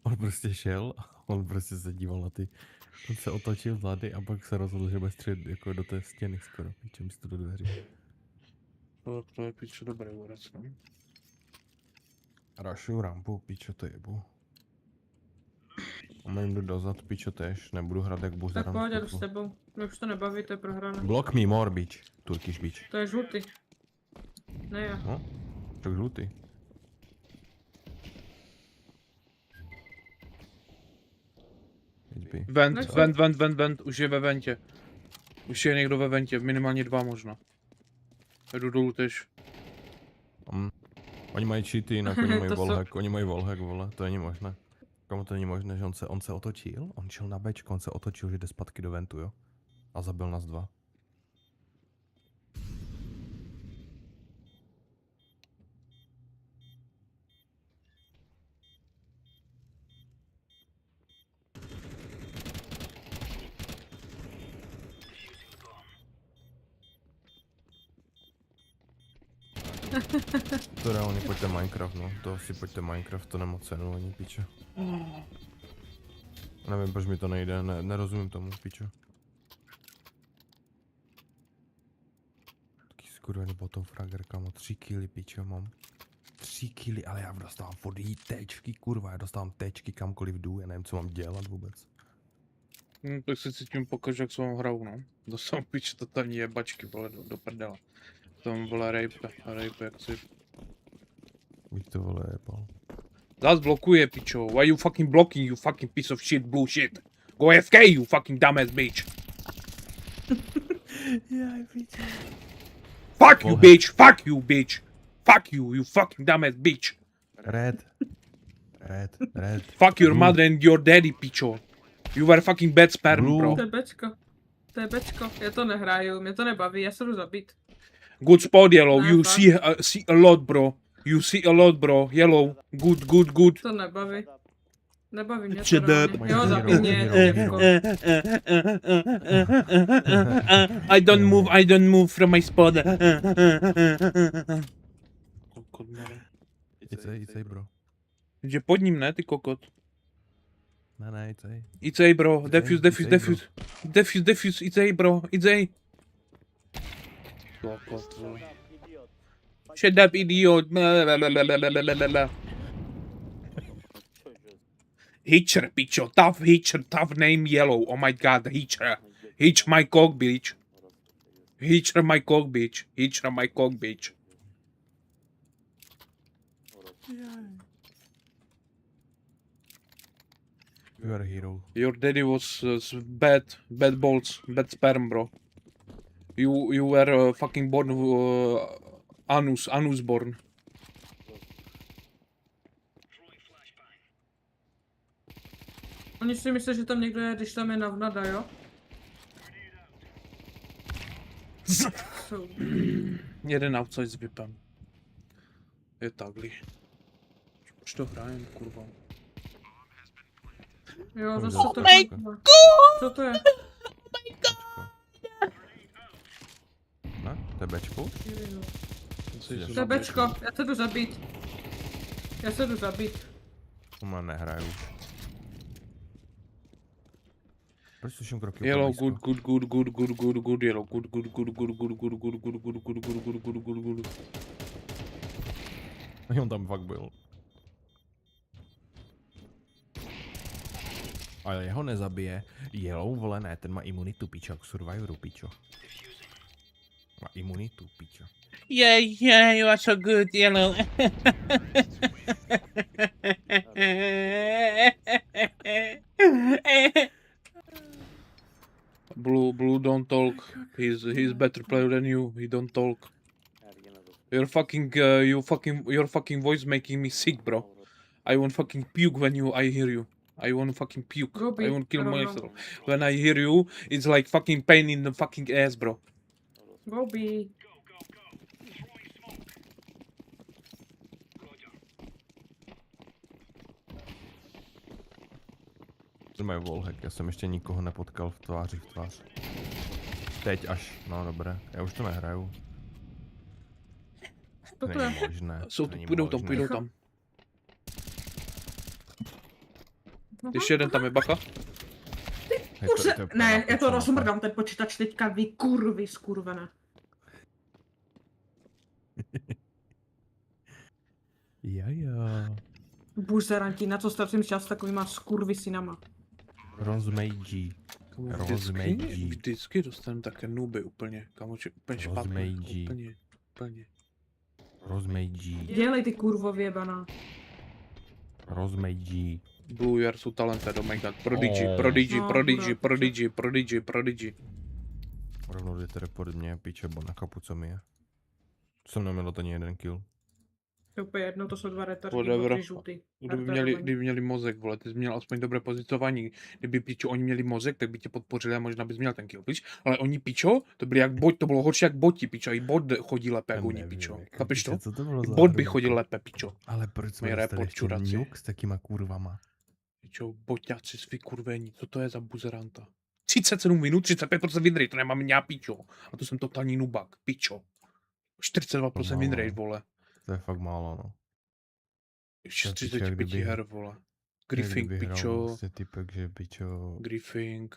On prostě šel a on prostě se díval na ty. On se otočil zády a pak se rozhodl, že bude střelit jako do té stěny skoro, píče místo do dveří. To je pičo dobrý úraz, no. Rašuju rampu, píčo to jebu. A jdu dozad, píčo tež, nebudu hrát jak buzerant. Tak pojď, jdu s tebou. Mě už to nebaví, to je prohrané. Block me more, bitch. Turkish bitch. To je žlutý. Ne já. No, tak žlutý. Vent, už je ve ventě. Už je někdo ve ventě, minimálně 2 možná. Jdu dolů tež. Oni mají cheaty, jinak oni mají wallhack, vole, to není možné. Komu to není možné, že on se otočil, on šel na Bčko, on se otočil, že jde zpátky do ventu, jo? A zabil nás 2. To reálně pojďte Minecraft, no. To si pojďte Minecraft, to nemá cenu ani piče. Nevím, proč mi to nejde, nerozumím tomu, piče. Taký skurvený potom frager, kamo, 3 kily, piče, mám. 3 kily, ale já dostávám furt jí téčky, kurva, já dostávám téčky kamkoliv jdu, já nevím, co mám dělat vůbec. Tak si cítím pokažu, jak svou hrou, no. Dostávám piče totální jebačky, vole, do prdela. Tam vole rape, jak si. Bych to vole jebal. Zas blokuje, pičo. Why you fucking blocking, you fucking piece of shit bullshit? Go AFK, you fucking dumbass bitch. Yeah, piče. Fuck you, bitch! Fuck you, bitch! Fuck you, you fucking dumbass bitch! Red. Fuck your mother and your daddy, pičo. You were fucking bad sperm, bro. To je bečko. Já to nehraju, mě to nebaví, já se jdu zabít. Good spot, Yellow. You see a lot, bro. You see a lot, bro. Yellow. Good. To nebaví. Nebaví mě to Shut up. reálně. Jo, zabij mě, děvko. I don't move from my spot. Icej, bro. Že pod ním, ne, ty kokot. Ne, icej. Icej, bro. Defuse, icej, bro. Icej. Kokot, vole. Shut up, idiot. Hitcher, pičo. Tough Hitcher, tough name Yellow. Oh my god, Hitcher. Hitch my cock, bitch. Hitcher my cock, bitch. Hitcher my cock, bitch. You are a hero. Your daddy was bad balls, bad sperm, bro. You were fucking born anus born. Oni si myslí, že tam někdo je, když tam je navnada, jo? Jeden outside s VIPem. Je takhle. Už to hrajem, kurva. Jo, zase to... Co to je? Ne? To je bečko? To je bečko, já se jdu zabít. Má nehraju. Proč slyším kroky? Yellow, good, Yellow, good. On tam fakt byl. Ale jeho nezabije. Yellow, vole, ne, ten má imunitu, pičo, jak Survivoru, pičo. Má imunitu, pičo. Yeah, you are so good, Yellow. Blue don't talk. He's better player than you. He don't talk. Your fucking voice making me sick, bro. I want fucking puke when I hear you. I want fucking puke. Ruby, I want kill myself. When I hear you, it's like fucking pain in the fucking ass, bro. Bobby. To mají wallhack, já jsem ještě nikoho nepotkal v tváři. Teď až, no dobré, já už to nehraju. To není možné. Půjdou tam. Ještě jeden tam je bacha. Ne, já to rozmrdám ten počítač teďka, vy kurvy skurvené. Jaja. Buzeranti, na co ztracím čas s takovýma skurvisynama. Rozmejdí. Vždycky dostanu také nuby úplně, kamoči, úplně špatně. Úplně. Rozmejdí. Dělej ty kurvo věbaná. Rozmejdí. Blue Year jsou talented, oh my god. Prodigy. Rovnou jdete report mě, piče, bo na kapu, co mi je. Jsem neměl ani jeden kill. To je úplně jedno, to jsou dva retardy, žlutý. Kdyby měli mozek, vole, ty jsi měl aspoň dobré pozitování. Kdyby, pičo, oni měli mozek, tak by tě podpořili a možná bys měl ten kill, pič. Ale oni, pičo, to byli jak bot, to bylo horší jak boti, pičo. I bot chodí lépe jak oni, pičo. Chápeš to? Bot by chodil lépe, pičo. Ale proč jsme dostali ještě nuke s takýma kurvama? Pičo, boťáci svý kurvení, co to je za buzeranta? 37 minut, 35% vydry, to nemám já, pičo. A to jsem totální nubak, pičo. 42% win rate, vole. To je fakt málo, no. Z 35 her, vole. Griffing, pičo. Vlastně typek, že pičo. Griffing,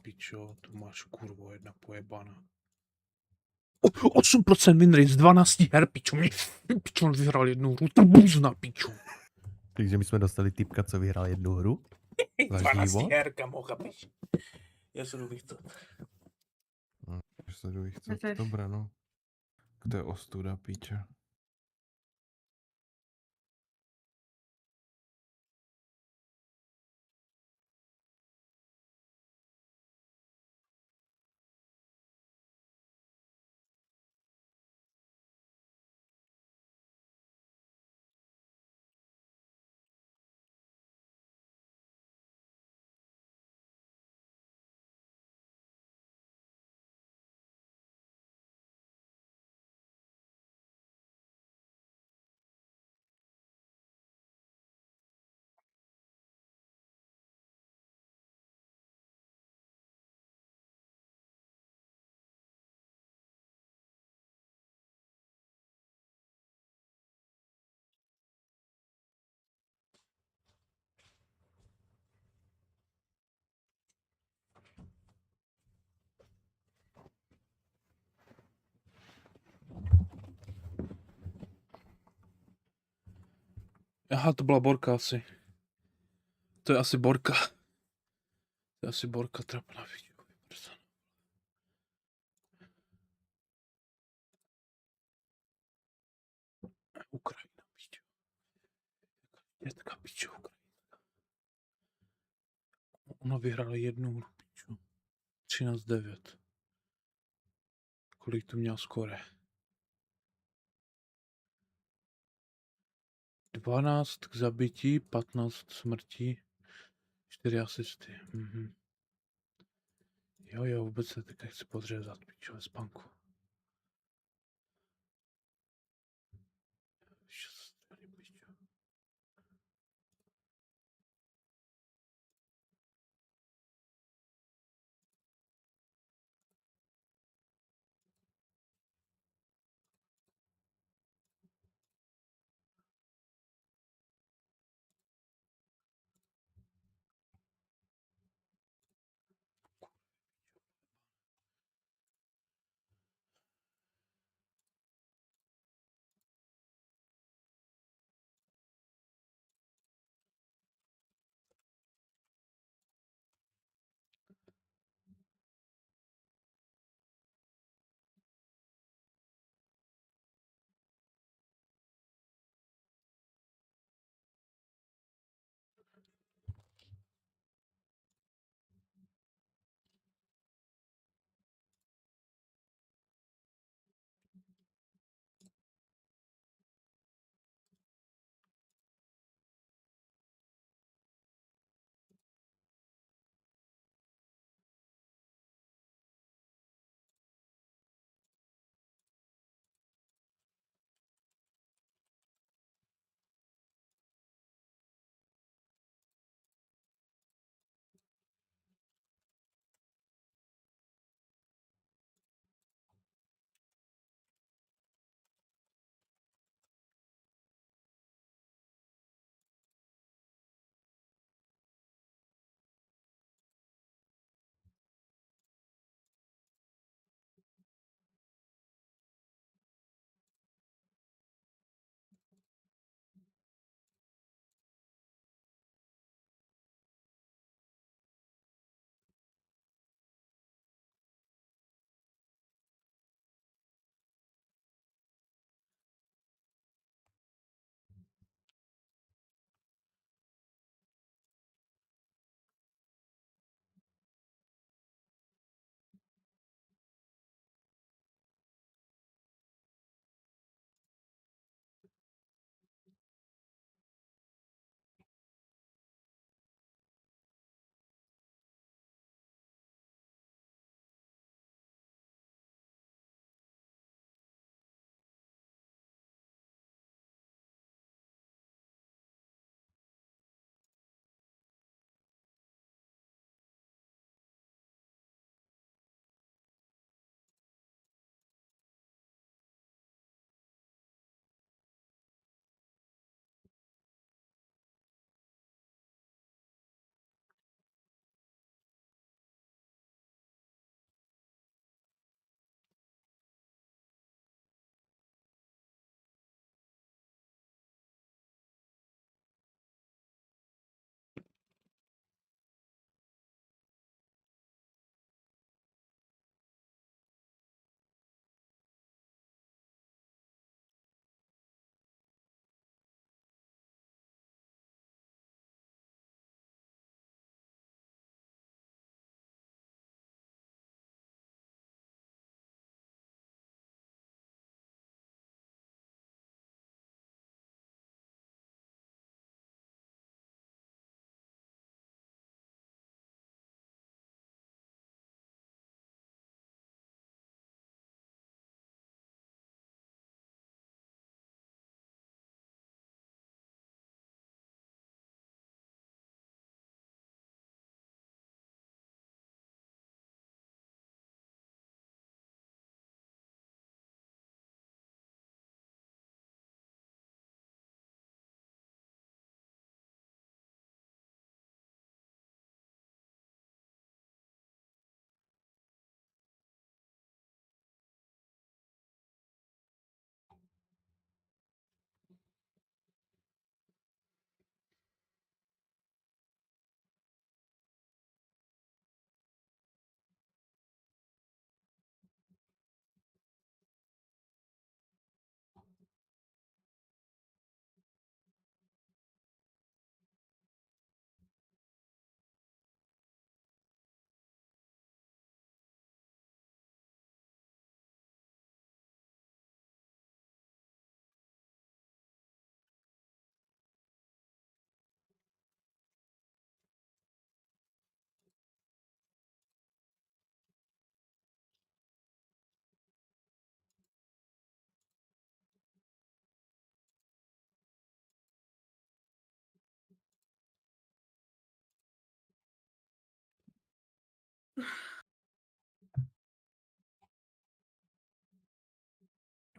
pičo. To máš kurvo jedna pojebana. 8% win rate z 12 her, pičo. Pičo, on vyhrál jednu hru. To buzna, pičo. Takže my jsme dostali typka, co vyhrál jednu hru. 12 her, kamo, chápeš? Já se jdu vychcet. Dobré, no. To je ostuda, píče. Aha, to byla Borka asi. To je asi Borka. Trapná vidíku. Ukrajina, pičo. Dětka, pičo, Ukrajina. Ona vyhrála jednu hru, pičo. 13-9. Kolik to měla skore? 12 k zabití, 15 smrti, 4 asisty. Mhm. Jo, vůbec se teď chci podřezat, pičo, ve spánku.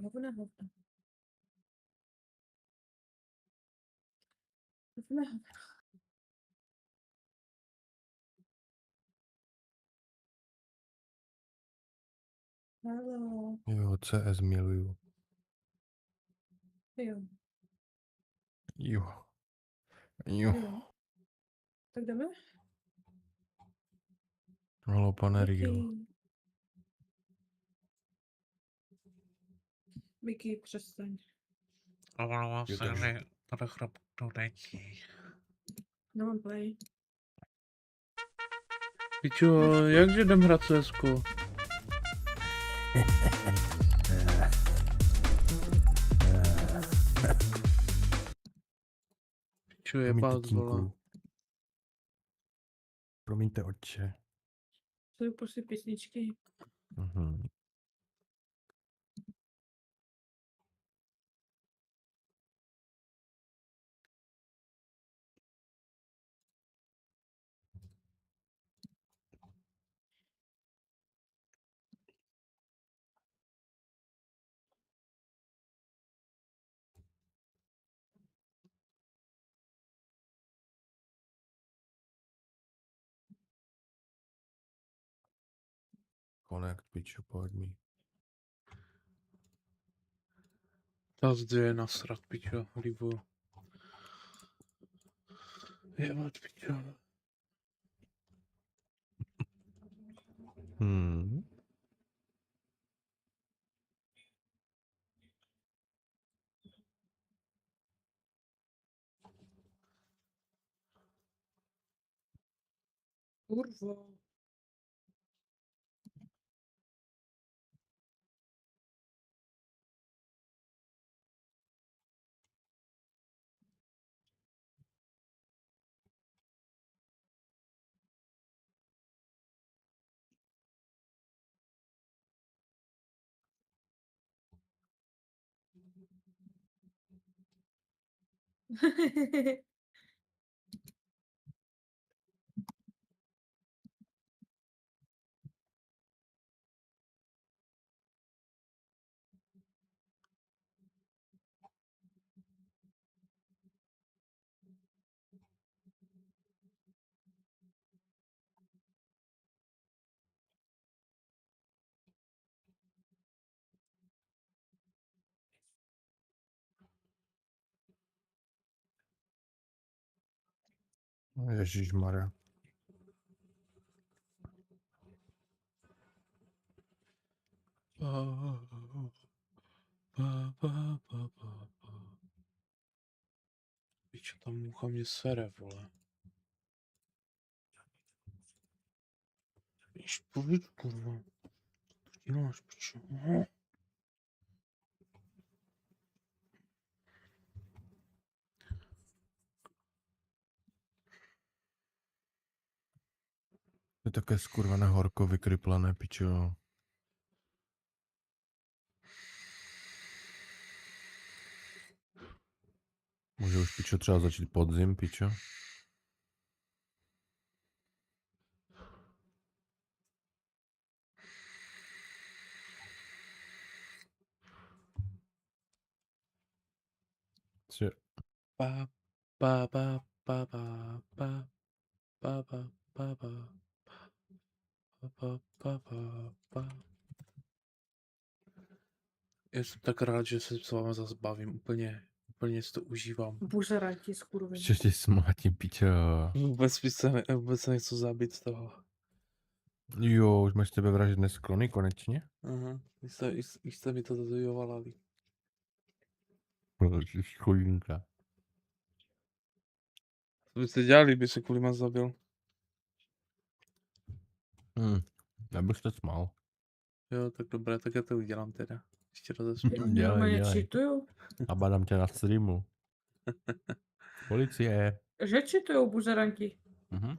Hovna. Hovna. Halo. Jo, CS miluju. Jo. Jo. Jo. Tak jdeme? Halo, pane Rio. Mickey, přestaň. Omlouvám Jo, se, takže- že to chrapnu není. Nemám play. Pičo, jakže jdem hrát CSko? Pičo, je Promiňte, bát, vole. Kinku. Promiňte, otče. Jsou prostě písničky. Mhm. Connect, pičo, pojď mi. Ta zde je nasrat, pičo, líbu. Jebat, pičo. Kurva. Ježišmarja. Pičo, ta mucha mě sere, vole. Víš, pojď, kurva. Co děláš, pičo? To je také skurvené horko vykryplané, pičo. Může už, pičo, třeba začít podzim, pičo? Co? Pa, pa, pa, pa, pa, pa, pa, pa, pa, pa, pa, pa, pa, pa. Já jsem tak rád, že se s váma zase bavím, úplně si to užívám. Buzeranti skurvený. Ještě tě smátím, pičo. Vůbec se nechci zabít z toho. Jo, už máš tebe vražedné sklony, konečně? Aha, jste mi to tatuovala. Chudinka. Co byste dělali, by se kvůli vás zabil? Nebyl jste smál. Jo, tak dobré, tak já to udělám teda. Ještě rozesmím. Dělej. A badám tě na streamu. Policie. Že čitujou buzeranti? Mhm.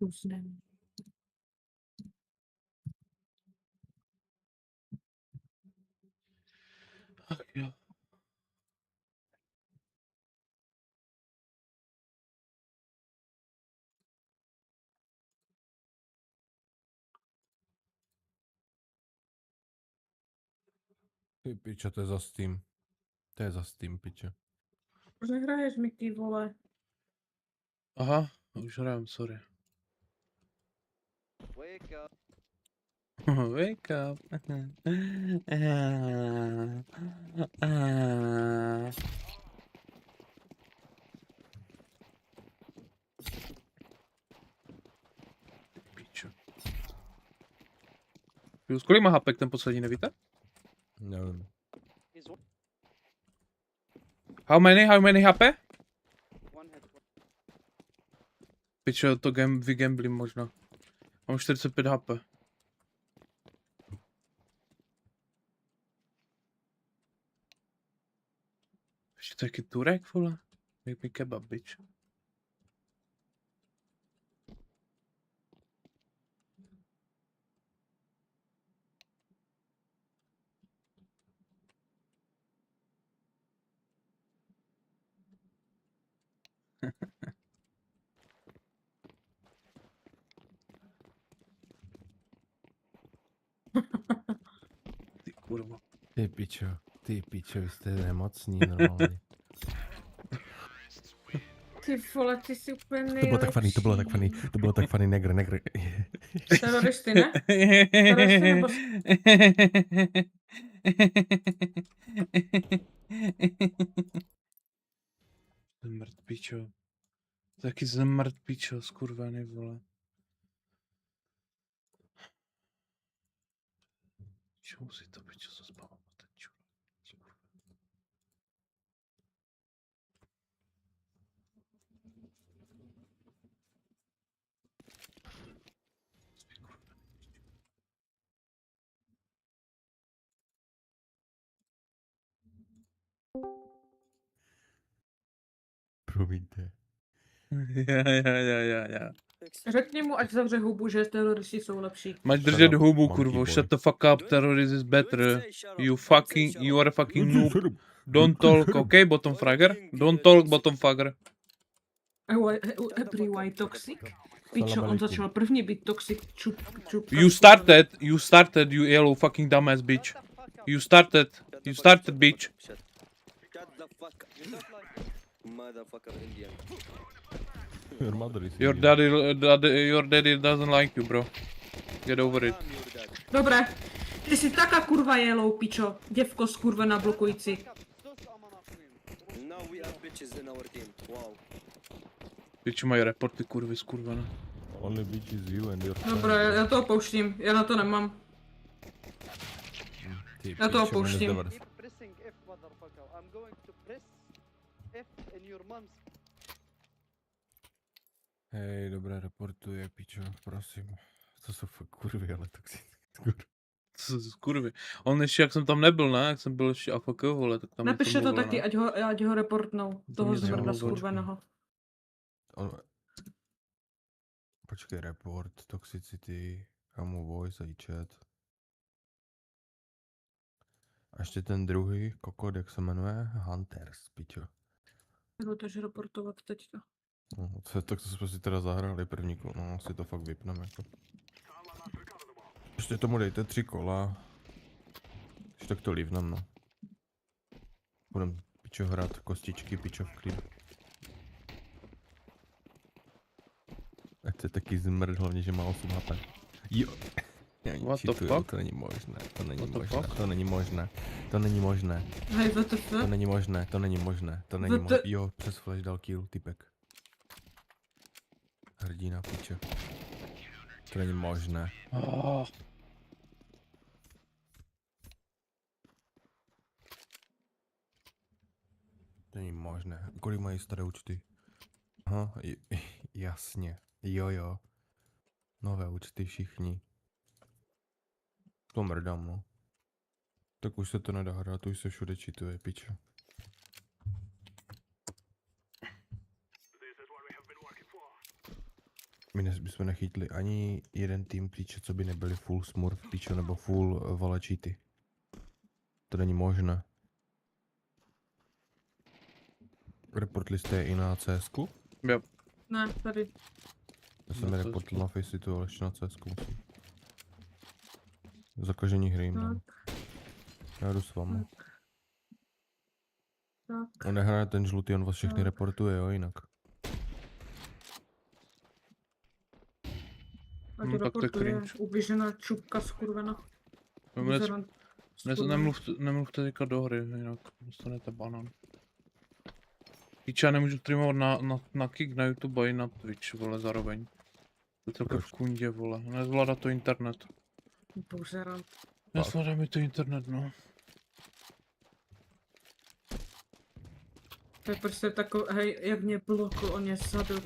Různé. Ach jo. Ty piče, to je za Steam. To je za Steam, piče. Už nehraješ mi, ty vole. Aha, už hrám, sorry. Wake up. Wake up. Pičo. Plus, kolik má hapek ten poslední, nevíte? Nevím. How many HP? Pičo, to vygamblim možná. Mám 45 HP. Ještě taky Turek, vole. Make me kebab, bitch. Ty kurva. Ty pičo, vy jste nemocní normálně. Ty vole, ty jsi úplně nejlepší. To bylo tak funny, negr. Teroristy, ne? Teroristy nebo... Zmrt, pičo. Taky zmrt, pičo, skurvený, vole. Čemu si to, pičo, zaspávám ten čur. Promiňte. Já. Řekni mu, ať zavře hubu, že teroristi jsou lepší. Máš držet hubu, kurvo. Shut the fuck up, terrorist is better. You are a fucking noob. Don't talk, okay, bottom fragger? Don't talk, bottom fragger. Every white toxic? Pičo, on začal první být toxic, čup. You started, you yellow fucking dumbass bitch. You started, bitch. Shut the fuck. Motherfucker Indian. Your mother is Your daddy doesn't like you, bro. Get over it. Dobré. Ty jsi taká kurva jelou, pičo. Děvko skurvená blokující. Now we are bitches in our team. Wow. Pičo mají reporty, kurvy, skurvené. Only bitch is you and your... Dobré, já to opouštím. Já na to nemám. Já to opouštím. Hej, dobré, reportuje, pičo, prosím. To jsou fakt kurvy, ale toxic. Kurvy. On ještě, jak jsem tam nebyl, ne? Jak jsem byl ještě AFK, vole, tak tam... Napište to taky, ať ho reportnou. Toho zmrda skurveného. Počkej, report, toxicity, kamu voice a chat. A ještě ten druhý, kokot, jak se jmenuje? Hunters, pičo. Budu tož reportovat teďka. No, tak to jsme si teda zahráli první kolo, no, si to fakt vypneme jako. Ještě tomu dejte 3 kola. Když tak to lívnem, no. Budem, pičo, hrát kostičky, pičo, v klidu. Ať to je taky zmrt, hlavně, že má 8 HP. Jo. What the fuck? To není možné, to není možné. Hej, WTF? To není možné. Jo, přes flash dal kill, typek. Hrdina, piče. To není možné. Oh. To není možné. Kolik mají staré účty? Aha, jasně. Jo. Nové účty všichni. To mrdám, no. Tak už se to nedá hrát, už se všude cheatuje, piče. My jsme nechytli ani jeden tým píče, co by nebyli full smurf píčo nebo full valečity. To není možné. Reportli jste je i na CSku? Jo. Ne, tady. Já jsem je reportl na Faceitu, ale ještě na CSku musím. Zakažení hry jim dám. Já jdu s vámi. Tak. On nehraje ten žlutý, on vás všechny reportuje, jo, jinak. A to reportuje uběžená čupka skurvena. Nemluvte teďka do hry, jinak dostanete banan. Píče, já nemůžu streamovat na Kick, na YouTube a i na Twitch, vole, zároveň. To je celkem v kundě, vole. Nezvládá to internet. Buzerant. Nezvládá mi to internet, no. To je prostě takový, hej, jak mě blokl, on mě zabil.